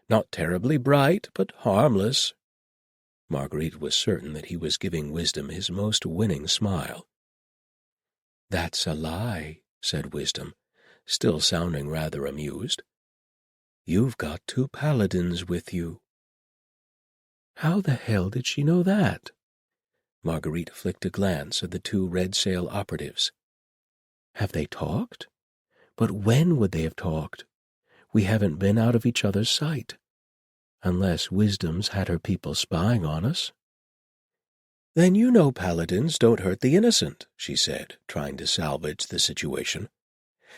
Not terribly bright, but harmless." Marguerite was certain that he was giving Wisdom his most winning smile. "That's a lie," said Wisdom, still sounding rather amused. "You've got 2 paladins with you." "How the hell did she know that?" Marguerite flicked a glance at the 2 Red Sail operatives. "Have they talked? But when would they have talked? We haven't been out of each other's sight. Unless Wisdom's had her people spying on us." "Then you know paladins don't hurt the innocent," she said, trying to salvage the situation.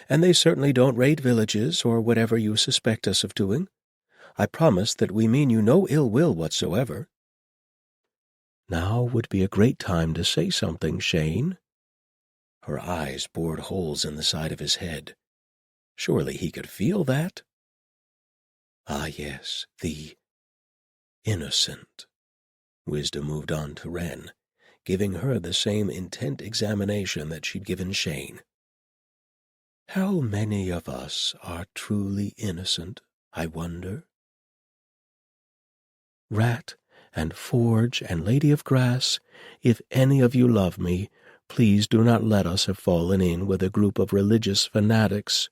"And they certainly don't raid villages or whatever you suspect us of doing. I promise that we mean you no ill will whatsoever." "Now would be a great time to say something, Shane." Her eyes bored holes in the side of his head. Surely he could feel that. "Ah, yes, the innocent." Wisdom moved on to Wren, giving her the same intent examination that she'd given Shane. "How many of us are truly innocent, I wonder? Rat and Forge and Lady of Grass, if any of you love me, Please do not let us have fallen in with a group of religious fanatics."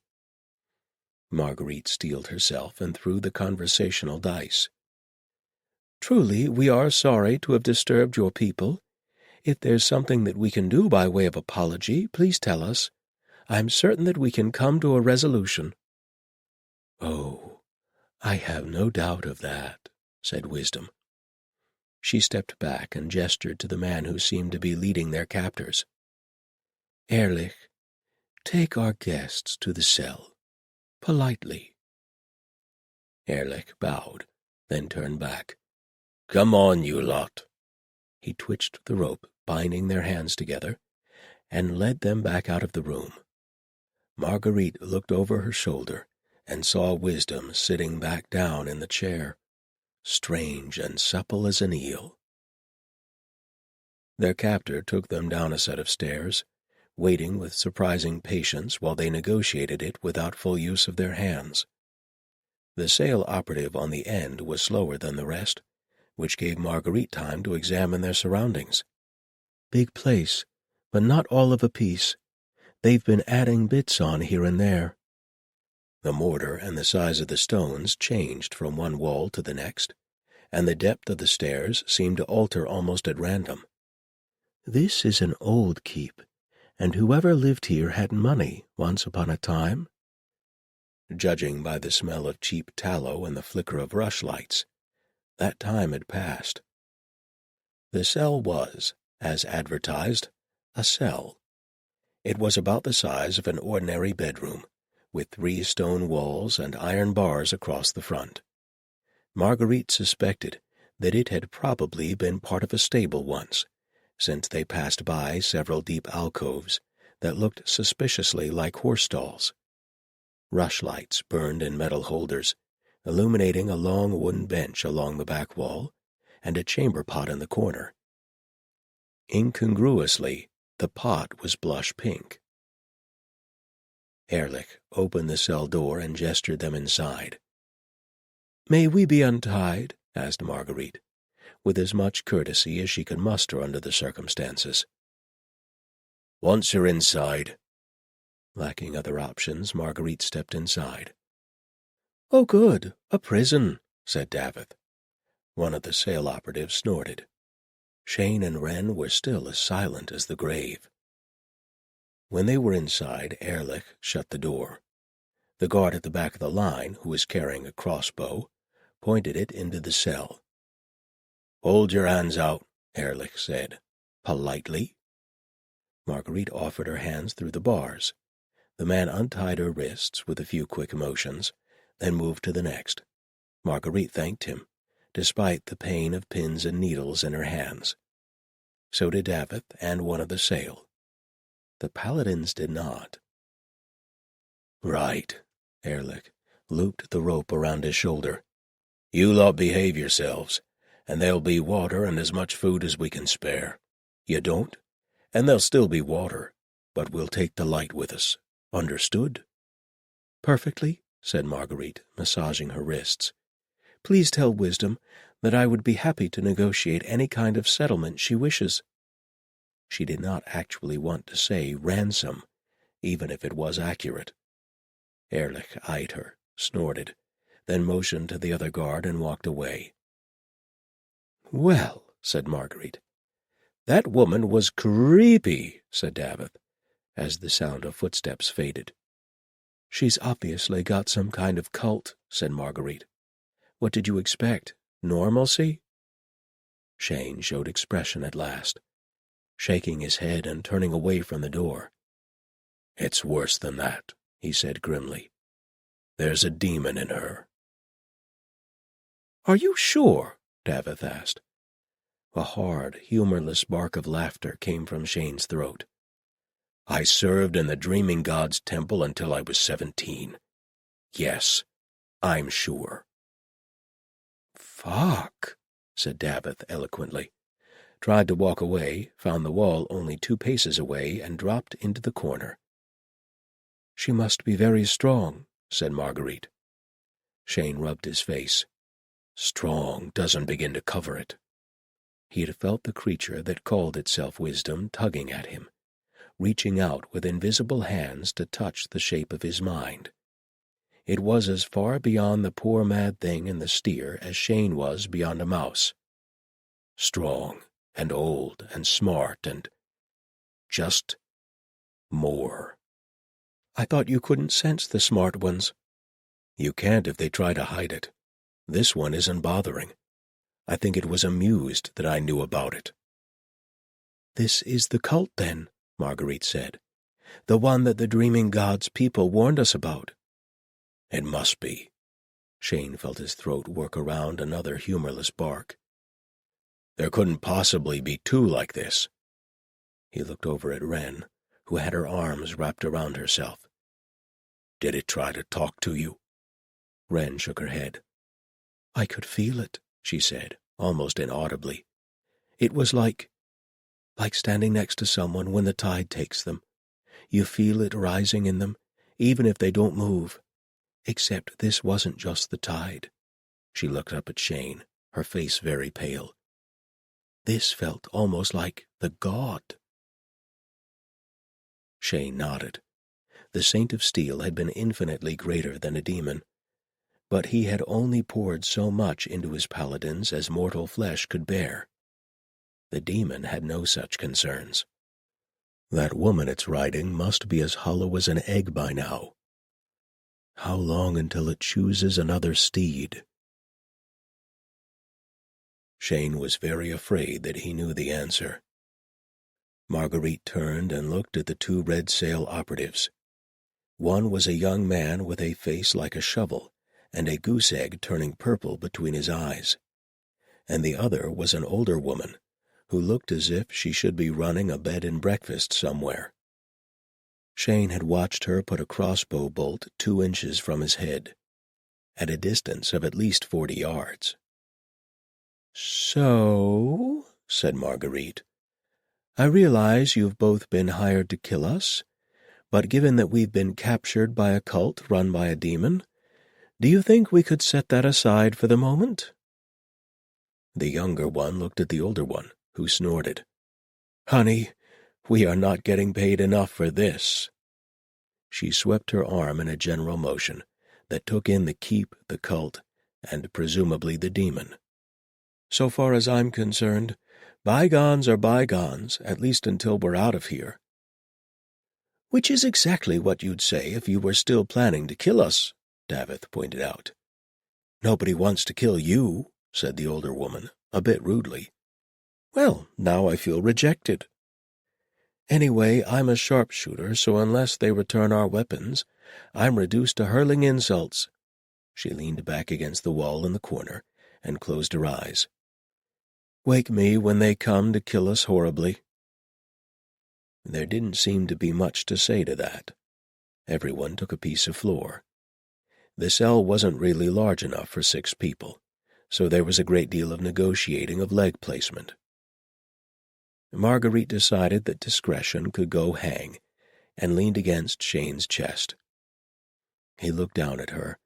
Marguerite steeled herself and threw the conversational dice. "Truly, we are sorry to have disturbed your people. If there's something that we can do by way of apology, please tell us. I'm certain that we can come to a resolution." "Oh, I have no doubt of that," said Wisdom. She stepped back and gestured to the man who seemed to be leading their captors. "Ehrlich, take our guests to the cell, politely." Ehrlich bowed, then turned back. "Come on, you lot." He twitched the rope, binding their hands together, and led them back out of the room. Marguerite looked over her shoulder and saw Wisdom sitting back down in the chair, strange and supple as an eel. Their captor took them down a set of stairs, waiting with surprising patience while they negotiated it without full use of their hands. The sale operative on the end was slower than the rest, which gave Marguerite time to examine their surroundings. "Big place, but not all of a piece. They've been adding bits on here and there." The mortar and the size of the stones changed from one wall to the next, and the depth of the stairs seemed to alter almost at random. "This is an old keep, and whoever lived here had money once upon a time." Judging by the smell of cheap tallow and the flicker of rushlights, that time had passed. The cell was, as advertised, a cell. It was about the size of an ordinary bedroom, with 3 stone walls and iron bars across the front. Marguerite suspected that it had probably been part of a stable once, since they passed by several deep alcoves that looked suspiciously like horse stalls. Rushlights burned in metal holders, illuminating a long wooden bench along the back wall and a chamber pot in the corner. Incongruously, the pot was blush pink. Ehrlich opened the cell door and gestured them inside. "May we be untied?" asked Marguerite, with as much courtesy as she could muster under the circumstances. "Once you're inside." Lacking other options, Marguerite stepped inside. "Oh, good, a prison," said Davith. One of the sale operatives snorted. Shane and Wren were still as silent as the grave. When they were inside, Ehrlich shut the door. The guard at the back of the line, who was carrying a crossbow, pointed it into the cell. "Hold your hands out," Ehrlich said, politely. Marguerite offered her hands through the bars. The man untied her wrists with a few quick motions, then moved to the next. Marguerite thanked him, despite the pain of pins and needles in her hands. So did Davith and one of the sale. The Paladins did not. "Right," Ehrlich looped the rope around his shoulder. "You lot behave yourselves, and there'll be water and as much food as we can spare. You don't, and there'll still be water, but we'll take the light with us. Understood?" "Perfectly," said Marguerite, massaging her wrists. "Please tell Wisdom that I would be happy to negotiate any kind of settlement she wishes." She did not actually want to say ransom, even if it was accurate. Ehrlich eyed her, snorted, then motioned to the other guard and walked away. "Well," said Marguerite. "That woman was creepy," said Davith, as the sound of footsteps faded. "She's obviously got some kind of cult," said Marguerite. "What did you expect? Normalcy?" Shane showed expression at last, shaking his head and turning away from the door. "It's worse than that," he said grimly. "There's a demon in her." "Are you sure?" Davith asked. A hard, humorless bark of laughter came from Shane's throat. "I served in the Dreaming God's temple until I was 17. Yes, I'm sure." "Fuck," said Davith eloquently. Tried to walk away, found the wall only 2 paces away, and dropped into the corner. "She must be very strong," said Marguerite. Shane rubbed his face. "Strong doesn't begin to cover it." He had felt the creature that called itself Wisdom tugging at him, reaching out with invisible hands to touch the shape of his mind. It was as far beyond the poor mad thing in the steer as Shane was beyond a mouse. Strong and old and smart and just more. I thought you couldn't sense the smart ones. You can't if they try to hide it. This one isn't bothering. I think it was amused that I knew about it. This is the cult, then, Marguerite said. The one that the dreaming god's people warned us about. It must be. Shane felt his throat work around another humorless bark. There couldn't possibly be two like this. He looked over at Wren, who had her arms wrapped around herself. Did it try to talk to you? Wren shook her head. I could feel it, she said, almost inaudibly. It was like standing next to someone when the tide takes them. You feel it rising in them, even if they don't move. Except this wasn't just the tide. She looked up at Shane, her face very pale. This felt almost like the god. Shane nodded. The Saint of Steel had been infinitely greater than a demon, but he had only poured so much into his paladins as mortal flesh could bear. The demon had no such concerns. That woman it's riding must be as hollow as an egg by now. How long until it chooses another steed? Shane was very afraid that he knew the answer. Marguerite turned and looked at the two red sail operatives. One was a young man with a face like a shovel and a goose egg turning purple between his eyes, and the other was an older woman who looked as if she should be running a bed and breakfast somewhere. Shane had watched her put a crossbow bolt 2 inches from his head, at a distance of at least 40 yards. So, said Marguerite, I realize you've both been hired to kill us, but given that we've been captured by a cult run by a demon, do you think we could set that aside for the moment? The younger one looked at the older one, who snorted. Honey, we are not getting paid enough for this. She swept her arm in a general motion that took in the keep, the cult, and presumably the demon. So far as I'm concerned, bygones are bygones, at least until we're out of here. Which is exactly what you'd say if you were still planning to kill us, Davith pointed out. Nobody wants to kill you, said the older woman, a bit rudely. Well, now I feel rejected. Anyway, I'm a sharpshooter, so unless they return our weapons, I'm reduced to hurling insults. She leaned back against the wall in the corner and closed her eyes. Wake me when they come to kill us horribly. There didn't seem to be much to say to that. Everyone took a piece of floor. The cell wasn't really large enough for 6 people, so there was a great deal of negotiating of leg placement. Marguerite decided that discretion could go hang, and leaned against Shane's chest. He looked down at her,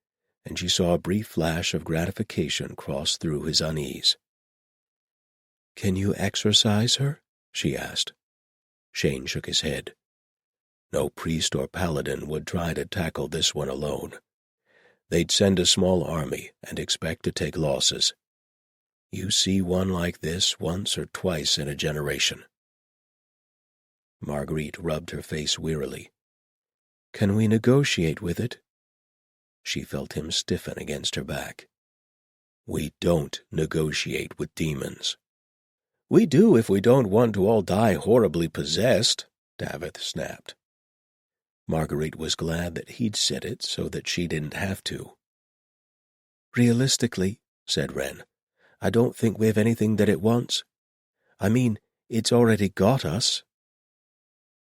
and she saw a brief flash of gratification cross through his unease. Can you exorcise her? She asked. Shane shook his head. No priest or paladin would try to tackle this one alone. They'd send a small army and expect to take losses. You see one like this once or twice in a generation. Marguerite rubbed her face wearily. Can we negotiate with it? She felt him stiffen against her back. We don't negotiate with demons. We do if we don't want to all die horribly possessed, Davith snapped. Marguerite was glad that he'd said it so that she didn't have to. Realistically, said Wren, I don't think we have anything that it wants. I mean, it's already got us.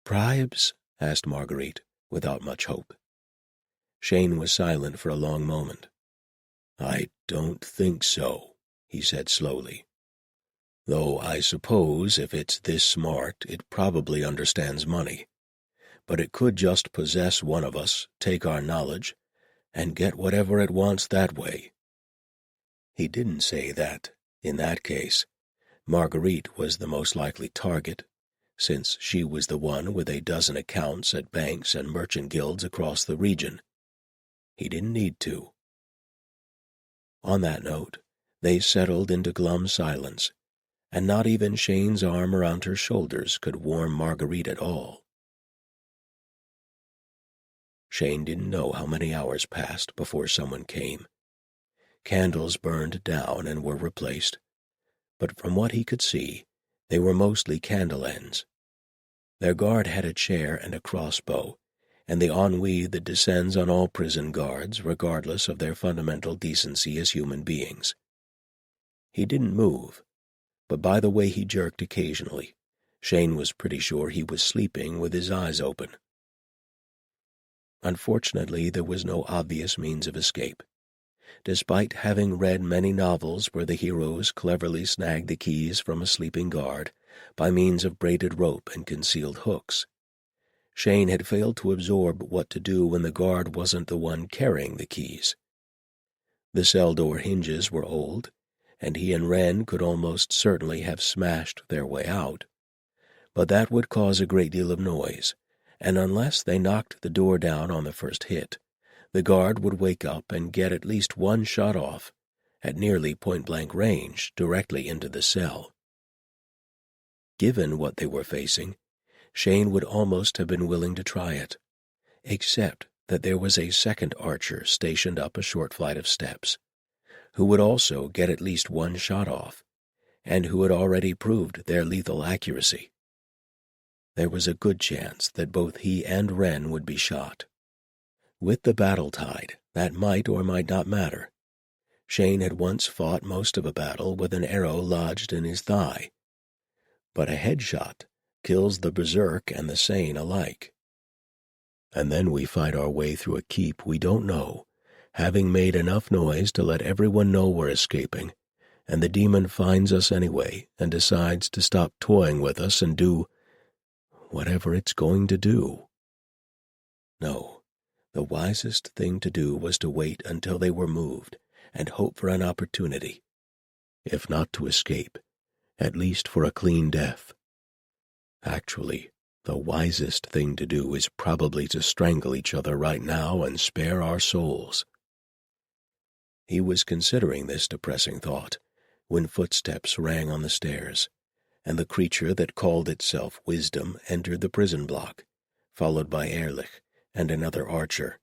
Bribes? Asked Marguerite, without much hope. Shane was silent for a long moment. I don't think so, he said slowly. Though I suppose if it's this smart, it probably understands money. But it could just possess one of us, take our knowledge, and get whatever it wants that way. He didn't say that, in that case, Marguerite was the most likely target, since she was the one with a dozen accounts at banks and merchant guilds across the region. He didn't need to. On that note, they settled into glum silence, and not even Shane's arm around her shoulders could warm Marguerite at all. Shane didn't know how many hours passed before someone came. Candles burned down and were replaced, but from what he could see, they were mostly candle ends. Their guard had a chair and a crossbow, and the ennui that descends on all prison guards, regardless of their fundamental decency as human beings. He didn't move, but by the way he jerked occasionally, Shane was pretty sure he was sleeping with his eyes open. Unfortunately, there was no obvious means of escape. Despite having read many novels where the heroes cleverly snagged the keys from a sleeping guard by means of braided rope and concealed hooks, Shane had failed to absorb what to do when the guard wasn't the one carrying the keys. The cell door hinges were old, and he and Wren could almost certainly have smashed their way out, but that would cause a great deal of noise, and unless they knocked the door down on the first hit, the guard would wake up and get at least one shot off, at nearly point-blank range, directly into the cell. Given what they were facing, Shane would almost have been willing to try it, except that there was a second archer stationed up a short flight of steps, who would also get at least one shot off, and who had already proved their lethal accuracy. There was a good chance that both he and Wren would be shot. With the battle tide, that might or might not matter. Shane had once fought most of a battle with an arrow lodged in his thigh, but a headshot kills the berserk and the sane alike. And then we fight our way through a keep we don't know, having made enough noise to let everyone know we're escaping, and the demon finds us anyway and decides to stop toying with us and do whatever it's going to do. No, the wisest thing to do was to wait until they were moved and hope for an opportunity, if not to escape, at least for a clean death. Actually, the wisest thing to do is probably to strangle each other right now and spare our souls. He was considering this depressing thought when footsteps rang on the stairs, and the creature that called itself Wisdom entered the prison block, followed by Ehrlich and another archer.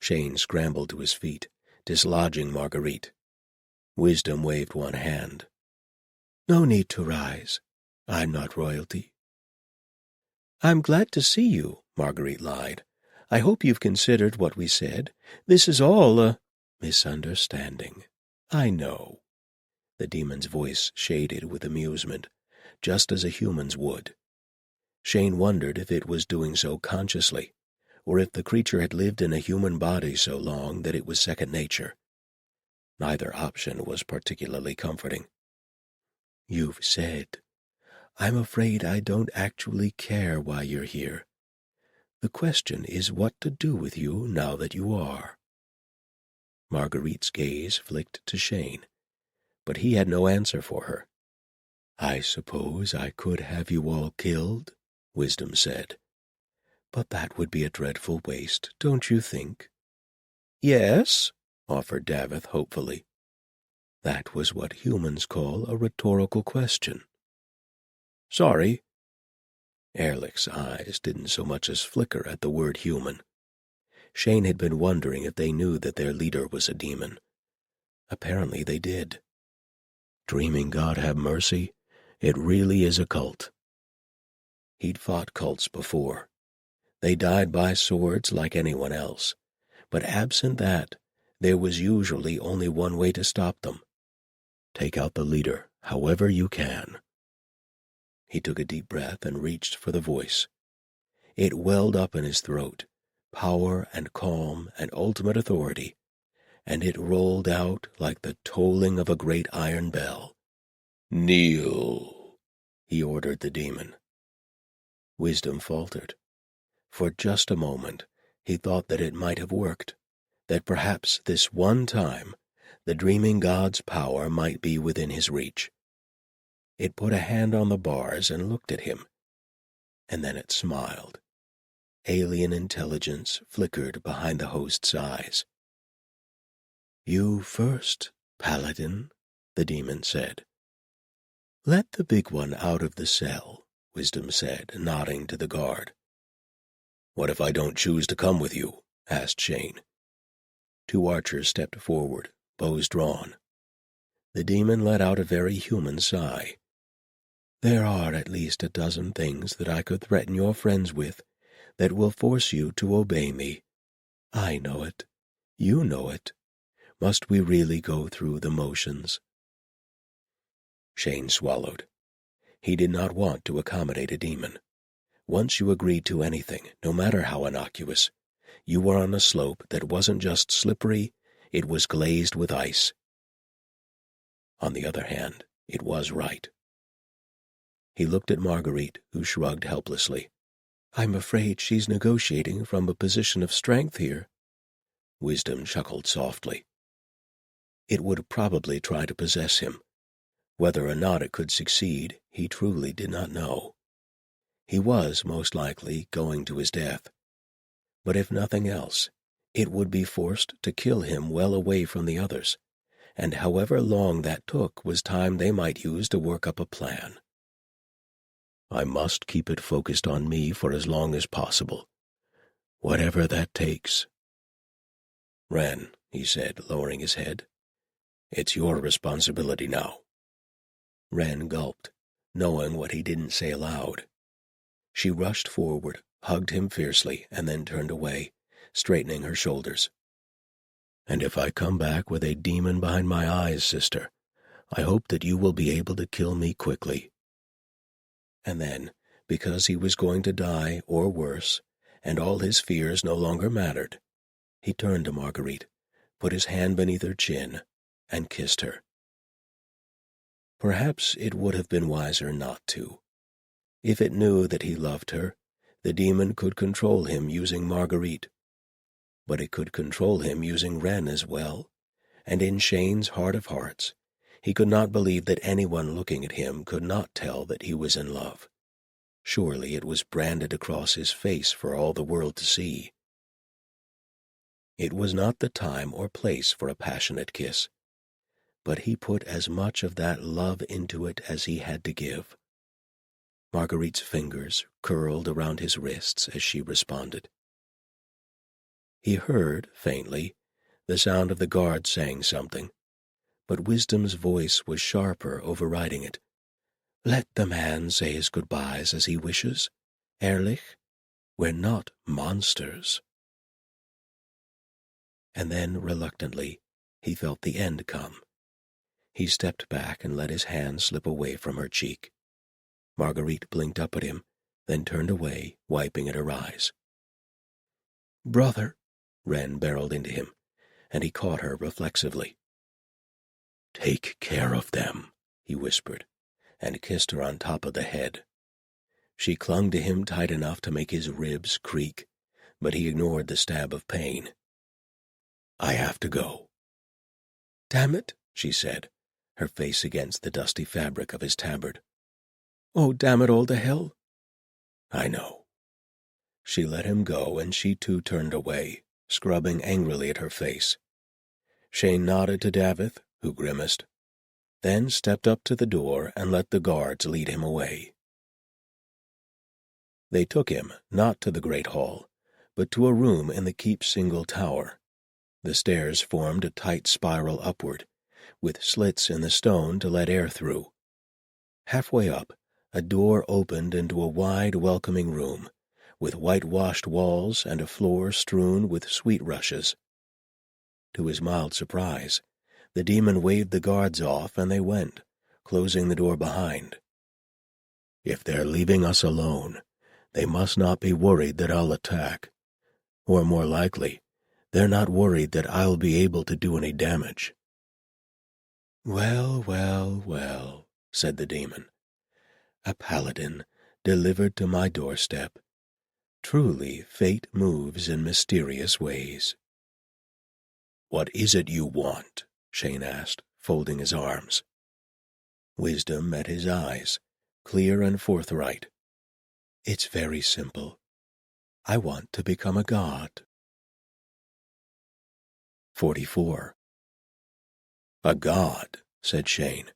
Shane scrambled to his feet, dislodging Marguerite. Wisdom waved one hand. "No need to rise. I'm not royalty." "I'm glad to see you," Marguerite lied. "I hope you've considered what we said. This is all a misunderstanding. I know." The demon's voice shaded with amusement, just as a human's would. Shane wondered if it was doing so consciously, or if the creature had lived in a human body so long that it was second nature. Neither option was particularly comforting. "You've said. I'm afraid I don't actually care why you're here. The question is what to do with you now that you are." Marguerite's gaze flicked to Shane, but he had no answer for her. "I suppose I could have you all killed," Wisdom said. "But that would be a dreadful waste, don't you think?" "Yes," offered Davith hopefully. That was what humans call a rhetorical question. "Sorry." Ehrlich's eyes didn't so much as flicker at the word human. Shane had been wondering if they knew that their leader was a demon. Apparently they did. Dreaming God have mercy, it really is a cult. He'd fought cults before. They died by swords like anyone else, but absent that, there was usually only one way to stop them. Take out the leader, however you can. He took a deep breath and reached for the voice. It welled up in his throat, power and calm and ultimate authority, and it rolled out like the tolling of a great iron bell. "Kneel," he ordered the demon. Wisdom faltered. For just a moment, he thought that it might have worked, that perhaps this one time the dreaming god's power might be within his reach. It put a hand on the bars and looked at him, and then it smiled. Alien intelligence flickered behind the host's eyes. "You first, Paladin," the demon said. "Let the big one out of the cell," Wisdom said, nodding to the guard. "What if I don't choose to come with you?" asked Shane. 2 archers stepped forward, bows drawn. The demon let out a very human sigh. "There are at least a dozen things that I could threaten your friends with that will force you to obey me. I know it. You know it. Must we really go through the motions?" Shane swallowed. He did not want to accommodate a demon. Once you agreed to anything, no matter how innocuous, you were on a slope that wasn't just slippery, it was glazed with ice. On the other hand, it was right. He looked at Marguerite, who shrugged helplessly. "I'm afraid she's negotiating from a position of strength here." Wisdom chuckled softly. It would probably try to possess him. Whether or not it could succeed, he truly did not know. He was, most likely, going to his death. But if nothing else, it would be forced to kill him well away from the others, and however long that took was time they might use to work up a plan. "I must keep it focused on me for as long as possible, whatever that takes." "Ren," he said, lowering his head, "it's your responsibility now." Ren gulped, knowing what he didn't say aloud. She rushed forward, hugged him fiercely, and then turned away, straightening her shoulders. "And if I come back with a demon behind my eyes, sister, I hope that you will be able to kill me quickly." And then, because he was going to die or worse, and all his fears no longer mattered, he turned to Marguerite, put his hand beneath her chin, and kissed her. Perhaps it would have been wiser not to. If it knew that he loved her, the demon could control him using Marguerite. But it could control him using Ren as well, and in Shane's heart of hearts, he could not believe that anyone looking at him could not tell that he was in love. Surely it was branded across his face for all the world to see. It was not the time or place for a passionate kiss, but he put as much of that love into it as he had to give. Marguerite's fingers curled around his wrists as she responded. He heard, faintly, the sound of the guard saying something, but Wisdom's voice was sharper, overriding it. "Let the man say his goodbyes as he wishes, Ehrlich. We're not monsters." And then, reluctantly, he felt the end come. He stepped back and let his hand slip away from her cheek. Marguerite blinked up at him, then turned away, wiping at her eyes. "Brother," Ren barreled into him, and he caught her reflexively. "Take care of them," he whispered, and kissed her on top of the head. She clung to him tight enough to make his ribs creak, but he ignored the stab of pain. "I have to go." "Damn it," she said, her face against the dusty fabric of his tabard. "Oh, damn it all to hell." "I know." She let him go, and she too turned away, scrubbing angrily at her face. Shane nodded to Davith, who grimaced, then stepped up to the door and let the guards lead him away. They took him, not to the great hall, but to a room in the keep's single tower. The stairs formed a tight spiral upward, with slits in the stone to let air through. Halfway up, a door opened into a wide, welcoming room, with whitewashed walls and a floor strewn with sweet rushes. To his mild surprise, the demon waved the guards off and they went, closing the door behind. "If they're leaving us alone, they must not be worried that I'll attack. Or more likely, they're not worried that I'll be able to do any damage." "Well, well, well," said the demon. "A paladin delivered to my doorstep. Truly, fate moves in mysterious ways." "What is it you want?" Shane asked, folding his arms. Wisdom met his eyes, clear and forthright. It's very simple. I want to become a god. 44. A god, said Shane.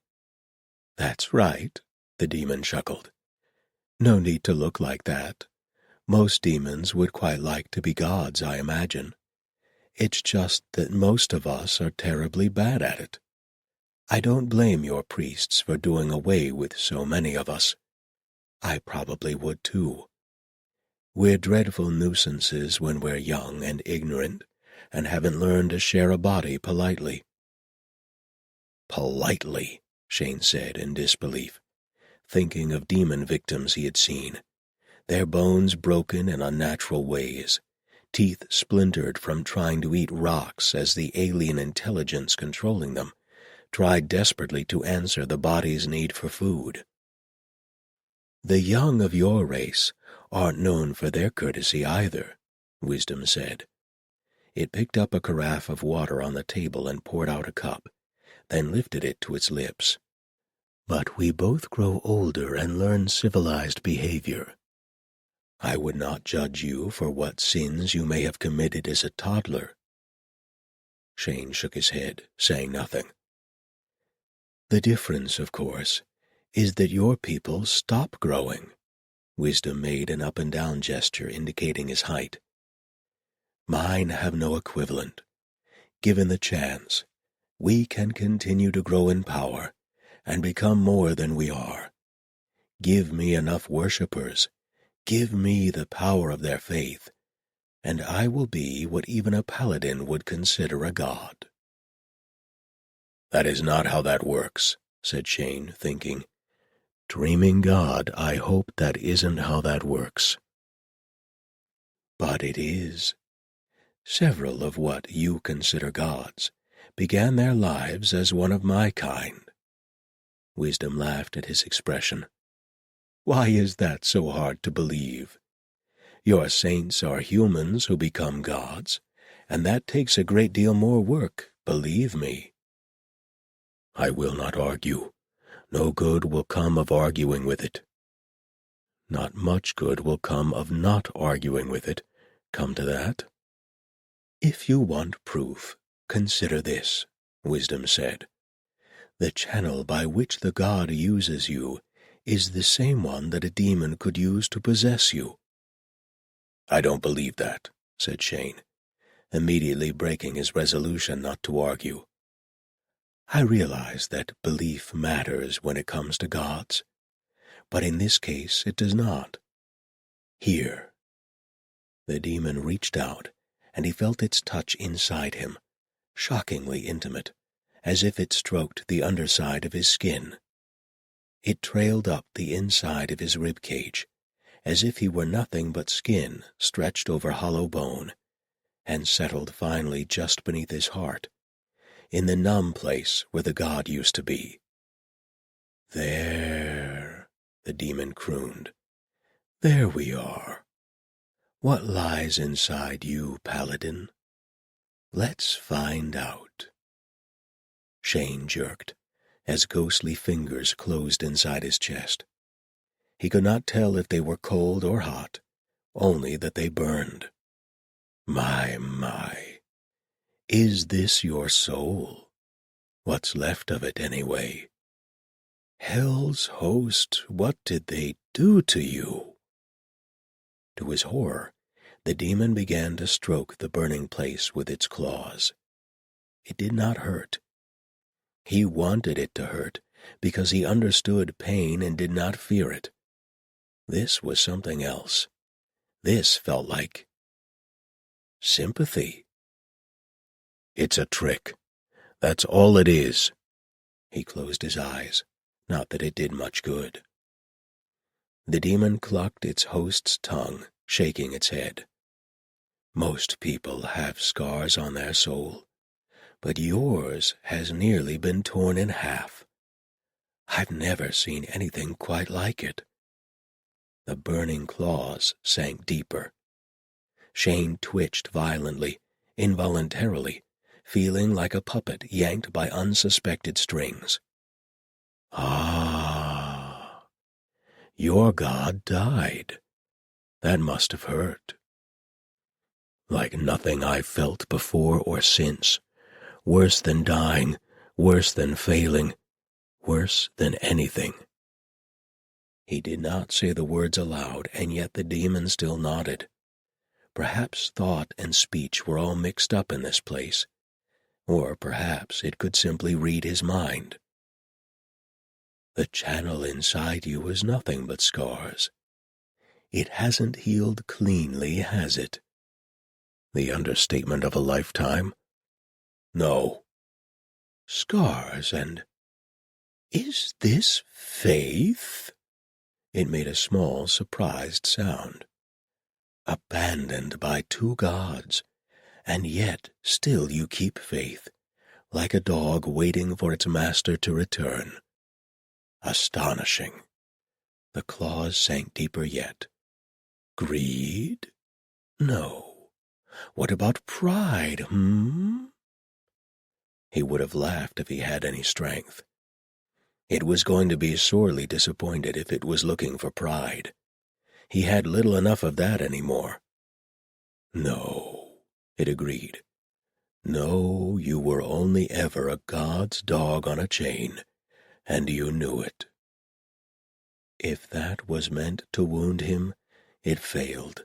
That's right, the demon chuckled. No need to look like that. Most demons would quite like to be gods, I imagine. It's just that most of us are terribly bad at it. I don't blame your priests for doing away with so many of us. I probably would too. We're dreadful nuisances when we're young and ignorant and haven't learned to share a body politely. Politely, Shane said in disbelief, thinking of demon victims he had seen, their bones broken in unnatural ways, teeth splintered from trying to eat rocks as the alien intelligence controlling them tried desperately to answer the body's need for food. The young of your race aren't known for their courtesy either, Wisdom said. It picked up a carafe of water on the table and poured out a cup, then lifted it to its lips. But we both grow older and learn civilized behavior. I would not judge you for what sins you may have committed as a toddler. Shane shook his head, saying nothing. The difference, of course, is that your people stop growing. Wisdom made an up and down gesture indicating his height. Mine have no equivalent. Given the chance, we can continue to grow in power and become more than we are. Give me enough worshippers, give me the power of their faith, and I will be what even a paladin would consider a god. That is not how that works, said Shane, thinking. Dreaming God, I hope that isn't how that works. But it is. Several of what you consider gods began their lives as one of my kind. Wisdom laughed at his expression. Why is that so hard to believe? Your saints are humans who become gods, and that takes a great deal more work, believe me. I will not argue. No good will come of arguing with it. Not much good will come of not arguing with it, come to that. If you want proof, consider this, Wisdom said. The channel by which the god uses you is the same one that a demon could use to possess you. I don't believe that, said Shane, immediately breaking his resolution not to argue. I realize that belief matters when it comes to gods, but in this case it does not. Here. The demon reached out, and he felt its touch inside him, shockingly intimate, as if it stroked the underside of his skin. It trailed up the inside of his rib cage, as if he were nothing but skin stretched over hollow bone, and settled finally just beneath his heart, in the numb place where the god used to be. There, the demon crooned. There we are. What lies inside you, Paladin? Let's find out. Shane jerked, as ghostly fingers closed inside his chest. He could not tell if they were cold or hot, only that they burned. My. Is this your soul? What's left of it, anyway? Hell's host, what did they do to you? To his horror, the demon began to stroke the burning place with its claws. It did not hurt. He wanted it to hurt because he understood pain and did not fear it. This was something else. This felt like sympathy. It's a trick. That's all it is. He closed his eyes, not that it did much good. The demon clucked its host's tongue, shaking its head. Most people have scars on their soul, but yours has nearly been torn in half. I've never seen anything quite like it. The burning claws sank deeper. Shane twitched violently, involuntarily, feeling like a puppet yanked by unsuspected strings. Ah, your god died. That must have hurt. Like nothing I've felt before or since. Worse than dying, worse than failing, worse than anything. He did not say the words aloud, and yet the demon still nodded. Perhaps thought and speech were all mixed up in this place, or perhaps it could simply read his mind. The channel inside you is nothing but scars. It hasn't healed cleanly, has it? The understatement of a lifetime? No. Scars and... Is this faith? It made a small, surprised sound. Abandoned by two gods, and yet still you keep faith, like a dog waiting for its master to return. Astonishing. The claws sank deeper yet. Greed? No. What about pride, He would have laughed if he had any strength. It was going to be sorely disappointed if it was looking for pride. He had little enough of that anymore. No, it agreed. No, you were only ever a god's dog on a chain, and you knew it. If that was meant to wound him, it failed.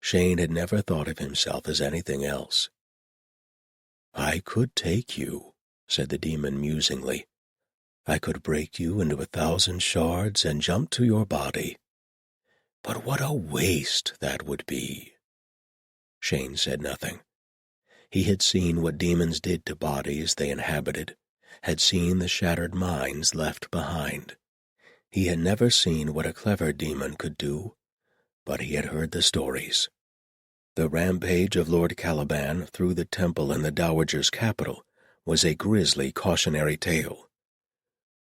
Shane had never thought of himself as anything else. I could take you, said the demon musingly. I could break you into 1,000 shards and jump to your body. But what a waste that would be. Shane said nothing. He had seen what demons did to bodies they inhabited, had seen the shattered minds left behind. He had never seen what a clever demon could do, but he had heard the stories. The rampage of Lord Caliban through the temple in the Dowager's capital was a grisly cautionary tale.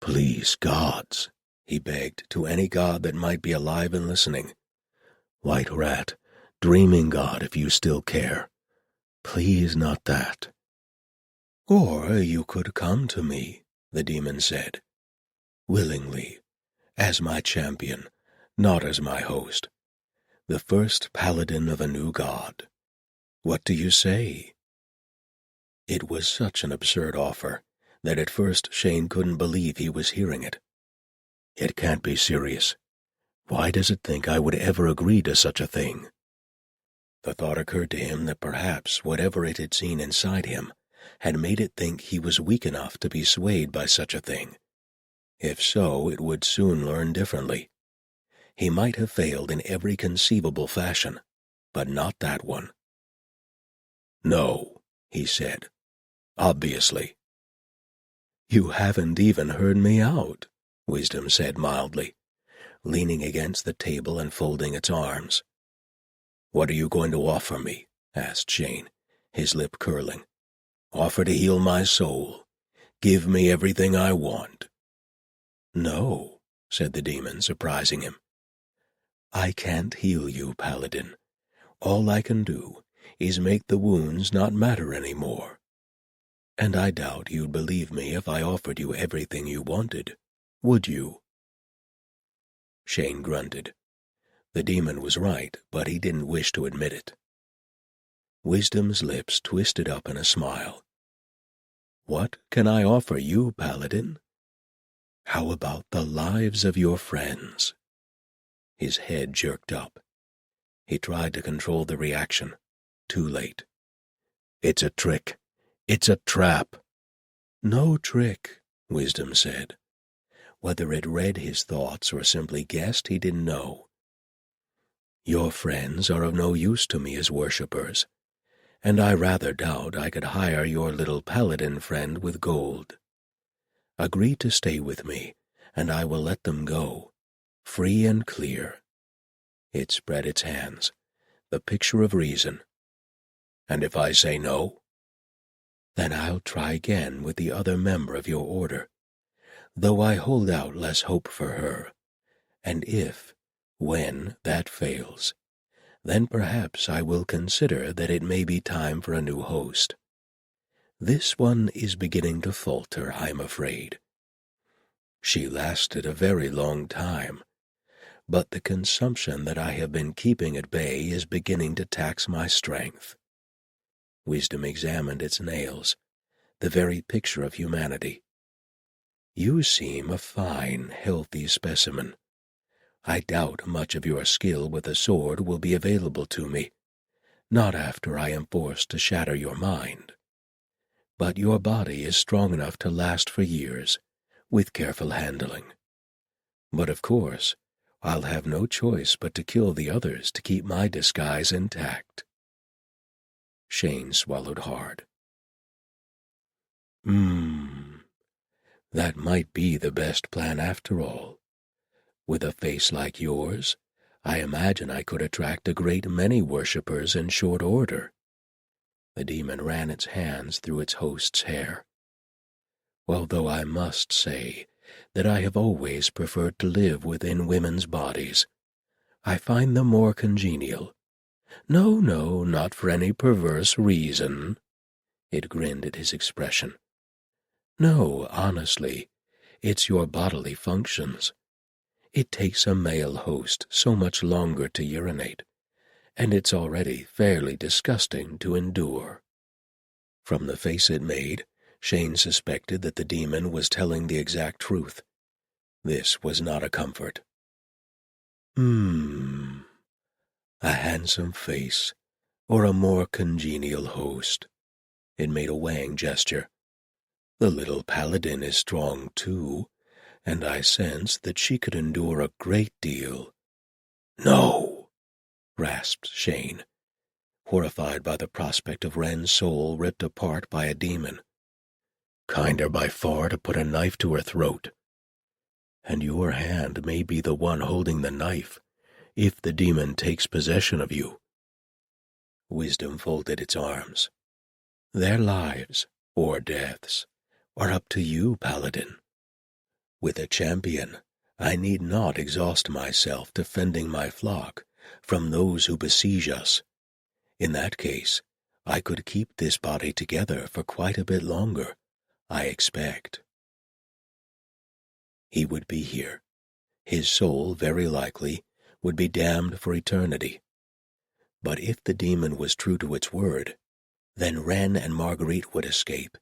Please, gods, he begged to any god that might be alive and listening. White Rat, dreaming god if you still care. Please not that. Or you could come to me, the demon said. Willingly, as my champion, not as my host. The first paladin of a new god. What do you say? It was such an absurd offer that at first Shane couldn't believe he was hearing it. It can't be serious. Why does it think I would ever agree to such a thing? The thought occurred to him that perhaps whatever it had seen inside him had made it think he was weak enough to be swayed by such a thing. If so, it would soon learn differently. He might have failed in every conceivable fashion, but not that one. No, he said. Obviously. You haven't even heard me out, Wisdom said mildly, leaning against the table and folding its arms. What are you going to offer me? Asked Shane, his lip curling. Offer to heal my soul. Give me everything I want. No, said the demon, surprising him. I can't heal you, Paladin. All I can do is make the wounds not matter any more. And I doubt you'd believe me if I offered you everything you wanted, would you? Shane grunted. The demon was right, but he didn't wish to admit it. Wisdom's lips twisted up in a smile. What can I offer you, Paladin? How about the lives of your friends? His head jerked up. He tried to control the reaction. Too late. It's a trick. It's a trap. No trick, Wisdom said. Whether it read his thoughts or simply guessed, he didn't know. Your friends are of no use to me as worshippers, and I rather doubt I could hire your little paladin friend with gold. Agree to stay with me, and I will let them go, free and clear. It spread its hands, the picture of reason. And if I say no? Then I'll try again with the other member of your order, though I hold out less hope for her, and when that fails, then perhaps I will consider that it may be time for a new host. This one is beginning to falter, I'm afraid. She lasted a very long time, but the consumption that I have been keeping at bay is beginning to tax my strength. Wisdom examined its nails, the very picture of humanity. You seem a fine, healthy specimen. I doubt much of your skill with a sword will be available to me, not after I am forced to shatter your mind. But your body is strong enough to last for years, with careful handling. But of course, I'll have no choice but to kill the others to keep my disguise intact. Shane swallowed hard. That might be the best plan after all. With a face like yours, I imagine I could attract a great many worshippers in short order. The demon ran its hands through its host's hair. Although I must say that I have always preferred to live within women's bodies. I find them more congenial. No, not for any perverse reason. It grinned at his expression. No, honestly, it's your bodily functions. It takes a male host so much longer to urinate, and it's already fairly disgusting to endure. From the face it made, Shane suspected that the demon was telling the exact truth. This was not a comfort. A handsome face, or a more congenial host. It made a weighing gesture. The little Paladin is strong too, and I sense that she could endure a great deal. No, rasped Shane, horrified by the prospect of Wren's soul ripped apart by a demon. Kinder by far to put a knife to her throat. And your hand may be the one holding the knife, if the demon takes possession of you. Wisdom folded its arms. Their lives, or deaths, are up to you, Paladin. With a champion, I need not exhaust myself defending my flock from those who besiege us. In that case, I could keep this body together for quite a bit longer, I expect. He would be here. His soul, very likely, would be damned for eternity. But if the demon was true to its word, then Wren and Marguerite would escape,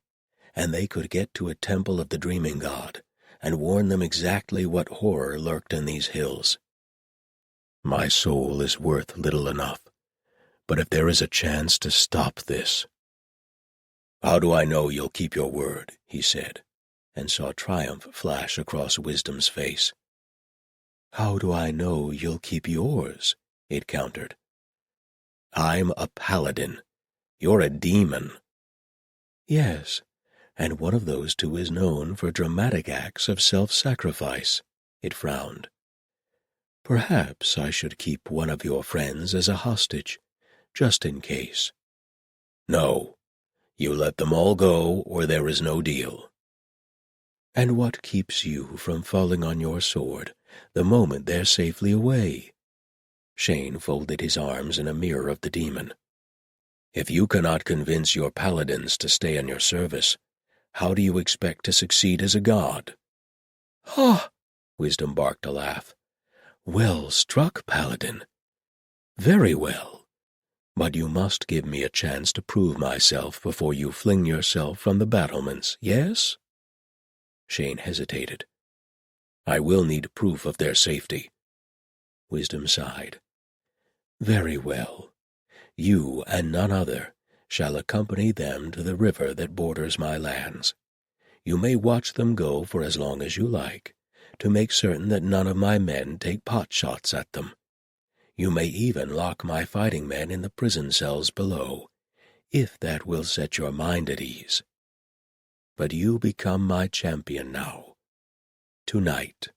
and they could get to a temple of the dreaming god and warn them exactly what horror lurked in these hills. My soul is worth little enough, but if there is a chance to stop this— How do I know you'll keep your word? He said, and saw triumph flash across Wisdom's face. How do I know you'll keep yours? It countered. I'm a paladin. You're a demon. Yes, and one of those two is known for dramatic acts of self-sacrifice. It frowned. Perhaps I should keep one of your friends as a hostage, just in case. No, you let them all go, or there is no deal. And what keeps you from falling on your sword the moment they're safely away? Shane folded his arms in a mirror of the demon. If you cannot convince your paladins to stay in your service, how do you expect to succeed as a god? Ha! Wisdom barked a laugh. Well struck, Paladin. Very well. But you must give me a chance to prove myself before you fling yourself from the battlements, yes? Shane hesitated. I will need proof of their safety. Wisdom sighed. Very well. You and none other shall accompany them to the river that borders my lands. You may watch them go for as long as you like, to make certain that none of my men take pot shots at them. You may even lock my fighting men in the prison cells below, if that will set your mind at ease. But you become my champion now. Tonight,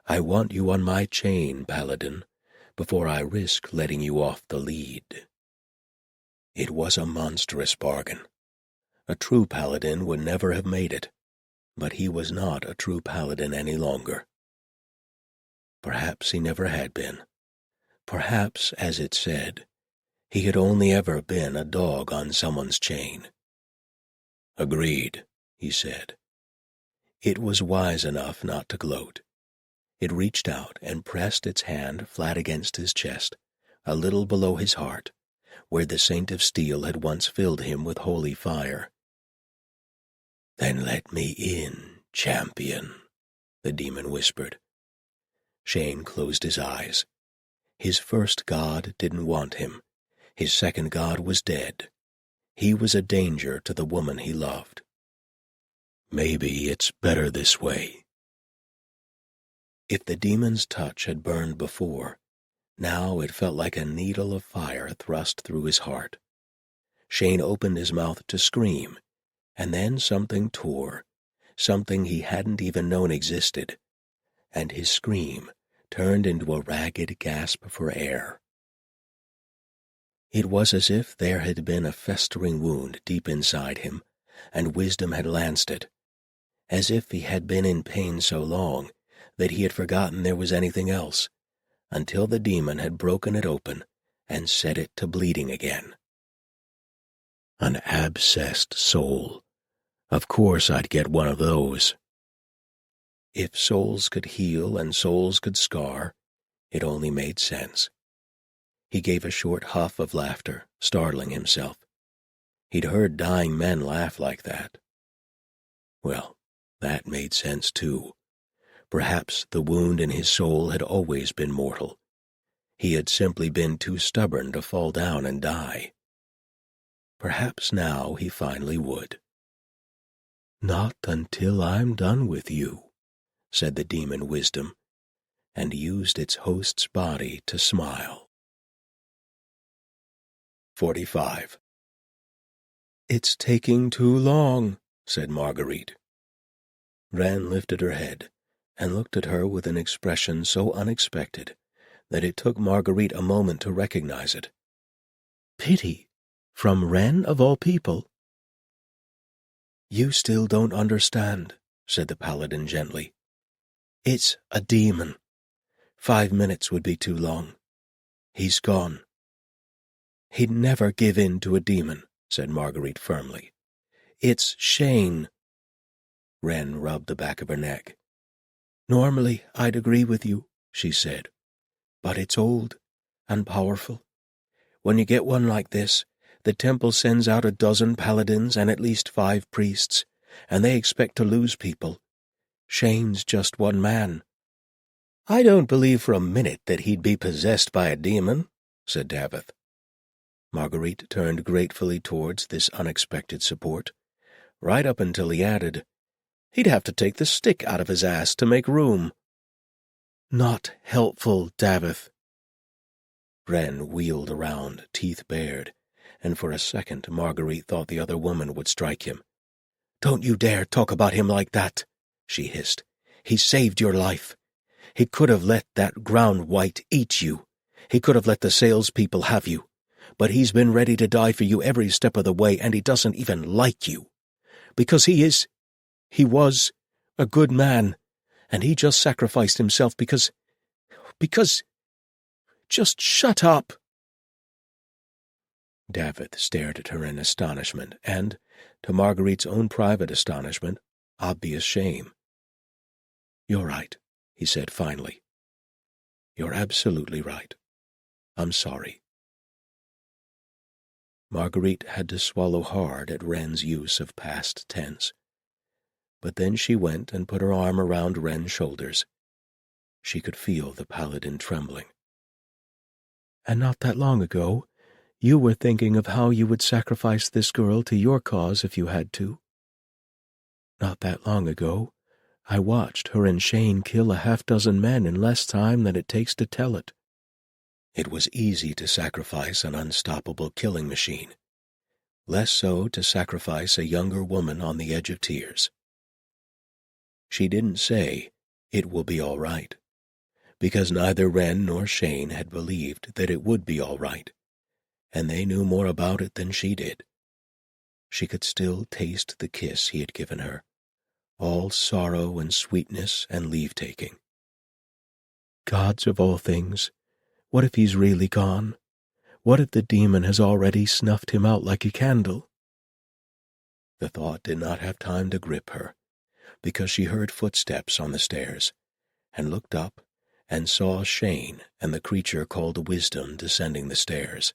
I want you on my chain, Paladin, before I risk letting you off the lead. It was a monstrous bargain. A true paladin would never have made it, but he was not a true paladin any longer. Perhaps he never had been. Perhaps, as it said, he had only ever been a dog on someone's chain. Agreed, he said. It was wise enough not to gloat. It reached out and pressed its hand flat against his chest, a little below his heart, where the Saint of Steel had once filled him with holy fire. "Then let me in, champion," the demon whispered. Shane closed his eyes. His first god didn't want him. His second god was dead. He was a danger to the woman he loved. Maybe it's better this way. If the demon's touch had burned before, now it felt like a needle of fire thrust through his heart. Shane opened his mouth to scream, and then something tore, something he hadn't even known existed, and his scream turned into a ragged gasp for air. It was as if there had been a festering wound deep inside him, and wisdom had lanced it, as if he had been in pain so long that he had forgotten there was anything else, until the demon had broken it open and set it to bleeding again. An abscessed soul. Of course I'd get one of those. If souls could heal and souls could scar, it only made sense. He gave a short huff of laughter, startling himself. He'd heard dying men laugh like that. Well, that made sense too. Perhaps the wound in his soul had always been mortal. He had simply been too stubborn to fall down and die. Perhaps now he finally would. "Not until I'm done with you," said the demon wisdom, and used its host's body to smile. 45. "It's taking too long," said Marguerite. Wren lifted her head and looked at her with an expression so unexpected that it took Marguerite a moment to recognize it. Pity? From Wren, of all people? "You still don't understand," said the Paladin gently. "It's a demon. 5 minutes would be too long. He's gone." "He'd never give in to a demon," said Marguerite firmly. "It's Shane." Wren rubbed the back of her neck. "Normally I'd agree with you," she said, "but it's old and powerful. When you get one like this, the temple sends out a dozen paladins and at least 5 priests, and they expect to lose people. Shane's just one man." "I don't believe for a minute that he'd be possessed by a demon," said Davith. Marguerite turned gratefully towards this unexpected support, right up until he added, "He'd have to take the stick out of his ass to make room." "Not helpful, Davith." Wren wheeled around, teeth bared, and for a second Marguerite thought the other woman would strike him. "Don't you dare talk about him like that," she hissed. "He saved your life. He could have let that ground white eat you. He could have let the salespeople have you. But he's been ready to die for you every step of the way, and he doesn't even like you. Because he was a good man, and he just sacrificed himself because... Just shut up." Davith stared at her in astonishment and, to Marguerite's own private astonishment, obvious shame. "You're right," he said finally. "You're absolutely right. I'm sorry." Marguerite had to swallow hard at Wren's use of past tense. But then she went and put her arm around Wren's shoulders. She could feel the Paladin trembling. "And not that long ago, you were thinking of how you would sacrifice this girl to your cause if you had to. Not that long ago, I watched her and Shane kill 6 men in less time than it takes to tell it. It was easy to sacrifice an unstoppable killing machine. Less so to sacrifice a younger woman on the edge of tears. She didn't say, 'It will be all right,' because neither Wren nor Shane had believed that it would be all right, and they knew more about it than she did. She could still taste the kiss he had given her, all sorrow and sweetness and leave-taking. Gods of all things, what if he's really gone? What if the demon has already snuffed him out like a candle? The thought did not have time to grip her. because she heard footsteps on the stairs, and looked up and saw Shane and the creature called Wisdom descending the stairs.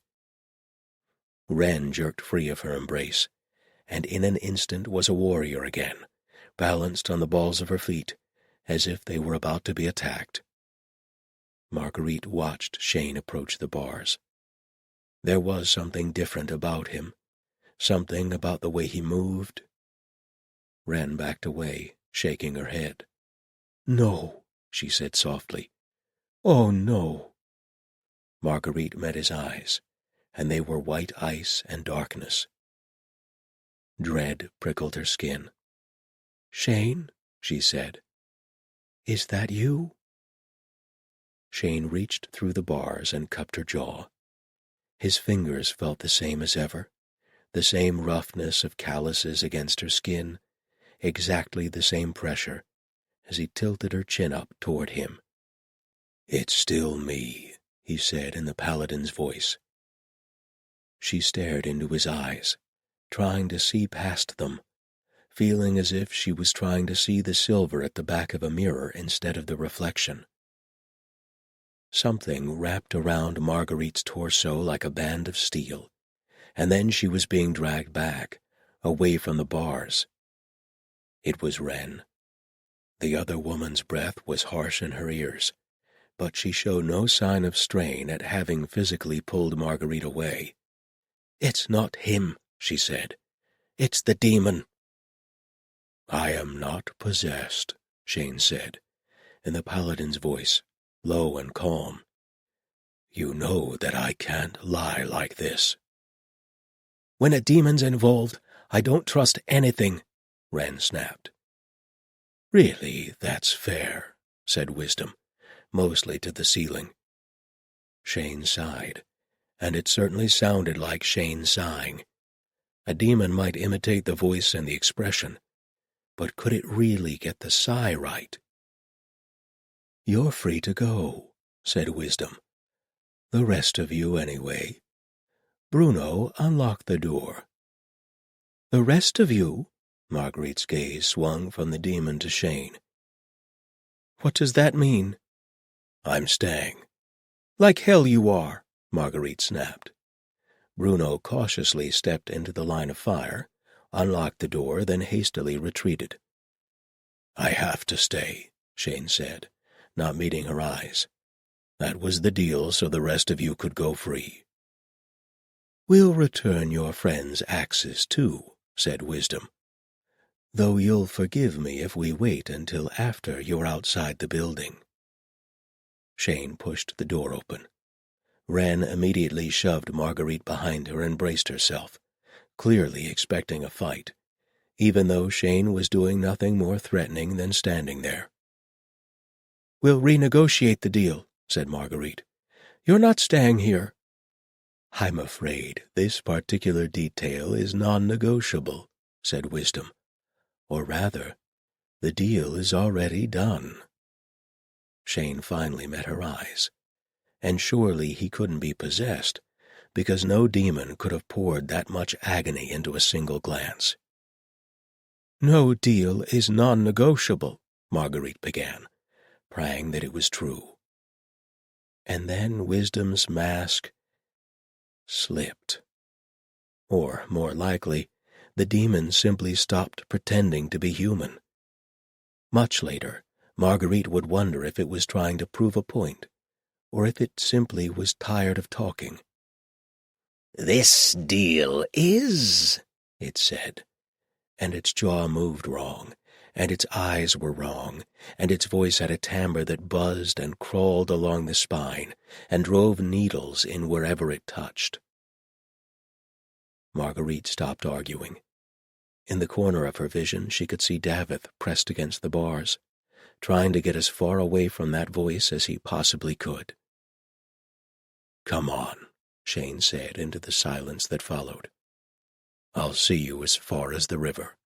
Wren jerked free of her embrace, and in an instant was a warrior again, balanced on the balls of her feet, as if they were about to be attacked. Marguerite watched Shane approach the bars. There was something different about him, something about the way he moved. Wren backed away, shaking her head. "No," she said softly. "Oh, no." Marguerite met his eyes, and they were white ice and darkness. Dread prickled her skin. "Shane," she said, "is that you?" Shane reached through the bars and cupped her jaw. His fingers felt the same as ever, the same roughness of calluses against her skin, exactly the same pressure, as he tilted her chin up toward him. "It's still me," he said in the Paladin's voice. She stared into his eyes, trying to see past them, feeling as if she was trying to see the silver at the back of a mirror instead of the reflection. Something wrapped around Marguerite's torso like a band of steel, and then she was being dragged back, away from the bars. It was Wren. The other woman's breath was harsh in her ears, but she showed no sign of strain at having physically pulled Marguerite away. "It's not him," she said. "It's the demon." "I am not possessed," Shane said, in the Paladin's voice, low and calm. "You know that I can't lie like this." "When a demon's involved, I don't trust anything," Wren snapped. "Really, that's fair," said Wisdom, mostly to the ceiling. Shane sighed, and it certainly sounded like Shane sighing. A demon might imitate the voice and the expression, but could it really get the sigh right? "You're free to go," said Wisdom. "The rest of you, anyway. Bruno, unlock the door." "The rest of you?" Marguerite's gaze swung from the demon to Shane. "What does that mean?" "I'm staying." "Like hell you are," Marguerite snapped. Bruno cautiously stepped into the line of fire, unlocked the door, then hastily retreated. "I have to stay," Shane said, not meeting her eyes. "That was the deal so the rest of you could go free." "We'll return your friends' axes too," said Wisdom. "Though you'll forgive me if we wait until after you're outside the building." Shane pushed the door open. Wren immediately shoved Marguerite behind her and braced herself, clearly expecting a fight, even though Shane was doing nothing more threatening than standing there. "We'll renegotiate the deal," said Marguerite. "You're not staying here." "I'm afraid this particular detail is non-negotiable," said Wisdom. "Or rather, the deal is already done." Shane finally met her eyes, and surely he couldn't be possessed, because no demon could have poured that much agony into a single glance. "No deal is non-negotiable," Marguerite began, praying that it was true. And then Wisdom's mask slipped. Or, more likely, the demon simply stopped pretending to be human. Much later, Marguerite would wonder if it was trying to prove a point, or if it simply was tired of talking. "This deal is," it said, and its jaw moved wrong, and its eyes were wrong, and its voice had a timbre that buzzed and crawled along the spine and drove needles in wherever it touched. Marguerite stopped arguing. In the corner of her vision, she could see Davith pressed against the bars, trying to get as far away from that voice as he possibly could. "Come on," Shane said into the silence that followed. "I'll see you as far as the river."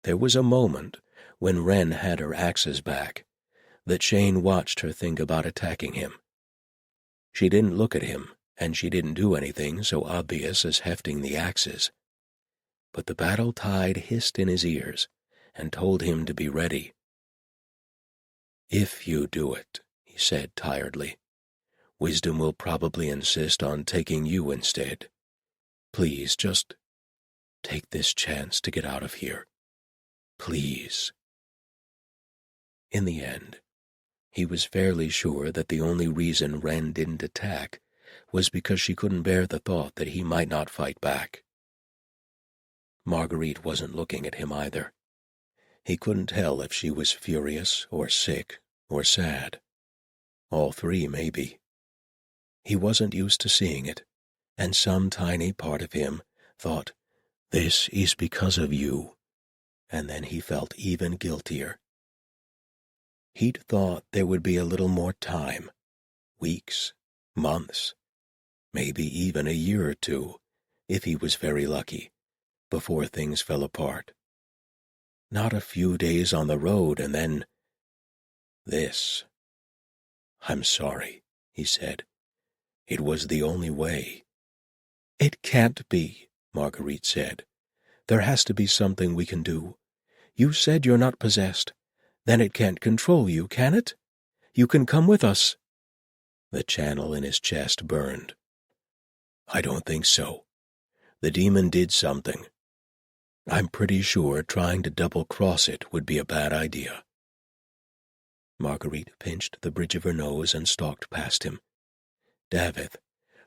There was a moment, when Wren had her axes back, that Shane watched her think about attacking him. She didn't look at him, and she didn't do anything so obvious as hefting the axes. but the battle tide hissed in his ears and told him to be ready. "If you do it," he said tiredly, "Wisdom will probably insist on taking you instead. Please, just take this chance to get out of here. Please." In the end, he was fairly sure that the only reason Wren didn't attack was because she couldn't bear the thought that he might not fight back. Marguerite wasn't looking at him either. He couldn't tell if she was furious or sick or sad. All three, maybe. He wasn't used to seeing it, and some tiny part of him thought, "This is because of you," and then he felt even guiltier. He'd thought there would be a little more time, weeks, months, maybe even a year or two, if he was very lucky, before things fell apart. Not a few days on the road and then this. "I'm sorry," he said. "It was the only way." "It can't be," Marguerite said. "There has to be something we can do. You said you're not possessed. Then it can't control you, can it? You can come with us." The channel in his chest burned. "I don't think so. The demon did something. I'm pretty sure trying to double-cross it would be a bad idea." Marguerite pinched the bridge of her nose and stalked past him. Davith,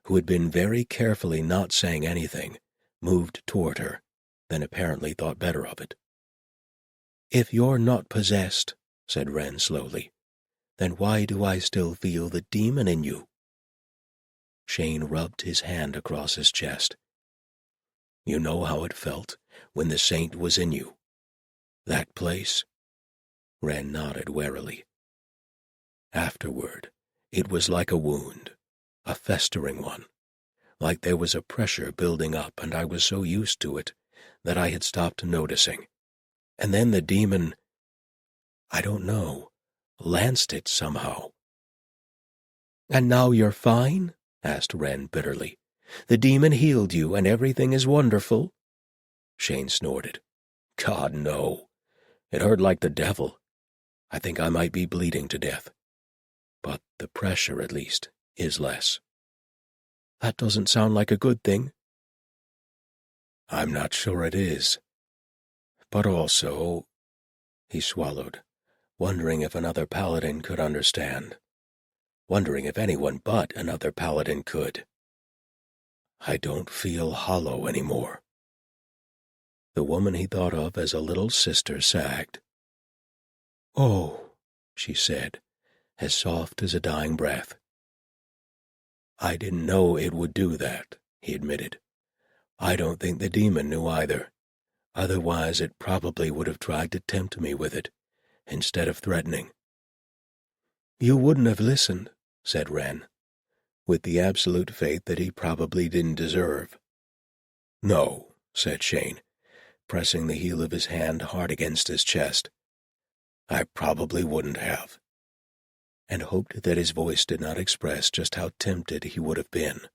who had been very carefully not saying anything, moved toward her, then apparently thought better of it. "If you're not possessed," said Wren slowly, "then why do I still feel the demon in you?" Shane rubbed his hand across his chest. "You know how it felt when the saint was in you? That place?" Wren nodded warily. "Afterward, it was like a wound, a festering one, like there was a pressure building up, and I was so used to it that I had stopped noticing. And then the demon, I don't know, lanced it somehow." "And now you're fine?" asked Wren bitterly. "The demon healed you and everything is wonderful?" Shane snorted. "God, no. It hurt like the devil. I think I might be bleeding to death. But the pressure, at least, is less." "That doesn't sound like a good thing." "I'm not sure it is. But also—" He swallowed, wondering if another paladin could understand. Wondering if anyone but another paladin could. "I don't feel hollow anymore." The woman he thought of as a little sister sagged. "Oh," she said, as soft as a dying breath. "I didn't know it would do that," he admitted. "I don't think the demon knew either. Otherwise it probably would have tried to tempt me with it, instead of threatening." "You wouldn't have listened," said Wren, with the absolute faith that he probably didn't deserve. "No," said Shane, pressing the heel of his hand hard against his chest. "I probably wouldn't have," and hoped that his voice did not express just how tempted he would have been.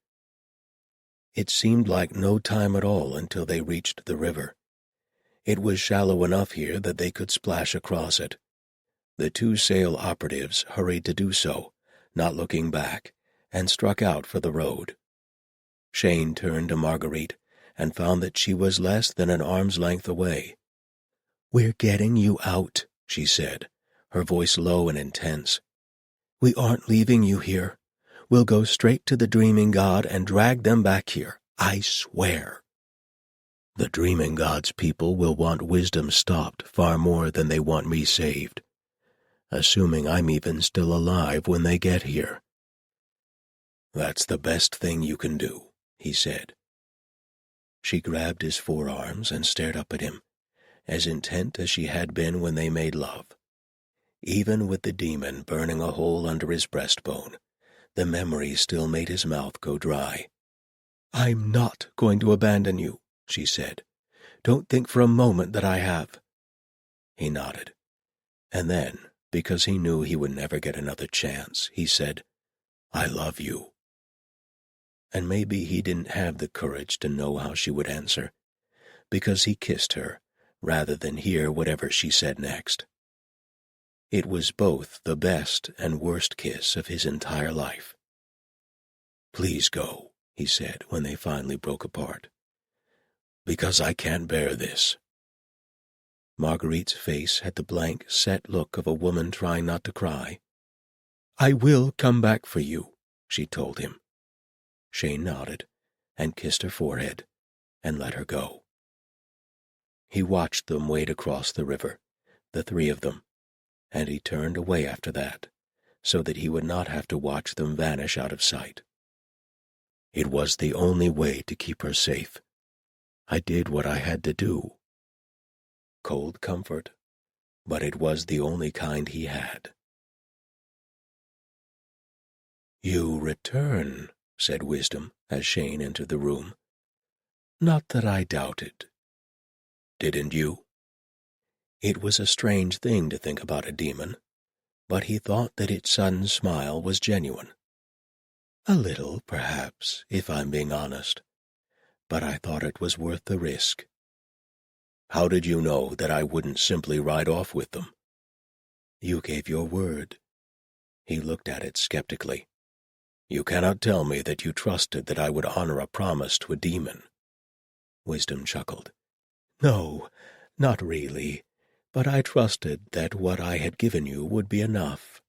It seemed like no time at all until they reached the river. It was shallow enough here that they could splash across it. The two sail operatives hurried to do so, not looking back, and struck out for the road. Shane turned to Marguerite and found that she was less than an arm's length away. "We're getting you out," she said, her voice low and intense. "We aren't leaving you here. We'll go straight to the Dreaming God and drag them back here. I swear." "The Dreaming God's people will want wisdom stopped far more than they want me saved, assuming I'm even still alive when they get here." "That's the best thing you can do," he said. She grabbed his forearms and stared up at him, as intent as she had been when they made love. Even with the demon burning a hole under his breastbone, the memory still made his mouth go dry. "I'm not going to abandon you," she said. "Don't think for a moment that I have." He nodded, and then, because he knew he would never get another chance, he said, "I love you." And maybe he didn't have the courage to know how she would answer, because he kissed her rather than hear whatever she said next. It was both the best and worst kiss of his entire life. "Please go," he said when they finally broke apart, "because I can't bear this." Marguerite's face had the blank, set look of a woman trying not to cry. "I will come back for you," she told him. Shane nodded and kissed her forehead and let her go. He watched them wade across the river, the three of them, and he turned away after that, so that he would not have to watch them vanish out of sight. It was the only way to keep her safe. I did what I had to do. Cold comfort, but it was the only kind he had. "You return," said Wisdom as Shane entered the room. "Not that I doubted." "Didn't you?" It was a strange thing to think about a demon, but he thought that its sudden smile was genuine. "A little, perhaps, if I'm being honest, but I thought it was worth the risk." "How did you know that I wouldn't simply ride off with them?" "You gave your word." He looked at it skeptically. "You cannot tell me that you trusted that I would honor a promise to a demon." Wisdom chuckled. "No, not really, but I trusted that what I had given you would be enough."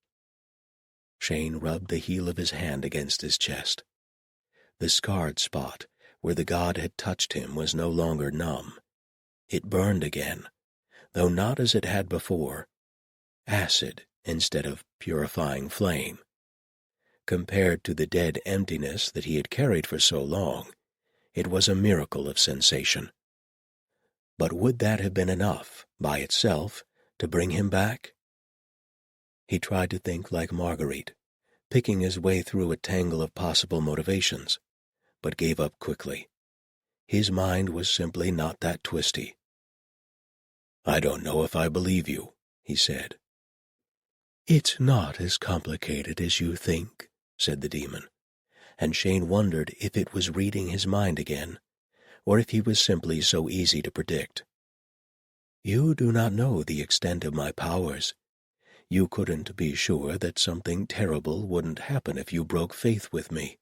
Shane rubbed the heel of his hand against his chest. The scarred spot where the god had touched him was no longer numb. It burned again, though not as it had before, acid instead of purifying flame. Compared to the dead emptiness that he had carried for so long, it was a miracle of sensation. But would that have been enough, by itself, to bring him back? He tried to think like Marguerite, picking his way through a tangle of possible motivations, but gave up quickly. His mind was simply not that twisty. "I don't know if I believe you," he said. "It's not as complicated as you think," said the demon, and Shane wondered if it was reading his mind again, or if he was simply so easy to predict. "You do not know the extent of my powers. You couldn't be sure that something terrible wouldn't happen if you broke faith with me.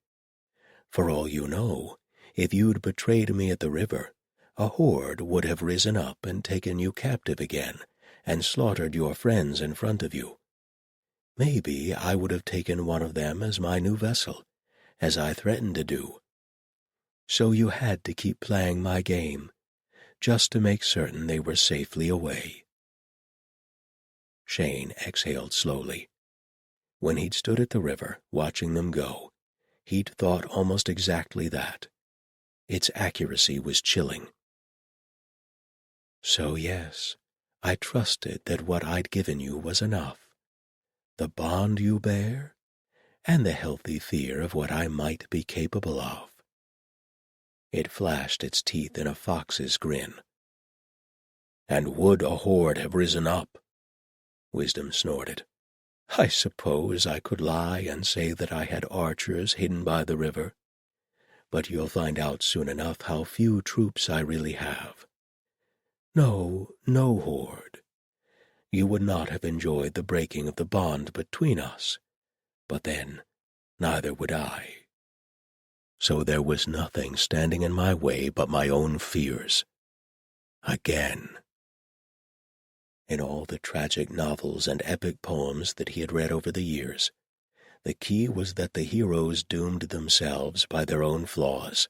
For all you know, if you'd betrayed me at the river, a horde would have risen up and taken you captive again and slaughtered your friends in front of you. Maybe I would have taken one of them as my new vessel, as I threatened to do. So you had to keep playing my game, just to make certain they were safely away." Shane exhaled slowly. When he'd stood at the river, watching them go, he'd thought almost exactly that. Its accuracy was chilling. "So yes, I trusted that what I'd given you was enough. The bond you bear, and the healthy fear of what I might be capable of." It flashed its teeth in a fox's grin. "And would a horde have risen up?" Wisdom snorted. "I suppose I could lie and say that I had archers hidden by the river, but you'll find out soon enough how few troops I really have. No horde. You would not have enjoyed the breaking of the bond between us, but then neither would I. So there was nothing standing in my way but my own fears. Again." In all the tragic novels and epic poems that he had read over the years, the key was that the heroes doomed themselves by their own flaws.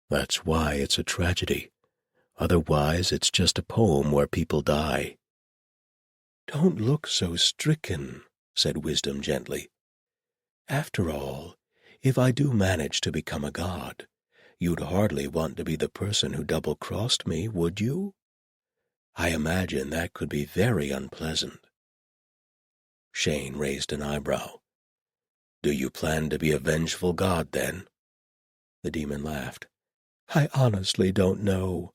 That's why it's a tragedy. Otherwise, it's just a poem where people die. "Don't look so stricken," said Wisdom gently. "After all, if I do manage to become a god, you'd hardly want to be the person who double-crossed me, would you? I imagine that could be very unpleasant." Shane raised an eyebrow. "Do you plan to be a vengeful god, then?" The demon laughed. "I honestly don't know.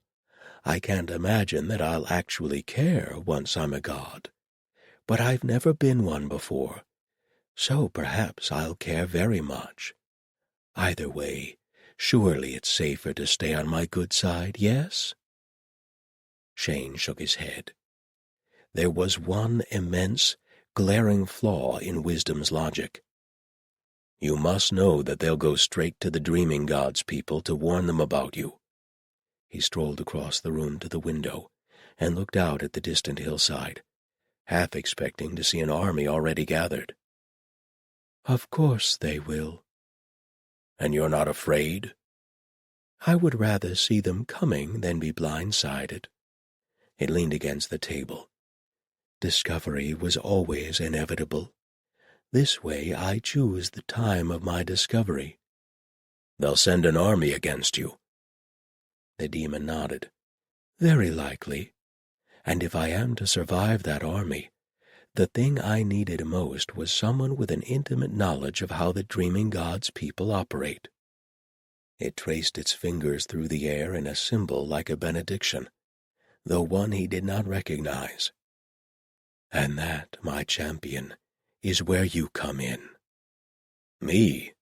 I can't imagine that I'll actually care once I'm a god. But I've never been one before, so perhaps I'll care very much. Either way, surely it's safer to stay on my good side, yes?" Shane shook his head. There was one immense, glaring flaw in Wisdom's logic. You must know that they'll go straight to the Dreaming Gods people to warn them about you. He strolled across the room to the window and looked out at the distant hillside, half expecting to see an army already gathered. Of course they will. And you're not afraid? I would rather see them coming than be blindsided. It leaned against the table. Discovery was always inevitable. This way I choose the time of my discovery. They'll send an army against you. The demon nodded. Very likely. And if I am to survive that army, the thing I needed most was someone with an intimate knowledge of how the Dreaming Gods people operate. It traced its fingers through the air in a symbol like a benediction, though one he did not recognize. And that, my champion, is where you come in. Me?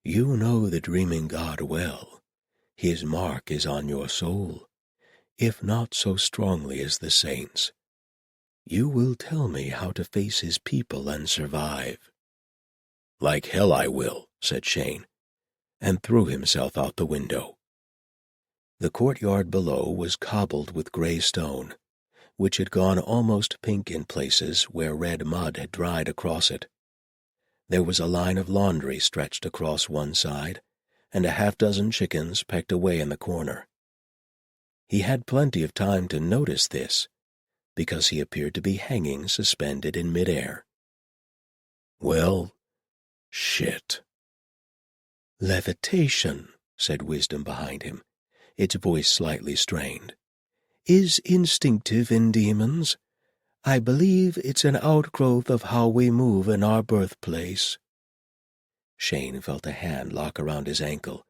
You know the Dreaming God well. His mark is on your soul, if not so strongly as the saints. You will tell me how to face his people and survive. Like hell I will, said Shane, and threw himself out the window. The courtyard below was cobbled with gray stone, which had gone almost pink in places where red mud had dried across it. There was a line of laundry stretched across one side, and a half-dozen chickens pecked away in the corner. He had plenty of time to notice this, because he appeared to be hanging suspended in midair. Well, shit. Levitation, said Wisdom behind him, its voice slightly strained, is instinctive in demons. I believe it's an outgrowth of how we move in our birthplace. Shane felt a hand lock around his ankle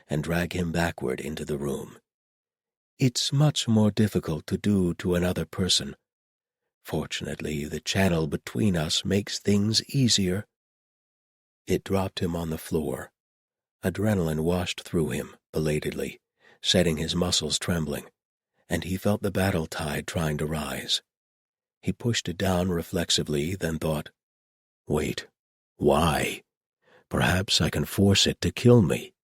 and drag him backward into the room. It's much more difficult to do to another person. Fortunately, the channel between us makes things easier. It dropped him on the floor. Adrenaline washed through him, belatedly, setting his muscles trembling, and he felt the battle tide trying to rise. He pushed it down reflexively, then thought, wait, why? Perhaps I can force it to kill me.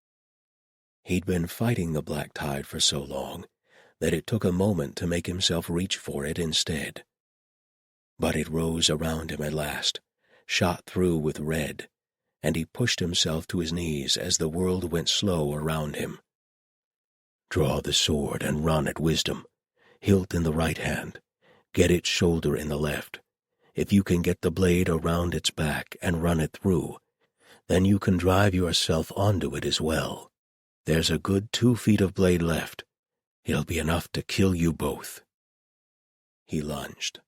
He'd been fighting the black tide for so long that it took a moment to make himself reach for it instead. But it rose around him at last, shot through with red, and he pushed himself to his knees as the world went slow around him. Draw the sword and run at Wisdom, hilt in the right hand. Get its shoulder in the left. If you can get the blade around its back and run it through, then you can drive yourself onto it as well. There's a good 2 feet of blade left. It'll be enough to kill you both. He lunged.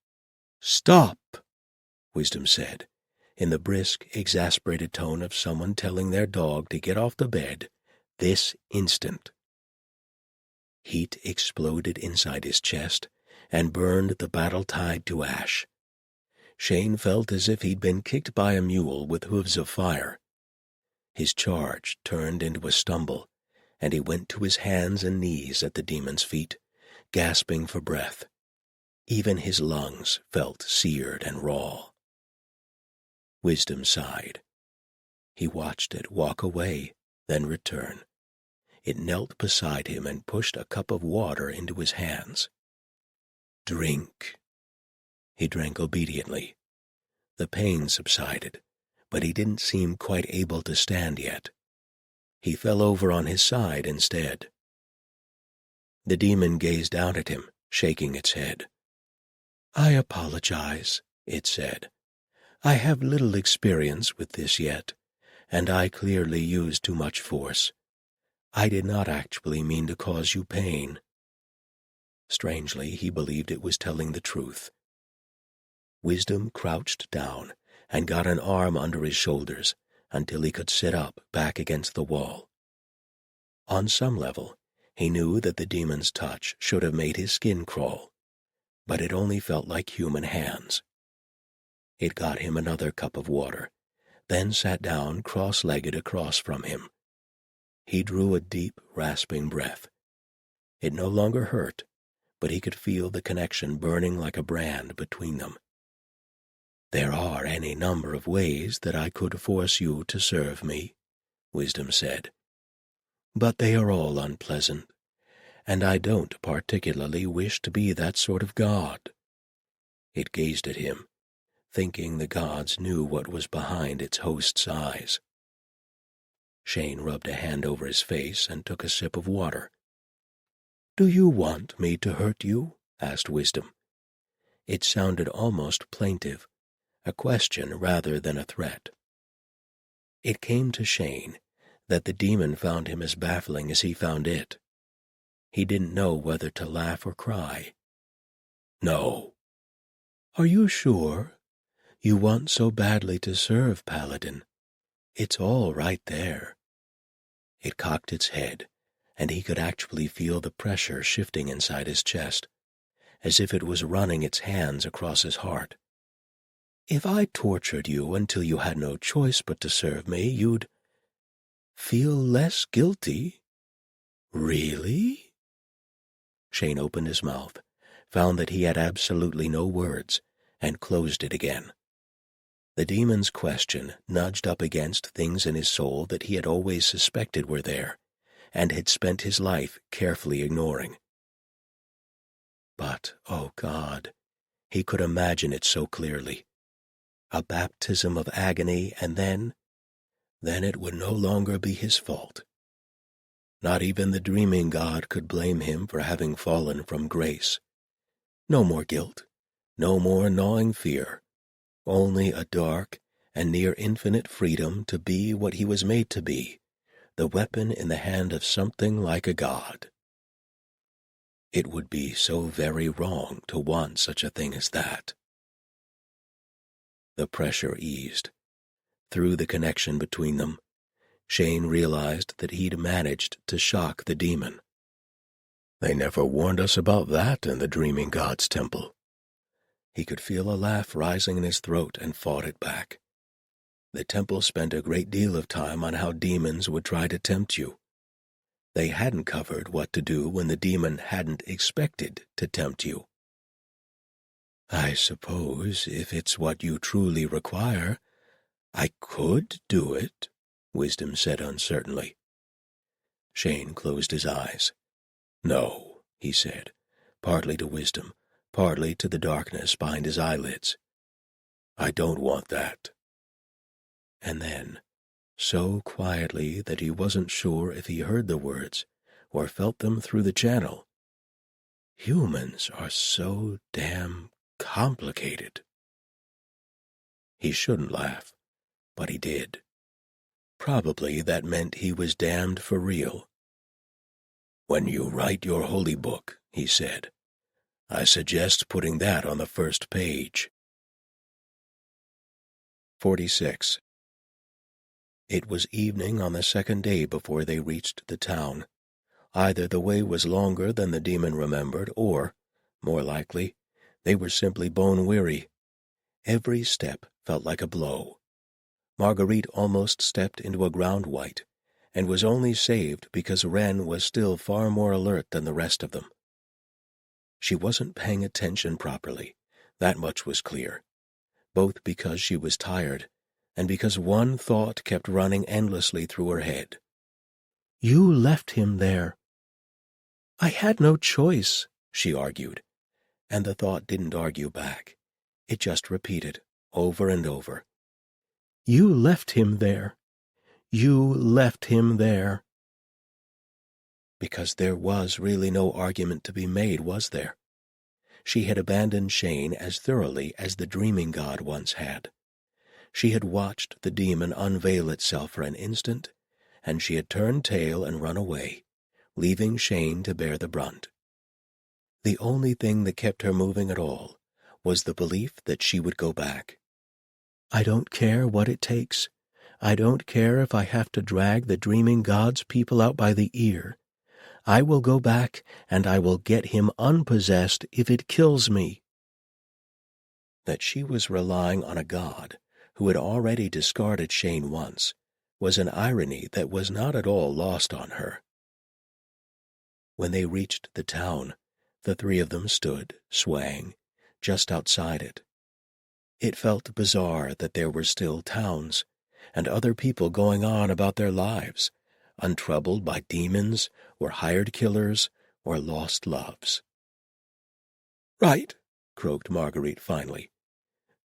Stop, Wisdom said, in the brisk, exasperated tone of someone telling their dog to get off the bed this instant. Heat exploded inside his chest and burned the battle tide to ash. Shane felt as if he'd been kicked by a mule with hooves of fire. His charge turned into a stumble, and he went to his hands and knees at the demon's feet, gasping for breath. Even his lungs felt seared and raw. Wisdom sighed. He watched it walk away, then return. It knelt beside him and pushed a cup of water into his hands. Drink. He drank obediently. The pain subsided, but he didn't seem quite able to stand yet. He fell over on his side instead. The demon gazed down at him, shaking its head. I apologize, it said. I have little experience with this yet, and I clearly used too much force. I did not actually mean to cause you pain. Strangely, he believed it was telling the truth. Wisdom crouched down and got an arm under his shoulders until he could sit up back against the wall. On some level, he knew that the demon's touch should have made his skin crawl, but it only felt like human hands. It got him another cup of water, then sat down cross-legged across from him. He drew a deep, rasping breath. It no longer hurt, but he could feel the connection burning like a brand between them. "There are any number of ways that I could force you to serve me," Wisdom said, "but they are all unpleasant, and I don't particularly wish to be that sort of god." It gazed at him, thinking the gods knew what was behind its host's eyes. Shane rubbed a hand over his face and took a sip of water. "Do you want me to hurt you?" asked Wisdom. It sounded almost plaintive, a question rather than a threat. It came to Shane that the demon found him as baffling as he found it. He didn't know whether to laugh or cry. "No." "Are you sure? You want so badly to serve, Paladin. It's all right there." It cocked its head, and he could actually feel the pressure shifting inside his chest, as if it was running its hands across his heart. "If I tortured you until you had no choice but to serve me, you'd feel less guilty." "Really?" Shane opened his mouth, found that he had absolutely no words, and closed it again. The demon's question nudged up against things in his soul that he had always suspected were there, and had spent his life carefully ignoring. But, oh God, he could imagine it so clearly. A baptism of agony, and then it would no longer be his fault. Not even the dreaming god could blame him for having fallen from grace. No more guilt, no more gnawing fear, only a dark and near infinite freedom to be what he was made to be, the weapon in the hand of something like a god. It would be so very wrong to want such a thing as that. The pressure eased. Through the connection between them, Shane realized that he'd managed to shock the demon. "They never warned us about that in the Dreaming God's temple." He could feel a laugh rising in his throat and fought it back. The temple spent a great deal of time on how demons would try to tempt you. They hadn't covered what to do when the demon hadn't expected to tempt you. "I suppose if it's what you truly require, I could do it," Wisdom said uncertainly. Shane closed his eyes. "No," he said, partly to Wisdom, partly to the darkness behind his eyelids. "I don't want that." And then, so quietly that he wasn't sure if he heard the words or felt them through the channel, "Humans are so damn complicated." He shouldn't laugh, but he did. Probably that meant he was damned for real. "When you write your holy book," he said, "I suggest putting that on the first page." 46. It was evening on the second day before they reached the town. Either the way was longer than the demon remembered, or, more likely, they were simply bone-weary. Every step felt like a blow. Marguerite almost stepped into a ground white, and was only saved because Wren was still far more alert than the rest of them. She wasn't paying attention properly, that much was clear, both because she was tired and because one thought kept running endlessly through her head. "You left him there." "I had no choice," she argued, and the thought didn't argue back. It just repeated, over and over. "You left him there. You left him there." Because there was really no argument to be made, was there? She had abandoned Shane as thoroughly as the dreaming god once had. She had watched the demon unveil itself for an instant, and she had turned tail and run away, leaving Shane to bear the brunt. The only thing that kept her moving at all was the belief that she would go back. "I don't care what it takes. I don't care if I have to drag the dreaming god's people out by the ear. I will go back, and I will get him unpossessed if it kills me." That she was relying on a god who had already discarded Shane once was an irony that was not at all lost on her. When they reached the town, The three of them stood, swaying, just outside it. It felt bizarre that there were still towns, and other people going on about their lives, untroubled by demons or hired killers or lost loves. "Right," croaked Marguerite finally.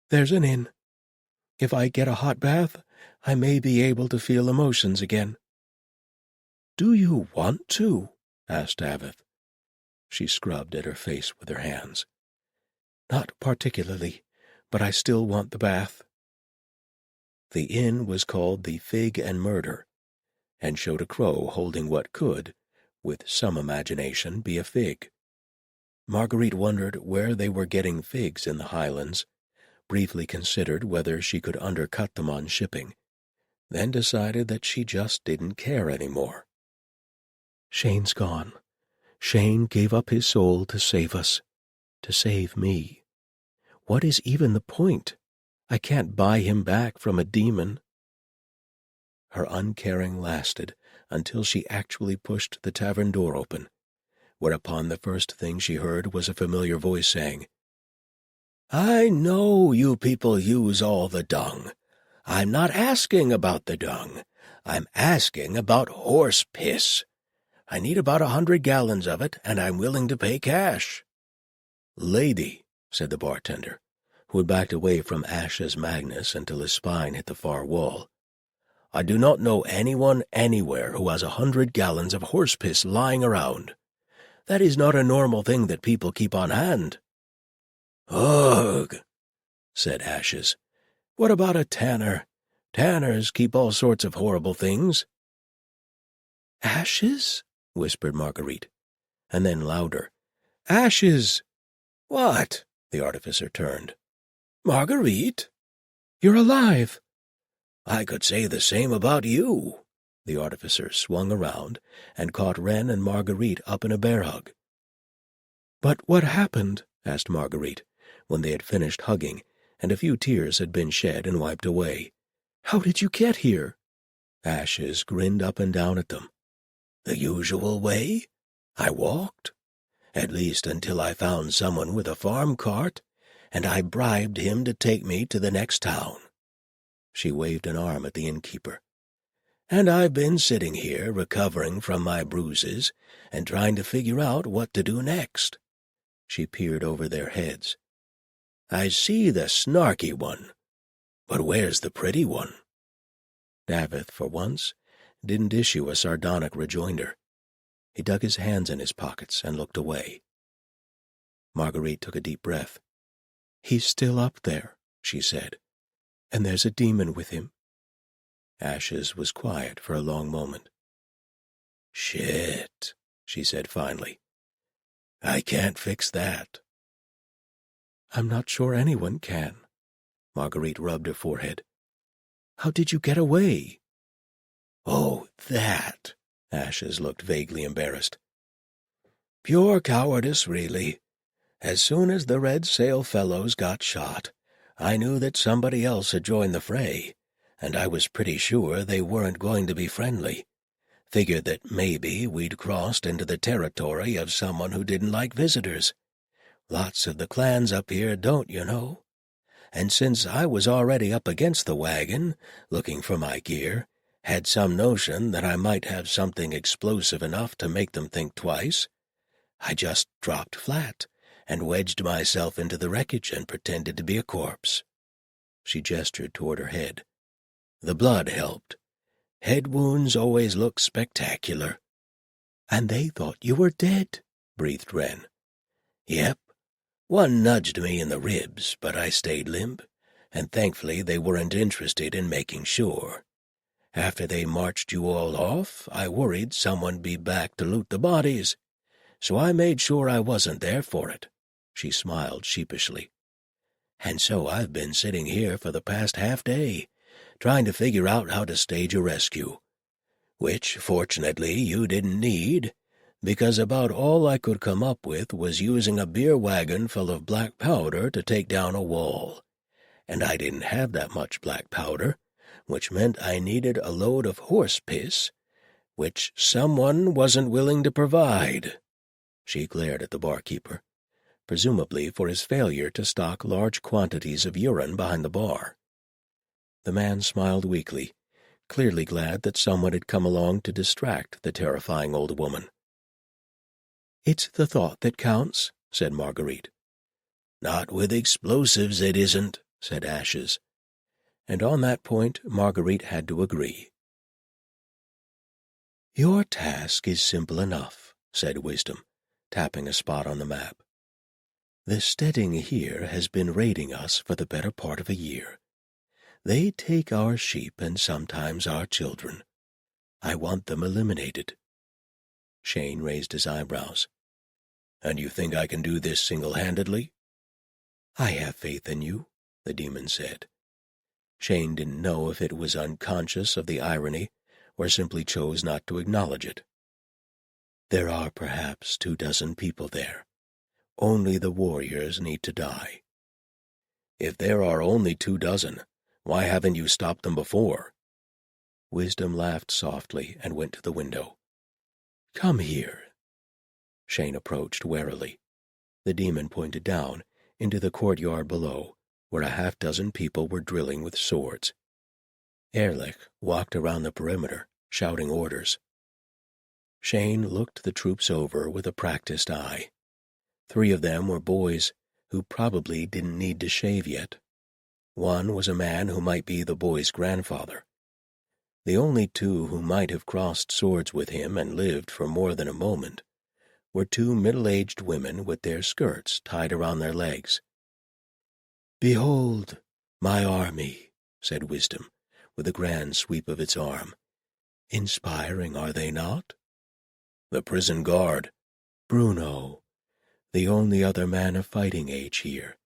"There's an inn. If I get a hot bath, I may be able to feel emotions again." "Do you want to?" asked Avith. She scrubbed at her face with her hands. "Not particularly, but I still want the bath." The inn was called the Fig and Murder, and showed a crow holding what could, with some imagination, be a fig. Marguerite wondered where they were getting figs in the Highlands, briefly considered whether she could undercut them on shipping, then decided that she just didn't care anymore. "Shane's gone. Shane gave up his soul to save us, to save me. What is even the point? I can't buy him back from a demon." Her uncaring lasted until she actually pushed the tavern door open, whereupon the first thing she heard was a familiar voice saying, "I know you people use all the dung. I'm not asking about the dung. I'm asking about horse piss. I need about 100 gallons of it, and I'm willing to pay cash." "Lady," said the bartender, who had backed away from Ash's Magnus until his spine hit the far wall, "I do not know anyone anywhere who has 100 gallons of horse piss lying around. That is not a normal thing that people keep on hand." "Ugh," said Ashes. "What about a tanner? Tanners keep all sorts of horrible things." "Ashes?" whispered Marguerite, and then louder, "Ashes!" "What?" The artificer turned. "Marguerite?" "You're alive!" "I could say the same about you." The artificer swung around and caught Wren and Marguerite up in a bear hug. "But what happened?" asked Marguerite, when they had finished hugging, and a few tears had been shed and wiped away. "How did you get here?" Ashes grinned up and down at them. "The usual way. I walked. At least until I found someone with a farm cart, and I bribed him to take me to the next town." She waved an arm at the innkeeper. "And I've been sitting here recovering from my bruises and trying to figure out what to do next." She peered over their heads. "I see the snarky one, but where's the pretty one?" Davith, for once, didn't issue a sardonic rejoinder. He dug his hands in his pockets and looked away. Marguerite took a deep breath. "He's still up there," she said, "and there's a demon with him." Ashes was quiet for a long moment. "Shit," she said finally. "I can't fix that." "I'm not sure anyone can." Marguerite rubbed her forehead. "How did you get away?" "Oh, that." Ashes looked vaguely embarrassed. "Pure cowardice, really. As soon as the Red Sail fellows got shot, I knew that somebody else had joined the fray, and I was pretty sure they weren't going to be friendly. Figured that maybe we'd crossed into the territory of someone who didn't like visitors. Lots of the clans up here don't, you know. And since I was already up against the wagon, looking for my gear, had some notion that I might have something explosive enough to make them think twice, I just dropped flat and wedged myself into the wreckage and pretended to be a corpse." She gestured toward her head. "The blood helped. Head wounds always look spectacular." "And they thought you were dead," breathed Wren. "Yep. One nudged me in the ribs, but I stayed limp, and thankfully they weren't interested in making sure. After they marched you all off, I worried someone'd be back to loot the bodies, so I made sure I wasn't there for it." She smiled sheepishly. "And so I've been sitting here for the past half-day, trying to figure out how to stage a rescue, which, fortunately, you didn't need, because about all I could come up with was using a beer wagon full of black powder to take down a wall, and I didn't have that much black powder, which meant I needed a load of horse piss, which someone wasn't willing to provide." She glared at the barkeeper, presumably for his failure to stock large quantities of urine behind the bar. The man smiled weakly, clearly glad that someone had come along to distract the terrifying old woman. "It's the thought that counts," said Marguerite. "Not with explosives, it isn't," said Ashes. And on that point Marguerite had to agree. "Your task is simple enough," said Wisdom, tapping a spot on the map. "The steading here has been raiding us for the better part of a year. They take our sheep and sometimes our children. I want them eliminated." Shane raised his eyebrows. "And you think I can do this single-handedly?" "I have faith in you," the demon said. Shane didn't know if it was unconscious of the irony or simply chose not to acknowledge it. "There are perhaps 24 people there. Only the warriors need to die." "If there are only 24, why haven't you stopped them before?" Wisdom laughed softly and went to the window. "Come here." Shane approached warily. The demon pointed down into the courtyard below, where 6 people were drilling with swords. Ehrlich walked around the perimeter, shouting orders. Shane looked the troops over with a practiced eye. 3 of them were boys who probably didn't need to shave yet. One was a man who might be the boy's grandfather. The only 2 who might have crossed swords with him and lived for more than a moment were 2 middle-aged women with their skirts tied around their legs. "Behold, my army," said Wisdom, with a grand sweep of its arm. "Inspiring, are they not?" "The prison guard." "Bruno, the only other man of fighting age here.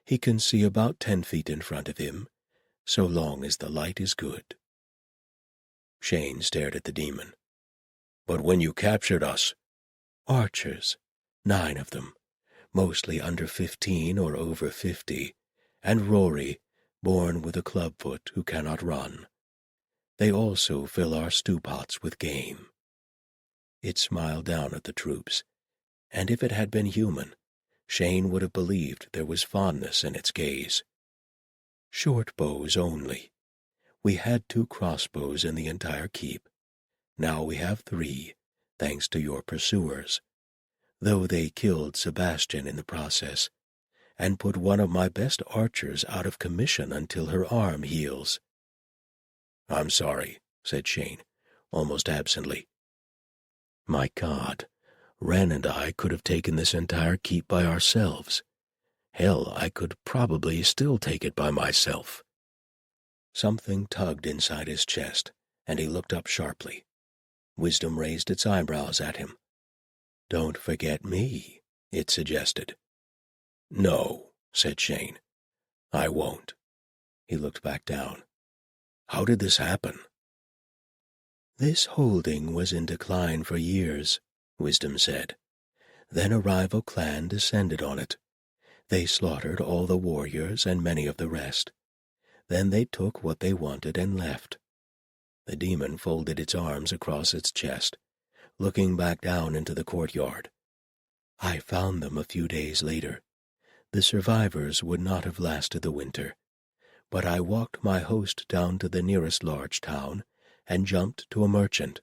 He can see about 10 feet in front of him, so long as the light is good." Shane stared at the demon. "But when you captured us—" "Archers, 9 of them, mostly under 15 or over 50, and Rory, born with a clubfoot who cannot run. They also fill our stew pots with game." It smiled down at the troops, and if it had been human, Shane would have believed there was fondness in its gaze. "Short bows only. We had 2 crossbows in the entire keep. Now we have 3, thanks to your pursuers, though they killed Sebastian in the process, and put one of my best archers out of commission until her arm heals." "I'm sorry," said Shane, almost absently. "My God, Wren and I could have taken this entire keep by ourselves. Hell, I could probably still take it by myself." Something tugged inside his chest, and he looked up sharply. Wisdom raised its eyebrows at him. "Don't forget me," it suggested. "No," said Shane. "I won't." He looked back down. "How did this happen?" "This holding was in decline for years," Wisdom said. "Then a rival clan descended on it. They slaughtered all the warriors and many of the rest. Then they took what they wanted and left." The demon folded its arms across its chest, looking back down into the courtyard. "I found them a few days later. The survivors would not have lasted the winter, but I walked my host down to the nearest large town and jumped to a merchant.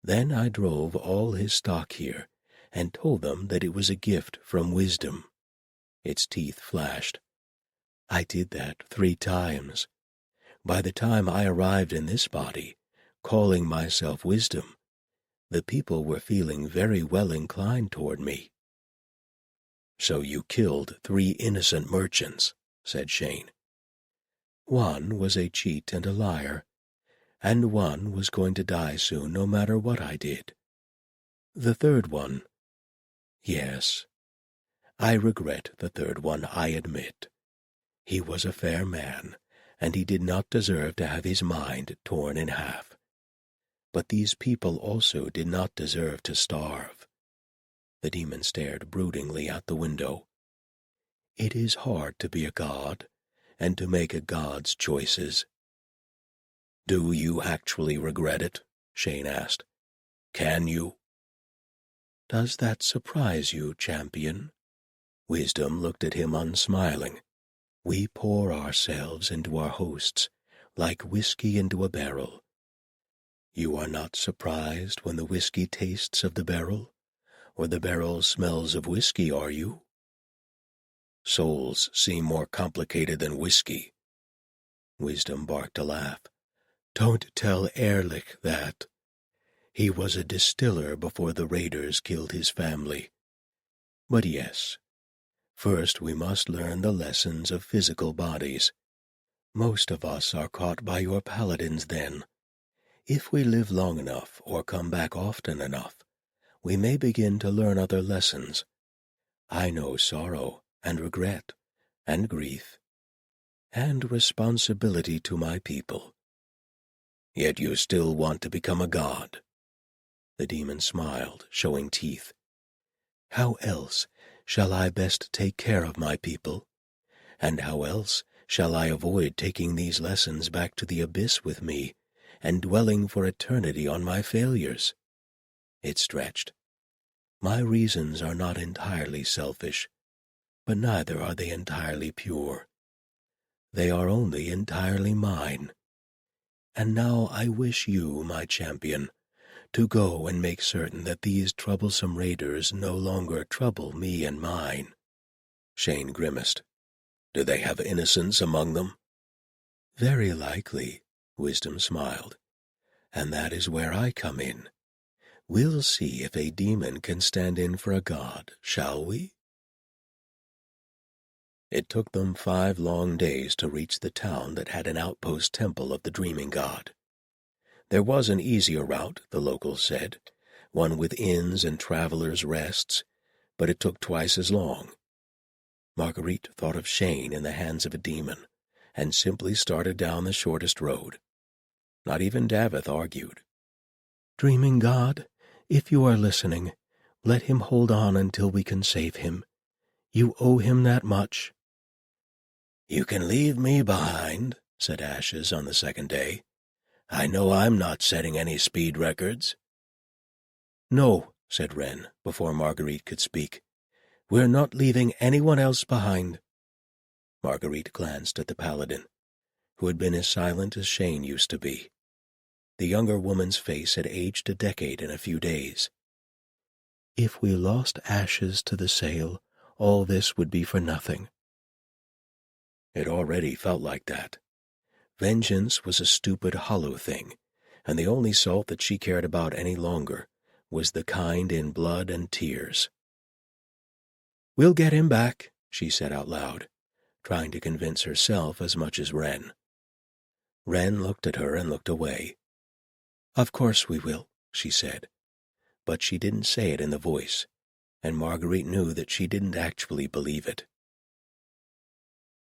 Then I drove all his stock here and told them that it was a gift from Wisdom." Its teeth flashed. "I did that 3 times. By the time I arrived in this body, calling myself Wisdom, the people were feeling very well inclined toward me." "So you killed 3 innocent merchants," said Shane. "One was a cheat and a liar, and one was going to die soon no matter what I did. The third one, yes, I regret the third one, I admit. He was a fair man, and he did not deserve to have his mind torn in half. But these people also did not deserve to starve." The demon stared broodingly out the window. "It is hard to be a god, and to make a god's choices." "Do you actually regret it?" Shane asked. "Can you?" Does that surprise you, champion? Wisdom looked at him unsmiling. We pour ourselves into our hosts like whiskey into a barrel. You are not surprised when the whiskey tastes of the barrel, or the barrel smells of whiskey, are you? Souls seem more complicated than whiskey. Wisdom barked a laugh. Don't tell Ehrlich that. He was a distiller before the raiders killed his family. But yes, first we must learn the lessons of physical bodies. Most of us are caught by your paladins then. If we live long enough or come back often enough, we may begin to learn other lessons. I know sorrow and regret and grief and responsibility to my people. Yet you still want to become a god. The demon smiled, showing teeth. How else shall I best take care of my people? And how else shall I avoid taking these lessons back to the abyss with me and dwelling for eternity on my failures? It stretched. My reasons are not entirely selfish, but neither are they entirely pure. They are only entirely mine. And now I wish you, my champion, to go and make certain that these troublesome raiders no longer trouble me and mine. Shane grimaced. Do they have innocents among them? Very likely, Wisdom smiled. And that is where I come in. We'll see if a demon can stand in for a god, shall we? It took them 5 long days to reach the town that had an outpost temple of the dreaming god. There was an easier route, the locals said, one with inns and travelers' rests, but it took twice as long. Marguerite thought of Shane in the hands of a demon, and simply started down the shortest road. Not even Davith argued. Dreaming god, if you are listening, let him hold on until we can save him. You owe him that much. You can leave me behind, said Ashes on the second day. I know I'm not setting any speed records. No, said Wren, before Marguerite could speak. We're not leaving anyone else behind. Marguerite glanced at the Paladin, who had been as silent as Shane used to be. The younger woman's face had aged a decade in a few days. If we lost Ashes to the sail, all this would be for nothing. It already felt like that. Vengeance was a stupid, hollow thing, and the only salt that she cared about any longer was the kind in blood and tears. We'll get him back, she said out loud, trying to convince herself as much as Wren. Wren looked at her and looked away. Of course we will, she said, but she didn't say it in the voice, and Marguerite knew that she didn't actually believe it.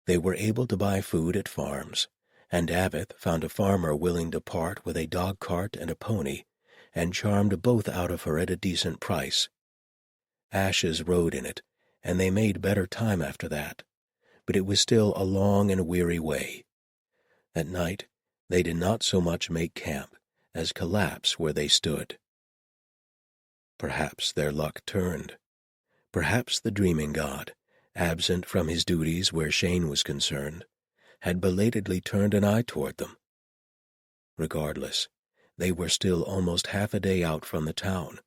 They were able to buy food at farms, and Davith found a farmer willing to part with a dog cart and a pony, and charmed both out of her at a decent price. Ashes rode in it, and they made better time after that, but it was still a long and weary way. At night, they did not so much make camp as collapse where they stood. Perhaps their luck turned. Perhaps the dreaming god, absent from his duties where Shane was concerned, had belatedly turned an eye toward them. Regardless, they were still almost half a day out from the town,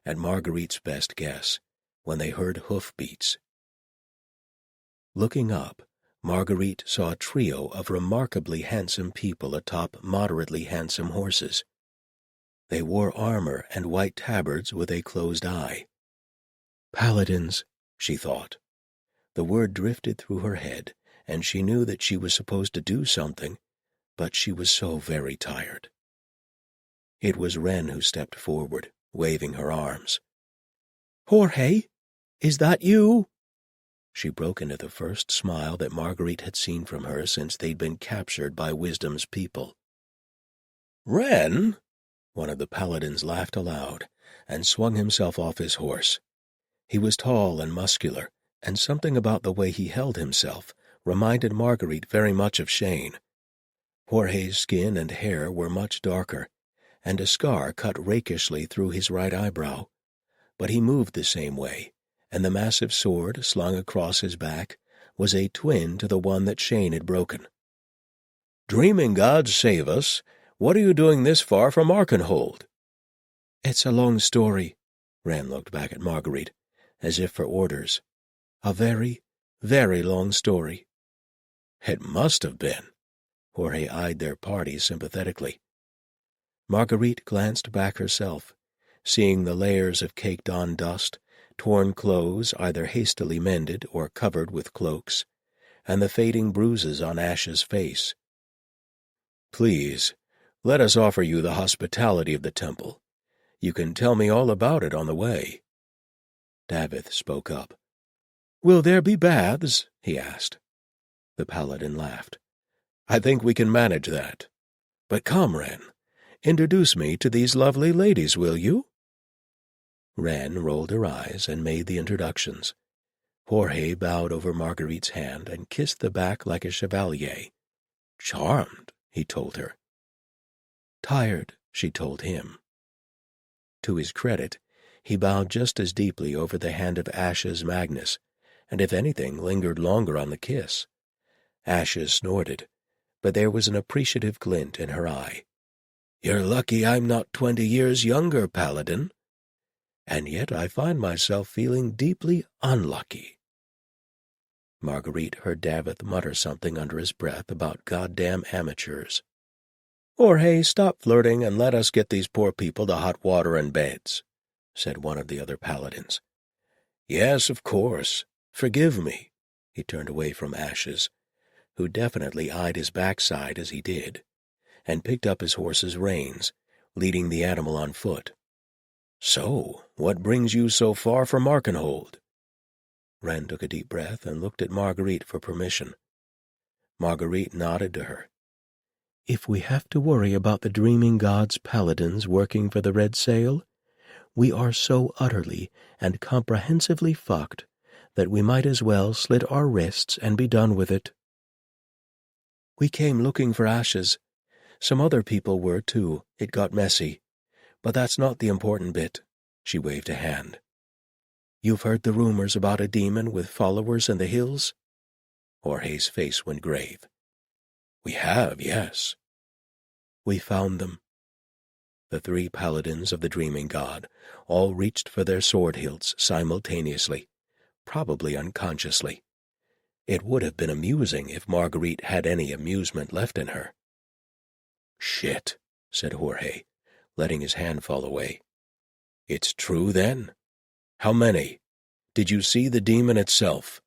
at Marguerite's best guess, when they heard hoofbeats. Looking up, Marguerite saw a trio of remarkably handsome people atop moderately handsome horses. They wore armor and white tabards with a closed eye. Paladins, she thought. The word drifted through her head, and she knew that she was supposed to do something, but she was so very tired. It was Wren who stepped forward, waving her arms. Jorge, is that you? She broke into the first smile that Marguerite had seen from her since they'd been captured by Wisdom's people. Wren? One of the paladins laughed aloud and swung himself off his horse. He was tall and muscular, and something about the way he held himself reminded Marguerite very much of Shane. Jorge's skin and hair were much darker, and a scar cut rakishly through his right eyebrow, but he moved the same way, and the massive sword slung across his back was a twin to the one that Shane had broken. "Dreaming gods save us, what are you doing this far from Arkenhold?" "It's a long story." Wren looked back at Marguerite, as if for orders. "A very, very long story." "It must have been." Jorge eyed their party sympathetically. Marguerite glanced back herself, seeing the layers of caked-on dust, torn clothes either hastily mended or covered with cloaks, and the fading bruises on Ash's face. "Please, let us offer you the hospitality of the temple. You can tell me all about it on the way." Davith spoke up. "Will there be baths?" he asked. The paladin laughed. "I think we can manage that. But come, Wren, introduce me to these lovely ladies, will you?" Wren rolled her eyes and made the introductions. Jorge bowed over Marguerite's hand and kissed the back like a chevalier. "Charmed," he told her. "Tired," she told him. To his credit, he bowed just as deeply over the hand of Ash's Magnus, and if anything lingered longer on the kiss. Ashes snorted, but there was an appreciative glint in her eye. "You're lucky I'm not 20 years younger, Paladin. And yet I find myself feeling deeply unlucky." Marguerite heard Davith mutter something under his breath about goddamn amateurs. "Jorge, stop flirting and let us get these poor people to hot water and beds," said one of the other paladins. "Yes, of course. Forgive me." He turned away from Ashes, who definitely eyed his backside as he did, and picked up his horse's reins, leading the animal on foot. "So, what brings you so far from Arkenhold?" Wren took a deep breath and looked at Marguerite for permission. Marguerite nodded to her. "If we have to worry about the dreaming gods' paladins working for the Red Sail, we are so utterly and comprehensively fucked that we might as well slit our wrists and be done with it." "We came looking for Ashes. Some other people were, too. It got messy. But that's not the important bit." She waved a hand. "You've heard the rumors about a demon with followers in the hills?" Jorge's face went grave. "We have, yes." "We found them." The 3 paladins of the dreaming god all reached for their sword hilts simultaneously, probably unconsciously. It would have been amusing if Marguerite had any amusement left in her. "Shit," said Jorge, letting his hand fall away. "It's true, then? How many? Did you see the demon itself?"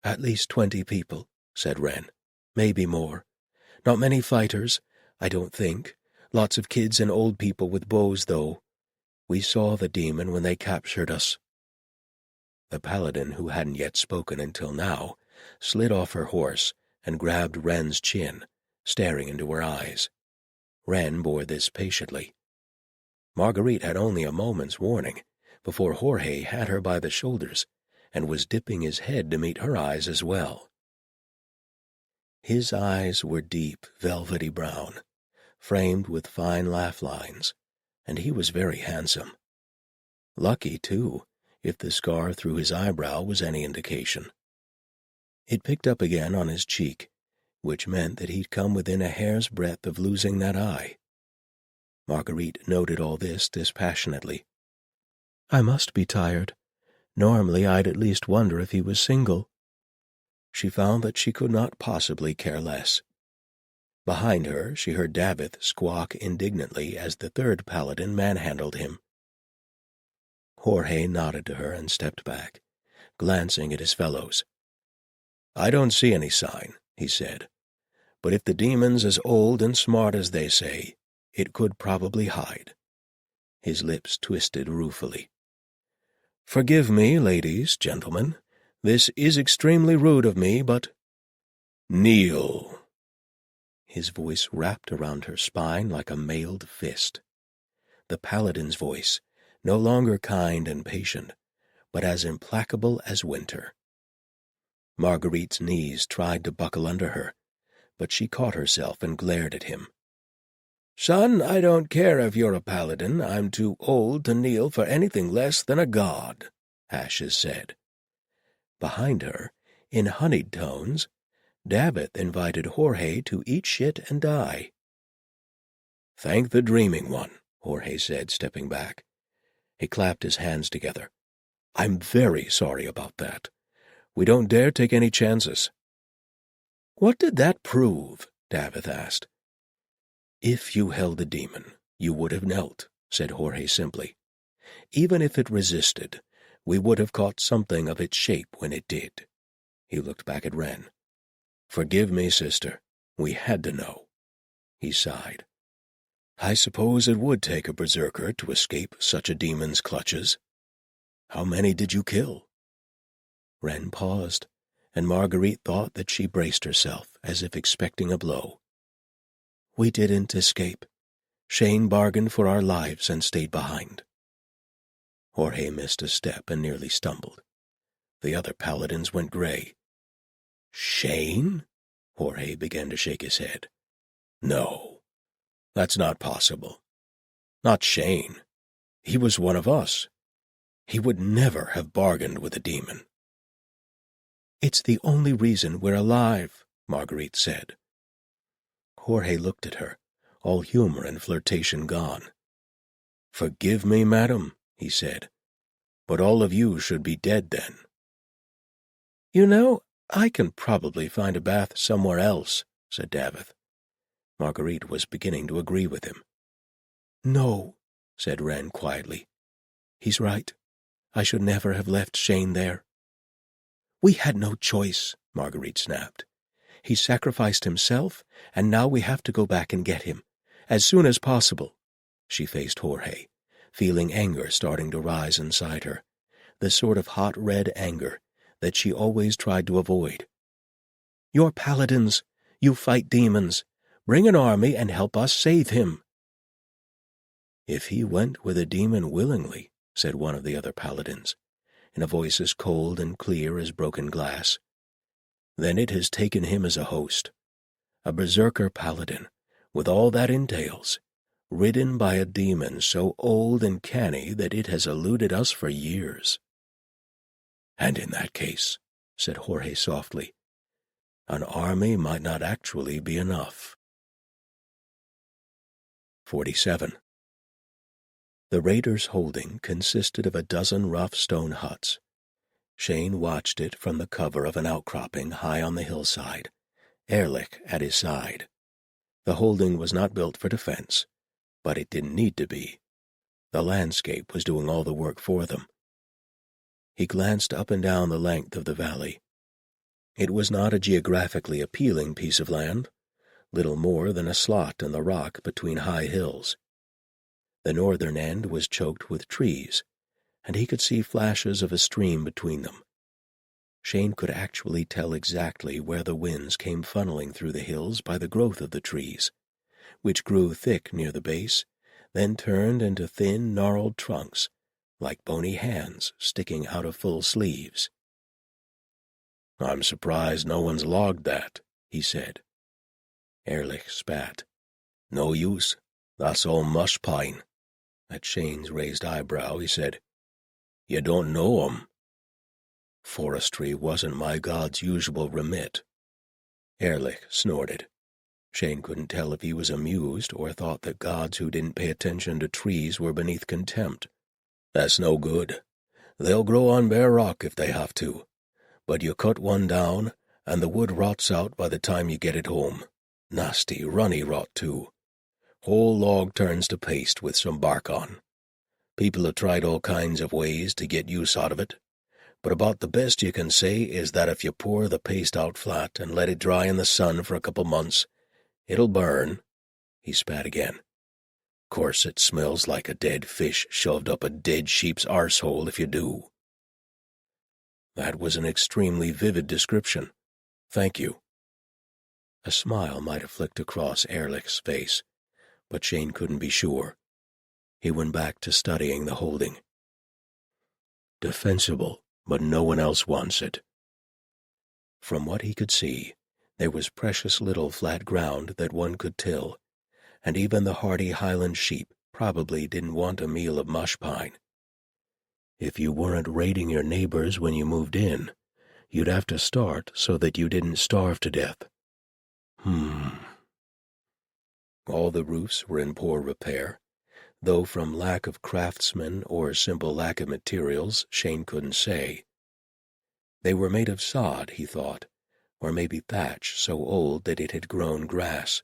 "At least 20 people," said Wren. "Maybe more. Not many fighters, I don't think. Lots of kids and old people with bows, though. We saw the demon when they captured us." The paladin, who hadn't yet spoken until now, slid off her horse and grabbed Wren's chin, staring into her eyes. Wren bore this patiently. Marguerite had only a moment's warning before Jorge had her by the shoulders and was dipping his head to meet her eyes as well. His eyes were deep, velvety brown, framed with fine laugh lines, and he was very handsome. Lucky, too, if the scar through his eyebrow was any indication. It picked up again on his cheek, which meant that he'd come within a hair's breadth of losing that eye. Marguerite noted all this dispassionately. "I must be tired. Normally I'd at least wonder if he was single." She found that she could not possibly care less. Behind her she heard Davith squawk indignantly as the 3rd paladin manhandled him. Jorge nodded to her and stepped back, glancing at his fellows. "I don't see any sign," he said. "But if the demon's as old and smart as they say, it could probably hide." His lips twisted ruefully. "Forgive me, ladies, gentlemen. This is extremely rude of me, but—" "Kneel." His voice wrapped around her spine like a mailed fist. The paladin's voice, no longer kind and patient, but as implacable as winter. Marguerite's knees tried to buckle under her, but she caught herself and glared at him. Son, I don't care if you're a paladin. I'm too old to kneel for anything less than a god, Ashes said. Behind her, in honeyed tones, Davith invited Jorge to eat shit and die. Thank the Dreaming One, Jorge said, stepping back. He clapped his hands together. I'm very sorry about that. We don't dare take any chances. What did that prove? Davith asked. If you held the demon, you would have knelt, said Jorge simply. Even if it resisted, we would have caught something of its shape when it did. He looked back at Ren. Forgive me, sister. We had to know. He sighed. I suppose it would take a berserker to escape such a demon's clutches. How many did you kill? Ren paused, and Marguerite thought that she braced herself as if expecting a blow. We didn't escape. Shane bargained for our lives and stayed behind. Jorge missed a step and nearly stumbled. The other paladins went gray. Shane? Jorge began to shake his head. No, that's not possible. Not Shane. He was one of us. He would never have bargained with a demon. It's the only reason we're alive, Marguerite said. Jorge looked at her, all humor and flirtation gone. Forgive me, madam, he said, but all of you should be dead then. You know, I can probably find a bath somewhere else, said Davith. Marguerite was beginning to agree with him. No, said Ren quietly. He's right. I should never have left Shane there. We had no choice, Marguerite snapped. He sacrificed himself, and now we have to go back and get him, as soon as possible. She faced Jorge, feeling anger starting to rise inside her, the sort of hot red anger that she always tried to avoid. You're paladins. You fight demons. Bring an army and help us save him. If he went with a demon willingly, said one of the other paladins, in a voice as cold and clear as broken glass, then it has taken him as a host, a berserker paladin, with all that entails, ridden by a demon so old and canny that it has eluded us for years. And in that case, said Jorge softly, an army might not actually be enough. 47. The raiders' holding consisted of a dozen rough stone huts. Shane watched it from the cover of an outcropping high on the hillside, Ehrlich at his side. The holding was not built for defense, but it didn't need to be. The landscape was doing all the work for them. He glanced up and down the length of the valley. It was not a geographically appealing piece of land, little more than a slot in the rock between high hills. The northern end was choked with trees, and he could see flashes of a stream between them. Shane could actually tell exactly where the winds came funneling through the hills by the growth of the trees, which grew thick near the base, then turned into thin, gnarled trunks, like bony hands sticking out of full sleeves. I'm surprised no one's logged that, he said. Ehrlich spat. No use. That's all mush pine. At Shane's raised eyebrow, he said, You don't know 'em. Forestry wasn't my god's usual remit. Ehrlich snorted. Shane couldn't tell if he was amused or thought that gods who didn't pay attention to trees were beneath contempt. That's no good. They'll grow on bare rock if they have to. But you cut one down, and the wood rots out by the time you get it home. Nasty, runny rot, too. Whole log turns to paste with some bark on. People have tried all kinds of ways to get use out of it, but about the best you can say is that if you pour the paste out flat and let it dry in the sun for a couple months, it'll burn. He spat again. Course it smells like a dead fish shoved up a dead sheep's arsehole if you do. That was an extremely vivid description. Thank you. A smile might have flicked across Ehrlich's face, but Shane couldn't be sure. He went back to studying the holding. Defensible, but no one else wants it. From what he could see, there was precious little flat ground that one could till, and even the hardy Highland sheep probably didn't want a meal of mush pine. If you weren't raiding your neighbors when you moved in, you'd have to start so that you didn't starve to death. All the roofs were in poor repair, though from lack of craftsmen or simple lack of materials, Shane couldn't say. They were made of sod, he thought, or maybe thatch so old that it had grown grass.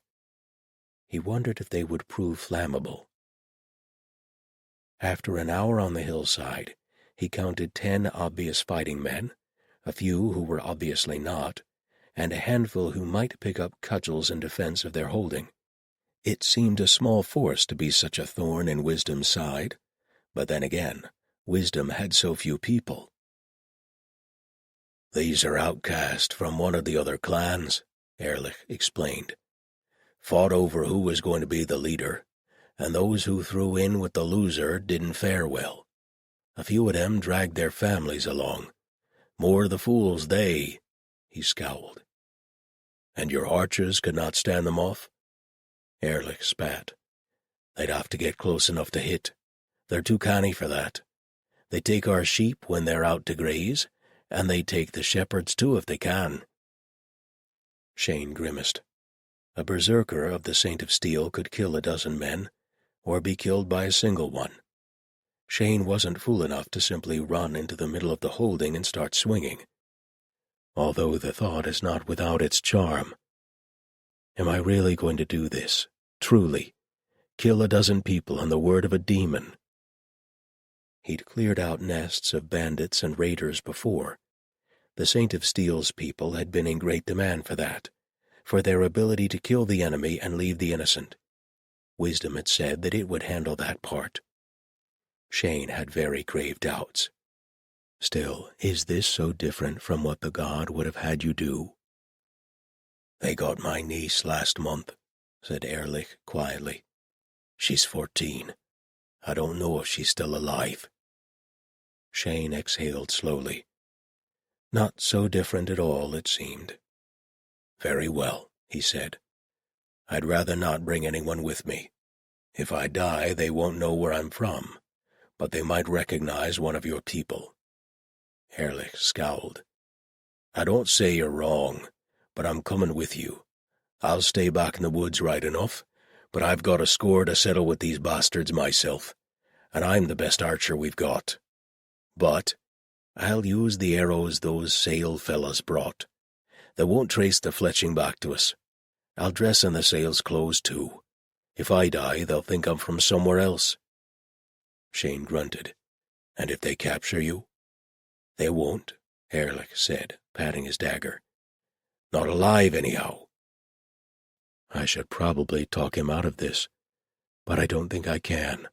He wondered if they would prove flammable. After an hour on the hillside, he counted 10 obvious fighting men, a few who were obviously not, and a handful who might pick up cudgels in defense of their holding. It seemed a small force to be such a thorn in Wisdom's side, but then again, Wisdom had so few people. "These are outcasts from one of the other clans," Ehrlich explained. "Fought over who was going to be the leader, and those who threw in with the loser didn't fare well. A few of them dragged their families along. More the fools they," he scowled. "And your archers could not stand them off?" Ehrlich spat. "They'd have to get close enough to hit. They're too canny for that. They take our sheep when they're out to graze, and they take the shepherds too if they can." Shane grimaced. A berserker of the Saint of Steel could kill a dozen men, or be killed by a single one. Shane wasn't fool enough to simply run into the middle of the holding and start swinging, although the thought is not without its charm. Am I really going to do this, truly? Kill a dozen people on the word of a demon? He'd cleared out nests of bandits and raiders before. The Saint of Steel's people had been in great demand for that, for their ability to kill the enemy and leave the innocent. Wisdom had said that it would handle that part. Shane had very grave doubts. Still, is this so different from what the god would have had you do? "They got my niece last month," said Ehrlich quietly. "She's 14. I don't know if she's still alive." Shane exhaled slowly. Not so different at all, it seemed. "Very well," he said. "I'd rather not bring anyone with me. If I die, they won't know where I'm from, but they might recognize one of your people." Ehrlich scowled. "I don't say you're wrong, but I'm coming with you. I'll stay back in the woods right enough, but I've got a score to settle with these bastards myself, and I'm the best archer we've got. But I'll use the arrows those Sale fellas brought. They won't trace the fletching back to us. I'll dress in the Sale's clothes too. If I die, they'll think I'm from somewhere else." Shane grunted. "And if they capture you?" "They won't," Ehrlich said, patting his dagger. "Not alive, anyhow." I should probably talk him out of this, but I don't think I can,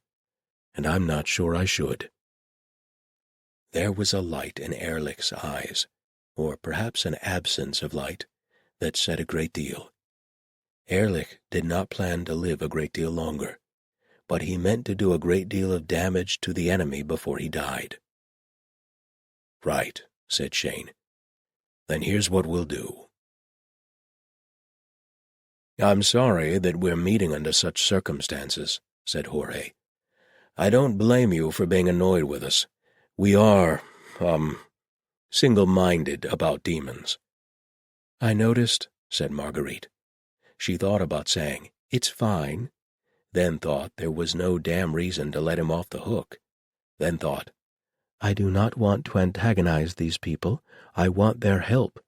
and I'm not sure I should. There was a light in Ehrlich's eyes, or perhaps an absence of light, that said a great deal. Ehrlich did not plan to live a great deal longer, but he meant to do a great deal of damage to the enemy before he died. "Right," said Shane. "Then here's what we'll do." "I'm sorry that we're meeting under such circumstances," said Jorge. "I don't blame you for being annoyed with us. We are, single-minded about demons." "I noticed," said Marguerite. She thought about saying, "It's fine," then thought there was no damn reason to let him off the hook, then thought, "I do not want to antagonize these people. I want their help,"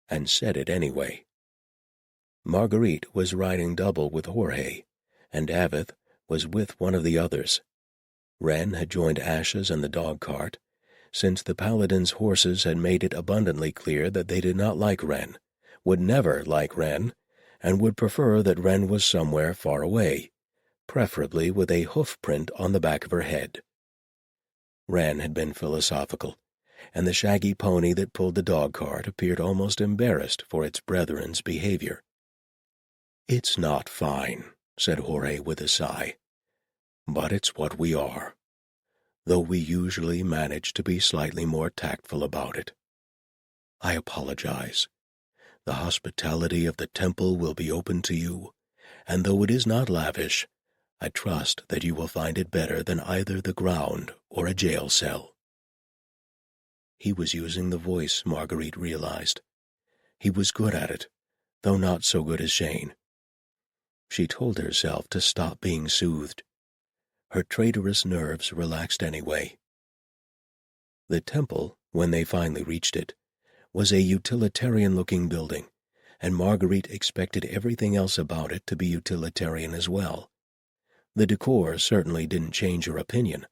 and said it anyway. Marguerite was riding double with Jorge, and Avith was with one of the others. Wren had joined Ashes and the dog-cart, since the Paladin's horses had made it abundantly clear that they did not like Wren, would never like Wren, and would prefer that Wren was somewhere far away, preferably with a hoof-print on the back of her head. Wren had been philosophical, and the shaggy pony that pulled the dog-cart appeared almost embarrassed for its brethren's behavior. "It's not fine," said Jorge with a sigh, "but it's what we are, though we usually manage to be slightly more tactful about it. I apologize. The hospitality of the temple will be open to you, and though it is not lavish, I trust that you will find it better than either the ground or a jail cell." He was using the voice, Marguerite realized. He was good at it, though not so good as Shane. She told herself to stop being soothed. Her traitorous nerves relaxed anyway. The temple, when they finally reached it, was a utilitarian-looking building, and Marguerite expected everything else about it to be utilitarian as well. The decor certainly didn't change her opinion.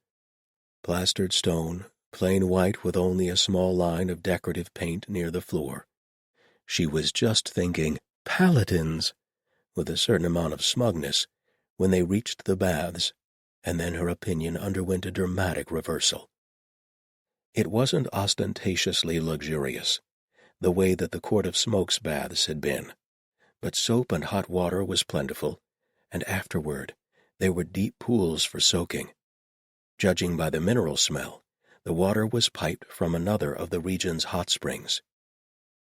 Plastered stone, plain white with only a small line of decorative paint near the floor. She was just thinking, "Paladins," with a certain amount of smugness, when they reached the baths, and then her opinion underwent a dramatic reversal. It wasn't ostentatiously luxurious, the way that the Court of Smoke's baths had been, but soap and hot water was plentiful, and afterward there were deep pools for soaking. Judging by the mineral smell, the water was piped from another of the region's hot springs.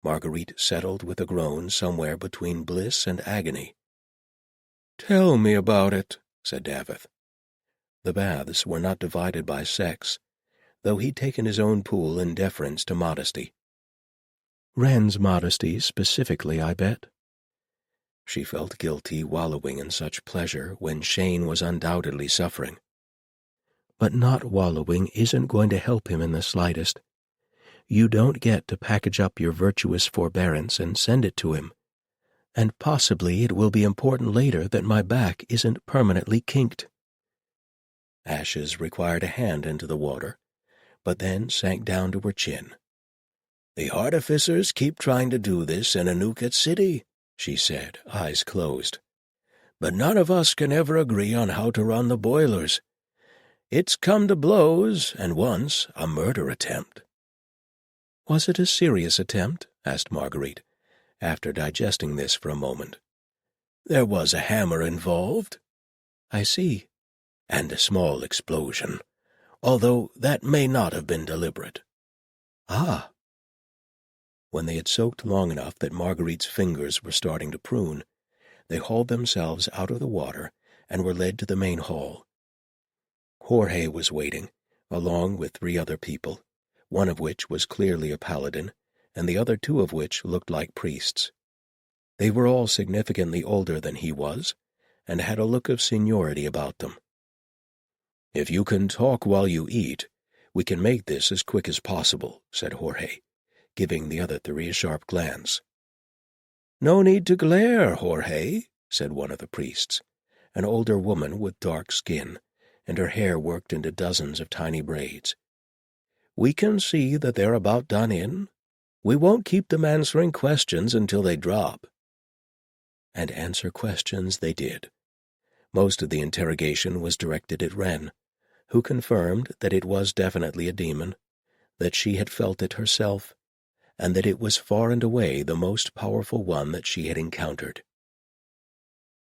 Marguerite settled with a groan somewhere between bliss and agony. "Tell me about it," said Davith. The baths were not divided by sex, though he'd taken his own pool in deference to modesty. "Wren's modesty specifically, I bet." She felt guilty wallowing in such pleasure when Shane was undoubtedly suffering. But not wallowing isn't going to help him in the slightest. You don't get to package up your virtuous forbearance and send it to him. And possibly it will be important later that my back isn't permanently kinked. Ashes required a hand into the water, but then sank down to her chin. "The artificers keep trying to do this in Anuket City," she said, eyes closed. "But none of us can ever agree on how to run the boilers. It's come to blows, and once a murder attempt." "Was it a serious attempt?" asked Marguerite, after digesting this for a moment. "There was a hammer involved." "I see." "And a small explosion, although that may not have been deliberate." "Ah." When they had soaked long enough that Marguerite's fingers were starting to prune, they hauled themselves out of the water and were led to the main hall. Jorge was waiting, along with 3 other people, one of which was clearly a paladin, and the other 2 of which looked like priests. They were all significantly older than he was, and had a look of seniority about them. "If you can talk while you eat, we can make this as quick as possible," said Jorge, giving the other 3 a sharp glance. "No need to glare, Jorge," said one of the priests, an older woman with dark skin, and her hair worked into dozens of tiny braids. "We can see that they're about done in. We won't keep them answering questions until they drop." And answer questions they did. Most of the interrogation was directed at Wren, who confirmed that it was definitely a demon, that she had felt it herself, and that it was far and away the most powerful one that she had encountered.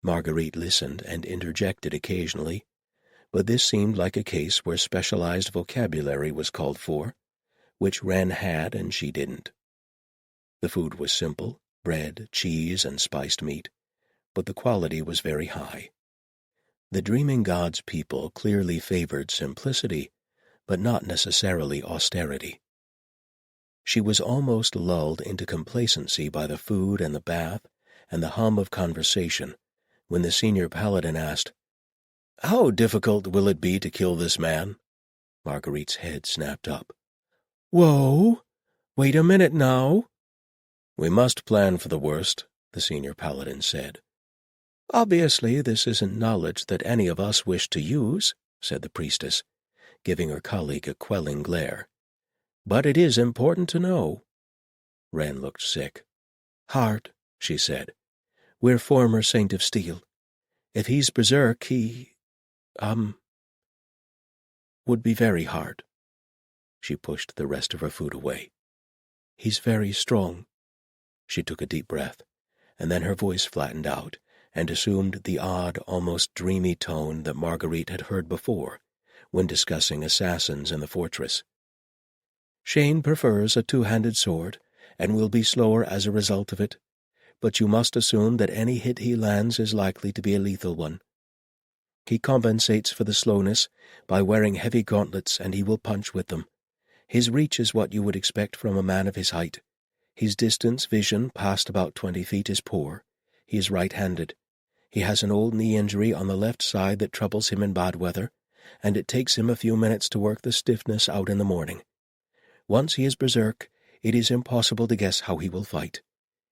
Marguerite listened and interjected occasionally, but this seemed like a case where specialized vocabulary was called for, which Wren had and she didn't. The food was simple, bread, cheese, and spiced meat, but the quality was very high. The Dreaming God's people clearly favored simplicity, but not necessarily austerity. She was almost lulled into complacency by the food and the bath and the hum of conversation when the senior paladin asked, "How difficult will it be to kill this man?" Marguerite's head snapped up. "Whoa! Wait a minute now." "We must plan for the worst," the senior paladin said. "Obviously, this isn't knowledge that any of us wish to use," said the priestess, giving her colleague a quelling glare. "But it is important to know." Wren looked sick. "Hard," she said. "We're former Saint of Steel. If he's berserk, would be very hard." She pushed the rest of her food away. "He's very strong." She took a deep breath, and then her voice flattened out and assumed the odd, almost dreamy tone that Marguerite had heard before when discussing assassins in the fortress. "Shane prefers a 2-handed sword, and will be slower as a result of it, but you must assume that any hit he lands is likely to be a lethal one. He compensates for the slowness by wearing heavy gauntlets, and he will punch with them. His reach is what you would expect from a man of his height. His distance vision past about 20 feet is poor. He is right-handed. He has an old knee injury on the left side that troubles him in bad weather, and it takes him a few minutes to work the stiffness out in the morning. Once he is berserk, it is impossible to guess how he will fight.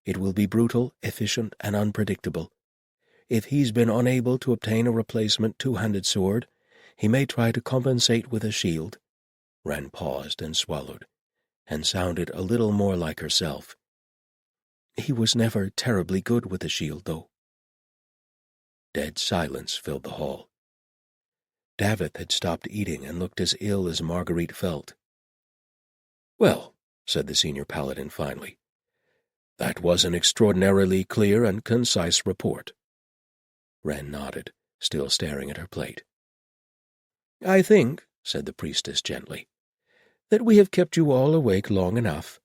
It will be brutal, efficient, and unpredictable. If he's been unable to obtain a replacement two-handed sword, he may try to compensate with a shield. Wren paused and swallowed, and sounded a little more like herself. He was never terribly good with a shield, though. Dead silence filled the hall. Davith had stopped eating and looked as ill as Marguerite felt. "Well," said the senior paladin finally, "that was an extraordinarily clear and concise report." Wren nodded, still staring at her plate. "I think," said the priestess gently, "that we have kept you all awake long enough.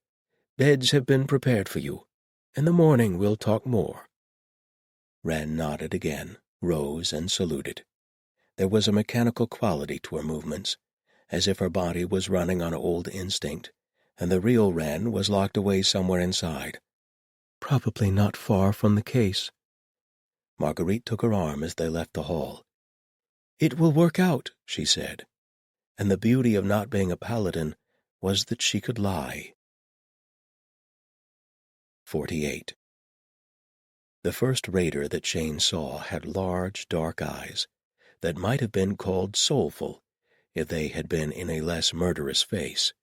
Beds have been prepared for you. In the morning we'll talk more." Wren nodded again, rose, and saluted. There was a mechanical quality to her movements, as if her body was running on old instinct, and the real Wren was locked away somewhere inside. Probably not far from the case. Marguerite took her arm as they left the hall. "It will work out," she said, and the beauty of not being a paladin was that she could lie. 48. The first raider that Shane saw had large, dark eyes that might have been called soulful if they had been in a less murderous face.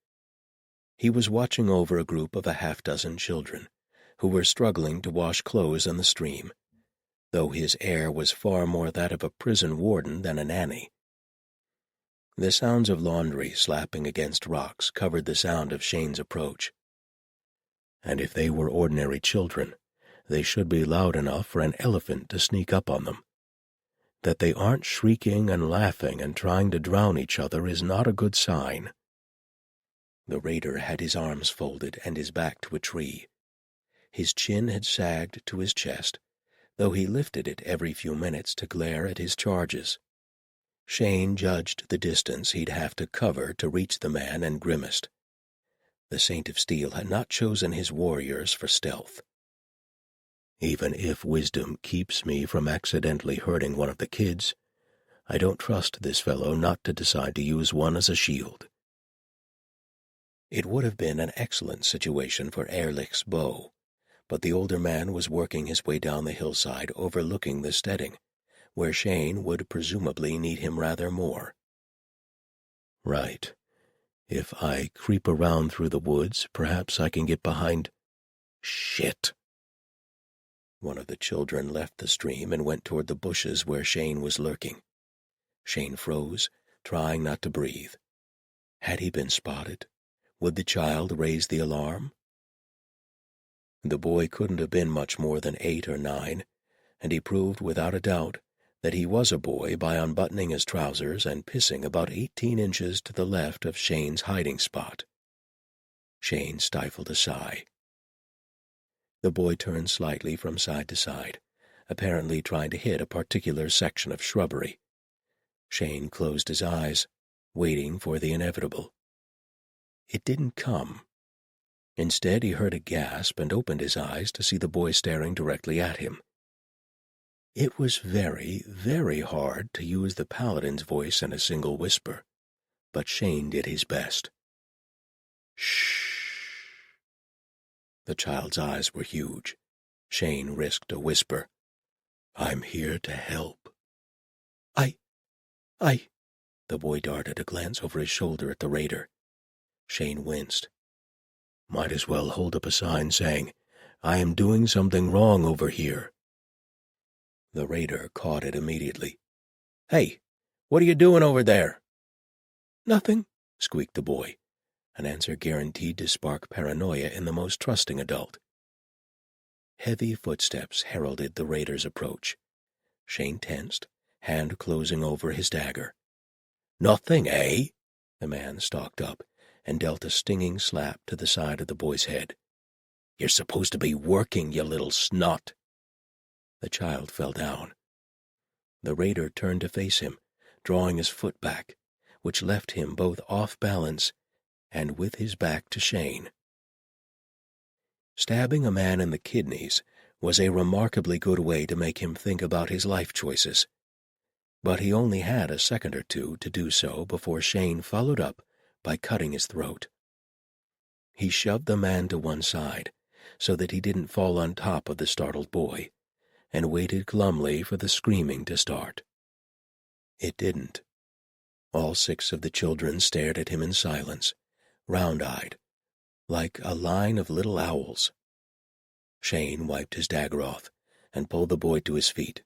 He was watching over a group of a half-dozen children who were struggling to wash clothes in the stream, though his air was far more that of a prison warden than a nanny. The sounds of laundry slapping against rocks covered the sound of Shane's approach. And if they were ordinary children, they should be loud enough for an elephant to sneak up on them. That they aren't shrieking and laughing and trying to drown each other is not a good sign. The raider had his arms folded and his back to a tree. His chin had sagged to his chest, though he lifted it every few minutes to glare at his charges. Shane judged the distance he'd have to cover to reach the man and grimaced. The Saint of Steel had not chosen his warriors for stealth. "Even if wisdom keeps me from accidentally hurting one of the kids, I don't trust this fellow not to decide to use one as a shield." It would have been an excellent situation for Ehrlich's bow, but the older man was working his way down the hillside overlooking the steading, where Shane would presumably need him rather more. "Right. If I creep around through the woods, perhaps I can get behind—" "Shit!" One of the children left the stream and went toward the bushes where Shane was lurking. Shane froze, trying not to breathe. Had he been spotted? Would the child raise the alarm? The boy couldn't have been much more than 8 or 9, and he proved without a doubt that he was a boy by unbuttoning his trousers and pissing about 18 inches to the left of Shane's hiding spot. Shane stifled a sigh. The boy turned slightly from side to side, apparently trying to hit a particular section of shrubbery. Shane closed his eyes, waiting for the inevitable. It didn't come. Instead, he heard a gasp and opened his eyes to see the boy staring directly at him. It was very, very hard to use the paladin's voice in a single whisper, but Shane did his best. "Shh." The child's eyes were huge. Shane risked a whisper. "I'm here to help." I... The boy darted a glance over his shoulder at the raider. Shane winced. "Might as well hold up a sign saying, 'I am doing something wrong over here.'" The raider caught it immediately. "Hey, what are you doing over there?" "Nothing," squeaked the boy, an answer guaranteed to spark paranoia in the most trusting adult. Heavy footsteps heralded the raider's approach. Shane tensed, hand closing over his dagger. "Nothing, eh?" The man stalked up and dealt a stinging slap to the side of the boy's head. You're supposed to be working, you little snot." The child fell down. The raider turned to face him, drawing his foot back, which left him both off balance and with his back to Shane. Stabbing a man in the kidneys was a remarkably good way to make him think about his life choices. But he only had a second or two to do so before Shane followed up by cutting his throat. He shoved the man to one side so that he didn't fall on top of the startled boy, and waited glumly for the screaming to start. It didn't. All 6 of the children stared at him in silence, round-eyed, like a line of little owls. Shane wiped his dagger off and pulled the boy to his feet.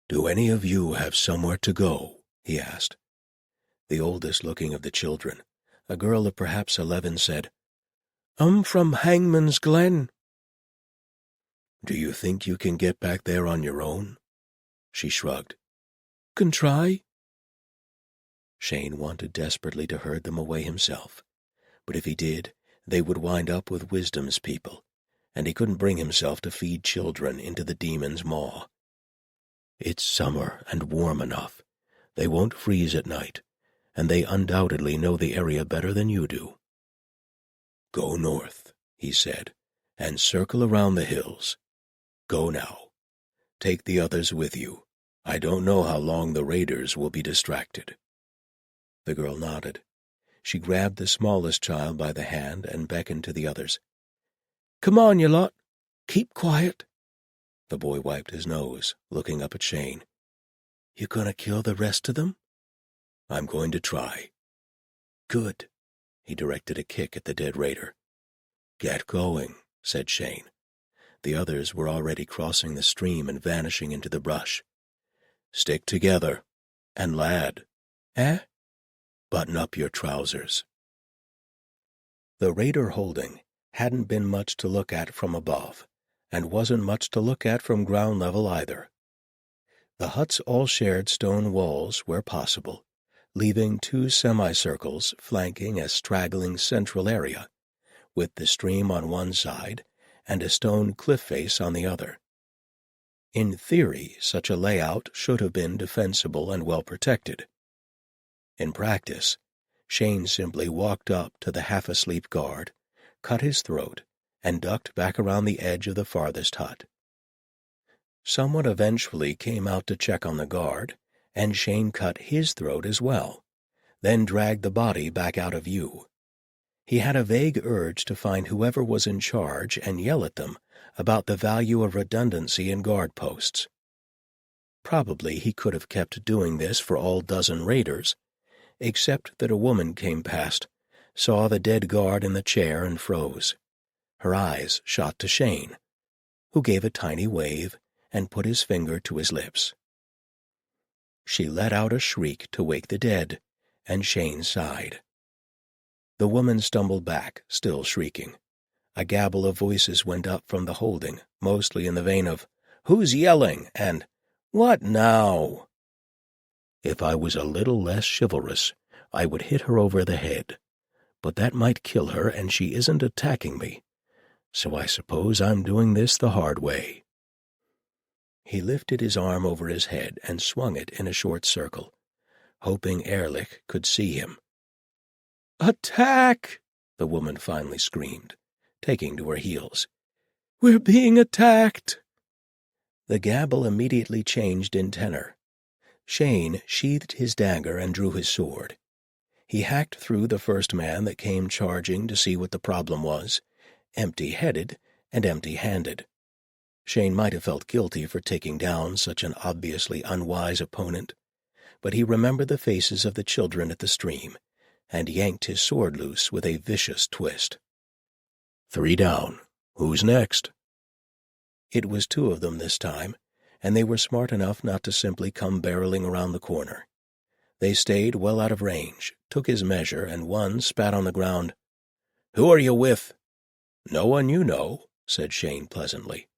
"Do any of you have somewhere to go?" he asked. The oldest looking of the children, a girl of perhaps 11, said, "I'm from Hangman's Glen." "Do you think you can get back there on your own?" She shrugged. "Can try." Shane wanted desperately to herd them away himself, but if he did, they would wind up with Wisdom's people, and he couldn't bring himself to feed children into the demon's maw. "It's summer and warm enough. They won't freeze at night, and they undoubtedly know the area better than you do." "Go north," he said, "and circle around the hills. Go now. Take the others with you. I don't know how long the raiders will be distracted." The girl nodded. She grabbed the smallest child by the hand and beckoned to the others. "Come on, you lot. Keep quiet." The boy wiped his nose, looking up at Shane. "You gonna kill the rest of them?" "I'm going to try." "Good." He directed a kick at the dead raider. "Get going," said Shane. The others were already crossing the stream and vanishing into the brush. "Stick together. And lad." "Eh?" "Button up your trousers." The raider holding hadn't been much to look at from above, and wasn't much to look at from ground level either. The huts all shared stone walls where possible, leaving 2 semicircles flanking a straggling central area, with the stream on one side and a stone cliff face on the other. In theory, such a layout should have been defensible and well protected. In practice, Shane simply walked up to the half-asleep guard, cut his throat, and ducked back around the edge of the farthest hut. Someone eventually came out to check on the guard, and Shane cut his throat as well, then dragged the body back out of view. He had a vague urge to find whoever was in charge and yell at them about the value of redundancy in guard posts. Probably he could have kept doing this for all dozen raiders, except that a woman came past, saw the dead guard in the chair and froze. Her eyes shot to Shane, who gave a tiny wave and put his finger to his lips. She let out a shriek to wake the dead, and Shane sighed. The woman stumbled back, still shrieking. A gabble of voices went up from the holding, mostly in the vein of, "Who's yelling?" and "What now?" If I was a little less chivalrous, I would hit her over the head. But that might kill her, and she isn't attacking me. So I suppose I'm doing this the hard way. He lifted his arm over his head and swung it in a short circle, hoping Ehrlich could see him. "Attack!" the woman finally screamed, taking to her heels. "We're being attacked!" The gabble immediately changed in tenor. Shane sheathed his dagger and drew his sword. He hacked through the first man that came charging to see what the problem was, empty-headed and empty-handed. Shane might have felt guilty for taking down such an obviously unwise opponent, but he remembered the faces of the children at the stream, and yanked his sword loose with a vicious twist. "3 down. Who's next?" It was 2 of them this time, and they were smart enough not to simply come barreling around the corner. They stayed well out of range, took his measure, and one spat on the ground. "Who are you with?" "No one you know," said Shane pleasantly.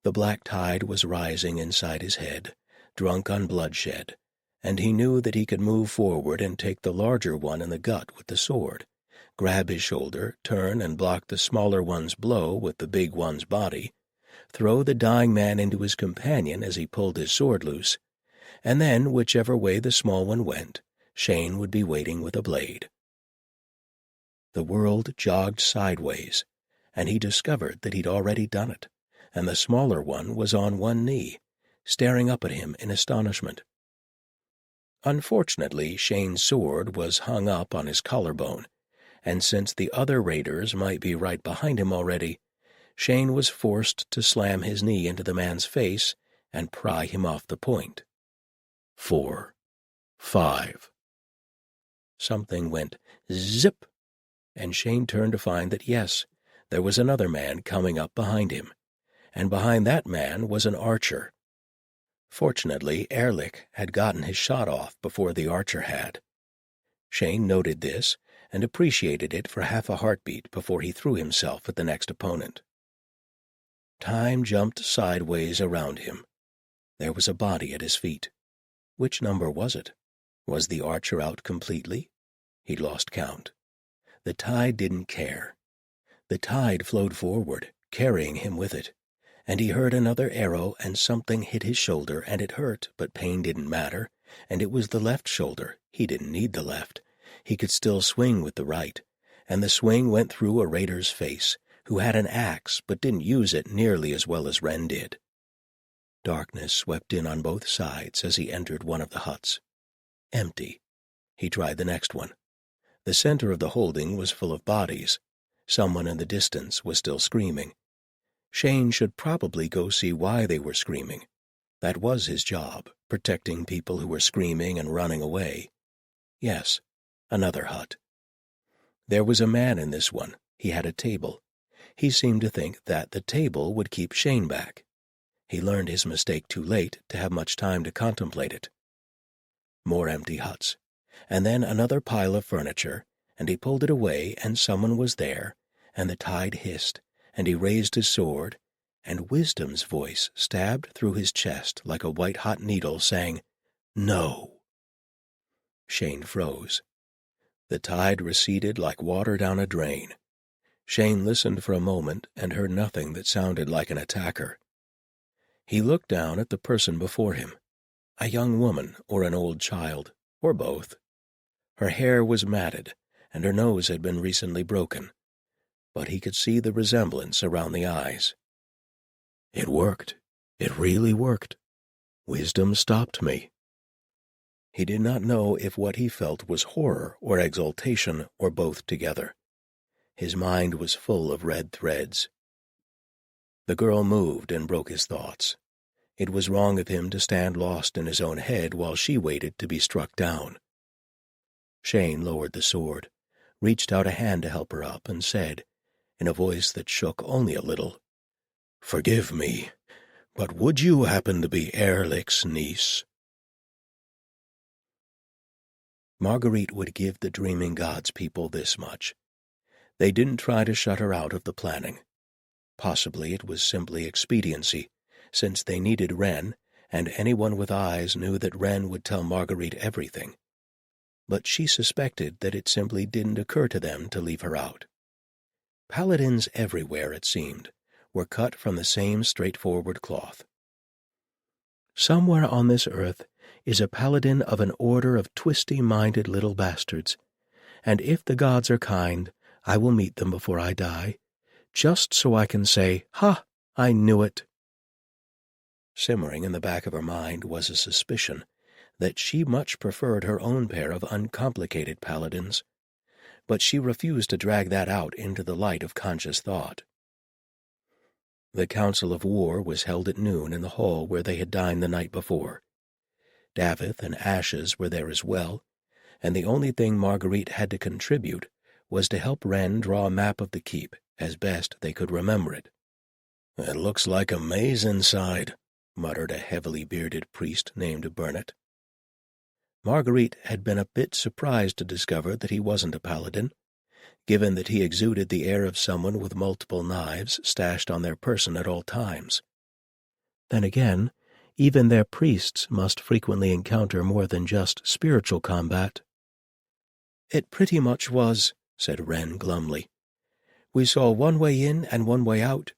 The black tide was rising inside his head, drunk on bloodshed, and he knew that he could move forward and take the larger one in the gut with the sword, grab his shoulder, turn and block the smaller one's blow with the big one's body, throw the dying man into his companion as he pulled his sword loose, and then, whichever way the small one went, Shane would be waiting with a blade. The world jogged sideways, and he discovered that he'd already done it, and the smaller one was on one knee, staring up at him in astonishment. Unfortunately, Shane's sword was hung up on his collarbone, and since the other raiders might be right behind him already, Shane was forced to slam his knee into the man's face and pry him off the point. 4, 5. Something went zip, and Shane turned to find that, yes, there was another man coming up behind him, and behind that man was an archer. Fortunately, Ehrlich had gotten his shot off before the archer had. Shane noted this and appreciated it for half a heartbeat before he threw himself at the next opponent. Time jumped sideways around him. There was a body at his feet. Which number was it? Was the archer out completely? He'd lost count. The tide didn't care. The tide flowed forward, carrying him with it, and he heard another arrow and something hit his shoulder, and it hurt, but pain didn't matter, and it was the left shoulder. He didn't need the left. He could still swing with the right, and the swing went through a raider's face, who had an axe but didn't use it nearly as well as Wren did. Darkness swept in on both sides as he entered one of the huts. Empty. He tried the next one. The center of the holding was full of bodies. Someone in the distance was still screaming. Shane should probably go see why they were screaming. That was his job, protecting people who were screaming and running away. Yes, another hut. There was a man in this one. He had a table. He seemed to think that the table would keep Shane back. He learned his mistake too late to have much time to contemplate it. More empty huts, and then another pile of furniture, and he pulled it away, and someone was there, and the tide hissed, and he raised his sword, and Wisdom's voice stabbed through his chest like a white-hot needle, saying, "No." Shane froze. The tide receded like water down a drain. Shane listened for a moment and heard nothing that sounded like an attacker. He looked down at the person before him, a young woman or an old child, or both. Her hair was matted, and her nose had been recently broken, but he could see the resemblance around the eyes. It worked. It really worked. Wisdom stopped me. He did not know if what he felt was horror or exultation or both together. His mind was full of red threads. The girl moved and broke his thoughts. It was wrong of him to stand lost in his own head while she waited to be struck down. Shane lowered the sword, reached out a hand to help her up, and said, in a voice that shook only a little, "Forgive me, but would you happen to be Ehrlich's niece?" Marguerite would give the Dreaming Gods people this much. They didn't try to shut her out of the planning. Possibly it was simply expediency, since they needed Wren, and anyone with eyes knew that Wren would tell Marguerite everything. But she suspected that it simply didn't occur to them to leave her out. Paladins everywhere, it seemed, were cut from the same straightforward cloth. Somewhere on this earth is a paladin of an order of twisty-minded little bastards, and if the gods are kind, I will meet them before I die, just so I can say, "Ha, I knew it." Simmering in the back of her mind was a suspicion that she much preferred her own pair of uncomplicated paladins, but she refused to drag that out into the light of conscious thought. The council of war was held at noon in the hall where they had dined the night before. Davith and Ashes were there as well, and the only thing Marguerite had to contribute was to help Wren draw a map of the keep as best they could remember it. "It looks like a maze inside," muttered a heavily bearded priest named Burnett. Marguerite had been a bit surprised to discover that he wasn't a paladin, given that he exuded the air of someone with multiple knives stashed on their person at all times. Then again, even their priests must frequently encounter more than just spiritual combat. It pretty much was said Wren glumly. "We saw one way in and one way out,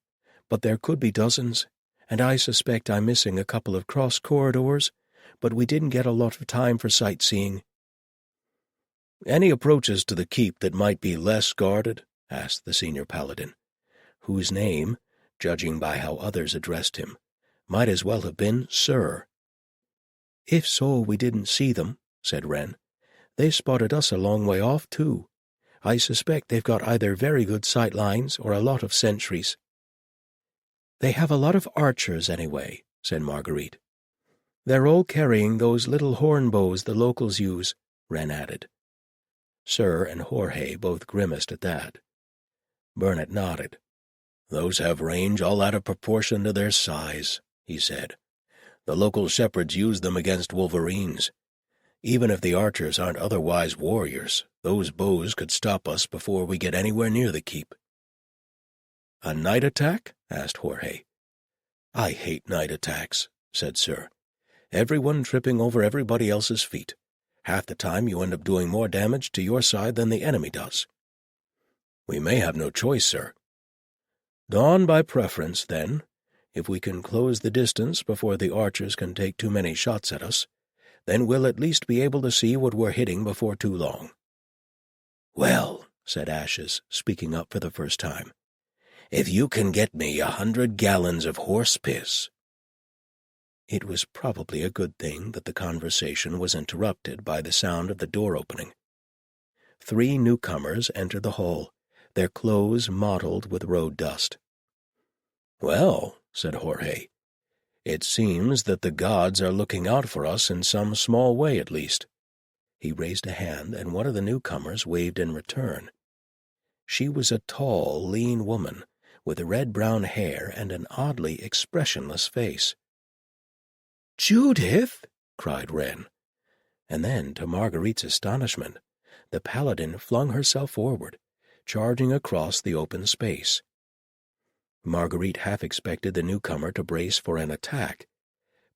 but there could be dozens, and I suspect I'm missing a couple of cross corridors, but we didn't get a lot of time for sightseeing." "Any approaches to the keep that might be less guarded?" asked the senior paladin, whose name, judging by how others addressed him, might as well have been Sir. "If so, we didn't see them," said Wren. "They spotted us a long way off, too. I suspect they've got either very good sight lines or a lot of sentries." "They have a lot of archers, anyway," said Marguerite. "They're all carrying those little horn bows the locals use," Wren added. Sir and Jorge both grimaced at that. Burnett nodded. "Those have range all out of proportion to their size," he said. "The local shepherds use them against wolverines. Even if the archers aren't otherwise warriors, those bows could stop us before we get anywhere near the keep." "A night attack?" asked Jorge. "I hate night attacks," said Sir. "Everyone tripping over everybody else's feet. Half the time you end up doing more damage to your side than the enemy does." "We may have no choice, sir." "Dawn by preference, then. If we can close the distance before the archers can take too many shots at us, then we'll at least be able to see what we're hitting before too long." "Well," said Ashes, speaking up for the first time, "if you can get me 100 gallons of horse piss—" It was probably a good thing that the conversation was interrupted by the sound of the door opening. 3 newcomers entered the hall, their clothes mottled with road dust. "Well," said Jorge, "it seems that the gods are looking out for us in some small way at least." He raised a hand, and one of the newcomers waved in return. She was a tall, lean woman with red-brown hair and an oddly expressionless face. "Judith!" cried Wren. And then, to Marguerite's astonishment, the paladin flung herself forward, charging across the open space. Marguerite half expected the newcomer to brace for an attack,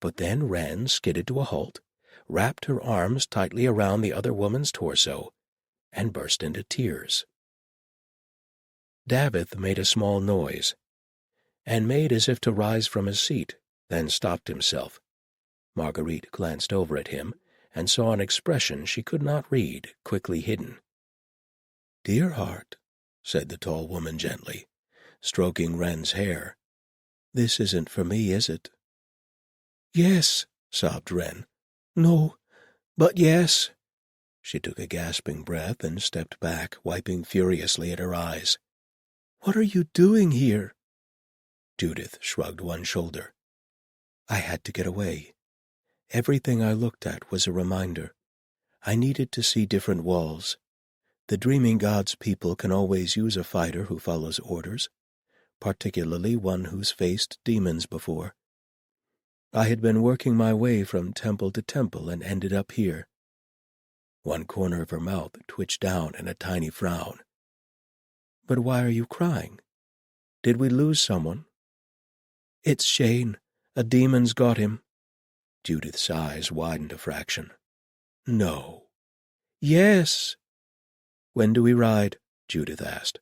but then Wren skidded to a halt, wrapped her arms tightly around the other woman's torso, and burst into tears. Davith made a small noise, and made as if to rise from his seat, then stopped himself. Marguerite glanced over at him and saw an expression she could not read, quickly hidden. "Dear heart," said the tall woman gently, stroking Wren's hair, "this isn't for me, is it?" "Yes," sobbed Wren. "No, but yes." She took a gasping breath and stepped back, wiping furiously at her eyes. "What are you doing here?" Judith shrugged one shoulder. "I had to get away. Everything I looked at was a reminder. I needed to see different walls. The Dreaming Gods people can always use a fighter who follows orders, particularly one who's faced demons before. I had been working my way from temple to temple and ended up here." One corner of her mouth twitched down in a tiny frown. "But why are you crying? Did we lose someone?" "It's Shane. A demon's got him." Judith's eyes widened a fraction. "No." "Yes." "When do we ride?" Judith asked.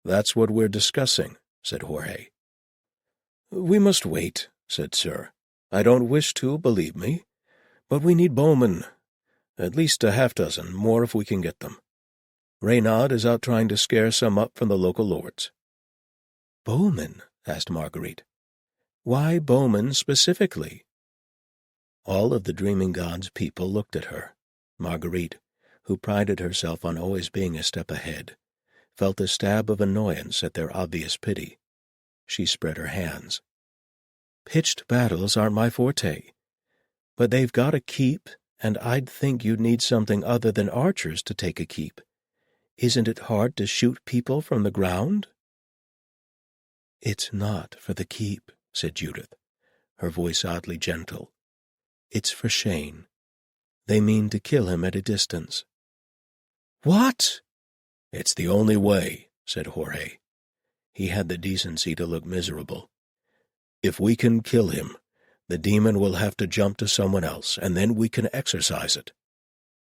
"That's what we're discussing," said Jorge. "We must wait," said Sir. "I don't wish to, believe me, but we need bowmen. At least a half-dozen, more if we can get them. Reynard is out trying to scare some up from the local lords." "Bowmen?" asked Marguerite. "Why bowmen specifically?" All of the Dreaming Gods people looked at her. Marguerite, who prided herself on always being a step ahead, felt a stab of annoyance at their obvious pity. She spread her hands. "Pitched battles aren't my forte. But they've got a keep, and I'd think you'd need something other than archers to take a keep. Isn't it hard to shoot people from the ground?" "It's not for the keep," said Judith, her voice oddly gentle. "It's for Shane. They mean to kill him at a distance." "What?" "It's the only way," said Jorge. He had the decency to look miserable. "If we can kill him, the demon will have to jump to someone else, and then we can exorcise it."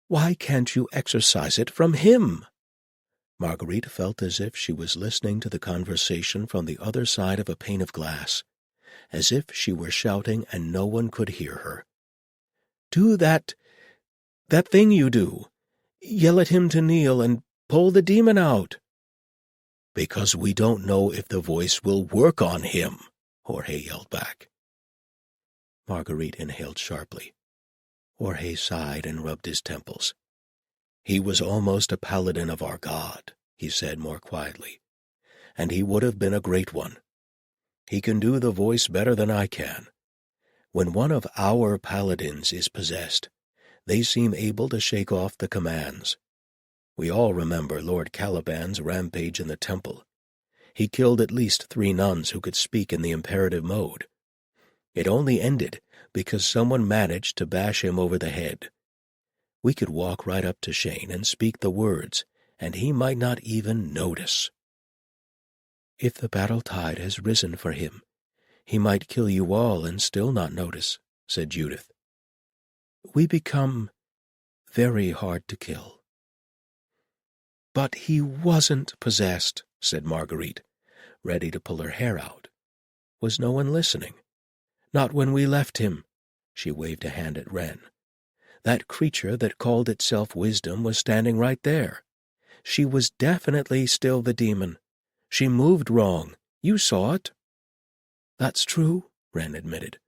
"Why can't you exorcise it from him?" Marguerite felt as if she was listening to the conversation from the other side of a pane of glass, as if she were shouting and no one could hear her. "Do that thing you do. Yell at him to kneel and pull the demon out." "Because we don't know if the voice will work on him," Jorge yelled back. Marguerite inhaled sharply. Jorge sighed and rubbed his temples. "He was almost a paladin of our god," he said more quietly, "and he would have been a great one. He can do the voice better than I can. When one of our paladins is possessed, they seem able to shake off the commands. We all remember Lord Caliban's rampage in the temple. He killed at least 3 nuns who could speak in the imperative mode. It only ended because someone managed to bash him over the head. We could walk right up to Shane and speak the words, and he might not even notice." "If the battle tide has risen for him, he might kill you all and still not notice," said Judith. "We become very hard to kill." "But he wasn't possessed," said Marguerite, ready to pull her hair out. Was no one listening? "Not when we left him." She waved a hand at Wren. "That creature that called itself wisdom was standing right there. She was definitely still the demon. She moved wrong. You saw it." "That's true," Wren admitted,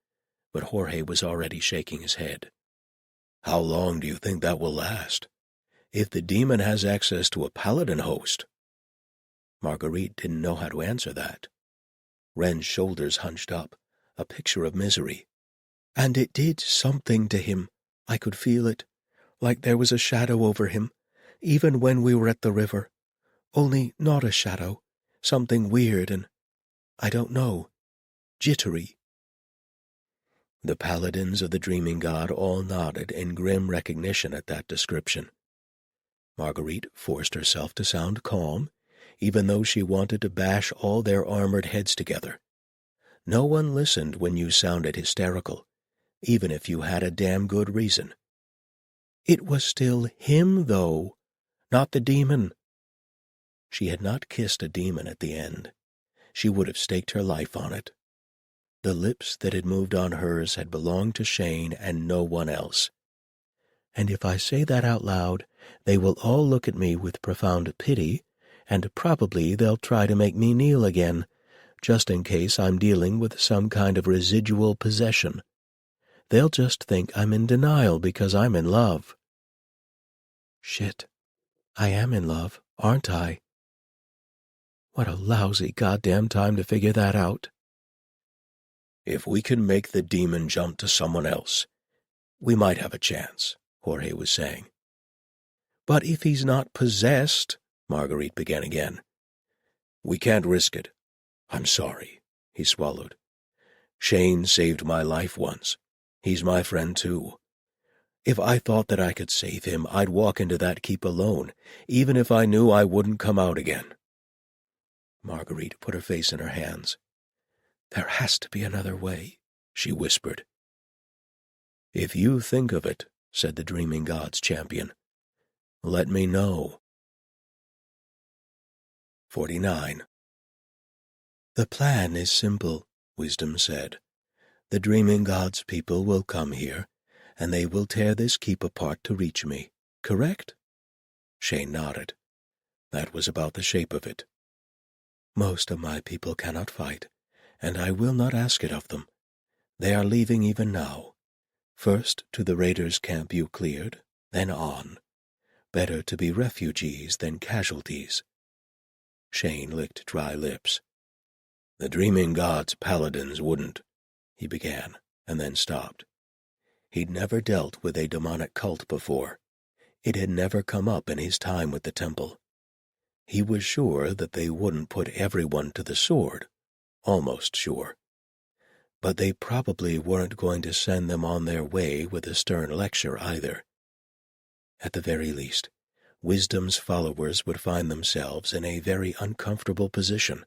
but Jorge was already shaking his head. "How long do you think that will last? If the demon has access to a paladin host—" Marguerite didn't know how to answer that. Wren's shoulders hunched up, a picture of misery. "And it did something to him. I could feel it, like there was a shadow over him, even when we were at the river. Only not a shadow, something weird and, I don't know, jittery." The paladins of the dreaming god all nodded in grim recognition at that description. Marguerite forced herself to sound calm, even though she wanted to bash all their armored heads together. No one listened when you sounded hysterical, even if you had a damn good reason. It was still him, though, not the demon. She had not kissed a demon at the end. She would have staked her life on it. The lips that had moved on hers had belonged to Shane and no one else. And if I say that out loud, they will all look at me with profound pity, and probably they'll try to make me kneel again, just in case I'm dealing with some kind of residual possession. They'll just think I'm in denial because I'm in love. Shit, I am in love, aren't I? What a lousy goddamn time to figure that out. "If we can make the demon jump to someone else, we might have a chance," Jorge was saying. "But if he's not possessed," Marguerite began again. "We can't risk it. I'm sorry," he swallowed. "Shane saved my life once. He's my friend, too. If I thought that I could save him, I'd walk into that keep alone, even if I knew I wouldn't come out again." Marguerite put her face in her hands. "There has to be another way," she whispered. "If you think of it," said the dreaming god's champion, "let me know." 49. "The plan is simple," Wisdom said. "The dreaming god's people will come here, and they will tear this keep apart to reach me, correct?" Shane nodded. That was about the shape of it. "Most of my people cannot fight, and I will not ask it of them. They are leaving even now. First to the raiders' camp you cleared, then on. Better to be refugees than casualties." Shane licked dry lips. "The dreaming god's paladins wouldn't," he began, and then stopped. He'd never dealt with a demonic cult before. It had never come up in his time with the temple. He was sure that they wouldn't put everyone to the sword, almost sure. But they probably weren't going to send them on their way with a stern lecture either. At the very least, Wisdom's followers would find themselves in a very uncomfortable position,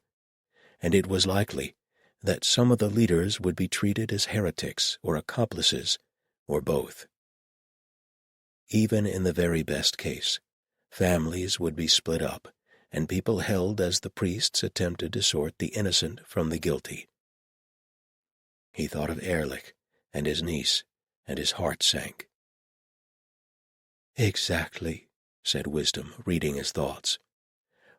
and it was likely that some of the leaders would be treated as heretics or accomplices, or both. Even in the very best case, families would be split up, and people held as the priests attempted to sort the innocent from the guilty. He thought of Ehrlich and his niece, and his heart sank. "Exactly," said Wisdom, reading his thoughts.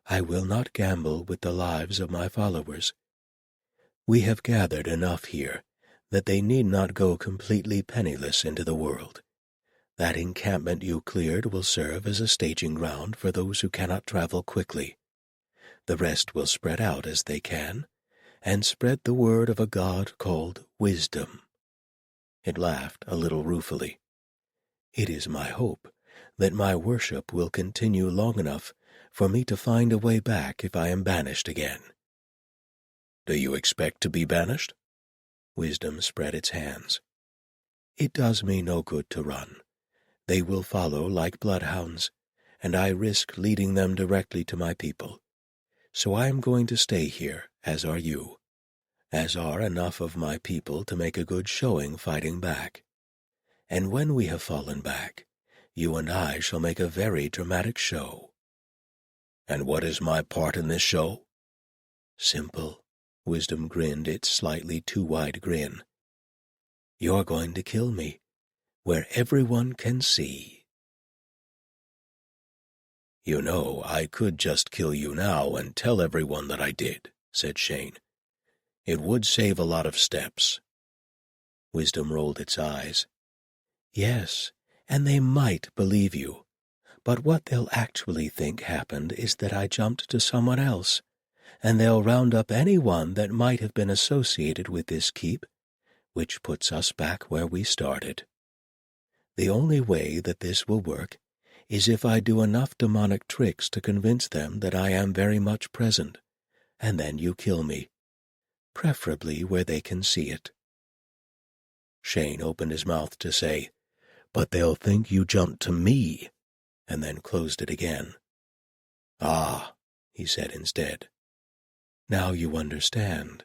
"I will not gamble with the lives of my followers. We have gathered enough here that they need not go completely penniless into the world. That encampment you cleared will serve as a staging ground for those who cannot travel quickly. The rest will spread out as they can, and spread the word of a god called Wisdom." It laughed a little ruefully. "It is my hope that my worship will continue long enough for me to find a way back if I am banished again." "Do you expect to be banished?" Wisdom spread its hands. "It does me no good to run. They will follow like bloodhounds, and I risk leading them directly to my people. So I am going to stay here, as are you, as are enough of my people to make a good showing fighting back. And when we have fallen back, you and I shall make a very dramatic show." "And what is my part in this show?" "Simple." Wisdom grinned its slightly too wide grin. "You're going to kill me, where everyone can see." "You know, I could just kill you now and tell everyone that I did," said Shane. "It would save a lot of steps." Wisdom rolled its eyes. "Yes, and they might believe you. But what they'll actually think happened is that I jumped to someone else, and they'll round up anyone that might have been associated with this keep, which puts us back where we started. The only way that this will work is if I do enough demonic tricks to convince them that I am very much present, and then you kill me, preferably where they can see it." Shane opened his mouth to say, "But they'll think you jumped to me," and then closed it again. "Ah," he said instead. "Now you understand."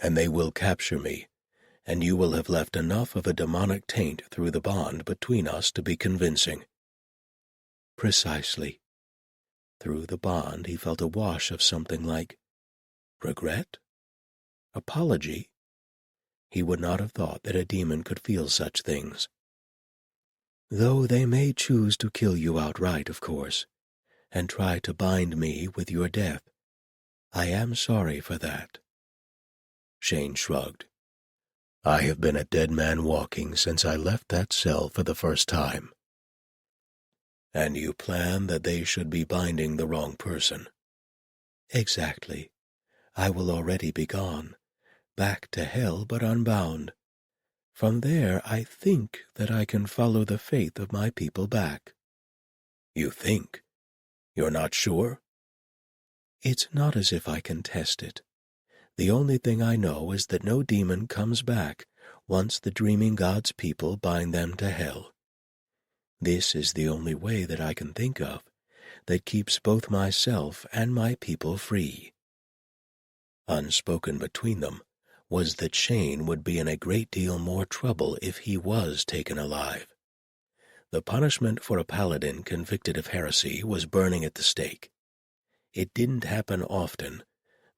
"And they will capture me, and you will have left enough of a demonic taint through the bond between us to be convincing." "Precisely." Through the bond he felt a wash of something like regret? Apology? He would not have thought that a demon could feel such things. "Though they may choose to kill you outright, of course, and try to bind me with your death. I am sorry for that." Shane shrugged. "I have been a dead man walking since I left that cell for the first time." "And you plan that they should be binding the wrong person?" "Exactly. I will already be gone, back to hell but unbound. From there I think that I can follow the faith of my people back." "You think? You're not sure?" "It's not as if I can test it. The only thing I know is that no demon comes back once the dreaming god's people bind them to hell. This is the only way that I can think of that keeps both myself and my people free." Unspoken between them was that Shane would be in a great deal more trouble if he was taken alive. The punishment for a paladin convicted of heresy was burning at the stake. It didn't happen often,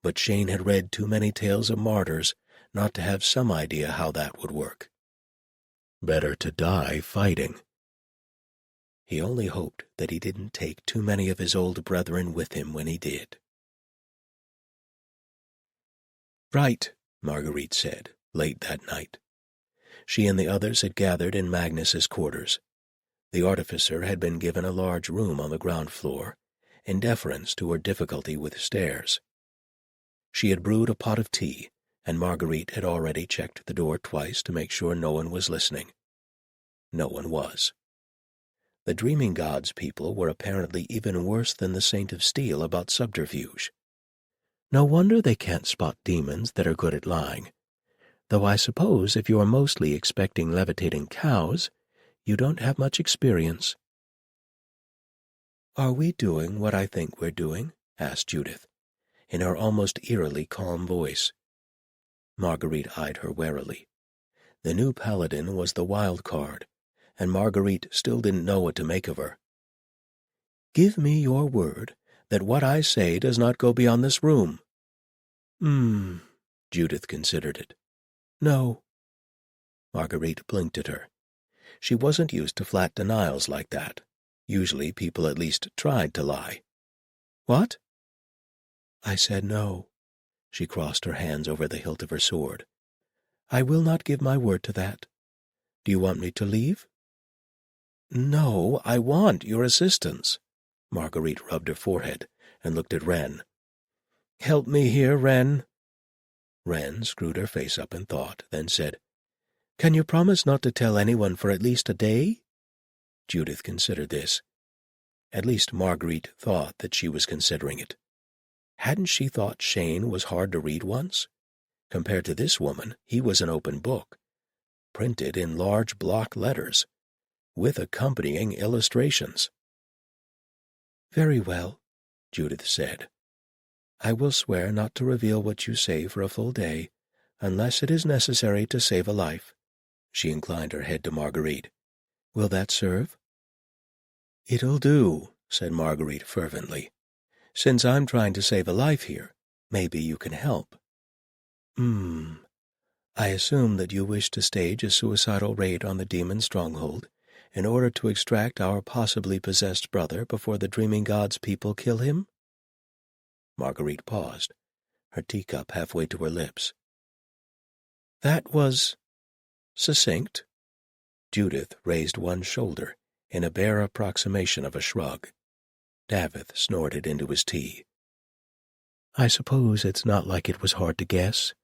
but Shane had read too many tales of martyrs not to have some idea how that would work. Better to die fighting. He only hoped that he didn't take too many of his old brethren with him when he did. "Right," Marguerite said, late that night. She and the others had gathered in Magnus's quarters. The artificer had been given a large room on the ground floor, in deference to her difficulty with stairs. She had brewed a pot of tea, and Marguerite had already checked the door twice to make sure no one was listening. No one was. The Dreaming God's people were apparently even worse than the Saint of Steel about subterfuge. No wonder they can't spot demons that are good at lying, though I suppose if you are mostly expecting levitating cows, you don't have much experience. "Are we doing what I think we're doing?" asked Judith, in her almost eerily calm voice. Marguerite eyed her warily. The new Paladin was the wild card, and Marguerite still didn't know what to make of her. Give me your word that what I say does not go beyond this room. Judith considered it. No. Marguerite blinked at her. She wasn't used to flat denials like that. Usually people at least tried to lie. What? I said no. She crossed her hands over the hilt of her sword. I will not give my word to that. Do you want me to leave? No, I want your assistance. Marguerite rubbed her forehead and looked at Wren. Help me here, Wren. Wren screwed her face up in thought, then said, Can you promise not to tell anyone for at least a day? Judith considered this. At least Marguerite thought that she was considering it. Hadn't she thought Shane was hard to read once? Compared to this woman, he was an open book, printed in large block letters, with accompanying illustrations. Very well, Judith said. I will swear not to reveal what you say for a full day, unless it is necessary to save a life. She inclined her head to Marguerite. Will that serve? It'll do, said Marguerite fervently. Since I'm trying to save a life here, maybe you can help. I assume that you wish to stage a suicidal raid on the demon stronghold in order to extract our possibly possessed brother before the dreaming god's people kill him? Marguerite paused, her teacup halfway to her lips. That was succinct. Judith raised one shoulder in a bare approximation of a shrug. Davith snorted into his tea. I suppose it's not like it was hard to guess.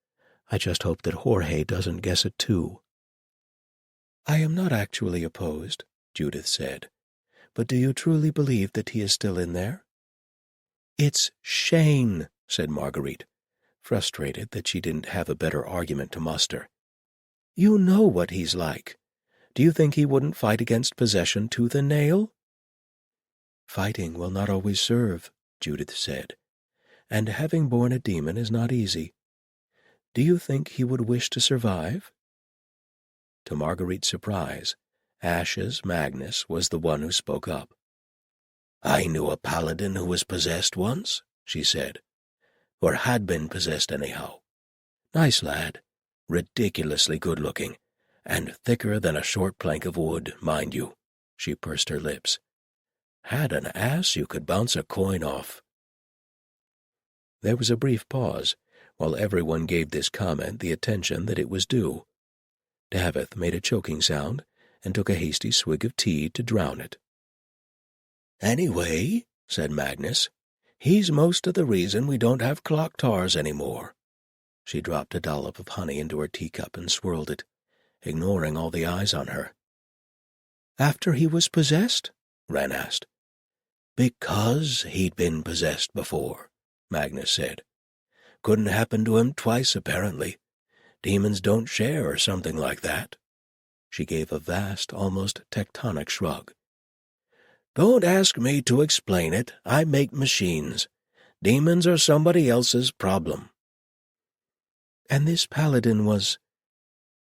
I just hope that Jorge doesn't guess it too. I am not actually opposed, Judith said. But do you truly believe that he is still in there? It's Shane, said Marguerite, frustrated that she didn't have a better argument to muster. You know what he's like. Do you think he wouldn't fight against possession tooth and nail? Fighting will not always serve, Judith said, and having borne a demon is not easy. Do you think he would wish to survive? To Marguerite's surprise, Ash's Magnus was the one who spoke up. I knew a paladin who was possessed once, she said, or had been possessed anyhow. Nice lad, ridiculously good-looking, and thicker than a short plank of wood, mind you. She pursed her lips. Had an ass you could bounce a coin off. There was a brief pause, while everyone gave this comment the attention that it was due. Davith made a choking sound and took a hasty swig of tea to drown it. Anyway, said Magnus, he's most of the reason we don't have clock towers anymore. She dropped a dollop of honey into her teacup and swirled it, ignoring all the eyes on her. After he was possessed? Wren asked. Because he'd been possessed before, Magnus said. Couldn't happen to him twice, apparently. Demons don't share or something like that. She gave a vast, almost tectonic shrug. Don't ask me to explain it. I make machines. Demons are somebody else's problem. And this paladin was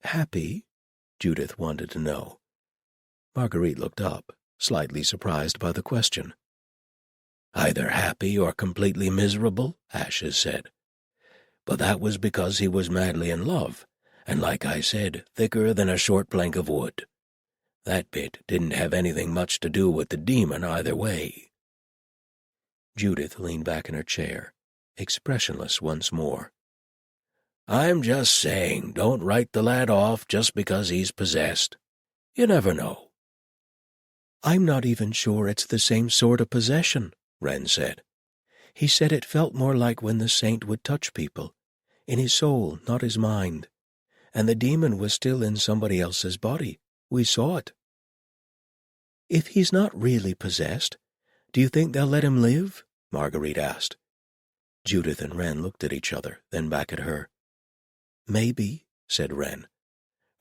happy? Judith wanted to know. Marguerite looked up, slightly surprised by the question. Either happy or completely miserable, Ashes said. But that was because he was madly in love, and like I said, thicker than a short plank of wood. That bit didn't have anything much to do with the demon either way. Judith leaned back in her chair, expressionless once more. I'm just saying, don't write the lad off just because he's possessed. You never know. I'm not even sure it's the same sort of possession, Wren said. He said it felt more like when the saint would touch people, in his soul, not his mind, and the demon was still in somebody else's body. We saw it. If he's not really possessed, do you think they'll let him live? Marguerite asked. Judith and Wren looked at each other, then back at her. Maybe, said Wren.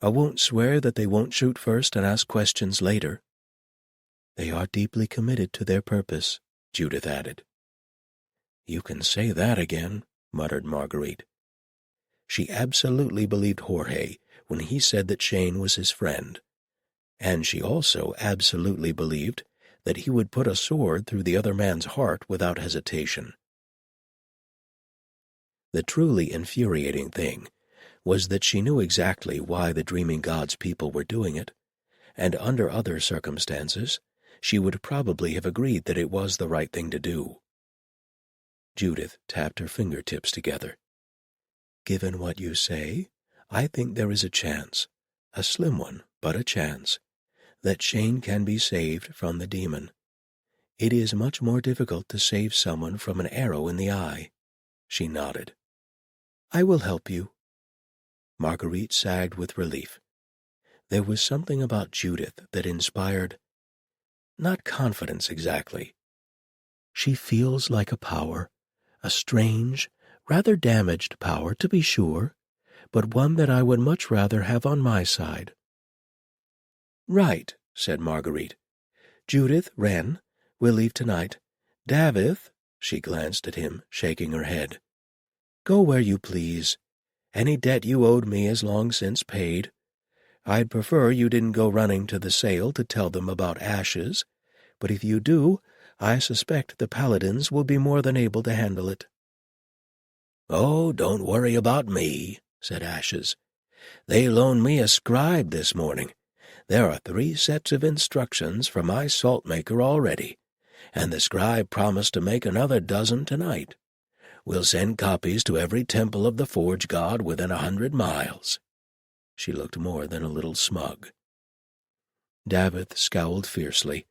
I won't swear that they won't shoot first and ask questions later. They are deeply committed to their purpose, Judith added. You can say that again, muttered Marguerite. She absolutely believed Jorge when he said that Shane was his friend, and she also absolutely believed that he would put a sword through the other man's heart without hesitation. The truly infuriating thing was that she knew exactly why the Dreaming Gods people were doing it, and under other circumstances she would probably have agreed that it was the right thing to do. Judith tapped her fingertips together. "Given what you say, I think there is a chance, a slim one, but a chance, that Shane can be saved from the demon. It is much more difficult to save someone from an arrow in the eye." She nodded. "I will help you." Marguerite sagged with relief. There was something about Judith that inspired, not confidence exactly. "She feels like a power, a strange, rather damaged power, to be sure, but one that I would much rather have on my side." "Right," said Marguerite. "Judith, Wren, we'll leave tonight. Davith," she glanced at him, shaking her head, "go where you please. Any debt you owed me is long since paid. I'd prefer you didn't go running to the sale to tell them about Ashes, but if you do, I suspect the Paladins will be more than able to handle it." "Oh, don't worry about me," said Ashes. "They loaned me a scribe this morning. There are 3 sets of instructions for my salt maker already, and the scribe promised to make another dozen tonight. We'll send copies to every temple of the Forge God within 100 miles. She looked more than a little smug. Davith scowled fiercely,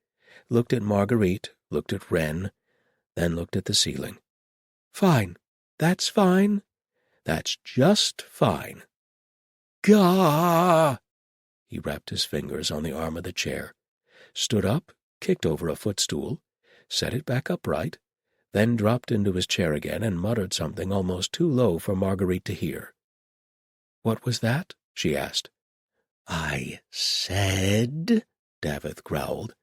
looked at Marguerite, looked at Wren, then looked at the ceiling. "Fine. That's fine. That's just fine." "Gah!" He wrapped his fingers on the arm of the chair, stood up, kicked over a footstool, set it back upright, then dropped into his chair again and muttered something almost too low for Marguerite to hear. "What was that?" she asked. "I said," Davith growled,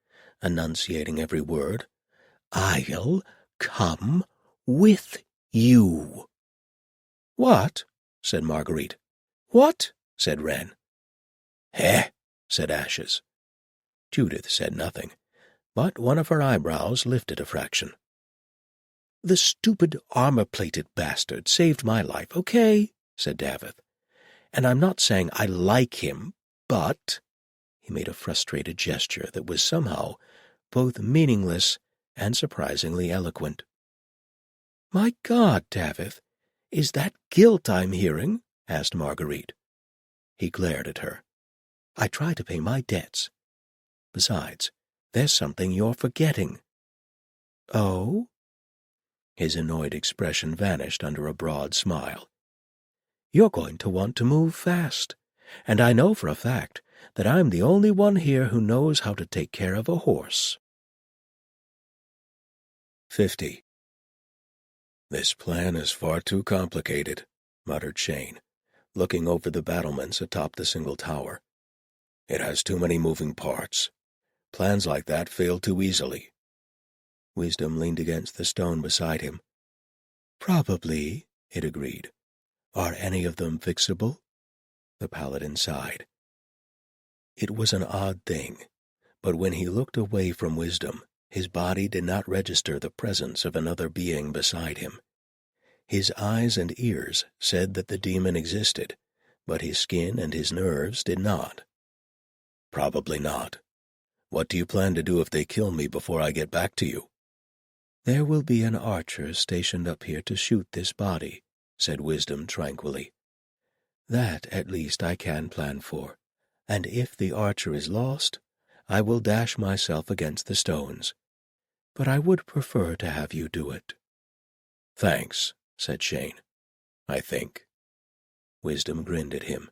enunciating every word, "I'll come with you." "What?" said Marguerite. "What?" said Wren. "Heh," said Ashes. Judith said nothing, but one of her eyebrows lifted a fraction. "The stupid armor-plated bastard saved my life, okay?" said Davith. "And I'm not saying I like him, but—" He made a frustrated gesture that was somehow both meaningless and surprisingly eloquent. "My God, Davith, is that guilt I'm hearing?" asked Marguerite. He glared at her. "I try to pay my debts. Besides, there's something you're forgetting." "Oh?" His annoyed expression vanished under a broad smile. "You're going to want to move fast, and I know for a fact that I'm the only one here who knows how to take care of a horse." 50. "This plan is far too complicated," muttered Shane, looking over the battlements atop the single tower. "It has too many moving parts. Plans like that fail too easily." Wisdom leaned against the stone beside him. "Probably," it agreed. "Are any of them fixable?" The Paladin sighed. It was an odd thing, but when he looked away from Wisdom, his body did not register the presence of another being beside him. His eyes and ears said that the demon existed, but his skin and his nerves did not. "Probably not. What do you plan to do if they kill me before I get back to you?" "There will be an archer stationed up here to shoot this body," said Wisdom tranquilly. "That, at least, I can plan for, and if the archer is lost, I will dash myself against the stones. But I would prefer to have you do it." "Thanks," said Shane. "I think." Wisdom grinned at him.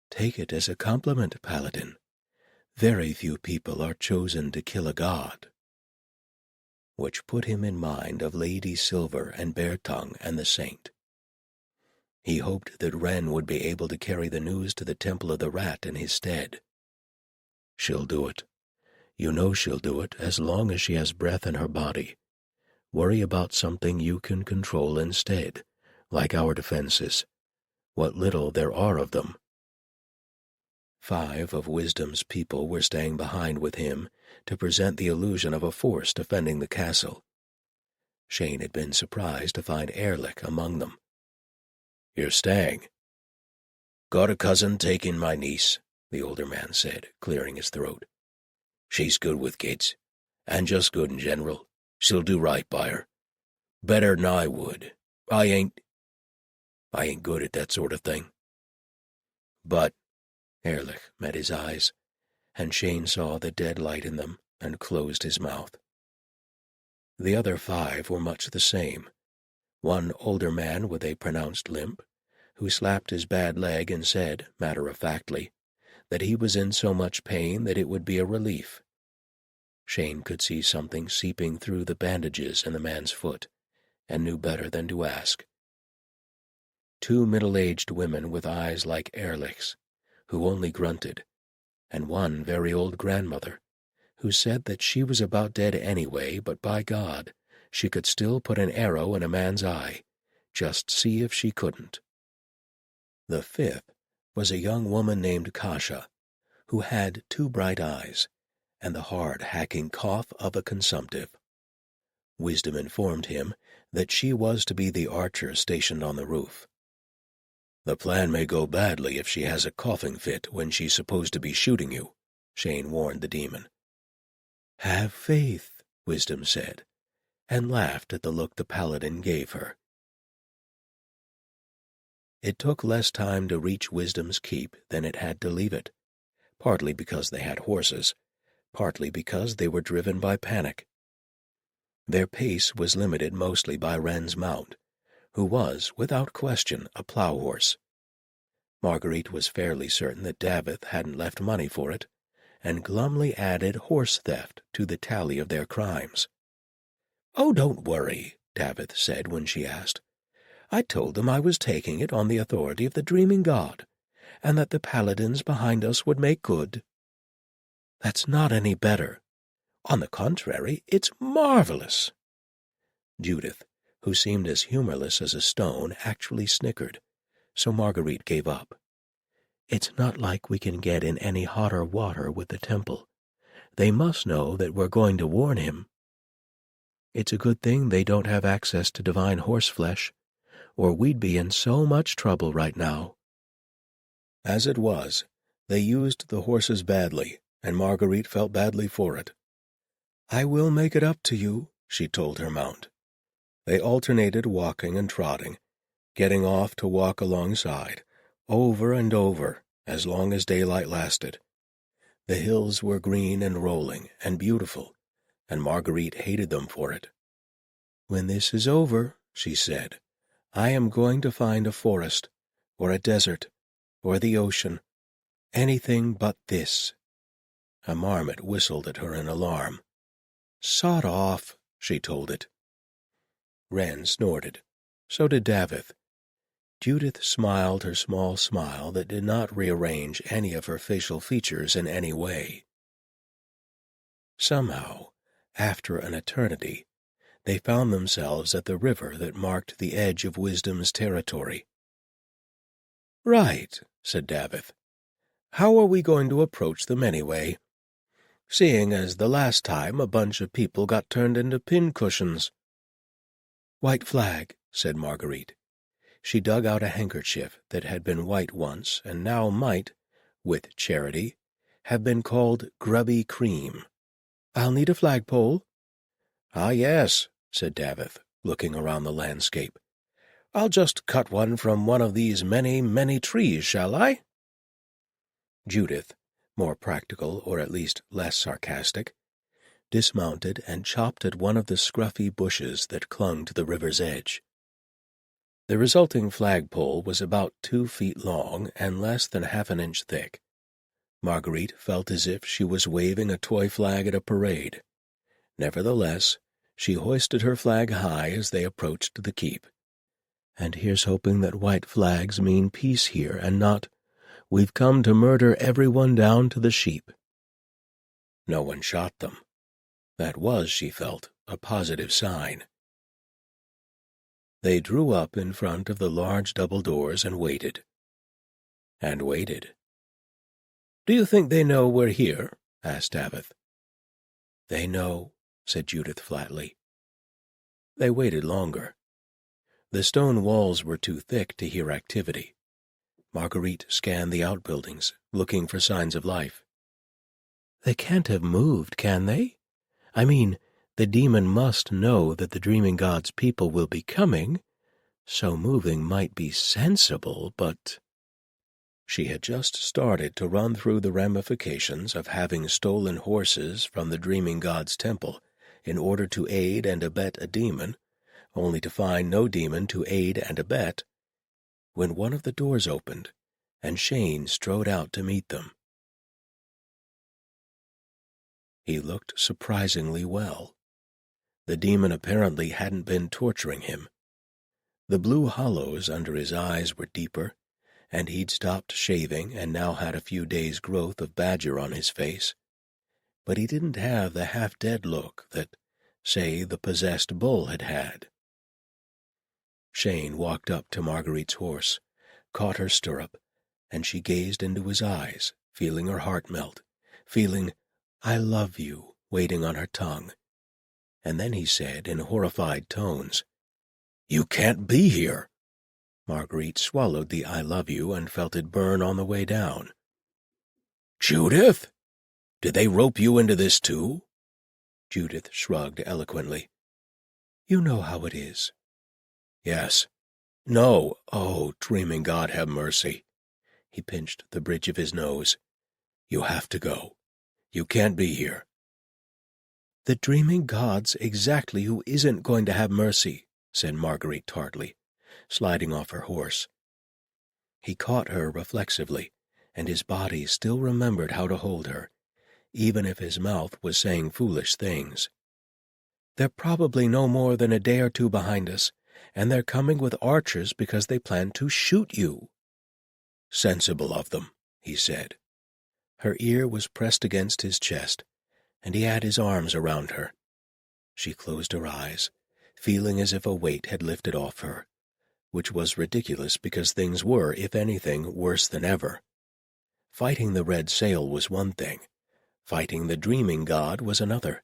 "Take it as a compliment, Paladin. Very few people are chosen to kill a god." Which put him in mind of Lady Silver and Beartongue and the Saint. He hoped that Wren would be able to carry the news to the Temple of the Rat in his stead. "She'll do it. You know she'll do it as long as she has breath in her body. Worry about something you can control instead, like our defenses. What little there are of them." 5 of Wisdom's people were staying behind with him to present the illusion of a force defending the castle. Shane had been surprised to find Ehrlich among them. "You're staying?" "Got a cousin taking my niece," the older man said, clearing his throat. "She's good with kids, and just good in general. She'll do right by her. Better'n I would. I ain't good at that sort of thing." "But—" Ehrlich met his eyes, and Shane saw the dead light in them and closed his mouth. The other 5 were much the same. One older man with a pronounced limp, who slapped his bad leg and said, matter-of-factly, that he was in so much pain that it would be a relief. Shane could see something seeping through the bandages in the man's foot, and knew better than to ask. 2 middle-aged women with eyes like Ehrlich's, who only grunted, and one very old grandmother, who said that she was about dead anyway, but by God, she could still put an arrow in a man's eye. Just see if she couldn't. The 5th was a young woman named Kasha, who had 2 bright eyes and the hard, hacking cough of a consumptive. Wisdom informed him that she was to be the archer stationed on the roof. "The plan may go badly if she has a coughing fit when she's supposed to be shooting you," Shane warned the demon. "Have faith," Wisdom said, and laughed at the look the Paladin gave her. It took less time to reach Wisdom's keep than it had to leave it, partly because they had horses, partly because they were driven by panic. Their pace was limited mostly by Wren's mount, who was, without question, a plough horse. Marguerite was fairly certain that Davith hadn't left money for it, and glumly added horse theft to the tally of their crimes. "Oh, don't worry," Davith said when she asked. "I told them I was taking it on the authority of the Dreaming God, and that the Paladins behind us would make good." "That's not any better. On the contrary, it's marvelous." Judith, who seemed as humorless as a stone, actually snickered, so Marguerite gave up. "It's not like we can get in any hotter water with the temple. They must know that we're going to warn him. It's a good thing they don't have access to divine horseflesh, or we'd be in so much trouble right now." As it was, they used the horses badly, and Marguerite felt badly for it. "I will make it up to you," she told her mount. They alternated walking and trotting, getting off to walk alongside, over and over, as long as daylight lasted. The hills were green and rolling and beautiful, and Marguerite hated them for it. "When this is over," she said, "I am going to find a forest, or a desert, or the ocean. Anything but this." A marmot whistled at her in alarm. "Sod off," she told it. Wren snorted. So did Davith. Judith smiled her small smile that did not rearrange any of her facial features in any way. Somehow, after an eternity, they found themselves at the river that marked the edge of Wisdom's territory. "Right," said Davith. "How are we going to approach them anyway? Seeing as the last time a bunch of people got turned into pincushions." "White flag," said Marguerite. She dug out a handkerchief that had been white once and now might, with charity, have been called grubby cream. "I'll need a flagpole." "Ah, yes," said Davith, looking around the landscape. "I'll just cut one from one of these many, many trees, shall I?" Judith, more practical or at least less sarcastic, dismounted and chopped at one of the scruffy bushes that clung to the river's edge. The resulting flagpole was about 2 feet long and less than half an inch thick. Marguerite felt as if she was waving a toy flag at a parade. Nevertheless, she hoisted her flag high as they approached the keep. "And here's hoping that white flags mean peace here and not, 'We've come to murder everyone down to the sheep.'" No one shot them. That was, she felt, a positive sign. They drew up in front of the large double doors and waited. And waited. Do you think they know we're here? Asked Avith. They know, said Judith flatly. They waited longer. The stone walls were too thick to hear activity. Marguerite scanned the outbuildings, looking for signs of life. They can't have moved, can they? I mean, the demon must know that the Dreaming God's people will be coming, so moving might be sensible, but... She had just started to run through the ramifications of having stolen horses from the Dreaming God's temple in order to aid and abet a demon, only to find no demon to aid and abet, when one of the doors opened, and Shane strode out to meet them. He looked surprisingly well. The demon apparently hadn't been torturing him. The blue hollows under his eyes were deeper, and he'd stopped shaving and now had a few days' growth of badger on his face. But he didn't have the half-dead look that, say, the possessed bull had had. Shane walked up to Marguerite's horse, caught her stirrup, and she gazed into his eyes, feeling her heart melt, feeling, "I love you," waiting on her tongue. And then he said in horrified tones, "You can't be here." Marguerite swallowed the "I love you" and felt it burn on the way down. "Judith? Did they rope you into this too?" Judith shrugged eloquently. "You know how it is." "Yes. No. Oh, Dreaming God, have mercy." He pinched the bridge of his nose. "You have to go. You can't be here." "The Dreaming God's exactly who isn't going to have mercy," said Marguerite tartly, sliding off her horse. He caught her reflexively, and his body still remembered how to hold her, even if his mouth was saying foolish things. "They're probably no more than a day or two behind us, and they're coming with archers because they plan to shoot you." "Sensible of them," he said. Her ear was pressed against his chest, and he had his arms around her. She closed her eyes, feeling as if a weight had lifted off her, which was ridiculous because things were, if anything, worse than ever. Fighting the red sail was one thing, fighting the Dreaming God was another,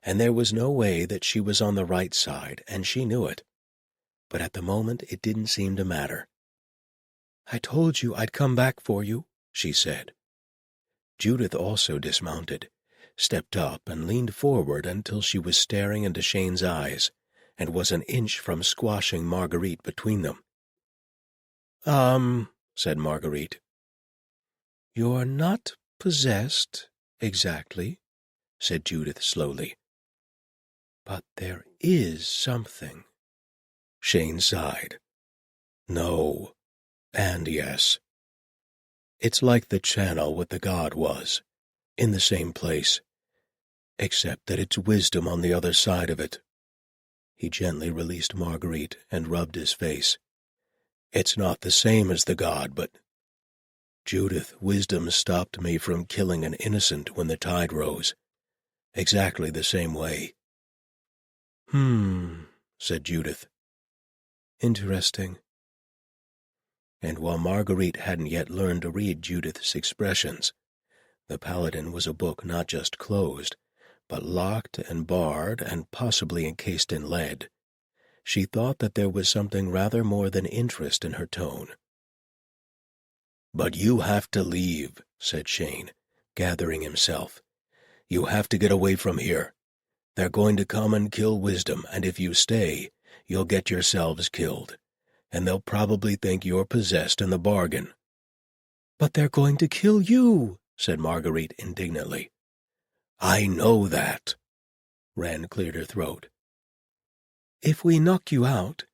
and there was no way that she was on the right side, and she knew it. But at the moment it didn't seem to matter. "I told you I'd come back for you," she said. Judith also dismounted, stepped up and leaned forward until she was staring into Shane's eyes and was an inch from squashing Marguerite between them. Said Marguerite. "You're not possessed, exactly," said Judith slowly. "But there is something." Shane sighed. "No, and yes. It's like the channel with the god was, in the same place, except that it's wisdom on the other side of it." He gently released Marguerite and rubbed his face. "It's not the same as the god, but... Judith, wisdom stopped me from killing an innocent when the tide rose. Exactly the same way." Said Judith. "Interesting." And while Marguerite hadn't yet learned to read Judith's expressions, the Paladin was a book not just closed, but locked and barred and possibly encased in lead. She thought that there was something rather more than interest in her tone. "But you have to leave," said Shane, gathering himself. "You have to get away from here. They're going to come and kill wisdom, and if you stay, you'll get yourselves killed. And they'll probably think you're possessed in the bargain." "But they're going to kill you," said Marguerite indignantly. "I know that." Wren cleared her throat. "If we knock you out,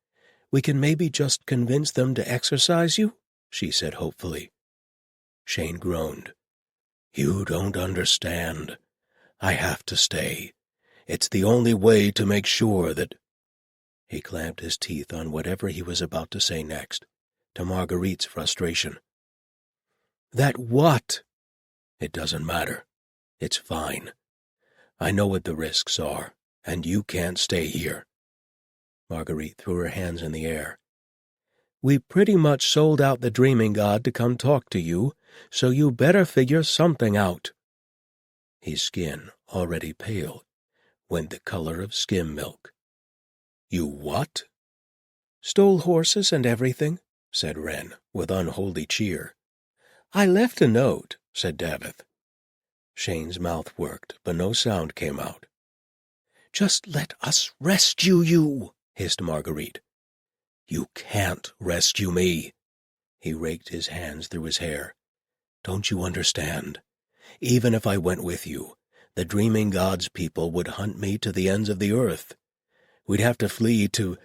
we can maybe just convince them to exorcise you," she said hopefully. Shane groaned. "You don't understand. I have to stay. It's the only way to make sure that—" He clamped his teeth on whatever he was about to say next, to Marguerite's frustration. "That what?" "It doesn't matter. It's fine. I know what the risks are, and you can't stay here." Marguerite threw her hands in the air. "We pretty much sold out the Dreaming God to come talk to you, so you better figure something out." His skin, already pale, went the color of skim milk. "You what?" "Stole horses and everything," said Wren, with unholy cheer. "I left a note," said Davith. Shane's mouth worked, but no sound came out. "Just let us rescue you," hissed Marguerite. "You can't rescue me." He raked his hands through his hair. "Don't you understand? Even if I went with you, the Dreaming Gods people would hunt me to the ends of the earth. We'd have to flee to,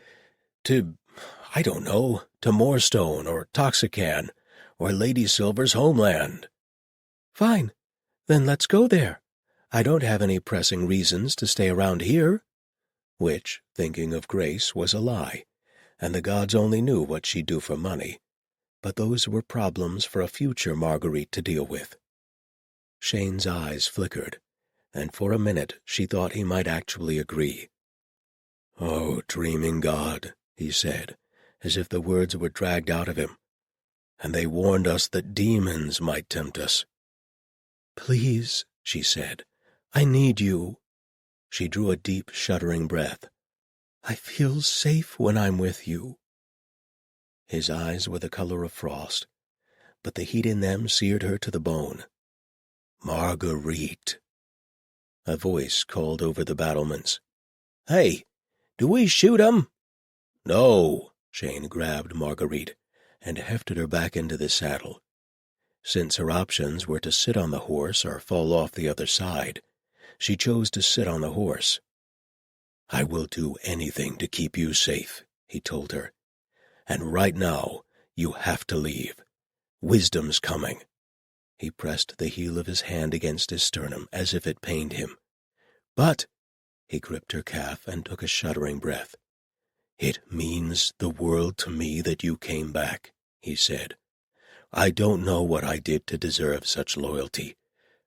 I don't know, to Moorstone or Toxican or Lady Silver's homeland." "Fine. Then let's go there. I don't have any pressing reasons to stay around here." Which, thinking of Grace, was a lie, and the gods only knew what she'd do for money. But those were problems for a future Marguerite to deal with. Shane's eyes flickered, and for a minute she thought he might actually agree. "Oh, dreaming god," he said, as if the words were dragged out of him. "And they warned us that demons might tempt us." "Please," she said, "I need you." She drew a deep, shuddering breath. "I feel safe when I'm with you." His eyes were the color of frost, but the heat in them seared her to the bone. "Marguerite." A voice called over the battlements. "Hey, do we shoot 'em?" "No." Shane grabbed Marguerite and hefted her back into the saddle. Since her options were to sit on the horse or fall off the other side, she chose to sit on the horse. "I will do anything to keep you safe," he told her. "And right now, you have to leave. Wisdom's coming." He pressed the heel of his hand against his sternum as if it pained him. "But—" He gripped her calf and took a shuddering breath. "It means the world to me that you came back," he said. "I don't know what I did to deserve such loyalty.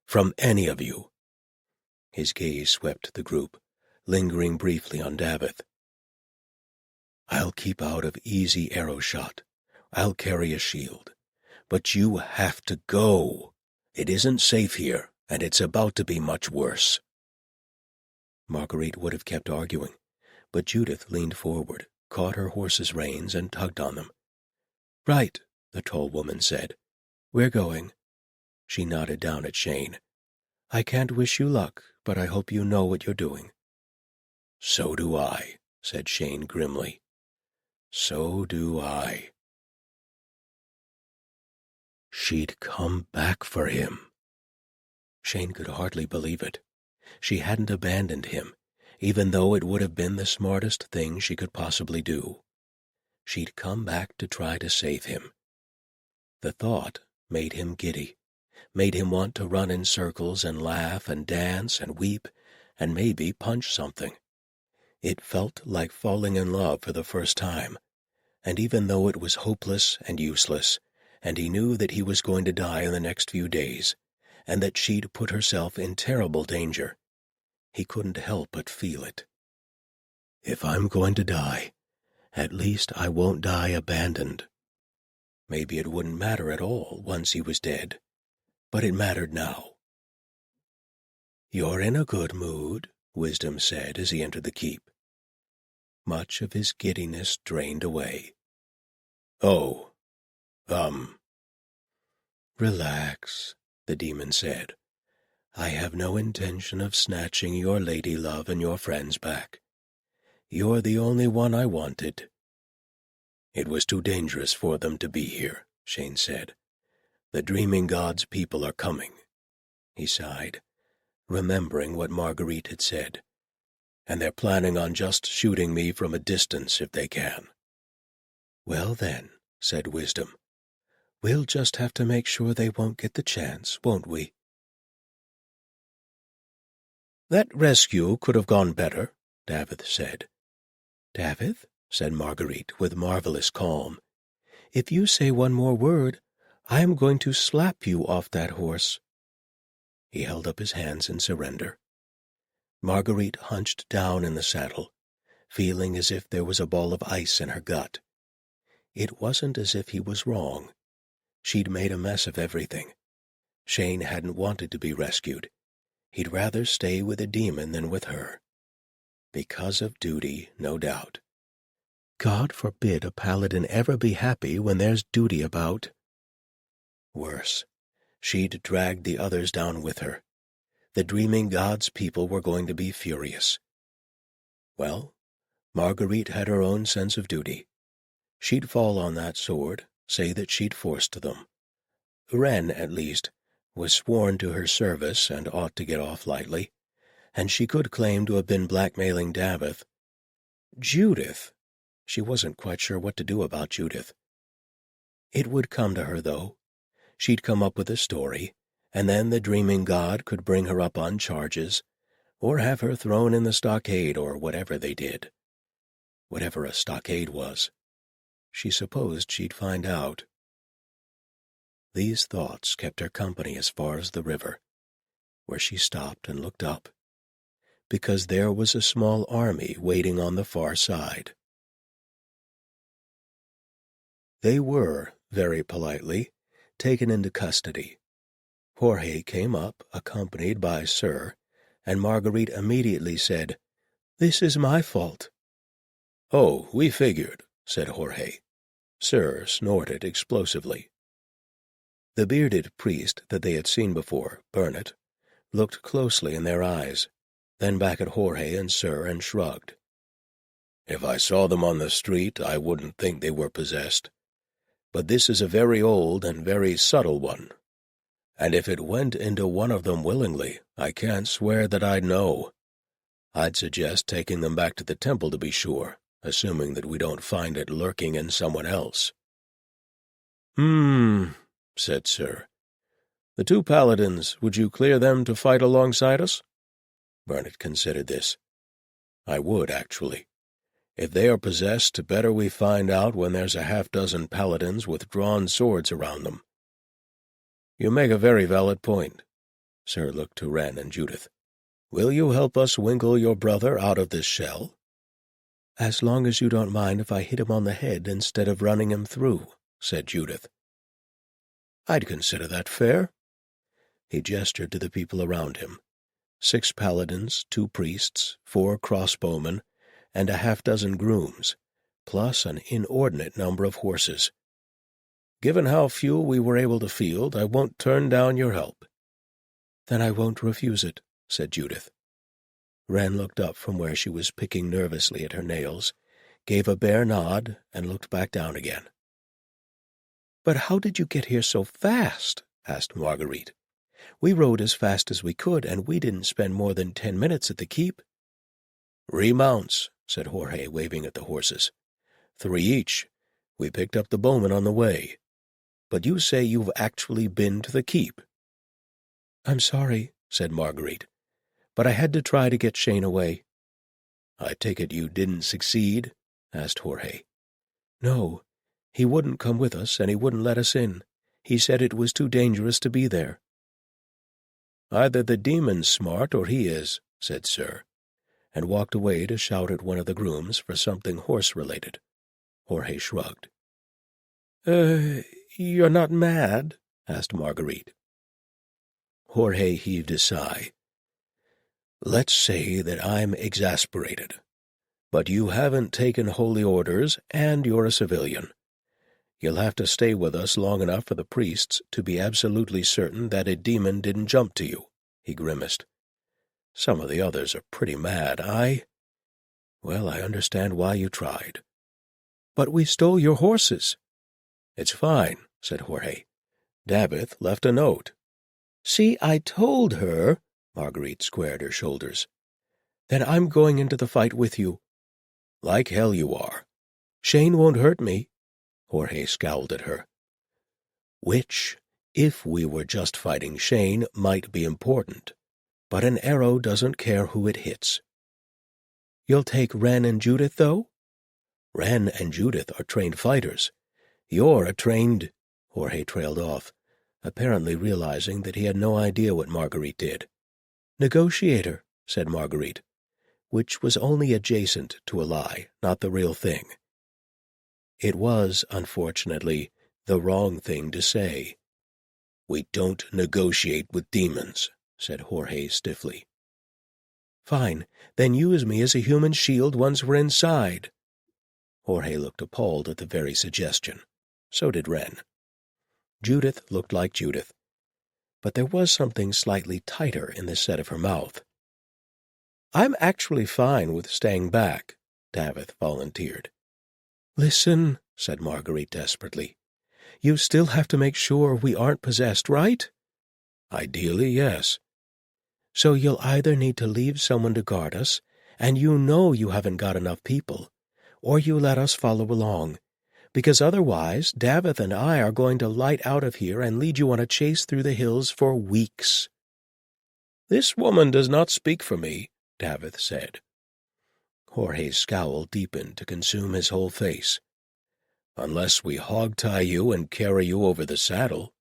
From any of you." His gaze swept the group, lingering briefly on Davith. "I'll keep out of easy arrow shot. I'll carry a shield. But you have to go. It isn't safe here, and it's about to be much worse." Marguerite would have kept arguing, but Judith leaned forward, caught her horse's reins, and tugged on them. "Right," the tall woman said. "We're going." She nodded down at Shane. "I can't wish you luck, but I hope you know what you're doing." "So do I," said Shane grimly. "So do I." She'd come back for him. Shane could hardly believe it. She hadn't abandoned him, even though it would have been the smartest thing she could possibly do. She'd come back to try to save him. The thought made him giddy, made him want to run in circles and laugh and dance and weep and maybe punch something. It felt like falling in love for the first time, and even though it was hopeless and useless, and he knew that he was going to die in the next few days, and that she'd put herself in terrible danger, he couldn't help but feel it. "If I'm going to die, at least I won't die abandoned." Maybe it wouldn't matter at all once he was dead, but it mattered now. "You're in a good mood," Wisdom said as he entered the keep. Much of his giddiness drained away. "Oh, Relax," the demon said. "I have no intention of snatching your lady love and your friends back. You're the only one I wanted." "It was too dangerous for them to be here," Shane said. "The Dreaming Gods people are coming." He sighed, remembering what Marguerite had said. "And they're planning on just shooting me from a distance if they can." "Well then," said Wisdom, "we'll just have to make sure they won't get the chance, won't we?" "That rescue could have gone better," Davith said. "Davith," said Marguerite with marvelous calm, "if you say one more word, I am going to slap you off that horse." He held up his hands in surrender. Marguerite hunched down in the saddle, feeling as if there was a ball of ice in her gut. It wasn't as if he was wrong. She'd made a mess of everything. Shane hadn't wanted to be rescued. He'd rather stay with a demon than with her. Because of duty, no doubt. God forbid a paladin ever be happy when there's duty about. Worse, she'd dragged the others down with her. The dreaming God's people were going to be furious. Well, Marguerite had her own sense of duty. She'd fall on that sword, say that she'd forced them. Wren, at least, was sworn to her service and ought to get off lightly, and she could claim to have been blackmailing Davith. Judith! She wasn't quite sure what to do about Judith. It would come to her, though. She'd come up with a story, and then the dreaming god could bring her up on charges, or have her thrown in the stockade, or whatever they did. Whatever a stockade was. She supposed she'd find out. These thoughts kept her company as far as the river, where she stopped and looked up, because there was a small army waiting on the far side. They were, very politely, taken into custody. Jorge came up, accompanied by Sir, and Marguerite immediately said, "This is my fault." "Oh, we figured," said Jorge. Sir snorted explosively. The bearded priest that they had seen before, Burnett, looked closely in their eyes, then back at Jorge and Sir and shrugged. "If I saw them on the street, I wouldn't think they were possessed. But this is a very old and very subtle one. And if it went into one of them willingly, I can't swear that I'd know. I'd suggest taking them back to the temple to be sure, assuming that we don't find it lurking in someone else." Said Sir. "The two paladins, would you clear them to fight alongside us?" Burnett considered this. "I would, actually. If they are possessed, better we find out when there's a half-dozen paladins with drawn swords around them." "You make a very valid point." Sir looked to Wren and Judith. "Will you help us winkle your brother out of this shell?" "As long as you don't mind if I hit him on the head instead of running him through," said Judith. "I'd consider that fair." He gestured to the people around him. 6 paladins, 2 priests, 4 crossbowmen, and a half-dozen grooms, plus an inordinate number of horses. "Given how few we were able to field, I won't turn down your help." "Then I won't refuse it," said Judith. Wren looked up from where she was picking nervously at her nails, gave a bare nod, and looked back down again. "But how did you get here so fast?" asked Marguerite. "We rode as fast as we could, and we didn't spend more than 10 minutes at the keep." "Remounts," said Jorge, waving at the horses. 3 each. We picked up the bowmen on the way. But you say you've actually been to the keep." "I'm sorry," said Marguerite, "but I had to try to get Shane away." "I take it you didn't succeed?" asked Jorge. "No. He wouldn't come with us, and he wouldn't let us in. He said it was too dangerous to be there." "Either the demon's smart or he is," said Sir, and walked away to shout at one of the grooms for something horse-related. Jorge shrugged. You're not mad?" asked Marguerite. Jorge heaved a sigh. "Let's say that I'm exasperated. But you haven't taken holy orders, and you're a civilian. You'll have to stay with us long enough for the priests to be absolutely certain that a demon didn't jump to you," he grimaced. "Some of the others are pretty mad. Well, I understand why you tried." "But we stole your horses." "It's fine," said Jorge. "Davith left a note." "See, I told her." Marguerite squared her shoulders. "Then I'm going into the fight with you." "Like hell you are." "Shane won't hurt me." Jorge scowled at her. "Which, if we were just fighting Shane, might be important. But an arrow doesn't care who it hits." "You'll take Wren and Judith, though?" "Wren and Judith are trained fighters. You're a trained—" Jorge trailed off, apparently realizing that he had no idea what Marguerite did. "Negotiator," said Marguerite, which was only adjacent to a lie, not the real thing. It was, unfortunately, the wrong thing to say. "We don't negotiate with demons," said Jorge stiffly. "Fine, then use me as a human shield once we're inside." Jorge looked appalled at the very suggestion. So did Wren. Judith looked like Judith, but there was something slightly tighter in the set of her mouth. "I'm actually fine with staying back," Davith volunteered. "Listen," said Marguerite desperately. "You still have to make sure we aren't possessed, right?" "Ideally, yes." "So you'll either need to leave someone to guard us, and you know you haven't got enough people, or you let us follow along, because otherwise Davith and I are going to light out of here and lead you on a chase through the hills for weeks." "This woman does not speak for me," Davith said. Jorge's scowl deepened to consume his whole face. "Unless we hog-tie you and carry you over the saddle."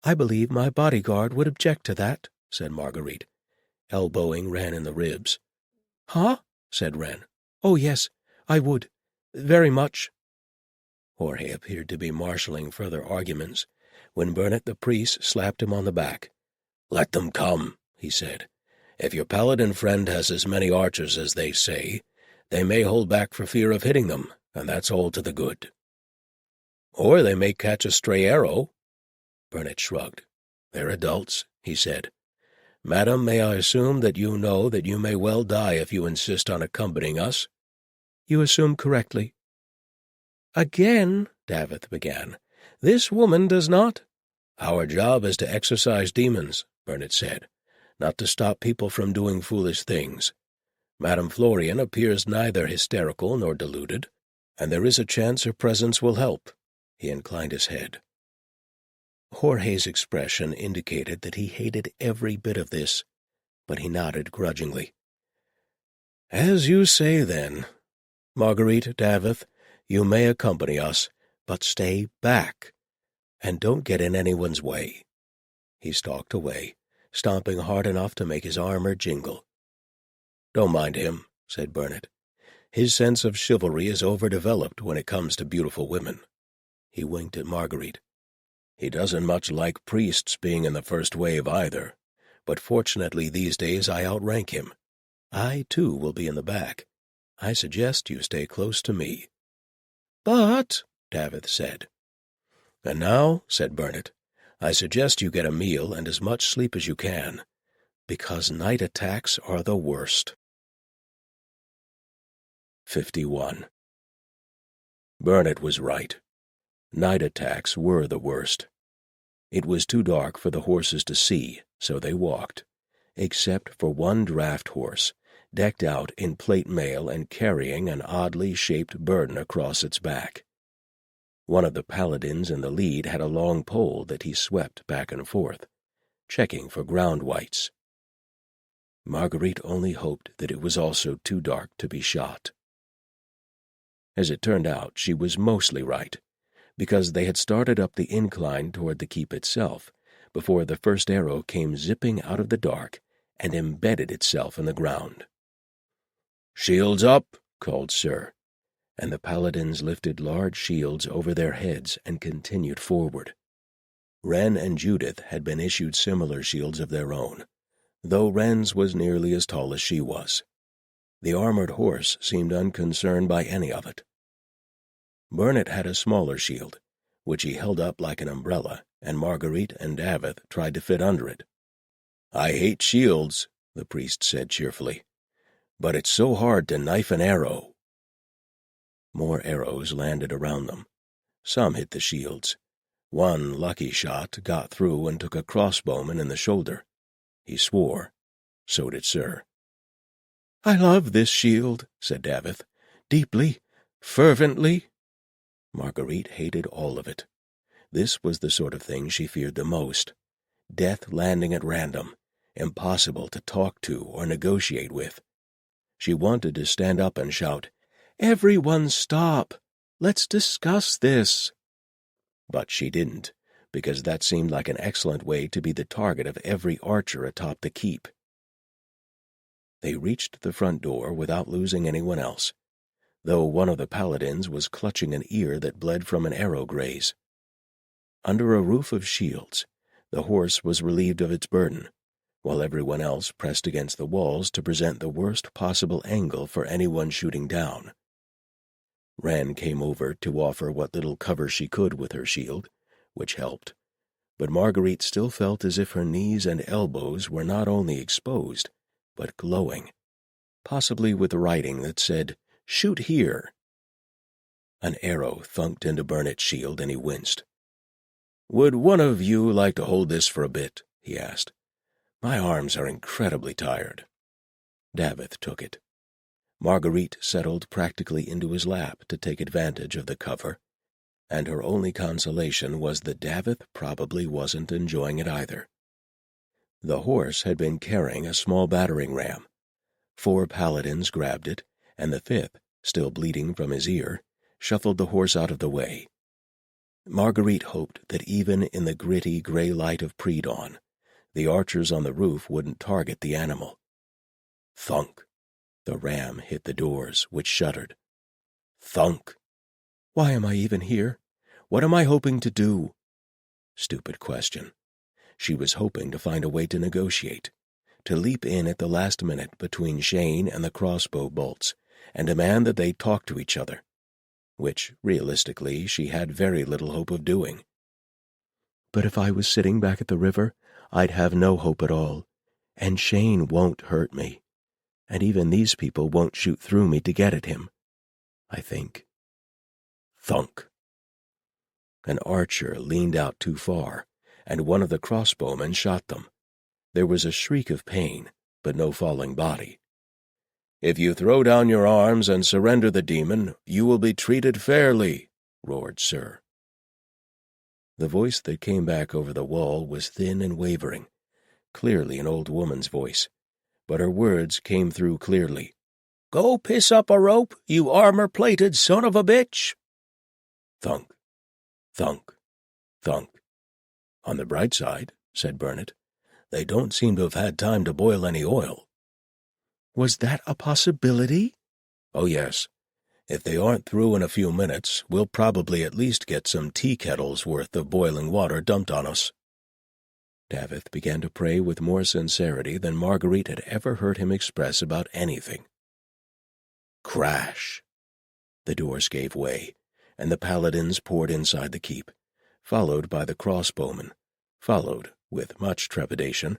"I believe my bodyguard would object to that," said Marguerite, elbowing Wren in the ribs. "Huh?" said Wren. "Oh, yes, I would. Very much." Jorge appeared to be marshalling further arguments when Burnett the priest slapped him on the back. "Let them come," he said. "If your Paladin friend has as many archers as they say, they may hold back for fear of hitting them, and that's all to the good. Or they may catch a stray arrow." Burnett shrugged. "They're adults," he said. "Madam, may I assume that you know that you may well die if you insist on accompanying us?" "You assume correctly." "Again," Davith began, "this woman does not—" "Our job is to exorcise demons," Burnett said, "not to stop people from doing foolish things. Madame Florian appears neither hysterical nor deluded, and there is a chance her presence will help." He inclined his head. Jorge's expression indicated that he hated every bit of this, but he nodded grudgingly. "As you say, then. Marguerite, Davith, you may accompany us, but stay back, and don't get in anyone's way." He stalked away, stomping hard enough to make his armor jingle. "Don't mind him," said Burnett. "His sense of chivalry is overdeveloped when it comes to beautiful women." He winked at Marguerite. "He doesn't much like priests being in the first wave either, but fortunately these days I outrank him. I, too, will be in the back. I suggest you stay close to me." "But," Davith said. "And now," said Burnett, "I suggest you get a meal and as much sleep as you can, because night attacks are the worst." 51. Burnett was right. Night attacks were the worst. It was too dark for the horses to see, so they walked, except for one draft horse, decked out in plate mail and carrying an oddly shaped burden across its back. One of the paladins in the lead had a long pole that he swept back and forth, checking for ground whites. Marguerite only hoped that it was also too dark to be shot. As it turned out, she was mostly right, because they had started up the incline toward the keep itself before the first arrow came zipping out of the dark and embedded itself in the ground. "Shields up," called Sir, and the paladins lifted large shields over their heads and continued forward. Wren and Judith had been issued similar shields of their own, though Wren's was nearly as tall as she was. The armored horse seemed unconcerned by any of it. Burnett had a smaller shield, which he held up like an umbrella, and Marguerite and Davith tried to fit under it. "I hate shields," the priest said cheerfully, "but it's so hard to knife an arrow." More arrows landed around them. Some hit the shields. One lucky shot got through and took a crossbowman in the shoulder. He swore. So did Sir. "I love this shield," said Davith. "Deeply, fervently." Marguerite hated all of it. This was the sort of thing she feared the most. Death landing at random, impossible to talk to or negotiate with. She wanted to stand up and shout, "Everyone stop! Let's discuss this!" But she didn't, because that seemed like an excellent way to be the target of every archer atop the keep. They reached the front door without losing anyone else, though one of the paladins was clutching an ear that bled from an arrow graze. Under a roof of shields, the horse was relieved of its burden, while everyone else pressed against the walls to present the worst possible angle for anyone shooting down. Wren came over to offer what little cover she could with her shield, which helped, but Marguerite still felt as if her knees and elbows were not only exposed, but glowing, possibly with writing that said, "Shoot here." An arrow thunked into Burnett's shield, and he winced. "Would one of you like to hold this for a bit?" he asked. "My arms are incredibly tired." Davith took it. Marguerite settled practically into his lap to take advantage of the cover, and her only consolation was that Davith probably wasn't enjoying it either. The horse had been carrying a small battering ram. 4 paladins grabbed it, and the 5th, still bleeding from his ear, shuffled the horse out of the way. Marguerite hoped that even in the gritty gray light of pre-dawn, the archers on the roof wouldn't target the animal. Thunk! The ram hit the doors, which shuddered. Thunk! Why am I even here? What am I hoping to do? Stupid question. She was hoping to find a way to negotiate, to leap in at the last minute between Shane and the crossbow bolts and demand that they talk to each other, which, realistically, she had very little hope of doing. But if I was sitting back at the river, I'd have no hope at all, and Shane won't hurt me, and even these people won't shoot through me to get at him, I think. Thunk! An archer leaned out too far, and one of the crossbowmen shot them. There was a shriek of pain, but no falling body. "If you throw down your arms and surrender the demon, you will be treated fairly," roared Sir. The voice that came back over the wall was thin and wavering, clearly an old woman's voice, but her words came through clearly. "Go piss up a rope, you armor-plated son of a bitch!" Thunk, thunk, thunk. "On the bright side," said Burnett, "they don't seem to have had time to boil any oil." Was that a possibility? "Oh, yes. If they aren't through in a few minutes, we'll probably at least get some tea kettles worth of boiling water dumped on us." Davith began to pray with more sincerity than Marguerite had ever heard him express about anything. Crash! The doors gave way, and the paladins poured inside the keep, followed by the crossbowmen, followed, with much trepidation,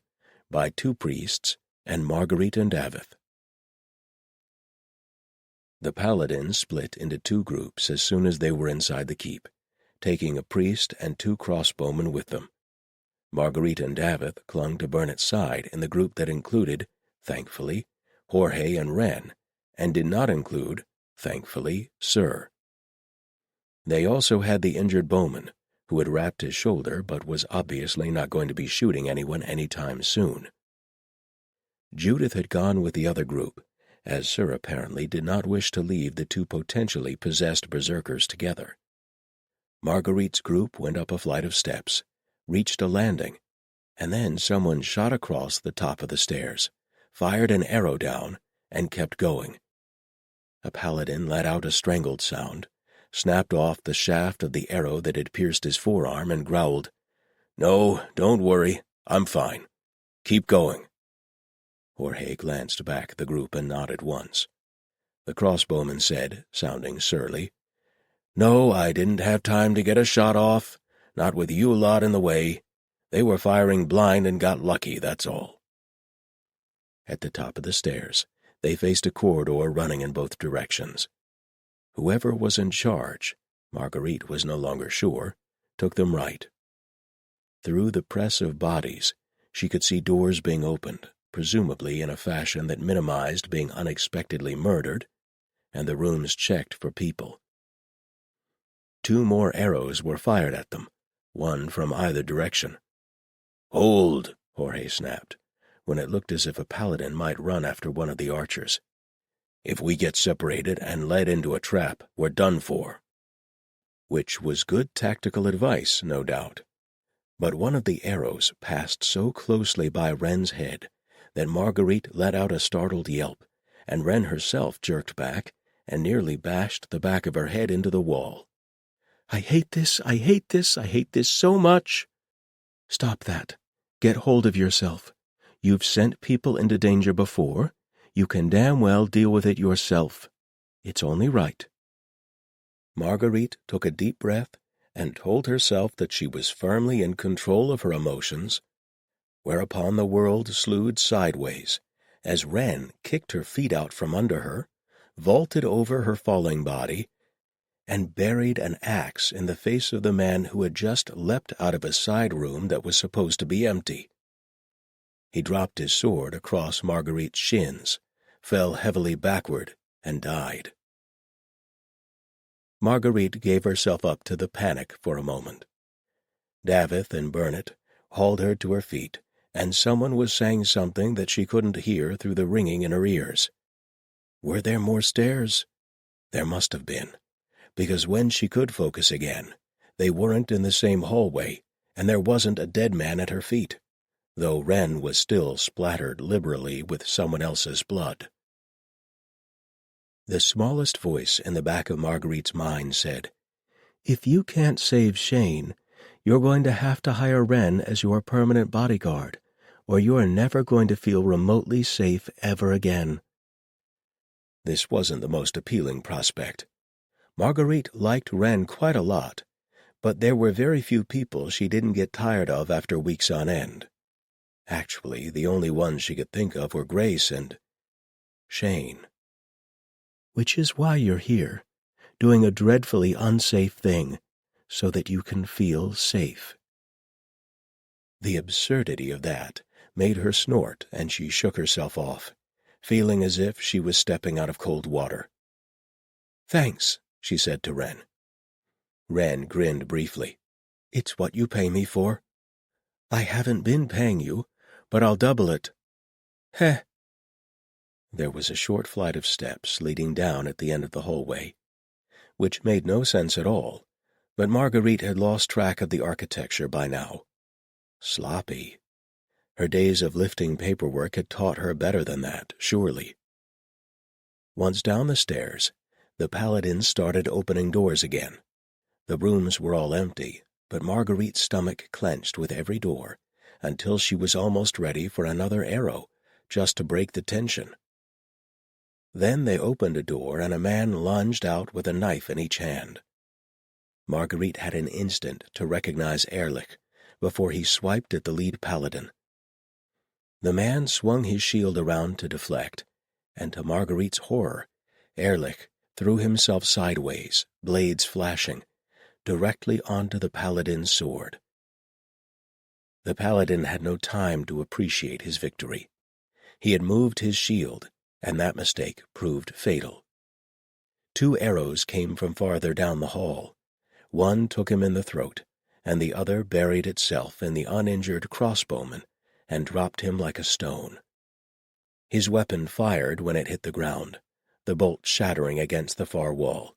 by 2 priests and Marguerite and Davith. The paladins split into 2 groups as soon as they were inside the keep, taking a priest and 2 crossbowmen with them. Marguerite and Davith clung to Burnett's side in the group that included, thankfully, Jorge and Wren, and did not include, thankfully, Sir. They also had the injured bowman, who had wrapped his shoulder but was obviously not going to be shooting anyone any time soon. Judith had gone with the other group, as Sir apparently did not wish to leave the 2 potentially possessed berserkers together. Marguerite's group went up a flight of steps, reached a landing, and then someone shot across the top of the stairs, fired an arrow down, and kept going. A paladin let out a strangled sound, snapped off the shaft of the arrow that had pierced his forearm, and growled, "No, don't worry, I'm fine. Keep going." Jorge glanced back at the group and nodded once. The crossbowman said, sounding surly, "No, I didn't have time to get a shot off, not with you lot in the way. They were firing blind and got lucky, that's all." At the top of the stairs, they faced a corridor running in both directions. Whoever was in charge, Marguerite was no longer sure, took them right. Through the press of bodies, she could see doors being opened, presumably in a fashion that minimized being unexpectedly murdered, and the rooms checked for people. 2 more arrows were fired at them, one from either direction. "Hold!" Jorge snapped, when it looked as if a paladin might run after one of the archers. "If we get separated and led into a trap, we're done for." Which was good tactical advice, no doubt. But one of the arrows passed so closely by Wren's head that Marguerite let out a startled yelp, and Wren herself jerked back and nearly bashed the back of her head into the wall. I hate this, I hate this, I hate this so much. Stop that. Get hold of yourself. You've sent people into danger before. You can damn well deal with it yourself. It's only right. Marguerite took a deep breath and told herself that she was firmly in control of her emotions, whereupon the world slewed sideways as Wren kicked her feet out from under her, vaulted over her falling body, and buried an axe in the face of the man who had just leapt out of a side room that was supposed to be empty. He dropped his sword across Marguerite's shins, fell heavily backward, and died. Marguerite gave herself up to the panic for a moment. Davith and Burnett hauled her to her feet, and someone was saying something that she couldn't hear through the ringing in her ears. Were there more stairs? There must have been, because when she could focus again, they weren't in the same hallway, and there wasn't a dead man at her feet, though Wren was still splattered liberally with someone else's blood. The smallest voice in the back of Marguerite's mind said, "If you can't save Shane, you're going to have to hire Wren as your permanent bodyguard, or you are never going to feel remotely safe ever again." This wasn't the most appealing prospect. Marguerite liked Wren quite a lot, but there were very few people she didn't get tired of after weeks on end. Actually, the only ones she could think of were Grace and Shane. "Which is why you're here, doing a dreadfully unsafe thing, so that you can feel safe." The absurdity of that made her snort, and she shook herself off, feeling as if she was stepping out of cold water. "Thanks," she said to Wren. Wren grinned briefly. "It's what you pay me for." "I haven't been paying you, but I'll double it." "Heh." There was a short flight of steps leading down at the end of the hallway, which made no sense at all, but Marguerite had lost track of the architecture by now. Sloppy. Her days of lifting paperwork had taught her better than that, surely. Once down the stairs, the Paladin started opening doors again. The rooms were all empty, but Marguerite's stomach clenched with every door until she was almost ready for another arrow, just to break the tension. Then they opened a door and a man lunged out with a knife in each hand. Marguerite had an instant to recognize Ehrlich before he swiped at the lead Paladin. The man swung his shield around to deflect, and to Marguerite's horror, Ehrlich threw himself sideways, blades flashing, directly onto the Paladin's sword. The Paladin had no time to appreciate his victory. He had moved his shield, and that mistake proved fatal. 2 arrows came from farther down the hall. One took him in the throat, and the other buried itself in the uninjured crossbowman and dropped him like a stone. His weapon fired when it hit the ground, the bolt shattering against the far wall.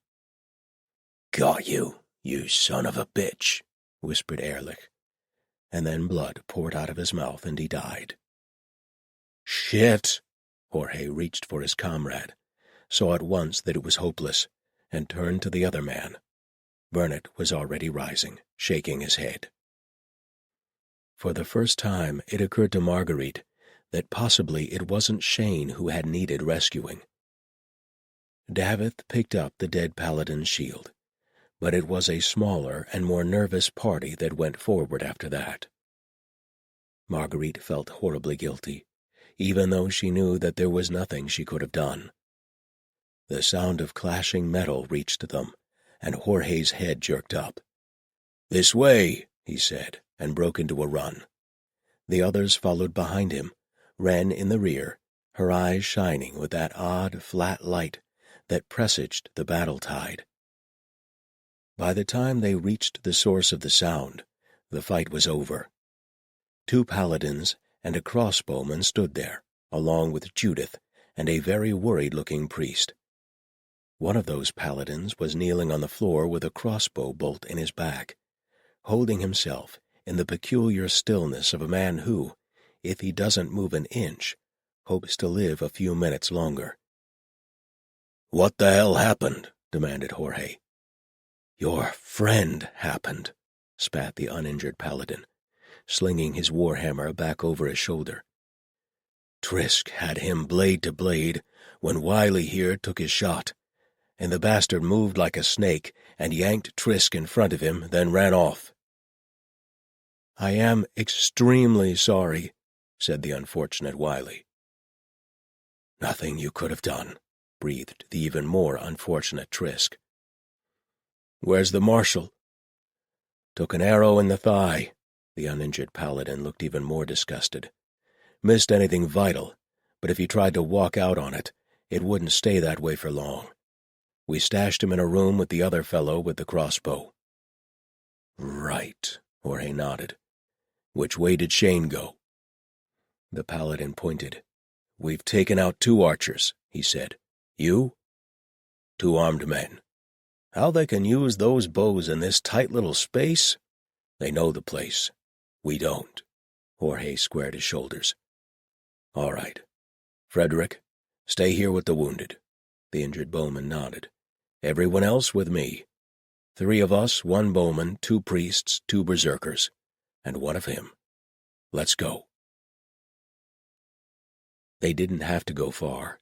"Got you, you son of a bitch," whispered Ehrlich, and then blood poured out of his mouth and he died. "Shit!" Jorge reached for his comrade, saw at once that it was hopeless, and turned to the other man. Burnett was already rising, shaking his head. For the first time it occurred to Marguerite that possibly it wasn't Shane who had needed rescuing. Davith picked up the dead Paladin's shield, but it was a smaller and more nervous party that went forward after that. Marguerite felt horribly guilty, even though she knew that there was nothing she could have done. The sound of clashing metal reached them, and Jorge's head jerked up. "This way," he said, and broke into a run. The others followed behind him, Wren in the rear, her eyes shining with that odd, flat light that presaged the battle tide. By the time they reached the source of the sound, the fight was over. 2 paladins and a crossbowman stood there, along with Judith and a very worried-looking priest. One of those paladins was kneeling on the floor with a crossbow bolt in his back, holding himself in the peculiar stillness of a man who, if he doesn't move an inch, hopes to live a few minutes longer. "What the hell happened?" demanded Jorge. "Your friend happened," spat the uninjured paladin, slinging his warhammer back over his shoulder. "Trisk had him blade to blade when Wiley here took his shot, and the bastard moved like a snake and yanked Trisk in front of him, then ran off." "I am extremely sorry," said the unfortunate Wiley. "Nothing you could have done," breathed the even more unfortunate Trisk. "Where's the marshal?" "Took an arrow in the thigh." The uninjured paladin looked even more disgusted. "Missed anything vital, but if he tried to walk out on it, it wouldn't stay that way for long. We stashed him in a room with the other fellow with the crossbow." "Right," Jorge nodded. "Which way did Shane go?" The paladin pointed. "We've taken out 2 archers," he said. "You?" "2 armed men. How they can use those bows in this tight little space? They know the place. We don't." Jorge squared his shoulders. "All right. Frederick, stay here with the wounded." The injured bowman nodded. "Everyone else with me. 3 of us, 1 bowman, 2 priests, 2 berserkers, and 1 of him. Let's go." They didn't have to go far.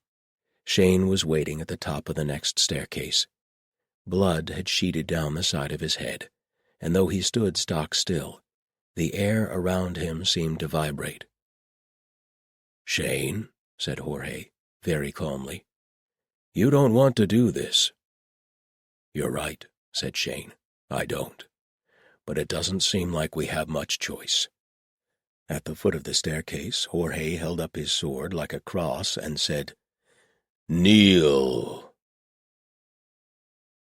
Shane was waiting at the top of the next staircase. Blood had sheeted down the side of his head, and though he stood stock still, the air around him seemed to vibrate. "Shane," said Jorge, very calmly, "you don't want to do this." "You're right," said Shane. "I don't. But it doesn't seem like we have much choice." At the foot of the staircase, Jorge held up his sword like a cross and said, "Kneel."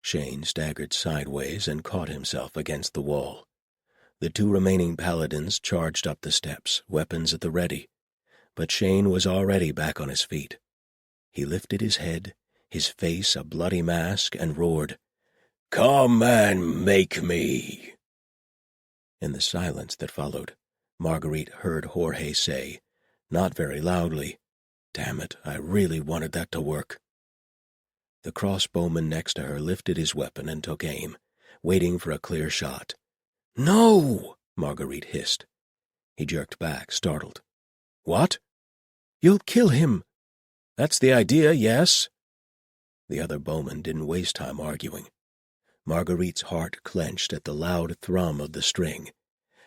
Shane staggered sideways and caught himself against the wall. The 2 remaining paladins charged up the steps, weapons at the ready, but Shane was already back on his feet. He lifted his head, his face a bloody mask, and roared, "Come and make me!" In the silence that followed, Marguerite heard Jorge say, not very loudly, "Damn it, I really wanted that to work." The crossbowman next to her lifted his weapon and took aim, waiting for a clear shot. "No!" Marguerite hissed. He jerked back, startled. "What?" "You'll kill him." "That's the idea, yes." The other bowman didn't waste time arguing. Marguerite's heart clenched at the loud thrum of the string,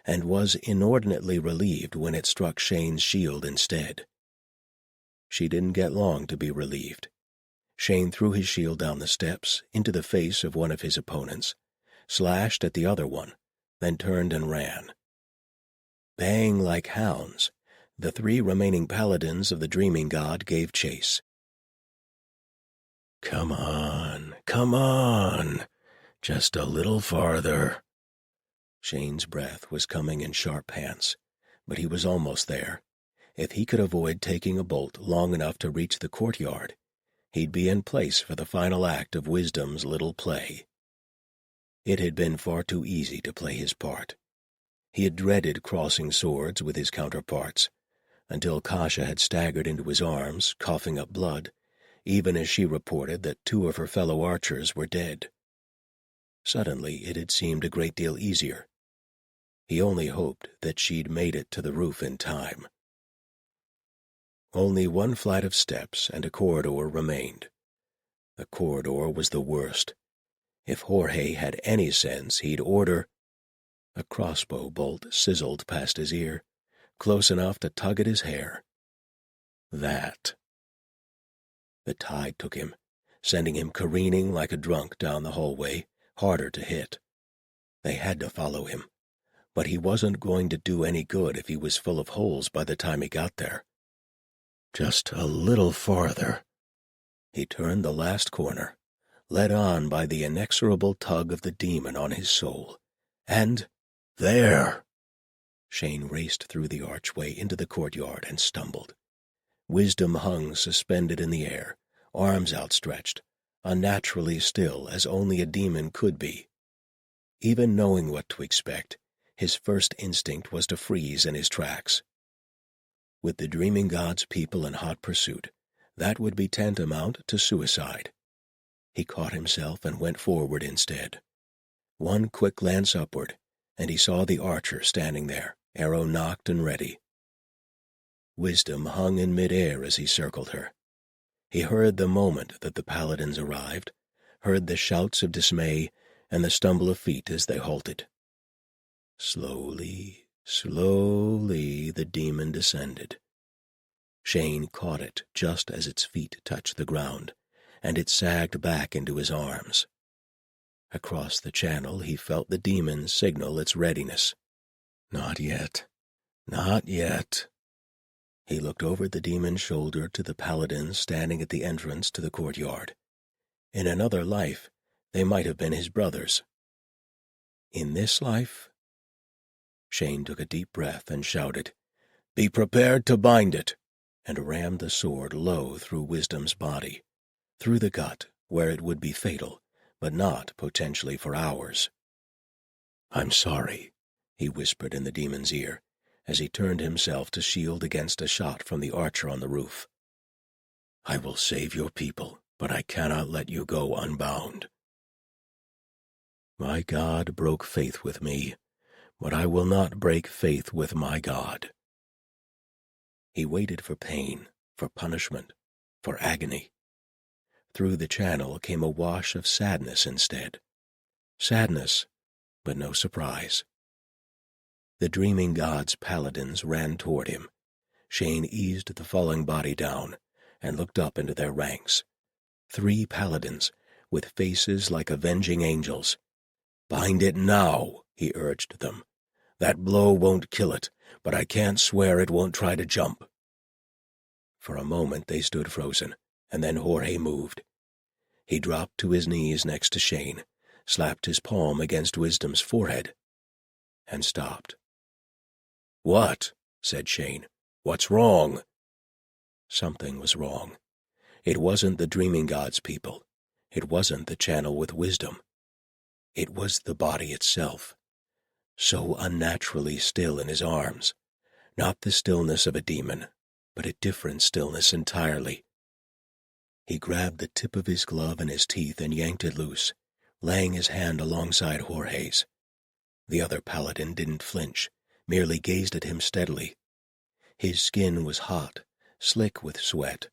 and was inordinately relieved when it struck Shane's shield instead. She didn't get long to be relieved. Shane threw his shield down the steps, into the face of one of his opponents, slashed at the other one, then turned and ran. Baying like hounds, the 3 remaining paladins of the dreaming god gave chase. "Come on, come on, just a little farther." Shane's breath was coming in sharp pants, but he was almost there. If he could avoid taking a bolt long enough to reach the courtyard, he'd be in place for the final act of wisdom's little play. It had been far too easy to play his part. He had dreaded crossing swords with his counterparts, until Kasha had staggered into his arms, coughing up blood, even as she reported that 2 of her fellow archers were dead. Suddenly it had seemed a great deal easier. He only hoped that she'd made it to the roof in time. Only 1 flight of steps and a corridor remained. The corridor was the worst. If Jorge had any sense, he'd order— A crossbow bolt sizzled past his ear, close enough to tug at his hair. That. The tide took him, sending him careening like a drunk down the hallway, harder to hit. They had to follow him, but he wasn't going to do any good if he was full of holes by the time he got there. Just a little farther. He turned the last corner, led on by the inexorable tug of the demon on his soul, and— There! Shane raced through the archway into the courtyard and stumbled. Wisdom hung suspended in the air, arms outstretched, unnaturally still as only a demon could be. Even knowing what to expect, his first instinct was to freeze in his tracks. With the dreaming god's people in hot pursuit, that would be tantamount to suicide. He caught himself and went forward instead. One quick glance upward, and he saw the archer standing there, arrow nocked and ready. Wisdom hung in mid-air as he circled her. He heard the moment that the paladins arrived, heard the shouts of dismay and the stumble of feet as they halted. Slowly, slowly the demon descended. Shane caught it just as its feet touched the ground, and it sagged back into his arms. Across the channel he felt the demon signal its readiness. Not yet. Not yet. He looked over the demon's shoulder to the paladins standing at the entrance to the courtyard. In another life, they might have been his brothers. In this life? Shane took a deep breath and shouted, "Be prepared to bind it," and rammed the sword low through Wisdom's body, through the gut, where it would be fatal, but not potentially for hours. "I'm sorry," he whispered in the demon's ear, as he turned himself to shield against a shot from the archer on the roof. "I will save your people, but I cannot let you go unbound. My God broke faith with me, but I will not break faith with my God." He waited for pain, for punishment, for agony. Through the channel came a wash of sadness instead. Sadness, but no surprise. The dreaming god's paladins ran toward him. Shane eased the falling body down and looked up into their ranks. 3 paladins, with faces like avenging angels. "Bind it now," he urged them. "That blow won't kill it, but I can't swear it won't try to jump." For a moment they stood frozen, and then Jorge moved. He dropped to his knees next to Shane, slapped his palm against Wisdom's forehead, and stopped. "What?" said Shane. "What's wrong?" Something was wrong. It wasn't the dreaming god's people. It wasn't the channel with Wisdom. It was the body itself, so unnaturally still in his arms, not the stillness of a demon, but a different stillness entirely. He grabbed the tip of his glove in his teeth and yanked it loose, laying his hand alongside Jorge's. The other paladin didn't flinch, merely gazed at him steadily. His skin was hot, slick with sweat,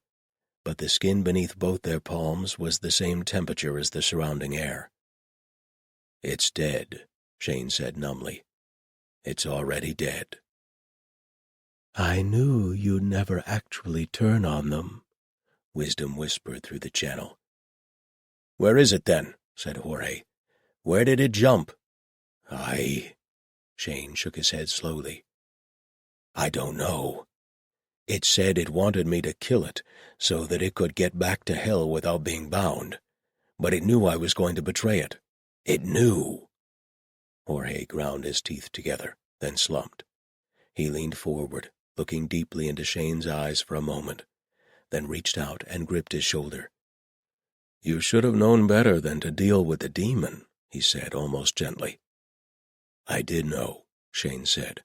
but the skin beneath both their palms was the same temperature as the surrounding air. "It's dead," Shane said numbly. "It's already dead." "I knew you'd never actually turn on them," Wisdom whispered through the channel. "Where is it then?" said Jorge. "Where did it jump?" Shane shook his head slowly. "I don't know. It said it wanted me to kill it so that it could get back to hell without being bound, but it knew I was going to betray it. It knew." Jorge ground his teeth together, then slumped. He leaned forward, looking deeply into Shane's eyes for a moment, then reached out and gripped his shoulder. "You should have known better than to deal with the demon," he said almost gently. "I did know," Shane said.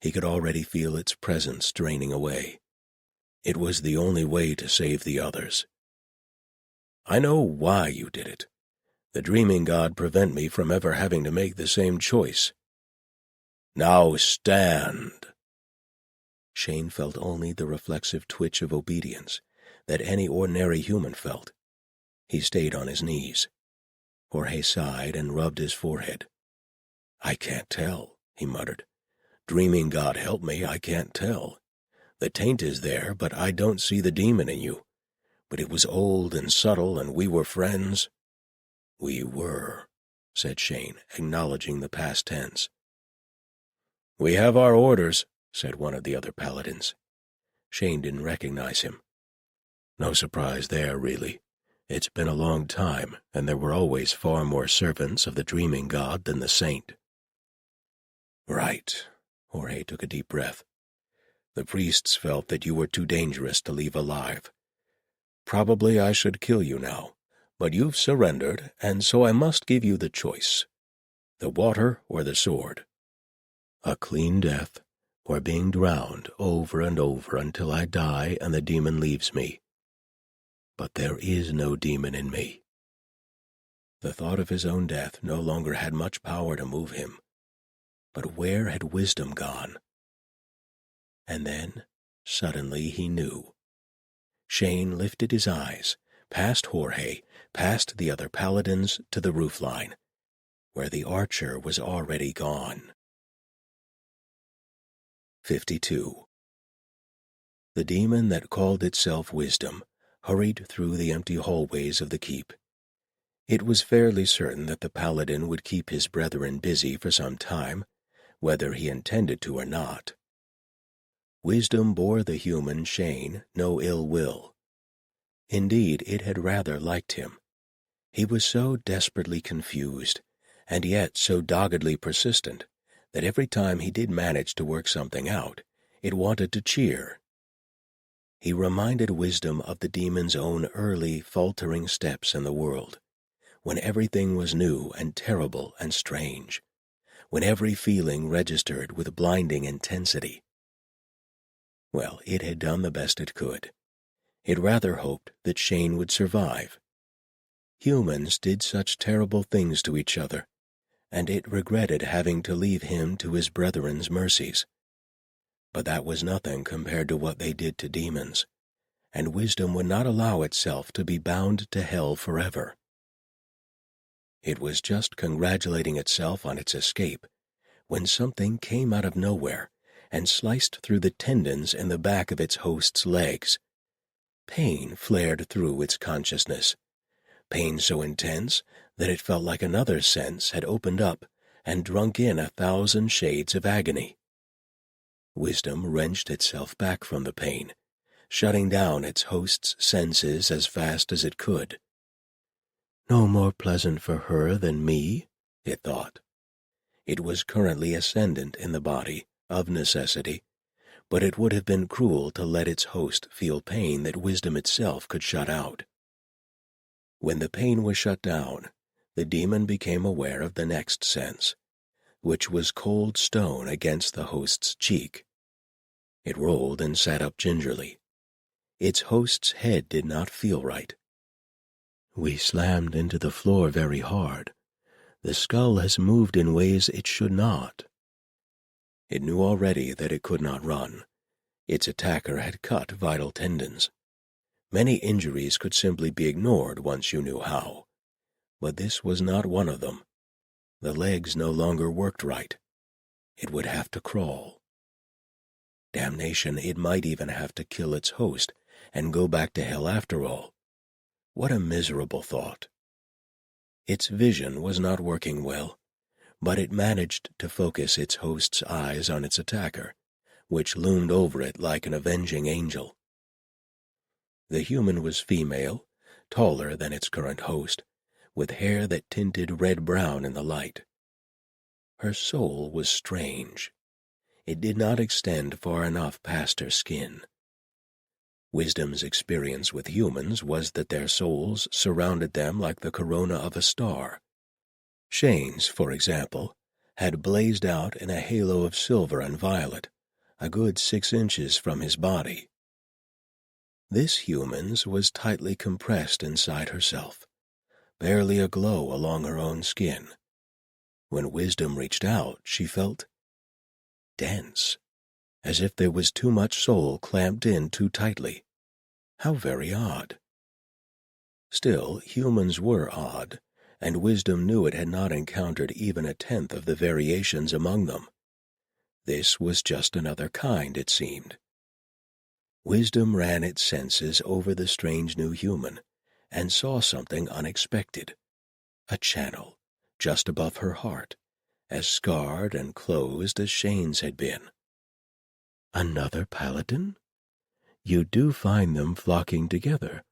He could already feel its presence draining away. "It was the only way to save the others. I know why you did it. The dreaming god prevent me from ever having to make the same choice. Now stand." Shane felt only the reflexive twitch of obedience that any ordinary human felt. He stayed on his knees. Jorge sighed and rubbed his forehead. "I can't tell," he muttered. "Dreaming god help me, I can't tell. The taint is there, but I don't see the demon in you. But it was old and subtle, and we were friends." "We were," said Shane, acknowledging the past tense. "We have our orders," said one of the other paladins. Shane didn't recognize him. "No surprise there, really. It's been a long time, and there were always far more servants of the dreaming god than the saint." "Right." Jorge took a deep breath. "The priests felt that you were too dangerous to leave alive. Probably I should kill you now, but you've surrendered, and so I must give you the choice. The water or the sword. A clean death, or being drowned over and over until I die and the demon leaves me. But there is no demon in me." The thought of his own death no longer had much power to move him. But where had wisdom gone? And then, suddenly, he knew. Shane lifted his eyes, past Jorge, past the other paladins, to the roofline, where the archer was already gone. 52. The demon that called itself wisdom hurried through the empty hallways of the keep. It was fairly certain that the paladin would keep his brethren busy for some time, whether he intended to or not. Wisdom bore the human Shane no ill will. Indeed, it had rather liked him. He was so desperately confused, and yet so doggedly persistent, that every time he did manage to work something out, it wanted to cheer. He reminded Wisdom of the demon's own early, faltering steps in the world, when everything was new and terrible and strange, when every feeling registered with blinding intensity. Well, it had done the best it could. It rather hoped that Shane would survive. Humans did such terrible things to each other, and it regretted having to leave him to his brethren's mercies. But that was nothing compared to what they did to demons, and Wisdom would not allow itself to be bound to hell forever. It was just congratulating itself on its escape when something came out of nowhere and sliced through the tendons in the back of its host's legs. Pain flared through its consciousness, pain so intense that it felt like another sense had opened up and drunk in 1,000 shades of agony. Wisdom wrenched itself back from the pain, shutting down its host's senses as fast as it could. No more pleasant for her than me, it thought. It was currently ascendant in the body, of necessity, but it would have been cruel to let its host feel pain that Wisdom itself could shut out. When the pain was shut down, the demon became aware of the next sense, which was cold stone against the host's cheek. It rolled and sat up gingerly. Its host's head did not feel right. We slammed into the floor very hard. The skull has moved in ways it should not. It knew already that it could not run. Its attacker had cut vital tendons. Many injuries could simply be ignored once you knew how, but this was not one of them. The legs no longer worked right. It would have to crawl. Damnation, it might even have to kill its host and go back to hell after all. What a miserable thought. Its vision was not working well, but it managed to focus its host's eyes on its attacker, which loomed over it like an avenging angel. The human was female, taller than its current host, with hair that tinted red-brown in the light. Her soul was strange. It did not extend far enough past her skin. Wisdom's experience with humans was that their souls surrounded them like the corona of a star. Shane's, for example, had blazed out in a halo of silver and violet, a good 6 inches from his body. This human's was tightly compressed inside herself, barely aglow along her own skin. When Wisdom reached out, she felt dense, as if there was too much soul clamped in too tightly. How very odd. Still, humans were odd, and Wisdom knew it had not encountered even 1/10 of the variations among them. This was just another kind, it seemed. Wisdom ran its senses over the strange new human and saw something unexpected. A channel, just above her heart, as scarred and closed as Shane's had been. Another paladin? You do find them flocking together,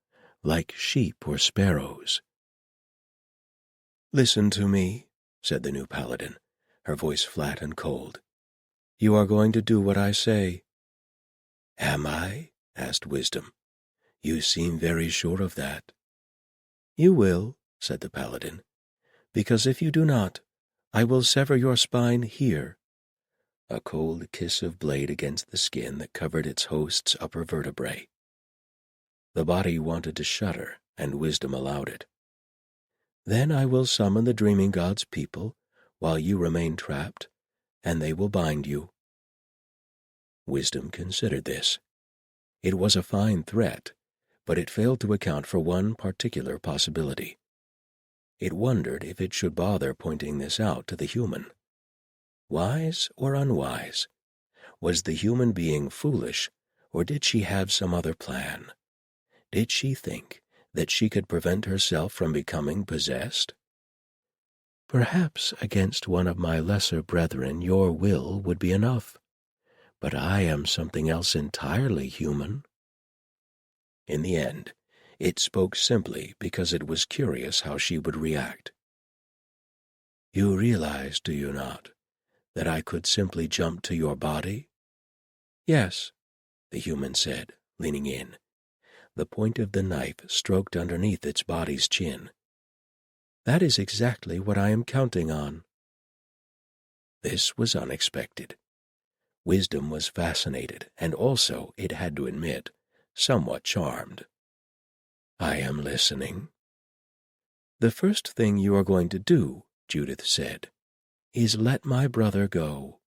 like sheep or sparrows. Listen to me, said the new paladin, her voice flat and cold. You are going to do what I say. Am I? Asked Wisdom. You seem very sure of that. You will, said the paladin, because if you do not, I will sever your spine here. A cold kiss of blade against the skin that covered its host's upper vertebrae. The body wanted to shudder, and Wisdom allowed it. Then I will summon the dreaming god's people while you remain trapped, and they will bind you." Wisdom considered this. It was a fine threat, but it failed to account for one particular possibility. It wondered if it should bother pointing this out to the human. Wise or unwise? Was the human being foolish, or did she have some other plan? Did she think that she could prevent herself from becoming possessed? "Perhaps against one of my lesser brethren your will would be enough, but I am something else entirely human." In the end, it spoke simply because it was curious how she would react. "You realize, do you not, that I could simply jump to your body?" "Yes," the human said, leaning in. The point of the knife stroked underneath its body's chin. "That is exactly what I am counting on." This was unexpected. Wisdom was fascinated, and also, it had to admit, somewhat charmed. "I am listening." "The first thing you are going to do," Judith said, "is let my brother go."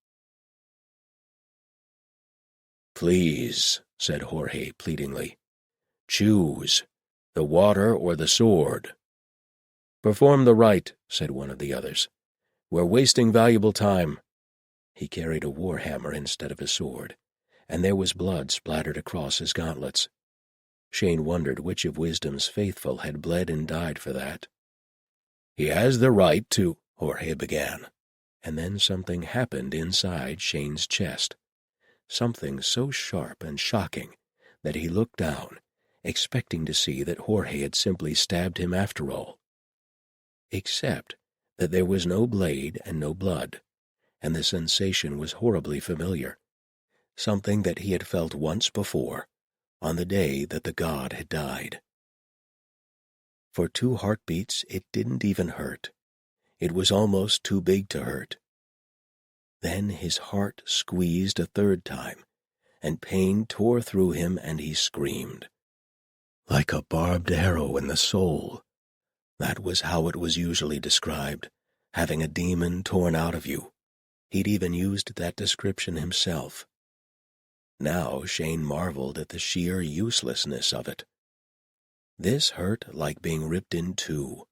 "Please," said Jorge pleadingly. "Choose, the water or the sword." "Perform the rite," said one of the others. "We're wasting valuable time." He carried a war hammer instead of a sword, and there was blood splattered across his gauntlets. Shane wondered which of Wisdom's faithful had bled and died for that. "He has the right to—" Jorge began, and then something happened inside Shane's chest. Something so sharp and shocking that he looked down, expecting to see that Jorge had simply stabbed him after all. Except that there was no blade and no blood, and the sensation was horribly familiar, something that he had felt once before, on the day that the god had died. For 2 heartbeats it didn't even hurt. It was almost too big to hurt. Then his heart squeezed a 3rd time, and pain tore through him and he screamed. Like a barbed arrow in the soul. That was how it was usually described, having a demon torn out of you. He'd even used that description himself. Now Shane marveled at the sheer uselessness of it. This hurt like being ripped in two,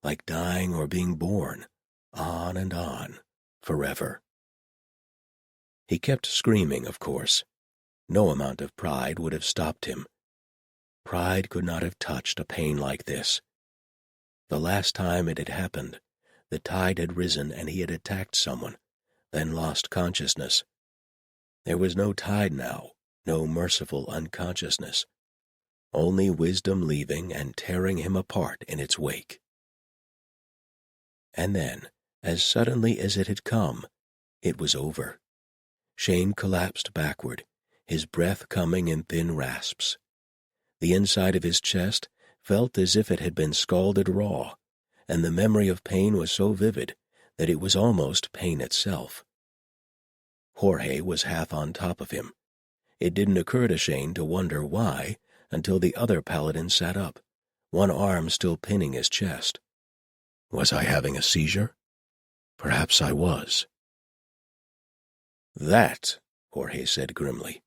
like dying or being born, on, forever. He kept screaming, of course. No amount of pride would have stopped him. Pride could not have touched a pain like this. The last time it had happened, the tide had risen and he had attacked someone, then lost consciousness. There was no tide now, no merciful unconsciousness. Only wisdom leaving and tearing him apart in its wake. And then, as suddenly as it had come, it was over. Shane collapsed backward, his breath coming in thin rasps. The inside of his chest felt as if it had been scalded raw, and the memory of pain was so vivid that it was almost pain itself. Jorge was half on top of him. It didn't occur to Shane to wonder why until the other paladin sat up, one arm still pinning his chest. Was I having a seizure? Perhaps I was. That, Jorge said grimly,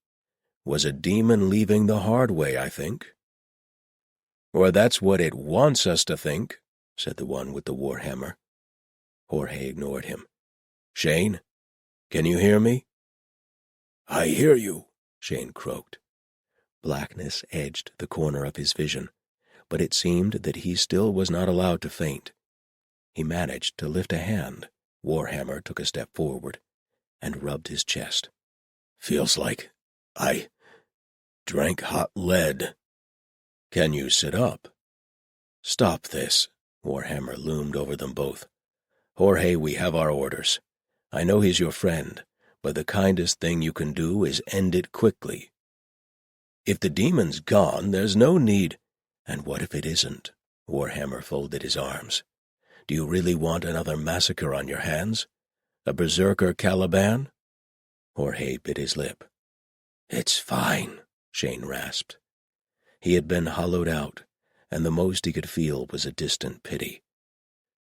was a demon leaving the hard way, I think. Or that's what it wants us to think, said the one with the warhammer. Jorge ignored him. Shane, can you hear me? I hear you, Shane croaked. Blackness edged the corner of his vision, but it seemed that he still was not allowed to faint. He managed to lift a hand. Warhammer took a step forward and rubbed his chest. Feels like I drank hot lead. Can you sit up? Stop this. Warhammer loomed over them both. Jorge, we have our orders. I know he's your friend, but the kindest thing you can do is end it quickly. If the demon's gone, there's no need. And what if it isn't? Warhammer folded his arms. Do you really want another massacre on your hands? A berserker Caliban? Jorge bit his lip. It's fine, Shane rasped. He had been hollowed out, and the most he could feel was a distant pity.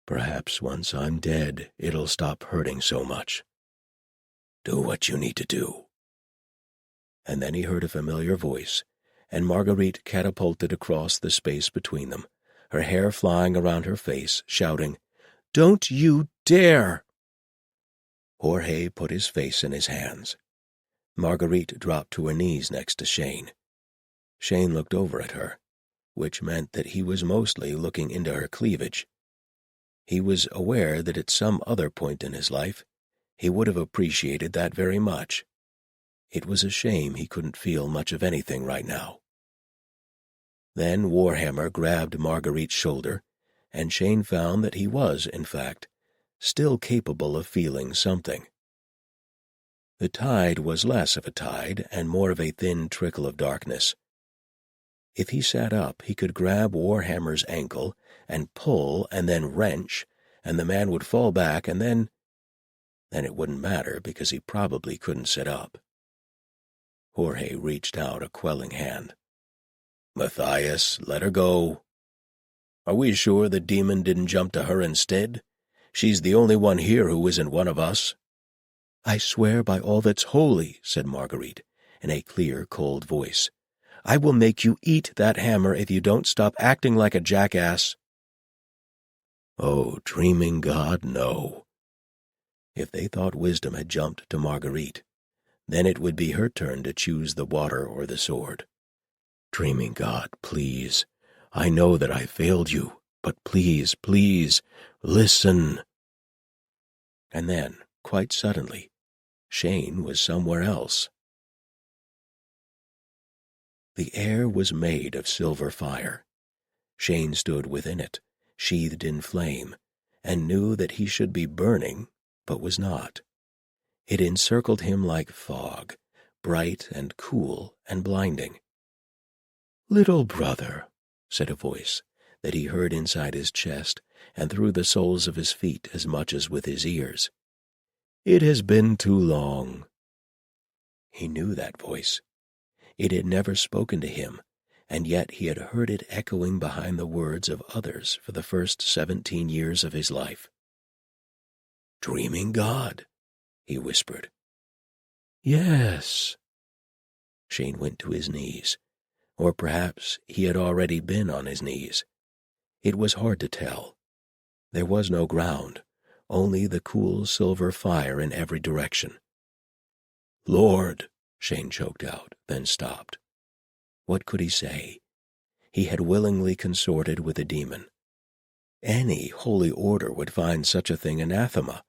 Perhaps once I'm dead, it'll stop hurting so much. Do what you need to do. And then he heard a familiar voice, and Marguerite catapulted across the space between them, her hair flying around her face, shouting, "Don't you dare!" Jorge put his face in his hands. Marguerite dropped to her knees next to Shane. Shane looked over at her, which meant that he was mostly looking into her cleavage. He was aware that at some other point in his life, he would have appreciated that very much. It was a shame he couldn't feel much of anything right now. Then Warhammer grabbed Marguerite's shoulder, and Shane found that he was, in fact, still capable of feeling something. The tide was less of a tide and more of a thin trickle of darkness. If he sat up, he could grab Warhammer's ankle and pull and then wrench, and the man would fall back, and then it wouldn't matter because he probably couldn't sit up. Jorge reached out a quelling hand. Matthias, let her go. Are we sure the demon didn't jump to her instead? She's the only one here who isn't one of us. I swear by all that's holy, said Marguerite, in a clear, cold voice. I will make you eat that hammer if you don't stop acting like a jackass. Oh, dreaming God, no. If they thought wisdom had jumped to Marguerite, then it would be her turn to choose the water or the sword. Dreaming God, please. I know that I failed you, but please, please, listen. And then, quite suddenly, Shane was somewhere else. The air was made of silver fire. Shane stood within it, sheathed in flame, and knew that he should be burning, but was not. It encircled him like fog, bright and cool and blinding. Little brother, said a voice that he heard inside his chest and through the soles of his feet as much as with his ears. It has been too long. He knew that voice. It had never spoken to him, and yet he had heard it echoing behind the words of others for the first 17 years of his life. Dreaming God, he whispered. Yes. Shane went to his knees, or perhaps he had already been on his knees. It was hard to tell. There was no ground, only the cool silver fire in every direction. Lord, Shane choked out, then stopped. What could he say? He had willingly consorted with a demon. Any holy order would find such a thing anathema,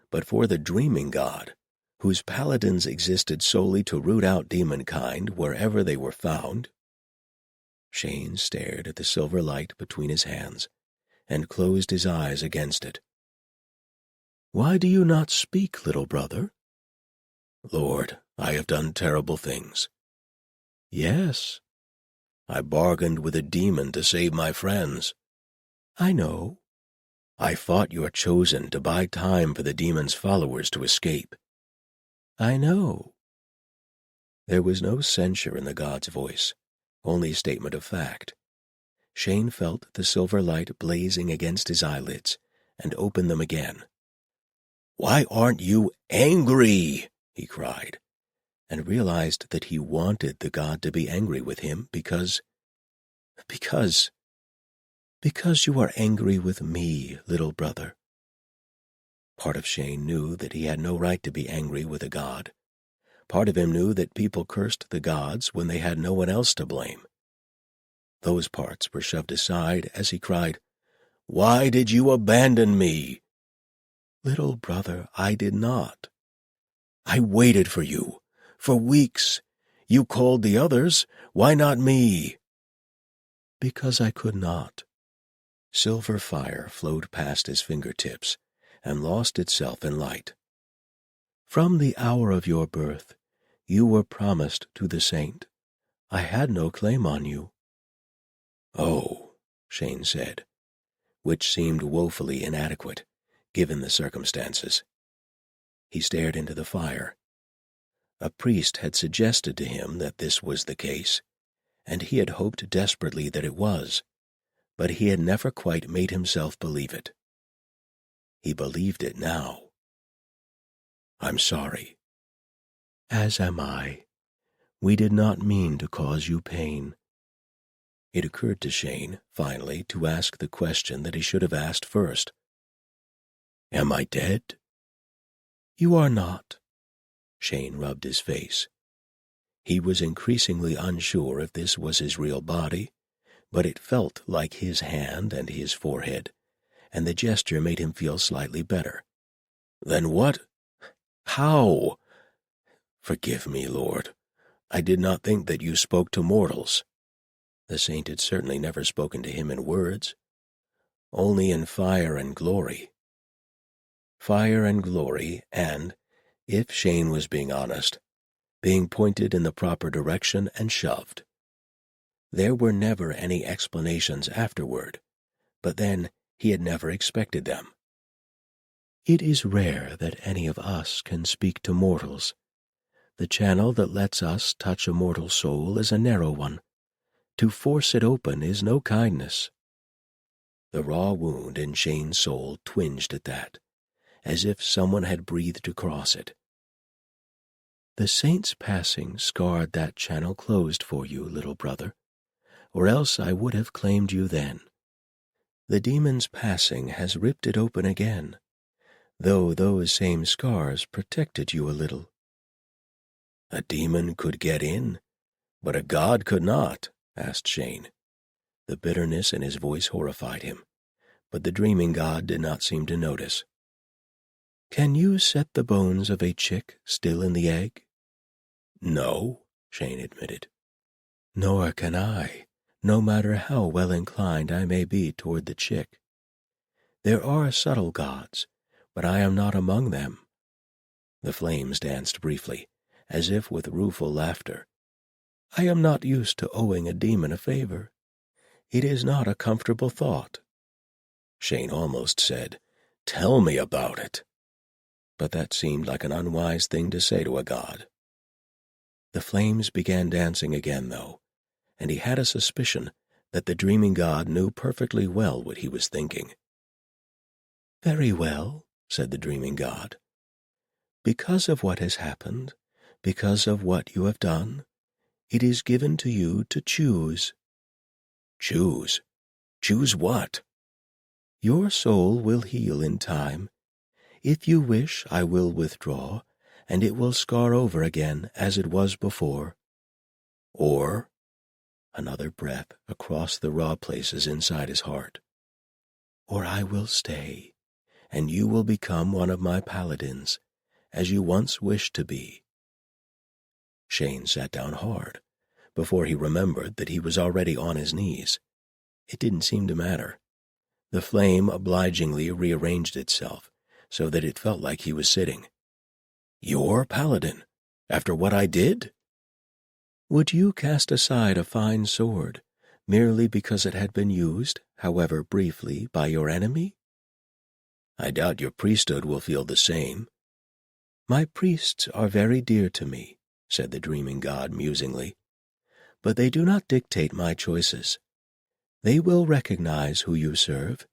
but for the dreaming God, whose paladins existed solely to root out demonkind wherever they were found. Shane stared at the silver light between his hands and closed his eyes against it. Why do you not speak, little brother? Lord, I have done terrible things. Yes. I bargained with a demon to save my friends. I know. I fought your chosen to buy time for the demon's followers to escape. I know. There was no censure in the god's voice, only statement of fact. Shane felt the silver light blazing against his eyelids and opened them again. Why aren't you angry? He cried, and realized that he wanted the god to be angry with him because you are angry with me, little brother. Part of Shane knew that he had no right to be angry with a god. Part of him knew that people cursed the gods when they had no one else to blame. Those parts were shoved aside as he cried, Why did you abandon me? Little brother, I did not. I waited for you, for weeks. You called the others, why not me? Because I could not. Silver fire flowed past his fingertips and lost itself in light. From the hour of your birth, you were promised to the saint. I had no claim on you. Oh, Shane said, which seemed woefully inadequate, given the circumstances. He stared into the fire. A priest had suggested to him that this was the case, and he had hoped desperately that it was, but he had never quite made himself believe it. He believed it now. "I'm sorry." "As am I. We did not mean to cause you pain." It occurred to Shane, finally, to ask the question that he should have asked first. "Am I dead?" "You are not." Shane rubbed his face. He was increasingly unsure if this was his real body, but it felt like his hand and his forehead, and the gesture made him feel slightly better. "Then what? How?" "Forgive me, Lord. I did not think that you spoke to mortals." The saint had certainly never spoken to him in words, only in fire and glory. Fire and glory, and, if Shane was being honest, being pointed in the proper direction and shoved. There were never any explanations afterward, but then he had never expected them. "It is rare that any of us can speak to mortals. The channel that lets us touch a mortal soul is a narrow one. To force it open is no kindness." The raw wound in Shane's soul twinged at that, as if someone had breathed across it. "The saint's passing scarred that channel closed for you, little brother, or else I would have claimed you then. The demon's passing has ripped it open again, though those same scars protected you a little." "A demon could get in, but a god could not?" asked Shane. The bitterness in his voice horrified him, but the dreaming god did not seem to notice. "Can you set the bones of a chick still in the egg?" "No," Shane admitted. "Nor can I, no matter how well inclined I may be toward the chick. There are subtle gods, but I am not among them." The flames danced briefly, as if with rueful laughter. "I am not used to owing a demon a favor. It is not a comfortable thought." Shane almost said, "Tell me about it." But that seemed like an unwise thing to say to a god. The flames began dancing again, though, and he had a suspicion that the dreaming god knew perfectly well what he was thinking. "Very well," said the dreaming god. "Because of what has happened, because of what you have done, it is given to you to choose." "Choose? Choose what?" "Your soul will heal in time. If you wish, I will withdraw, and it will scar over again as it was before." "Or," another breath across the raw places inside his heart, "or I will stay, and you will become one of my paladins, as you once wished to be." Shane sat down hard, before he remembered that he was already on his knees. It didn't seem to matter. The flame obligingly rearranged itself so that it felt like he was sitting. "Your paladin? After what I did?" "Would you cast aside a fine sword merely because it had been used, however briefly, by your enemy?" "I doubt your priesthood will feel the same." "My priests are very dear to me," said the dreaming god musingly, "but they do not dictate my choices. They will recognize who you serve,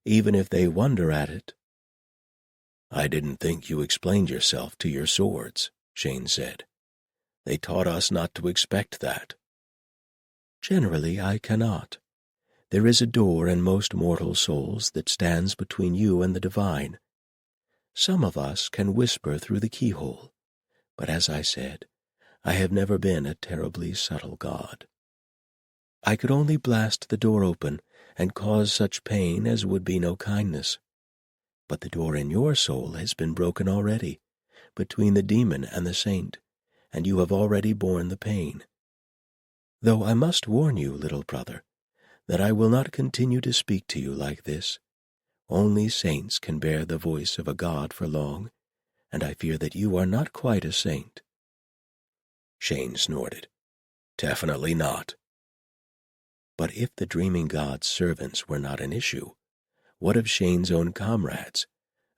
even if they wonder at it." "I didn't think you explained yourself to your swords," Shane said. "They taught us not to expect that." "Generally, I cannot. There is a door in most mortal souls that stands between you and the divine. Some of us can whisper through the keyhole, but as I said, I have never been a terribly subtle god. I could only blast the door open and cause such pain as would be no kindness. But the door in your soul has been broken already, between the demon and the saint, and you have already borne the pain. Though I must warn you, little brother, that I will not continue to speak to you like this. Only saints can bear the voice of a god for long, and I fear that you are not quite a saint." Shane snorted. "Definitely not." But if the dreaming god's servants were not an issue, what of Shane's own comrades,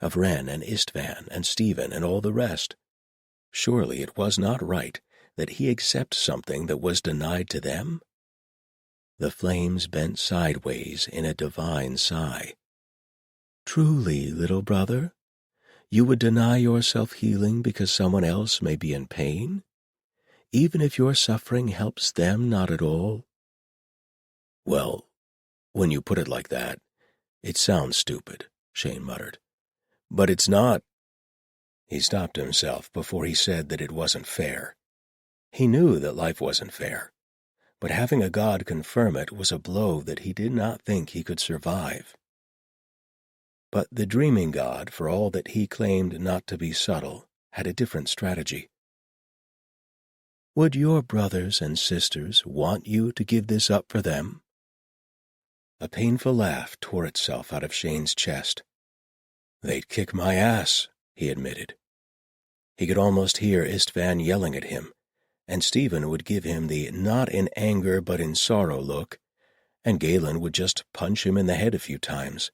of Ren and Istvan and Stephen and all the rest? Surely it was not right that he accept something that was denied to them? The flames bent sideways in a divine sigh. Truly, little brother, you would deny yourself healing because someone else may be in pain, even if your suffering helps them not at all? Well, when you put it like that, it sounds stupid, Shane muttered. But it's not. He stopped himself before he said that it wasn't fair. He knew that life wasn't fair, but having a god confirm it was a blow that he did not think he could survive. But the dreaming god, for all that he claimed not to be subtle, had a different strategy. Would your brothers and sisters want you to give this up for them? A painful laugh tore itself out of Shane's chest. They'd kick my ass, he admitted. He could almost hear Istvan yelling at him, and Stephen would give him the not in anger but in sorrow look, and Galen would just punch him in the head a few times,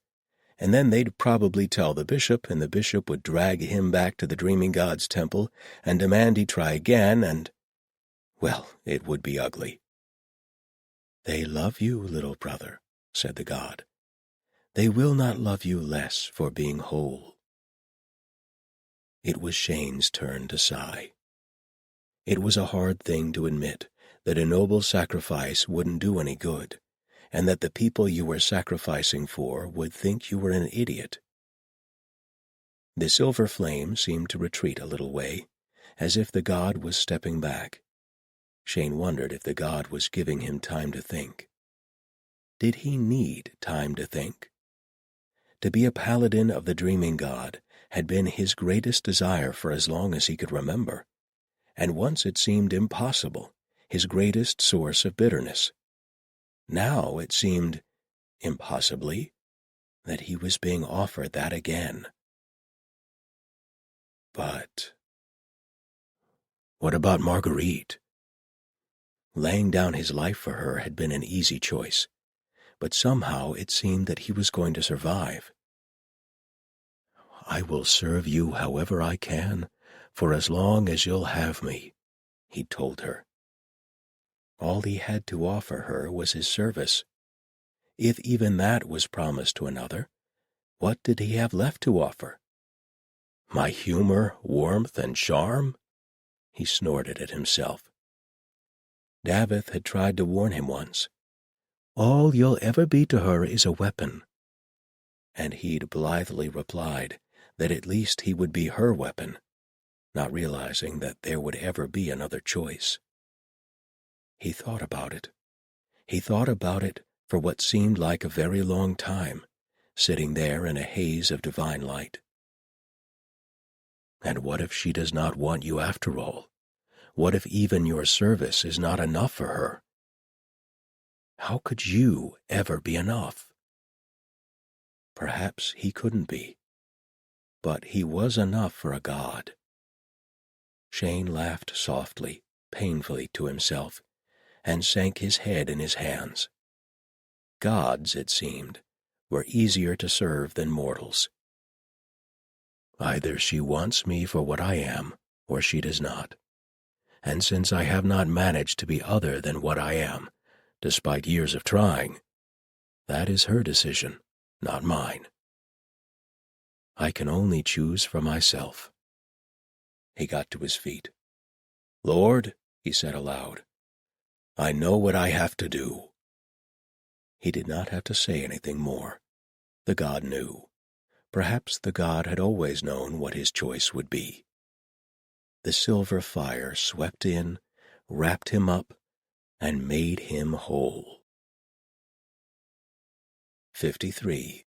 and then they'd probably tell the bishop, and the bishop would drag him back to the Dreaming God's temple and demand he try again, and, well, it would be ugly. They love you, little brother, said the god. They will not love you less for being whole. It was Shane's turn to sigh. It was a hard thing to admit that a noble sacrifice wouldn't do any good, and that the people you were sacrificing for would think you were an idiot. The silver flame seemed to retreat a little way, as if the god was stepping back. Shane wondered if the god was giving him time to think. Did he need time to think? To be a paladin of the Dreaming God had been his greatest desire for as long as he could remember, and once it seemed impossible, his greatest source of bitterness. Now it seemed, impossibly, that he was being offered that again. But what about Marguerite? Laying down his life for her had been an easy choice, but somehow it seemed that he was going to survive. I will serve you however I can, for as long as you'll have me, he told her. All he had to offer her was his service. If even that was promised to another, what did he have left to offer? My humor, warmth, and charm? He snorted at himself. Davith had tried to warn him once. All you'll ever be to her is a weapon. And he'd blithely replied that at least he would be her weapon, not realizing that there would ever be another choice. He thought about it. He thought about it for what seemed like a very long time, sitting there in a haze of divine light. And what if she does not want you after all? What if even your service is not enough for her? How could you ever be enough? Perhaps he couldn't be, but he was enough for a god. Shane laughed softly, painfully to himself, and sank his head in his hands. Gods, it seemed, were easier to serve than mortals. Either she wants me for what I am, or she does not. And since I have not managed to be other than what I am, despite years of trying, that is her decision, not mine. I can only choose for myself. He got to his feet. Lord, he said aloud, I know what I have to do. He did not have to say anything more. The god knew. Perhaps the god had always known what his choice would be. The silver fire swept in, wrapped him up, and made him whole. 53.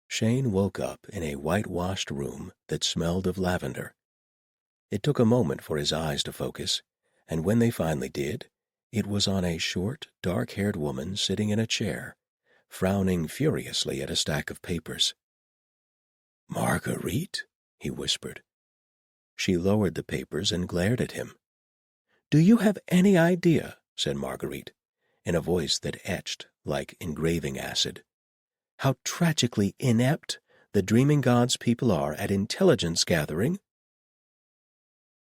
Shane woke up in a whitewashed room that smelled of lavender. It took a moment for his eyes to focus, and when they finally did, it was on a short, dark-haired woman sitting in a chair, frowning furiously at a stack of papers. Marguerite, he whispered. She lowered the papers and glared at him. Do you have any idea, said Marguerite, in a voice that etched like engraving acid, how tragically inept the Dreaming God's people are at intelligence gathering?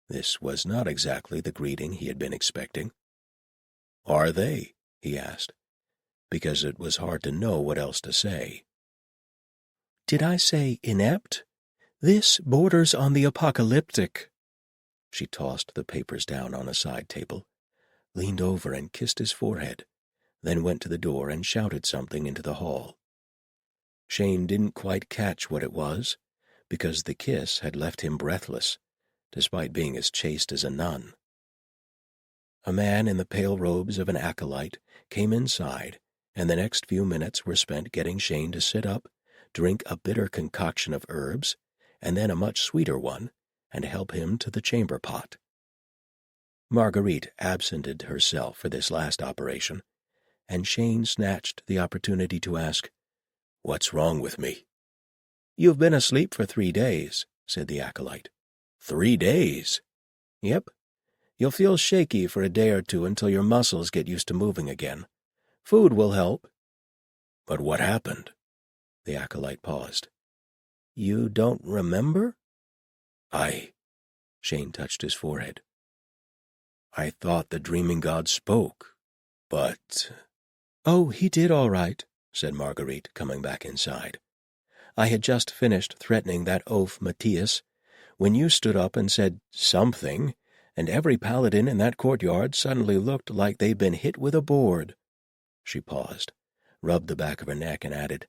This was not exactly the greeting he had been expecting. Are they? He asked, because it was hard to know what else to say. Did I say inept? This borders on the apocalyptic. She tossed the papers down on a side table, leaned over and kissed his forehead, then went to the door and shouted something into the hall. Shane didn't quite catch what it was, because the kiss had left him breathless, despite being as chaste as a nun. A man in the pale robes of an acolyte came inside, and the next few minutes were spent getting Shane to sit up, drink a bitter concoction of herbs, and then a much sweeter one, and help him to the chamber pot. Marguerite absented herself for this last operation, and Shane snatched the opportunity to ask, "What's wrong with me?" "You've been asleep for 3 days," said the acolyte. 3 days? "Yep. You'll feel shaky for a day or two until your muscles get used to moving again. Food will help." "But what happened?" The acolyte paused. "You don't remember?" Shane touched his forehead. "I thought the dreaming god spoke, but—" "Oh, he did all right," said Marguerite, coming back inside. "I had just finished threatening that oaf Matthias when you stood up and said something, and every paladin in that courtyard suddenly looked like they'd been hit with a board." She paused, rubbed the back of her neck, and added,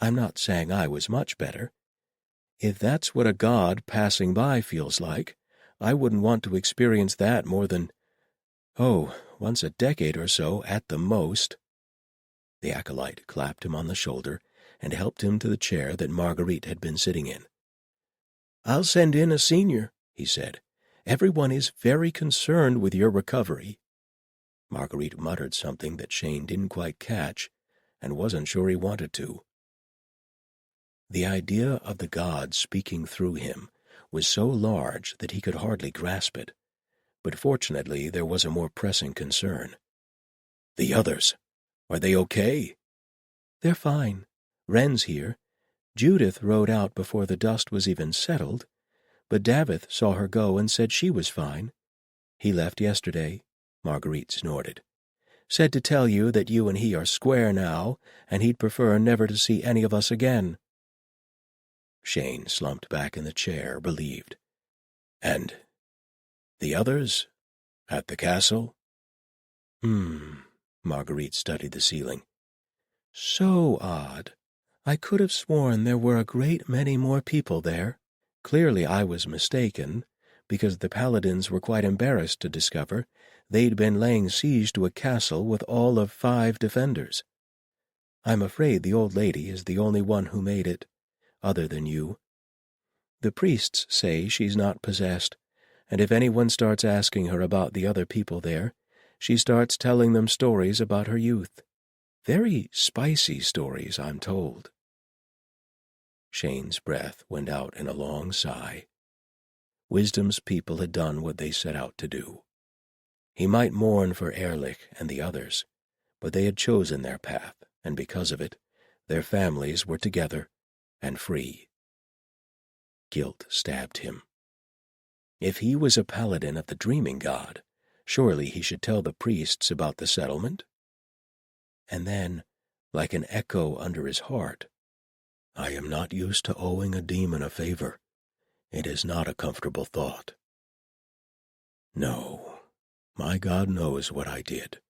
"I'm not saying I was much better. If that's what a god passing by feels like, I wouldn't want to experience that more than, once a decade or so at the most." The acolyte clapped him on the shoulder and helped him to the chair that Marguerite had been sitting in. "I'll send in a senior," he said. "Everyone is very concerned with your recovery." Marguerite muttered something that Shane didn't quite catch and wasn't sure he wanted to. The idea of the god speaking through him was so large that he could hardly grasp it, but fortunately there was a more pressing concern. "The others, are they okay?" "They're fine. Wren's here. Judith rode out before the dust was even settled, but Davith saw her go and said she was fine. He left yesterday," Marguerite snorted. "Said to tell you that you and he are square now, and he'd prefer never to see any of us again." Shane slumped back in the chair, relieved. "And the others? At the castle?" Marguerite studied the ceiling. "So odd. I could have sworn there were a great many more people there. Clearly I was mistaken, because the paladins were quite embarrassed to discover they'd been laying siege to a castle with all of 5 defenders. I'm afraid the old lady is the only one who made it, other than you. The priests say she's not possessed, and if anyone starts asking her about the other people there, she starts telling them stories about her youth. Very spicy stories, I'm told." Shane's breath went out in a long sigh. Wisdom's people had done what they set out to do. He might mourn for Ehrlich and the others, but they had chosen their path, and because of it, their families were together and free. Guilt stabbed him. If he was a paladin of the dreaming god, surely he should tell the priests about the settlement? And then, like an echo under his heart, "I am not used to owing a demon a favor. It is not a comfortable thought. No, my God knows what I did.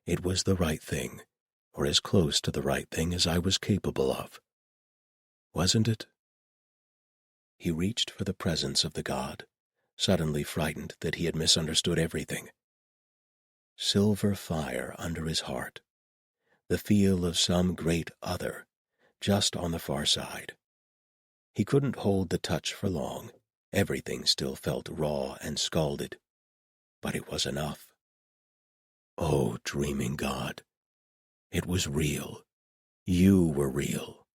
It was the right thing, or as close to the right thing as I was capable of. Wasn't it?" He reached for the presence of the god, suddenly frightened that he had misunderstood everything. Silver fire under his heart, the feel of some great other, just on the far side. He couldn't hold the touch for long. Everything still felt raw and scalded. But it was enough. Oh, dreaming god. It was real. You were real.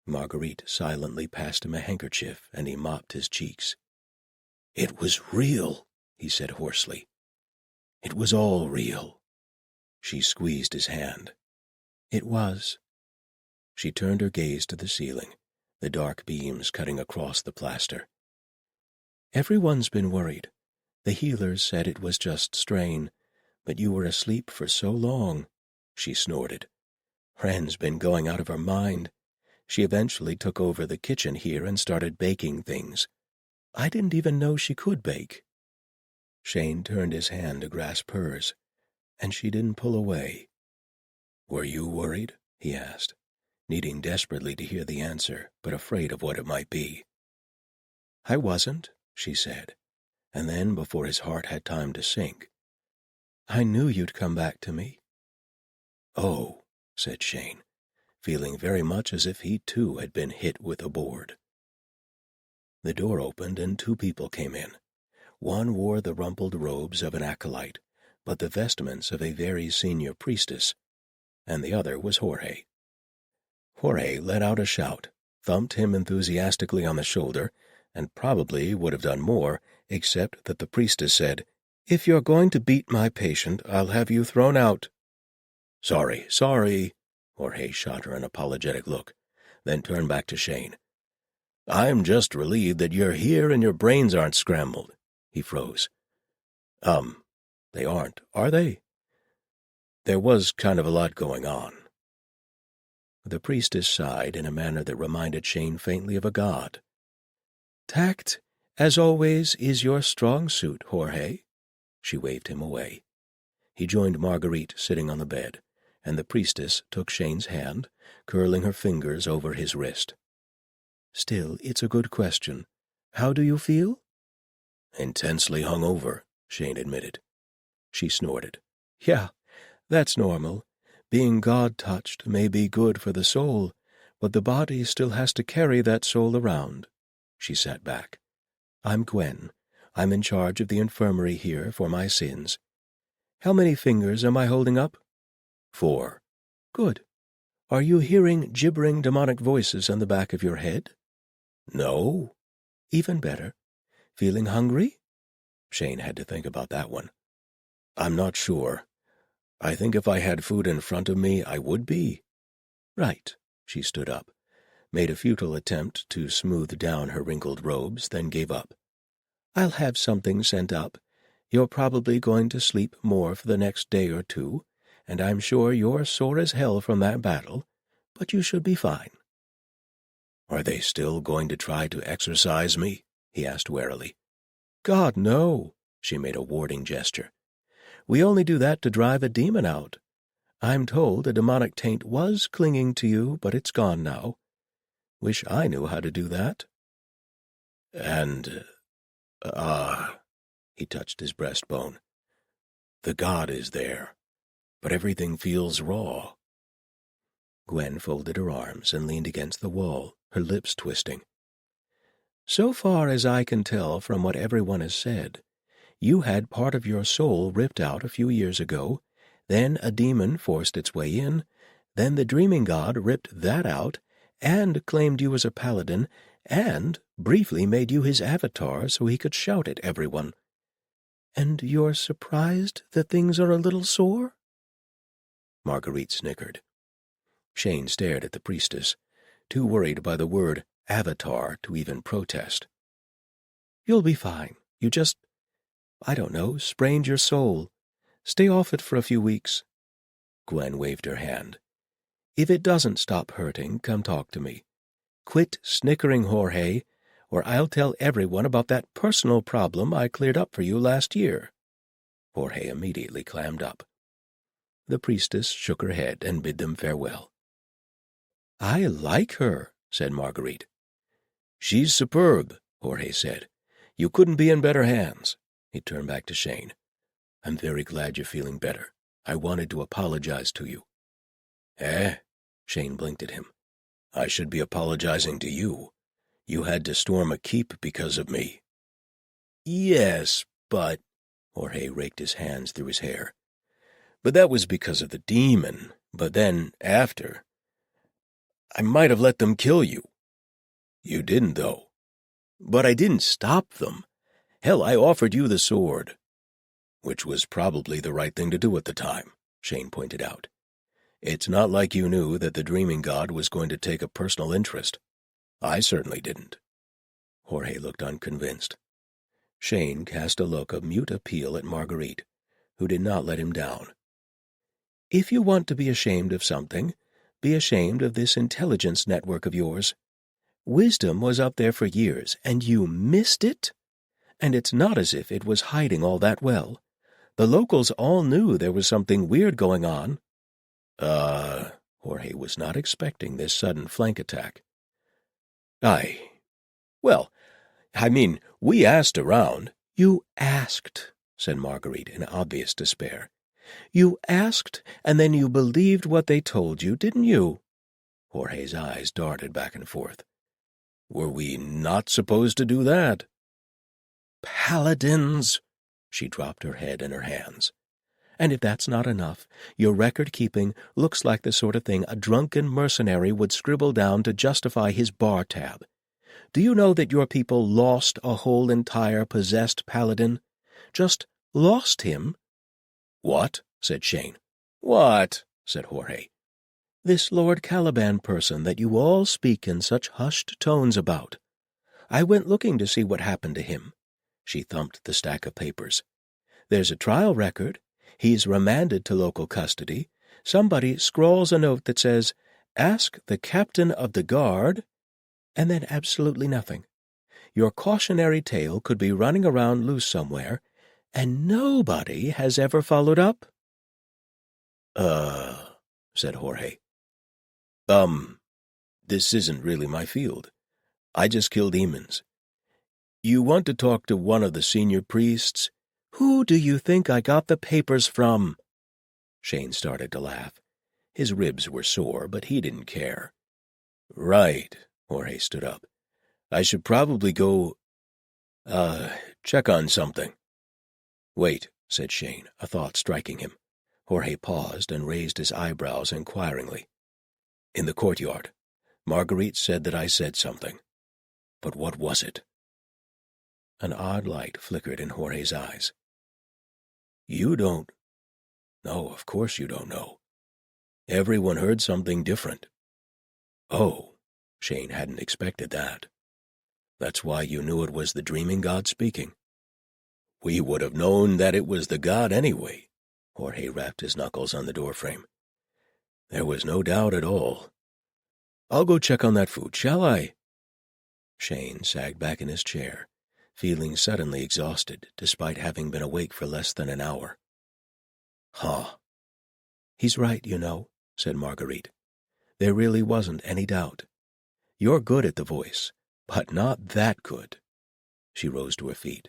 Marguerite silently passed him a handkerchief, and he mopped his cheeks. "It was real," he said hoarsely. "It was all real." She squeezed his hand. "It was." She turned her gaze to the ceiling, the dark beams cutting across the plaster. "Everyone's been worried. The healers said it was just strain, but you were asleep for so long," she snorted. "Wren's been going out of her mind. She eventually took over the kitchen here and started baking things. I didn't even know she could bake." Shane turned his hand to grasp hers, and she didn't pull away. "Were you worried?" he asked, needing desperately to hear the answer, but afraid of what it might be. "I wasn't," she said, and then, before his heart had time to sink, "I knew you'd come back to me." "Oh," said Shane, feeling very much as if he too had been hit with a board. The door opened and 2 people came in. One wore the rumpled robes of an acolyte, but the vestments of a very senior priestess, and the other was Jorge. Jorge let out a shout, thumped him enthusiastically on the shoulder, and probably would have done more, except that the priestess said, "If you're going to beat my patient, I'll have you thrown out." Sorry. Jorge shot her an apologetic look, then turned back to Shane. "I'm just relieved that you're here and your brains aren't scrambled." He froze. They aren't, are they? There was kind of a lot going on." The priestess sighed in a manner that reminded Shane faintly of a god. "Tact, as always, is your strong suit, Jorge." She waved him away. He joined Marguerite sitting on the bed, and the priestess took Shane's hand, curling her fingers over his wrist. "Still, it's a good question. How do you feel?" "Intensely hungover," Shane admitted. She snorted. "Yeah, that's normal. Being God-touched may be good for the soul, but the body still has to carry that soul around." She sat back. "I'm Gwen. I'm in charge of the infirmary here for my sins. How many fingers am I holding up?" 4. "Good. Are you hearing gibbering demonic voices in the back of your head?" "No." "Even better. Feeling hungry?" Shane had to think about that one. "I'm not sure. I think if I had food in front of me, I would be." "Right." She stood up, made a futile attempt to smooth down her wrinkled robes, then gave up. "I'll have something sent up. You're probably going to sleep more for the next day or 2, and I'm sure you're sore as hell from that battle, but you should be fine." "Are they still going to try to exorcise me?" he asked warily. "God, no." She made a warding gesture. "We only do that to drive a demon out. I'm told a demonic taint was clinging to you, but it's gone now. Wish I knew how to do that." "And, he touched his breastbone. "The God is there, but everything feels raw." Gwen folded her arms and leaned against the wall, her lips twisting. "So far as I can tell from what everyone has said, you had part of your soul ripped out a few years ago, then a demon forced its way in, then the dreaming god ripped that out and claimed you as a paladin and briefly made you his avatar so he could shout at everyone. And you're surprised that things are a little sore?" Marguerite snickered. Shane stared at the priestess, too worried by the word avatar to even protest. "You'll be fine. You just, I don't know, sprained your soul. Stay off it for a few weeks." Gwen waved her hand. "If it doesn't stop hurting, come talk to me. Quit snickering, Jorge, or I'll tell everyone about that personal problem I cleared up for you last year." Jorge immediately clammed up. The priestess shook her head and bid them farewell. "I like her," said Marguerite. "She's superb," Jorge said. "You couldn't be in better hands." He turned back to Shane. "I'm very glad you're feeling better. I wanted to apologize to you." "Eh?" Shane blinked at him. "I should be apologizing to you. You had to storm a keep because of me." "Yes, but—" Jorge raked his hands through his hair. "But that was because of the demon. But then, after, I might have let them kill you." "You didn't, though." "But I didn't stop them. Hell, I offered you the sword." "Which was probably the right thing to do at the time," Shane pointed out. "It's not like you knew that the dreaming god was going to take a personal interest. I certainly didn't." Jorge looked unconvinced. Shane cast a look of mute appeal at Marguerite, who did not let him down. "If you want to be ashamed of something, be ashamed of this intelligence network of yours. Wisdom was up there for years, and you missed it? And it's not as if it was hiding all that well. The locals all knew there was something weird going on. Jorge was not expecting this sudden flank attack. Well, I mean, we asked around. You asked, said Marguerite in obvious despair. You asked, and then you believed what they told you, didn't you? Jorge's eyes darted back and forth. Were we not supposed to do that? Paladins! She dropped her head in her hands. And if that's not enough, your record-keeping looks like the sort of thing a drunken mercenary would scribble down to justify his bar tab. Do you know that your people lost a whole entire possessed paladin? Just lost him? What? Said Shane. What? Said Jorge. This Lord Caliban person that you all speak in such hushed tones about. I went looking to see what happened to him. She thumped the stack of papers. There's a trial record. He's remanded to local custody. Somebody scrawls a note that says, "Ask the captain of the guard," and then absolutely nothing. Your cautionary tale could be running around loose somewhere, and nobody has ever followed up. Said Jorge. This isn't really my field. I just kill demons. You want to talk to one of the senior priests? Who do you think I got the papers from? Shane started to laugh. His ribs were sore, but he didn't care. Right, Jorge stood up. I should probably go, check on something. Wait, said Shane, a thought striking him. Jorge paused and raised his eyebrows inquiringly. In the courtyard, Marguerite said that I said something. But what was it? An odd light flickered in Jorge's eyes. You don't... No, of course you don't know. Everyone heard something different. Oh, Shane hadn't expected that. That's why you knew it was the dreaming god speaking. We would have known that it was the god anyway. Jorge rapped his knuckles on the doorframe. There was no doubt at all. I'll go check on that food, shall I? Shane sagged back in his chair, feeling suddenly exhausted despite having been awake for less than an hour. Huh. He's right, you know, said Marguerite. There really wasn't any doubt. You're good at the voice, but not that good. She rose to her feet.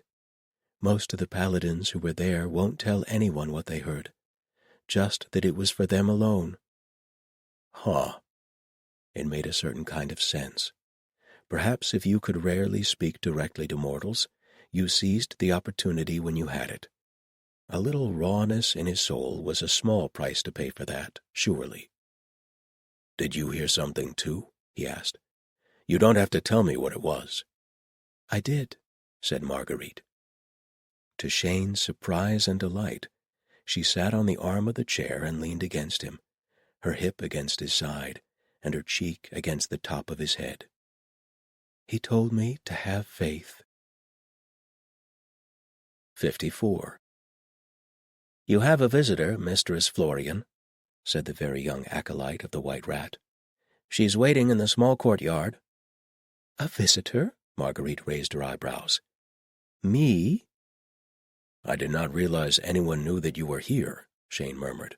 Most of the paladins who were there won't tell anyone what they heard, just that it was for them alone. Huh. It made a certain kind of sense. Perhaps if you could rarely speak directly to mortals, you seized the opportunity when you had it. A little rawness in his soul was a small price to pay for that, surely. Did you hear something, too? He asked. You don't have to tell me what it was. I did, said Marguerite. To Shane's surprise and delight, she sat on the arm of the chair and leaned against him, her hip against his side and her cheek against the top of his head. He told me to have faith. 54. You have a visitor, Mistress Florian, said the very young acolyte of the White Rat. She's waiting in the small courtyard. A visitor? Marguerite raised her eyebrows. Me? I did not realize anyone knew that you were here, Shane murmured.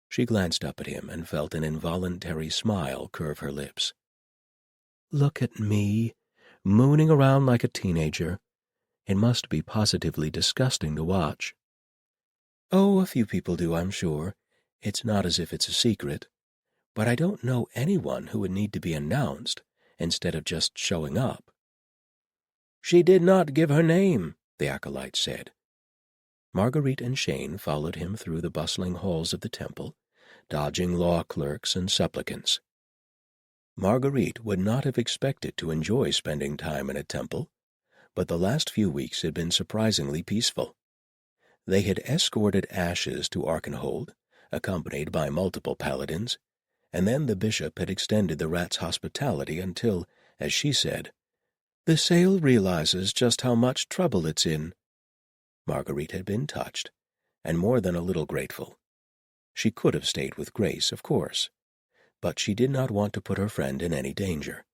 She glanced up at him and felt an involuntary smile curve her lips. Look at me, mooning around like a teenager. It must be positively disgusting to watch. Oh, a few people do, I'm sure. It's not as if it's a secret. But I don't know anyone who would need to be announced instead of just showing up. She did not give her name, the acolyte said. Marguerite and Shane followed him through the bustling halls of the temple, dodging law clerks and supplicants. Marguerite would not have expected to enjoy spending time in a temple, but the last few weeks had been surprisingly peaceful. They had escorted ashes to Arkenhold, accompanied by multiple paladins, and then the bishop had extended the rat's hospitality until, as she said, the sale realizes just how much trouble it's in. Marguerite had been touched, and more than a little grateful. She could have stayed with Grace, of course, But she did not want to put her friend in any danger,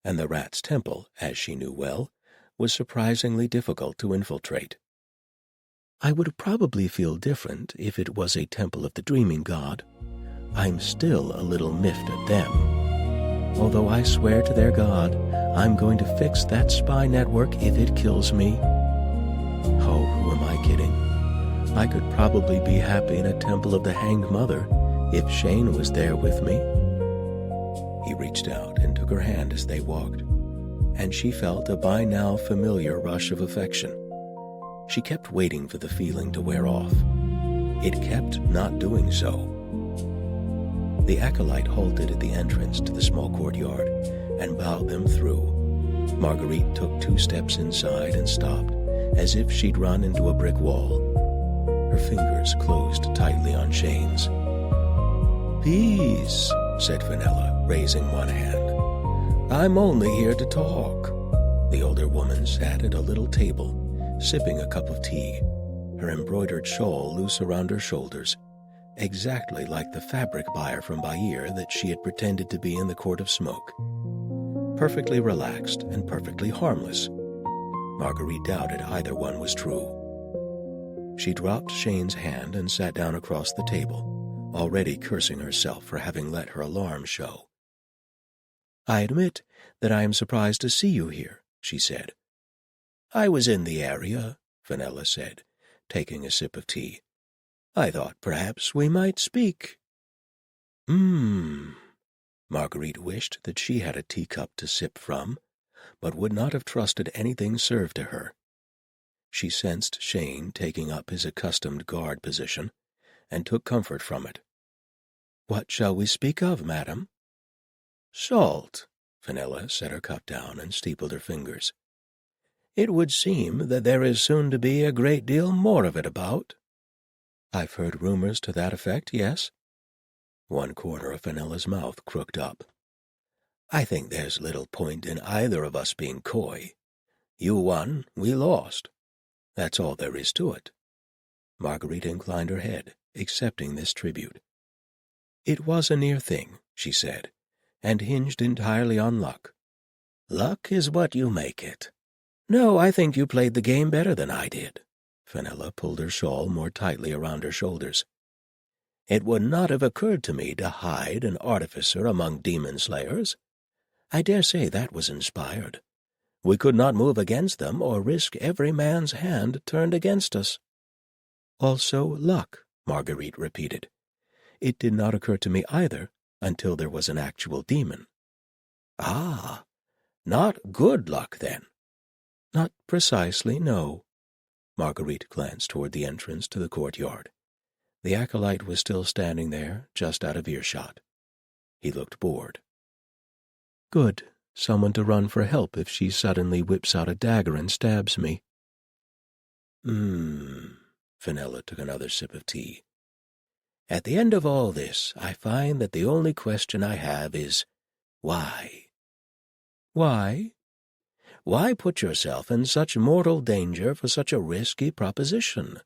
and the rat's temple, as she knew well, was surprisingly difficult to infiltrate. I would probably feel different if it was a temple of the dreaming god. I'm still a little miffed at them. Although I swear to their god, I'm going to fix that spy network if it kills me. Oh, who am I kidding? I could probably be happy in a temple of the Hanged Mother if Shane was there with me. He reached out and took her hand as they walked, and she felt a by now familiar rush of affection. She kept waiting for the feeling to wear off. It kept not doing so. The acolyte halted at the entrance to the small courtyard and bowed them through. Marguerite took 2 steps inside and stopped, as if she'd run into a brick wall. Her fingers closed tightly on Shane's. "Peace," said Fenella, raising one hand. "I'm only here to talk." The older woman sat at a little table, sipping a cup of tea, her embroidered shawl loose around her shoulders, exactly like the fabric buyer from Bayeux that she had pretended to be in the Court of Smoke. Perfectly relaxed and perfectly harmless. Marguerite doubted either one was true. She dropped Shane's hand and sat down across the table, already cursing herself for having let her alarm show. "I admit that I am surprised to see you here," she said. "I was in the area," Fenella said, taking a sip of tea. "I thought perhaps we might speak." Marguerite wished that she had a teacup to sip from, but would not have trusted anything served to her. She sensed Shane taking up his accustomed guard position, and took comfort from it. "What shall we speak of, madam?" "Salt," Fenella set her cup down and steepled her fingers. "It would seem that there is soon to be a great deal more of it about." "I've heard rumors to that effect, yes." One corner of Fenella's mouth crooked up. "I think there's little point in either of us being coy. You won, we lost. That's all there is to it." Marguerite inclined her head, accepting this tribute. "It was a near thing," she said, "and hinged entirely on luck." "Luck is what you make it. No, I think you played the game better than I did." Fenella pulled her shawl more tightly around her shoulders. "It would not have occurred to me to hide an artificer among demon slayers. I dare say that was inspired. We could not move against them or risk every man's hand turned against us." "Also luck," Marguerite repeated. "It did not occur to me either until there was an actual demon." "Ah, not good luck, then?" "Not precisely, no." Marguerite glanced toward the entrance to the courtyard. The acolyte was still standing there, just out of earshot. He looked bored. "Good. Someone to run for help if she suddenly whips out a dagger and stabs me." Fenella took another sip of tea. "At the end of all this, I find that the only question I have is, why?" "Why?" "Why put yourself in such mortal danger for such a risky proposition?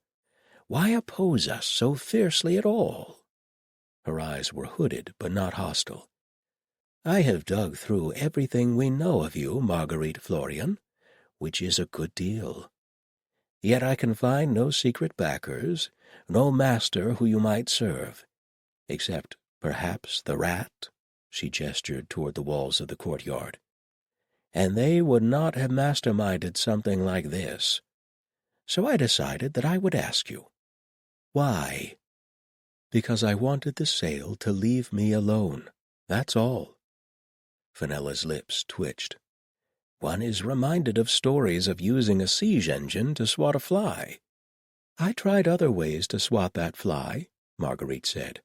Why oppose us so fiercely at all?" Her eyes were hooded but not hostile. "I have dug through everything we know of you, Marguerite Florian, which is a good deal. Yet I can find no secret backers, no master who you might serve, except perhaps the rat," she gestured toward the walls of the courtyard. "And they would not have masterminded something like this. So I decided that I would ask you, why?" "Because I wanted the sail to leave me alone, that's all." Fenella's lips twitched. "One is reminded of stories of using a siege engine to swat a fly." "I tried other ways to swat that fly," Marguerite said.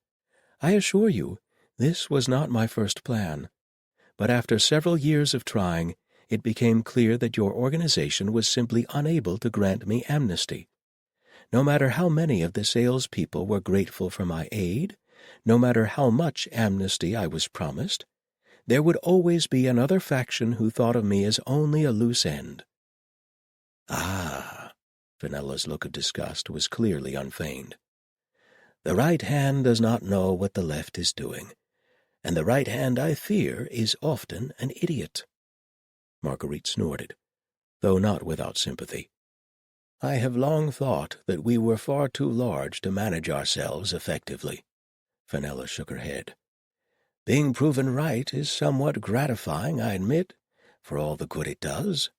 "I assure you, this was not my first plan. But after several years of trying, it became clear that your organization was simply unable to grant me amnesty. No matter how many of the salespeople were grateful for my aid, no matter how much amnesty I was promised, there would always be another faction who thought of me as only a loose end." "Ah," Fenella's look of disgust was clearly unfeigned. "The right hand does not know what the left is doing. and the right hand, I fear, is often an idiot." Marguerite snorted, though not without sympathy. "I have long thought that we were far too large to manage ourselves effectively." Fenella shook her head. "Being proven right is somewhat gratifying, I admit, for all the good it does.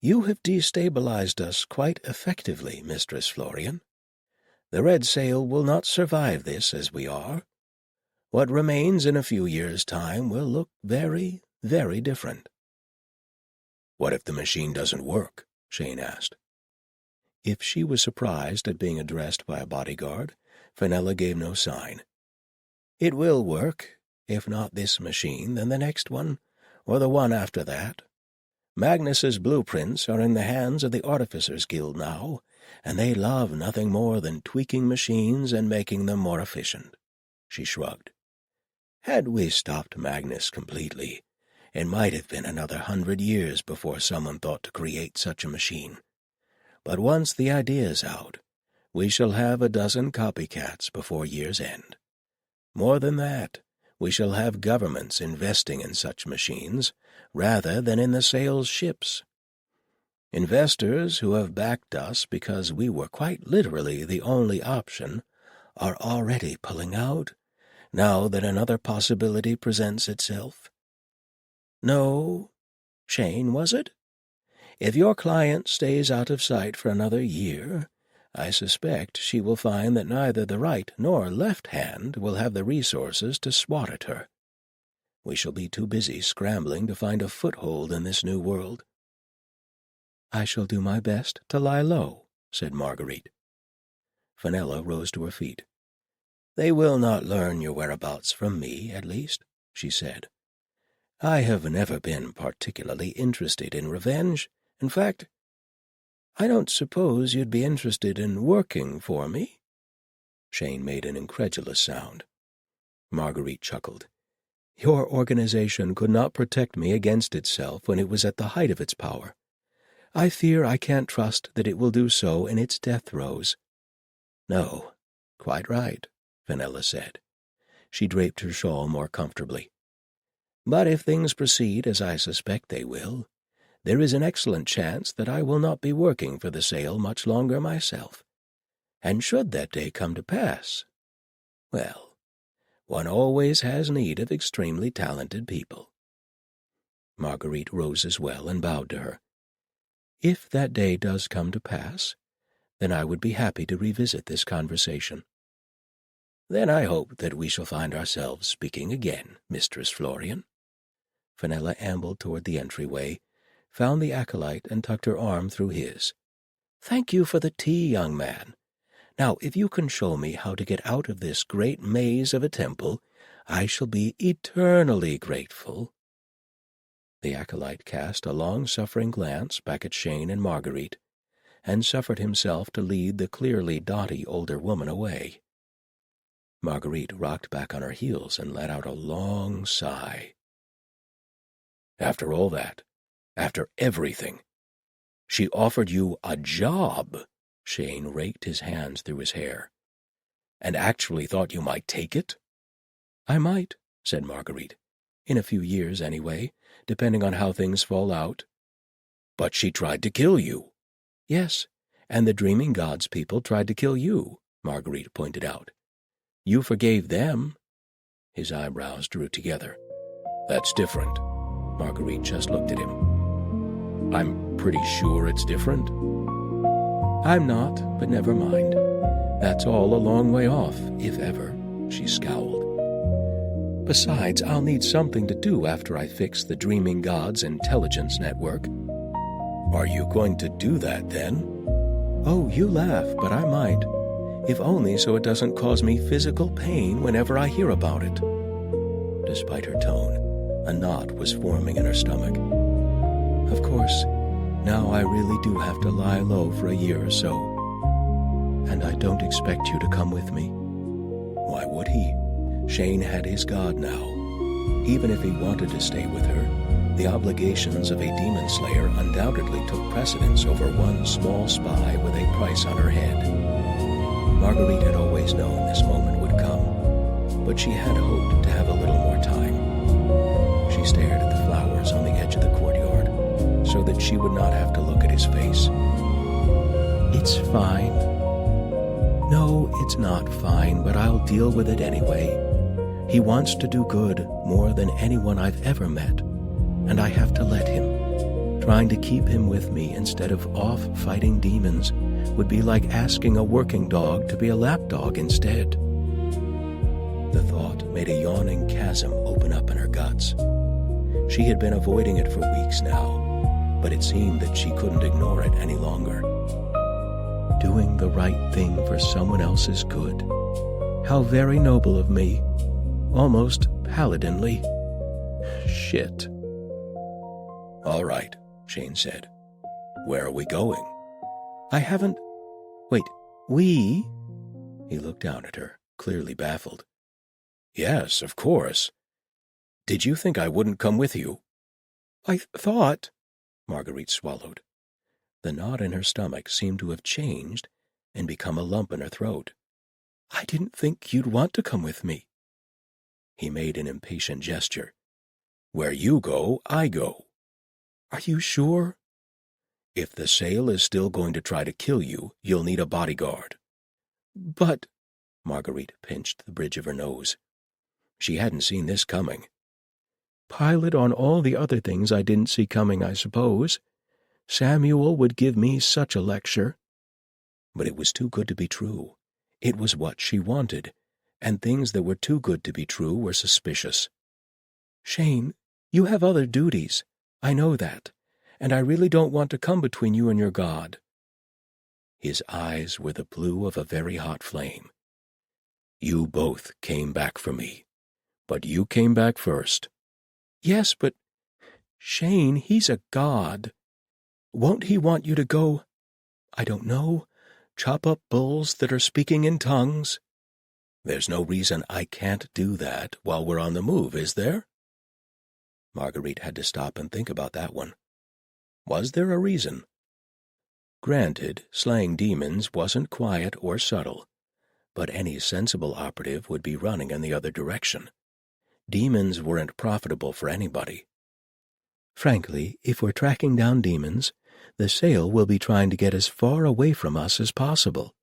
You have destabilized us quite effectively, Mistress Florian. The Red Sail will not survive this as we are. What remains in a few years' time will look very, very different." "What if the machine doesn't work?" Shane asked. If she was surprised at being addressed by a bodyguard, Fenella gave no sign. "It will work. If not this machine, then the next one, or the one after that. Magnus's blueprints are in the hands of the Artificers Guild now, and they love nothing more than tweaking machines and making them more efficient." She shrugged. "Had we stopped Magnus completely, it might have been another 100 years before someone thought to create such a machine. But once the idea's out, we shall have a dozen copycats before year's end. More than that, we shall have governments investing in such machines rather than in the Sail's ships. Investors who have backed us because we were quite literally the only option are already pulling out, now that another possibility presents itself. No, Shane, was it? If your client stays out of sight for another year, I suspect she will find that neither the right nor left hand will have the resources to swat at her. We shall be too busy scrambling to find a foothold in this new world." "I shall do my best to lie low," said Marguerite. Fenella rose to her feet. "They will not learn your whereabouts from me, at least," she said. "I have never been particularly interested in revenge. In fact, I don't suppose you'd be interested in working for me?" Shane made an incredulous sound. Marguerite chuckled. "Your organization could not protect me against itself when it was at the height of its power. I fear I can't trust that it will do so in its death throes." "No, quite right," Fenella said. She draped her shawl more comfortably. "But if things proceed as I suspect they will, there is an excellent chance that I will not be working for the Sail much longer myself. And should that day come to pass, well, one always has need of extremely talented people." Marguerite rose as well and bowed to her. "If that day does come to pass, then I would be happy to revisit this conversation." "Then I hope that we shall find ourselves speaking again, Mistress Florian." Fenella ambled toward the entryway, found the acolyte, and tucked her arm through his. "Thank you for the tea, young man. Now, if you can show me how to get out of this great maze of a temple, I shall be eternally grateful." The acolyte cast a long-suffering glance back at Shane and Marguerite, and suffered himself to lead the clearly dotty older woman away. Marguerite rocked back on her heels and let out a long sigh. "After all that, after everything, she offered you a job," Shane raked his hands through his hair, "and actually thought you might take it?" "I might," said Marguerite. "In a few years, anyway, depending on how things fall out." "But she tried to kill you." "Yes, and the Dreaming Gods people tried to kill you," Marguerite pointed out. "You forgave them." His eyebrows drew together. "That's different." Marguerite just looked at him. "I'm pretty sure it's different." "I'm not, but never mind. That's all a long way off, if ever," she scowled. "Besides, I'll need something to do after I fix the Dreaming Gods' intelligence network." "Are you going to do that, then?" "Oh, you laugh, but I might. If only so it doesn't cause me physical pain whenever I hear about it." Despite her tone, a knot was forming in her stomach. "Of course, now I really do have to lie low for a year or so. And I don't expect you to come with me." Why would he? Shane had his god now. Even if he wanted to stay with her, the obligations of a demon slayer undoubtedly took precedence over one small spy with a price on her head. Marguerite had always known this moment would come. but she had hoped to have a little more time. She stared at the flowers on the edge of the courtyard, so that she would not have to look at his face. "It's fine." "No, it's not fine, but I'll deal with it anyway. He wants to do good more than anyone I've ever met, and I have to let him. Trying to keep him with me instead of off fighting demons would be like asking a working dog to be a lapdog instead." The thought made a yawning chasm open up in her guts. She had been avoiding it for weeks now, but it seemed that she couldn't ignore it any longer. Doing the right thing for someone else's good. How very noble of me. Almost Paladinly. Shit. "All right," Shane said. "Where are we going?" "I haven't... Wait, we?" He looked down at her, clearly baffled. "Yes, of course. Did you think I wouldn't come with you?" "I thought..." Marguerite swallowed. The knot in her stomach seemed to have changed and become a lump in her throat. "I didn't think you'd want to come with me." He made an impatient gesture. "Where you go, I go." "Are you sure?" "If the Sale is still going to try to kill you, you'll need a bodyguard." "But..." Marguerite pinched the bridge of her nose. She hadn't seen this coming. "Pilot on all the other things I didn't see coming, I suppose. Samuel would give me such a lecture." But it was too good to be true. It was what she wanted, and things that were too good to be true were suspicious. "Shane, you have other duties. I know that, and I really don't want to come between you and your God." His eyes were the blue of a very hot flame. "You both came back for me, but you came back first." "Yes, but... Shane, he's a god. Won't he want you to go, I don't know, chop up bulls that are speaking in tongues?" "There's no reason I can't do that while we're on the move, is there?" Marguerite had to stop and think about that one. Was there a reason? Granted, slaying demons wasn't quiet or subtle, but any sensible operative would be running in the other direction. Demons weren't profitable for anybody. "Frankly, if we're tracking down demons, the Sale will be trying to get as far away from us as possible,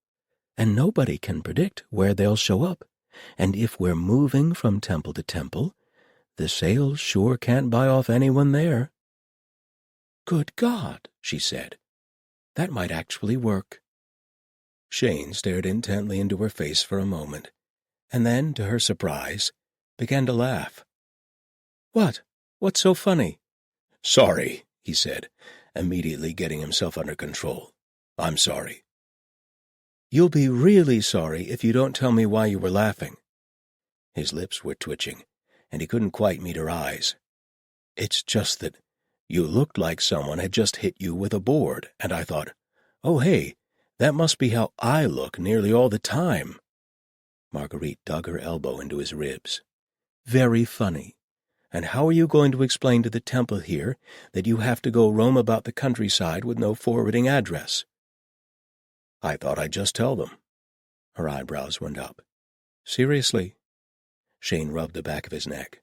and nobody can predict where they'll show up, and if we're moving from temple to temple, the Sale sure can't buy off anyone there." "Good God," she said. "That might actually work." Shane stared intently into her face for a moment, and then, to her surprise, began to laugh. "What? What's so funny?" "Sorry," he said, immediately getting himself under control. "I'm sorry." "You'll be really sorry if you don't tell me why you were laughing." His lips were twitching, and he couldn't quite meet her eyes. "It's just that you looked like someone had just hit you with a board, and I thought, oh, hey, that must be how I look nearly all the time." Marguerite dug her elbow into his ribs. "Very funny. And how are you going to explain to the temple here that you have to go roam about the countryside with no forwarding address?" "I thought I'd just tell them." Her eyebrows went up. "Seriously?" Shane rubbed the back of his neck.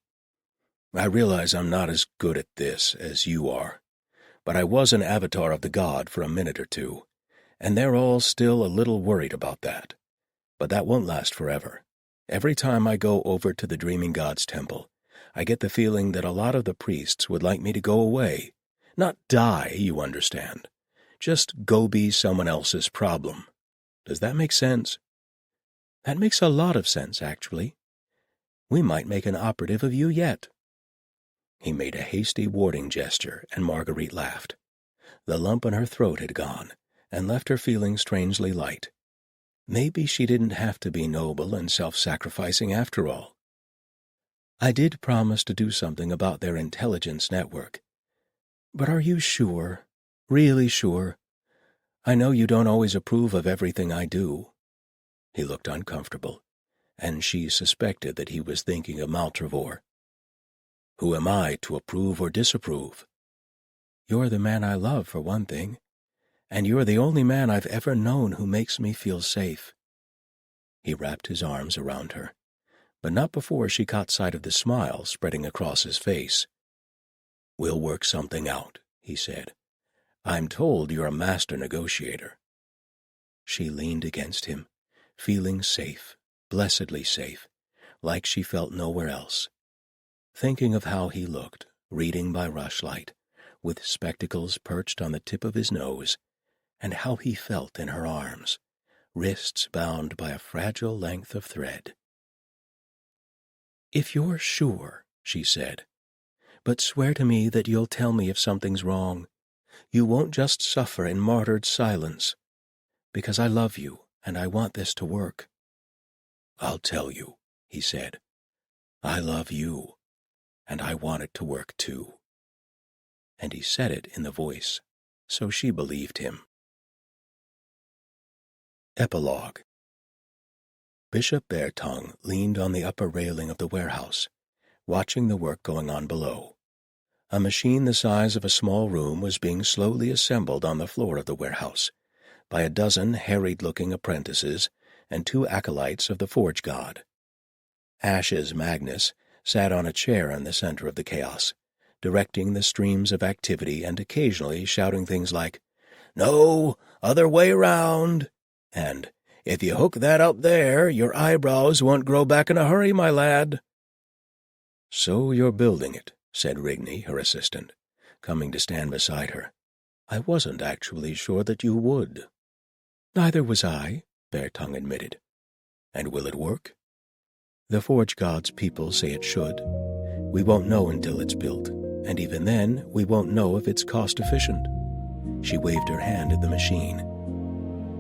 "I realize I'm not as good at this as you are, but I was an avatar of the god for a minute or two, and they're all still a little worried about that. But that won't last forever. Every time I go over to the Dreaming God's temple, I get the feeling that a lot of the priests would like me to go away. Not die, you understand. Just go be someone else's problem. Does that make sense?" "That makes a lot of sense, actually. We might make an operative of you yet." He made a hasty warding gesture, and Marguerite laughed. The lump in her throat had gone, and left her feeling strangely light. Maybe she didn't have to be noble and self-sacrificing after all. "I did promise to do something about their intelligence network. But are you sure? Really sure? I know you don't always approve of everything I do." He looked uncomfortable, and she suspected that he was thinking of Maltravor. "Who am I to approve or disapprove?" "You're the man I love, for one thing, and you're the only man I've ever known who makes me feel safe." He wrapped his arms around her, but not before she caught sight of the smile spreading across his face. "We'll work something out," he said. "I'm told you're a master negotiator." She leaned against him, feeling safe, blessedly safe, like she felt nowhere else, thinking of how he looked, reading by rushlight, with spectacles perched on the tip of his nose, and how he felt in her arms, wrists bound by a fragile length of thread. "If you're sure," she said, "but swear to me that you'll tell me if something's wrong. You won't just suffer in martyred silence. Because I love you, and I want this to work." "I'll tell you," he said. "I love you, and I want it to work too." And he said it in the voice, so she believed him. Epilogue. Bishop Beartongue leaned on the upper railing of the warehouse, watching the work going on below. A machine the size of a small room was being slowly assembled on the floor of the warehouse by a dozen harried-looking apprentices and 2 acolytes of the forge god. Ash's Magnus sat on a chair in the center of the chaos, directing the streams of activity and occasionally shouting things like, "No, other way round," and "If you hook that up there, your eyebrows won't grow back in a hurry, my lad." "So you're building it," said Rigney, her assistant, coming to stand beside her. "I wasn't actually sure that you would." "Neither was I," Beartongue admitted. "And will it work?" "The forge god's people say it should. We won't know until it's built, and even then we won't know if it's cost-efficient." She waved her hand at the machine.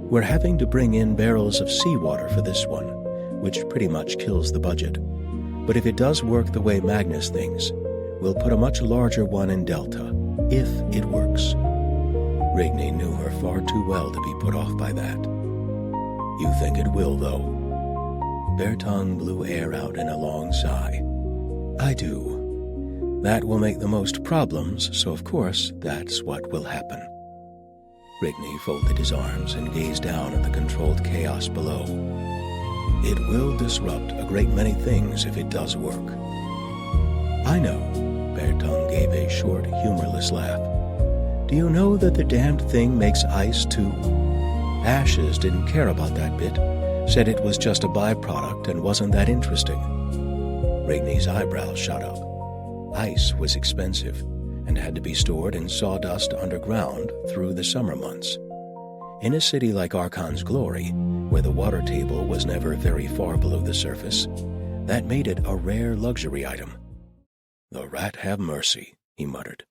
"We're having to bring in barrels of seawater for this one, which pretty much kills the budget. But if it does work the way Magnus thinks, we'll put a much larger one in Delta, if it works." Rigney knew her far too well to be put off by that. "You think it will, though?" Beartongue blew air out in a long sigh. "I do. That will make the most problems, so of course that's what will happen." Rigney folded his arms and gazed down at the controlled chaos below. "It will disrupt a great many things if it does work." "I know." Beartongue gave a short, humorless laugh. "Do you know that the damned thing makes ice, too? Ashes didn't care about that bit, said it was just a byproduct and wasn't that interesting." Rigney's eyebrows shot up. Ice was expensive and had to be stored in sawdust underground through the summer months. In a city like Archon's Glory, where the water table was never very far below the surface, that made it a rare luxury item. "The rat have mercy," he muttered.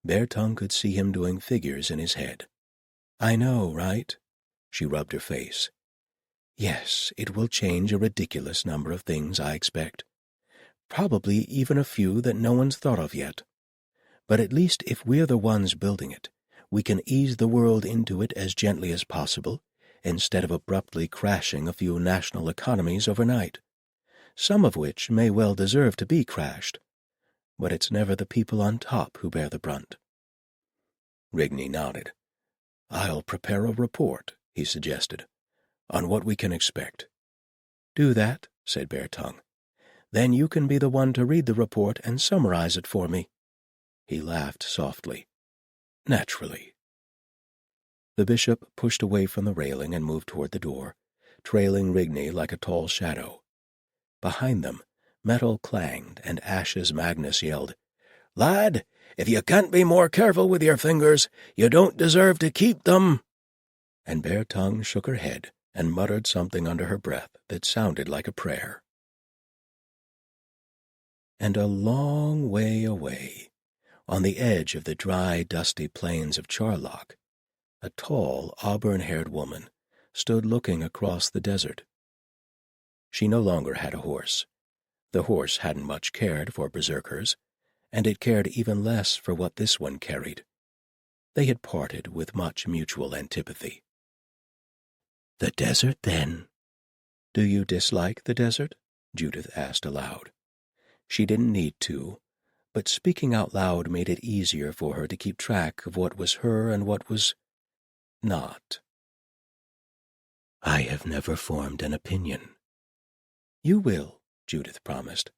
Beartongue could see him doing figures in his head. "I know, right?" She rubbed her face. "Yes, it will change a ridiculous number of things, I expect. Probably even a few that no one's thought of yet. But at least if we're the ones building it, we can ease the world into it as gently as possible, instead of abruptly crashing a few national economies overnight, some of which may well deserve to be crashed. But it's never the people on top who bear the brunt." Rigney nodded. "I'll prepare a report," he suggested, "on what we can expect." "Do that," said Beartongue. "Then you can be the one to read the report and summarize it for me." He laughed softly. "Naturally." The bishop pushed away from the railing and moved toward the door, trailing Rigney like a tall shadow. Behind them, metal clanged, and Ash's Magnus yelled, "Lad, if you can't be more careful with your fingers, you don't deserve to keep them." And Beartongue shook her head and muttered something under her breath that sounded like a prayer. And a long way away, on the edge of the dry, dusty plains of Charlock, a tall, auburn-haired woman stood looking across the desert. She no longer had a horse. The horse hadn't much cared for berserkers, and it cared even less for what this one carried. They had parted with much mutual antipathy. "The desert, then." "Do you dislike the desert?" Judith asked aloud. She didn't need to, but speaking out loud made it easier for her to keep track of what was her and what was not. "I have never formed an opinion." "You will," Judith promised.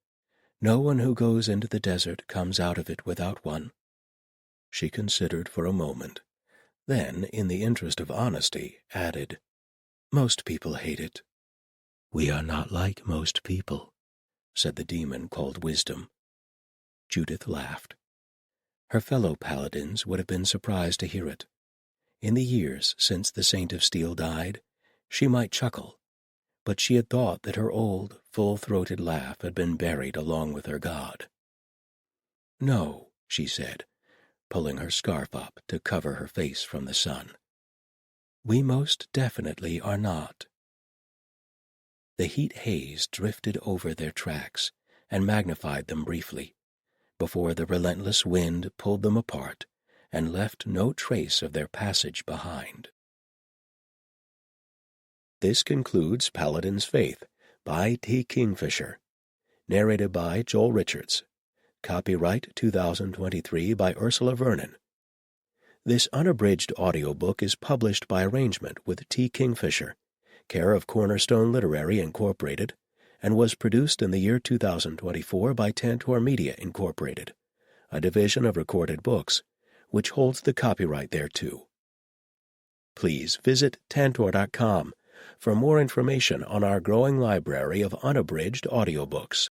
"No one who goes into the desert comes out of it without one." She considered for a moment, then, in the interest of honesty, added, "Most people hate it." "We are not like most people," said the demon called Wisdom. Judith laughed. Her fellow paladins would have been surprised to hear it. In the years since the Saint of Steel died, she might chuckle, but she had thought that her old, full-throated laugh had been buried along with her god. "No," she said, pulling her scarf up to cover her face from the sun. "We most definitely are not." The heat haze drifted over their tracks and magnified them briefly, before the relentless wind pulled them apart and left no trace of their passage behind. This concludes Paladin's Faith by T.Kingfisher, narrated by Joel Richards. Copyright 2023 by Ursula Vernon. This unabridged audiobook is published by arrangement with T.Kingfisher, care of Cornerstone Literary Incorporated, and was produced in the year 2024 by Tantor Media Incorporated, a division of Recorded Books, which holds the copyright thereto. Please visit Tantor.com for more information on our growing library of unabridged audiobooks.